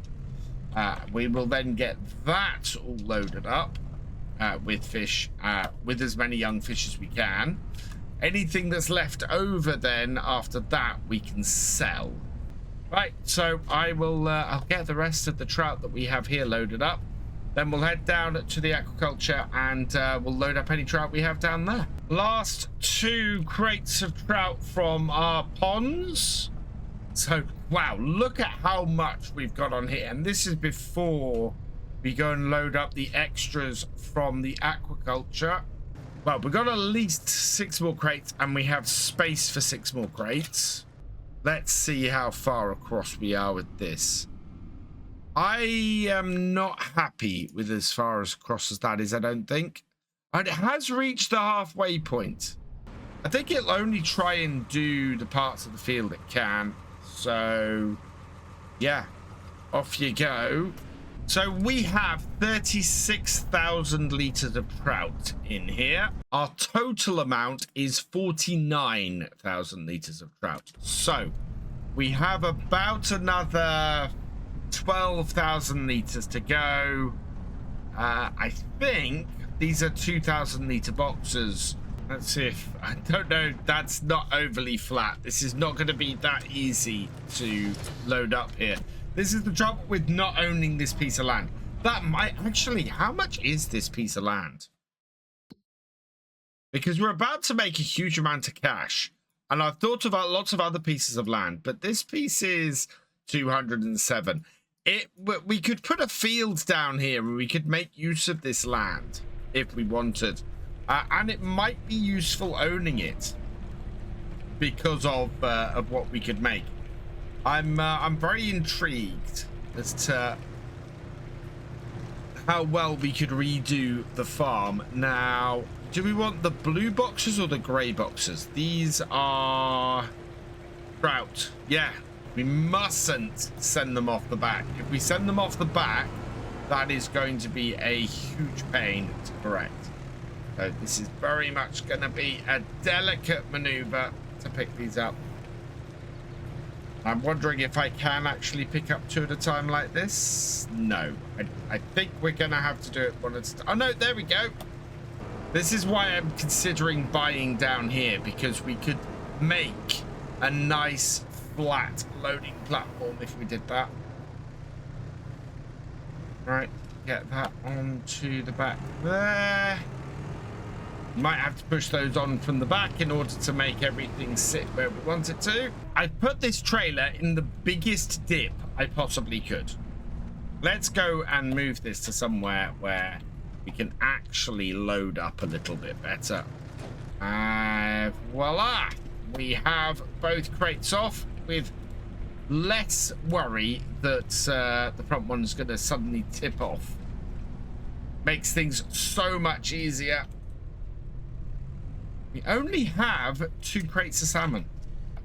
We will then get that all loaded up with fish, with as many young fish as we can. Anything that's left over then after that we can sell. Right, so I'll get the rest of the trout that we have here loaded up. Then we'll head down to the aquaculture and we'll load up any trout we have down there. Last 2 crates of trout from our ponds. So, wow, look at how much we've got on here. And this is before we go and load up the extras from the aquaculture. Well, we've got at least 6 more crates and we have space for 6 more crates. Let's see how far across we are with this. I am not happy with as far as across as that is, I don't think. And it has reached the halfway point. I think it'll only try and do the parts of the field it can. So, yeah, off you go. So we have 36,000 litres of trout in here. Our total amount is 49,000 litres of trout. So we have about another 12,000 litres to go. I think these are 2,000 litre boxes. Let's see if, I don't know, that's not overly flat. This is not going to be that easy to load up here. This is the trouble with not owning this piece of land. That might actually, how much is this piece of land? Because we're about to make a huge amount of cash. And I've thought about lots of other pieces of land, but this piece is 207. We could put a field down here and we could make use of this land if we wanted. And it might be useful owning it because of what we could make. I'm very intrigued as to how well we could redo the farm. Now, do we want the blue boxes or the grey boxes? These are trout. Yeah, we mustn't send them off the back. If we send them off the back, that is going to be a huge pain to correct. So this is very much going to be a delicate maneuver to pick these up. I'm wondering if I can actually pick up 2 at a time like this. No, I think we're going to have to do it one at a time. Oh, no, there we go. This is why I'm considering buying down here, because we could make a nice flat loading platform if we did that. Right, get that onto the back there. Might have to push those on from the back in order to make everything sit where we want it to. I put this trailer in the biggest dip I possibly could. Let's go and move this to somewhere where we can actually load up a little bit better. Voila! We have both crates off with less worry that the front one's going to suddenly tip off. Makes things so much easier. We only have 2 crates of salmon.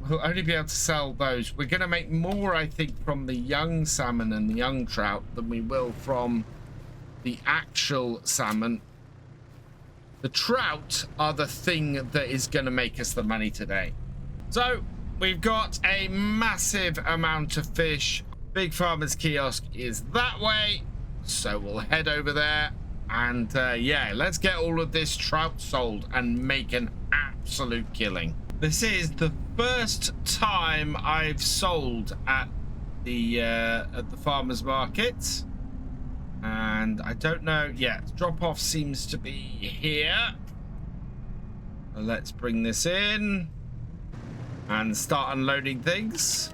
We'll only be able to sell those. We're going to make more, I think, from the young salmon and the young trout than we will from the actual salmon. The trout are the thing that is going to make us the money today. So we've got a massive amount of fish. Big Farmer's Kiosk is that way. So we'll head over there. And yeah, let's get all of this trout sold and make an absolute killing. This is the first time I've sold at the farmer's market, and I don't know. Yeah, drop off seems to be here. Let's bring this in and start unloading things.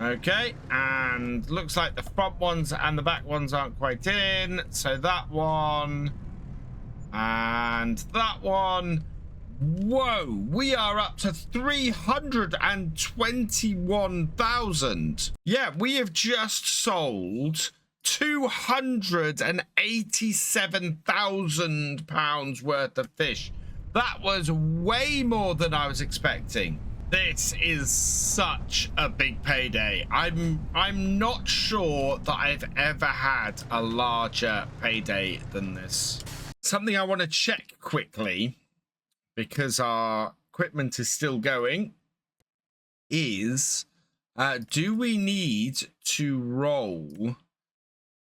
Okay, and looks like the front ones and the back ones aren't quite in. So that one and that one. Whoa, we are up to 321,000. Yeah, we have just sold £287,000 worth of fish. That was way more than I was expecting. This is such a big payday. I'm not sure that I've ever had a larger payday than this. Something I want to check quickly because our equipment is still going, is do we need to roll?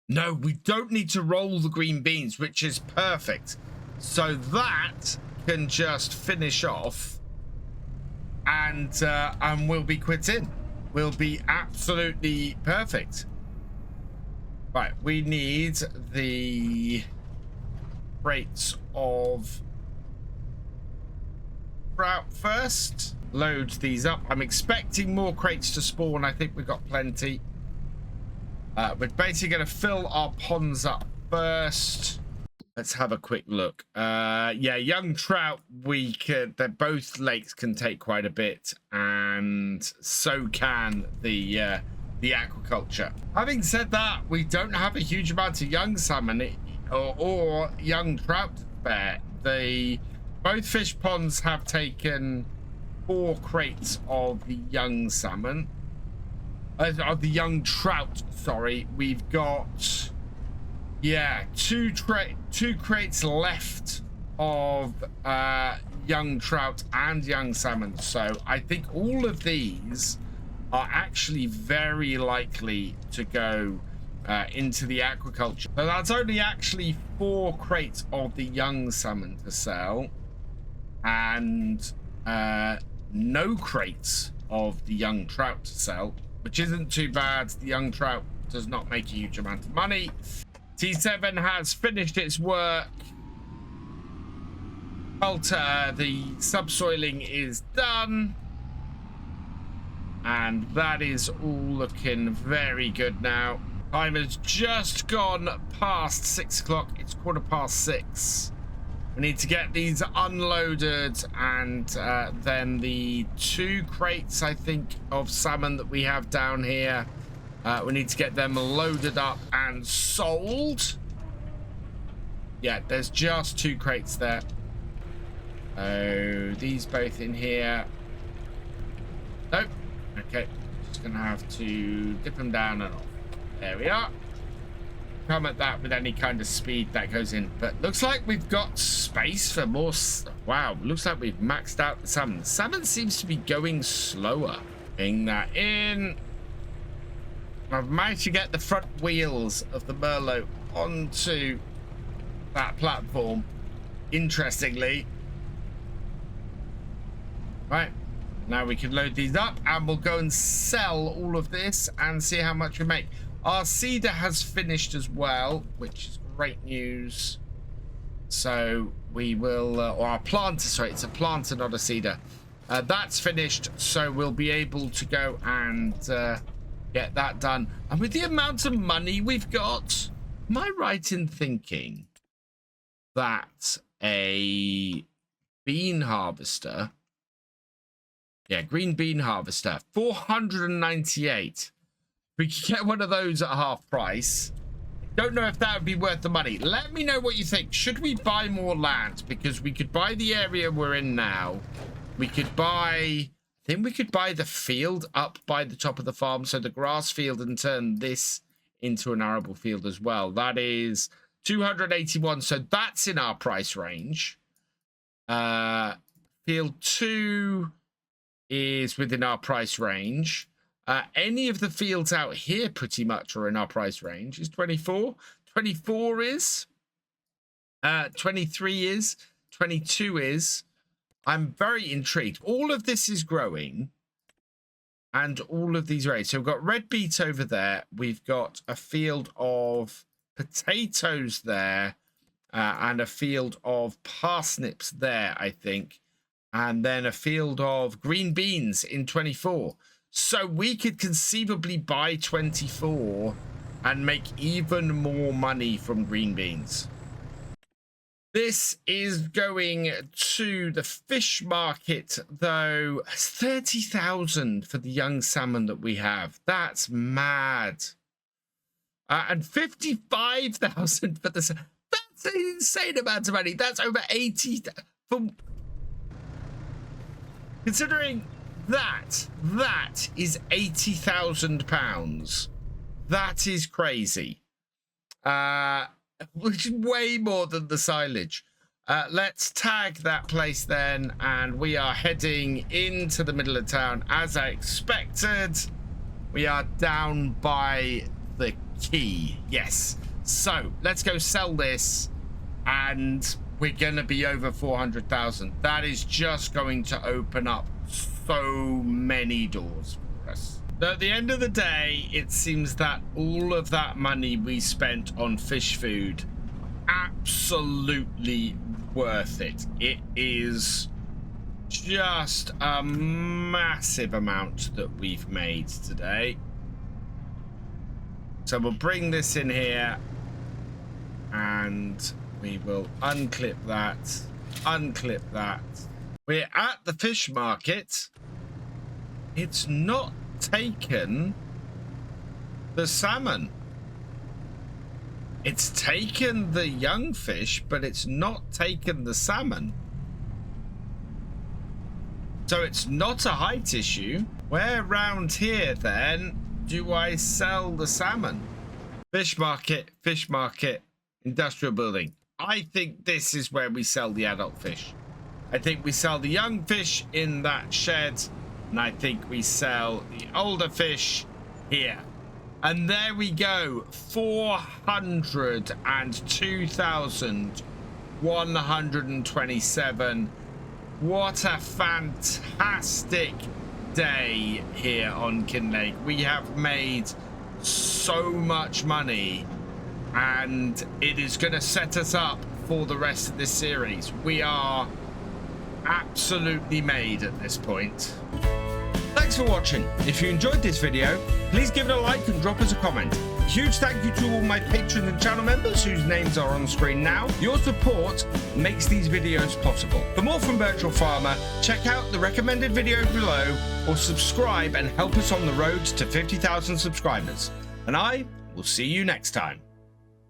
No, we don't need to roll the green beans, which is perfect. So that can just finish off, and we'll be quitting. We'll be absolutely perfect. Right, we need the crates of trout first. Load these up. I'm expecting more crates to spawn. I think we've got plenty. We're basically going to fill our ponds up first. Let's have a quick look. Yeah, young trout, both lakes can take quite a bit, and so can the aquaculture. Having said that, we don't have a huge amount of young salmon or young trout to spare. Both fish ponds have taken 4 crates of the young salmon. Of the young trout, sorry. We've got, yeah, two crates left of young trout and young salmon. So I think all of these are actually very likely to go into the aquaculture. So that's only actually 4 crates of the young salmon to sell, and no crates of the young trout to sell, which isn't too bad. The young trout does not make a huge amount of money. T7 has finished its work. The subsoiling is done, and that is all looking very good now. Time has just gone past 6 o'clock. It's 6:15. We need to get these unloaded, and then the 2 crates, I think, of salmon that we have down here, we need to get them loaded up and sold. Yeah, there's just 2 crates there. Oh, these both in here. Nope. Okay, just gonna have to dip them down and off. There we are. Come at that with any kind of speed that goes in, but looks like we've got space for more. Wow, looks like we've maxed out the salmon. The salmon seems to be going slower. Bring that in. I've managed to get the front wheels of the Merlo onto that platform, interestingly. Right, now we can load these up, and we'll go and sell all of this and see how much we make. Our cedar has finished as well, which is great news. So we will, or our planter, sorry, it's a planter, not a cedar. That's finished, so we'll be able to go and get that done. And with the amount of money we've got, am I right in thinking that a bean harvester, yeah, green bean harvester, 498. We could get one of those at half price. Don't know if that would be worth the money. Let me know what you think. Should we buy more land? Because we could buy the area we're in now. We could buy, I think we could buy the field up by the top of the farm, so the grass field, and turn this into an arable field as well. That is 281, so that's in our price range. Field 2 is within our price range. Any of the fields out here pretty much are in our price range. Is 24? 24 is. 23 is. 22 is. I'm very intrigued. All of this is growing, and all of these rates. So we've got red beet over there. We've got a field of potatoes there, and a field of parsnips there, I think. And then a field of green beans in 24. So we could conceivably buy 24 and make even more money from green beans. This is going to the fish market, though. 30,000 for the young salmon that we have. That's mad. And 55,000 for the... That's an insane amount of money. That's over 80... Considering... That is £80,000. That is crazy. Which is way more than the silage. Let's tag that place then, and we are heading into the middle of town as I expected. We are down by the quay. Yes. So let's go sell this, and we're gonna be over 400,000. That is just going to open up so many doors for us. So at the end of the day, it seems that all of that money we spent on fish food, absolutely worth it. It is just a massive amount that we've made today. So we'll bring this in here, and we will unclip that, unclip that. We're at the fish market. It's not taken the salmon. It's taken the young fish, but it's not taken the salmon. So it's not a height issue. Where around here then do I sell the salmon? Fish market, industrial building. I think this is where we sell the adult fish. I think we sell the young fish in that shed, and I think we sell the older fish here. And there we go, 402,127. What a fantastic day here on Kinlaig. We have made so much money, and it is going to set us up for the rest of this series. We are absolutely made at this point. Thanks for watching. If you enjoyed this video, please give it a like and drop us a comment. A huge thank you to all my patrons and channel members whose names are on screen now. Your support makes these videos possible. For more from Virtual Farmer, check out the recommended video below, or subscribe and help us on the road to 50,000 subscribers. And I will see you next time.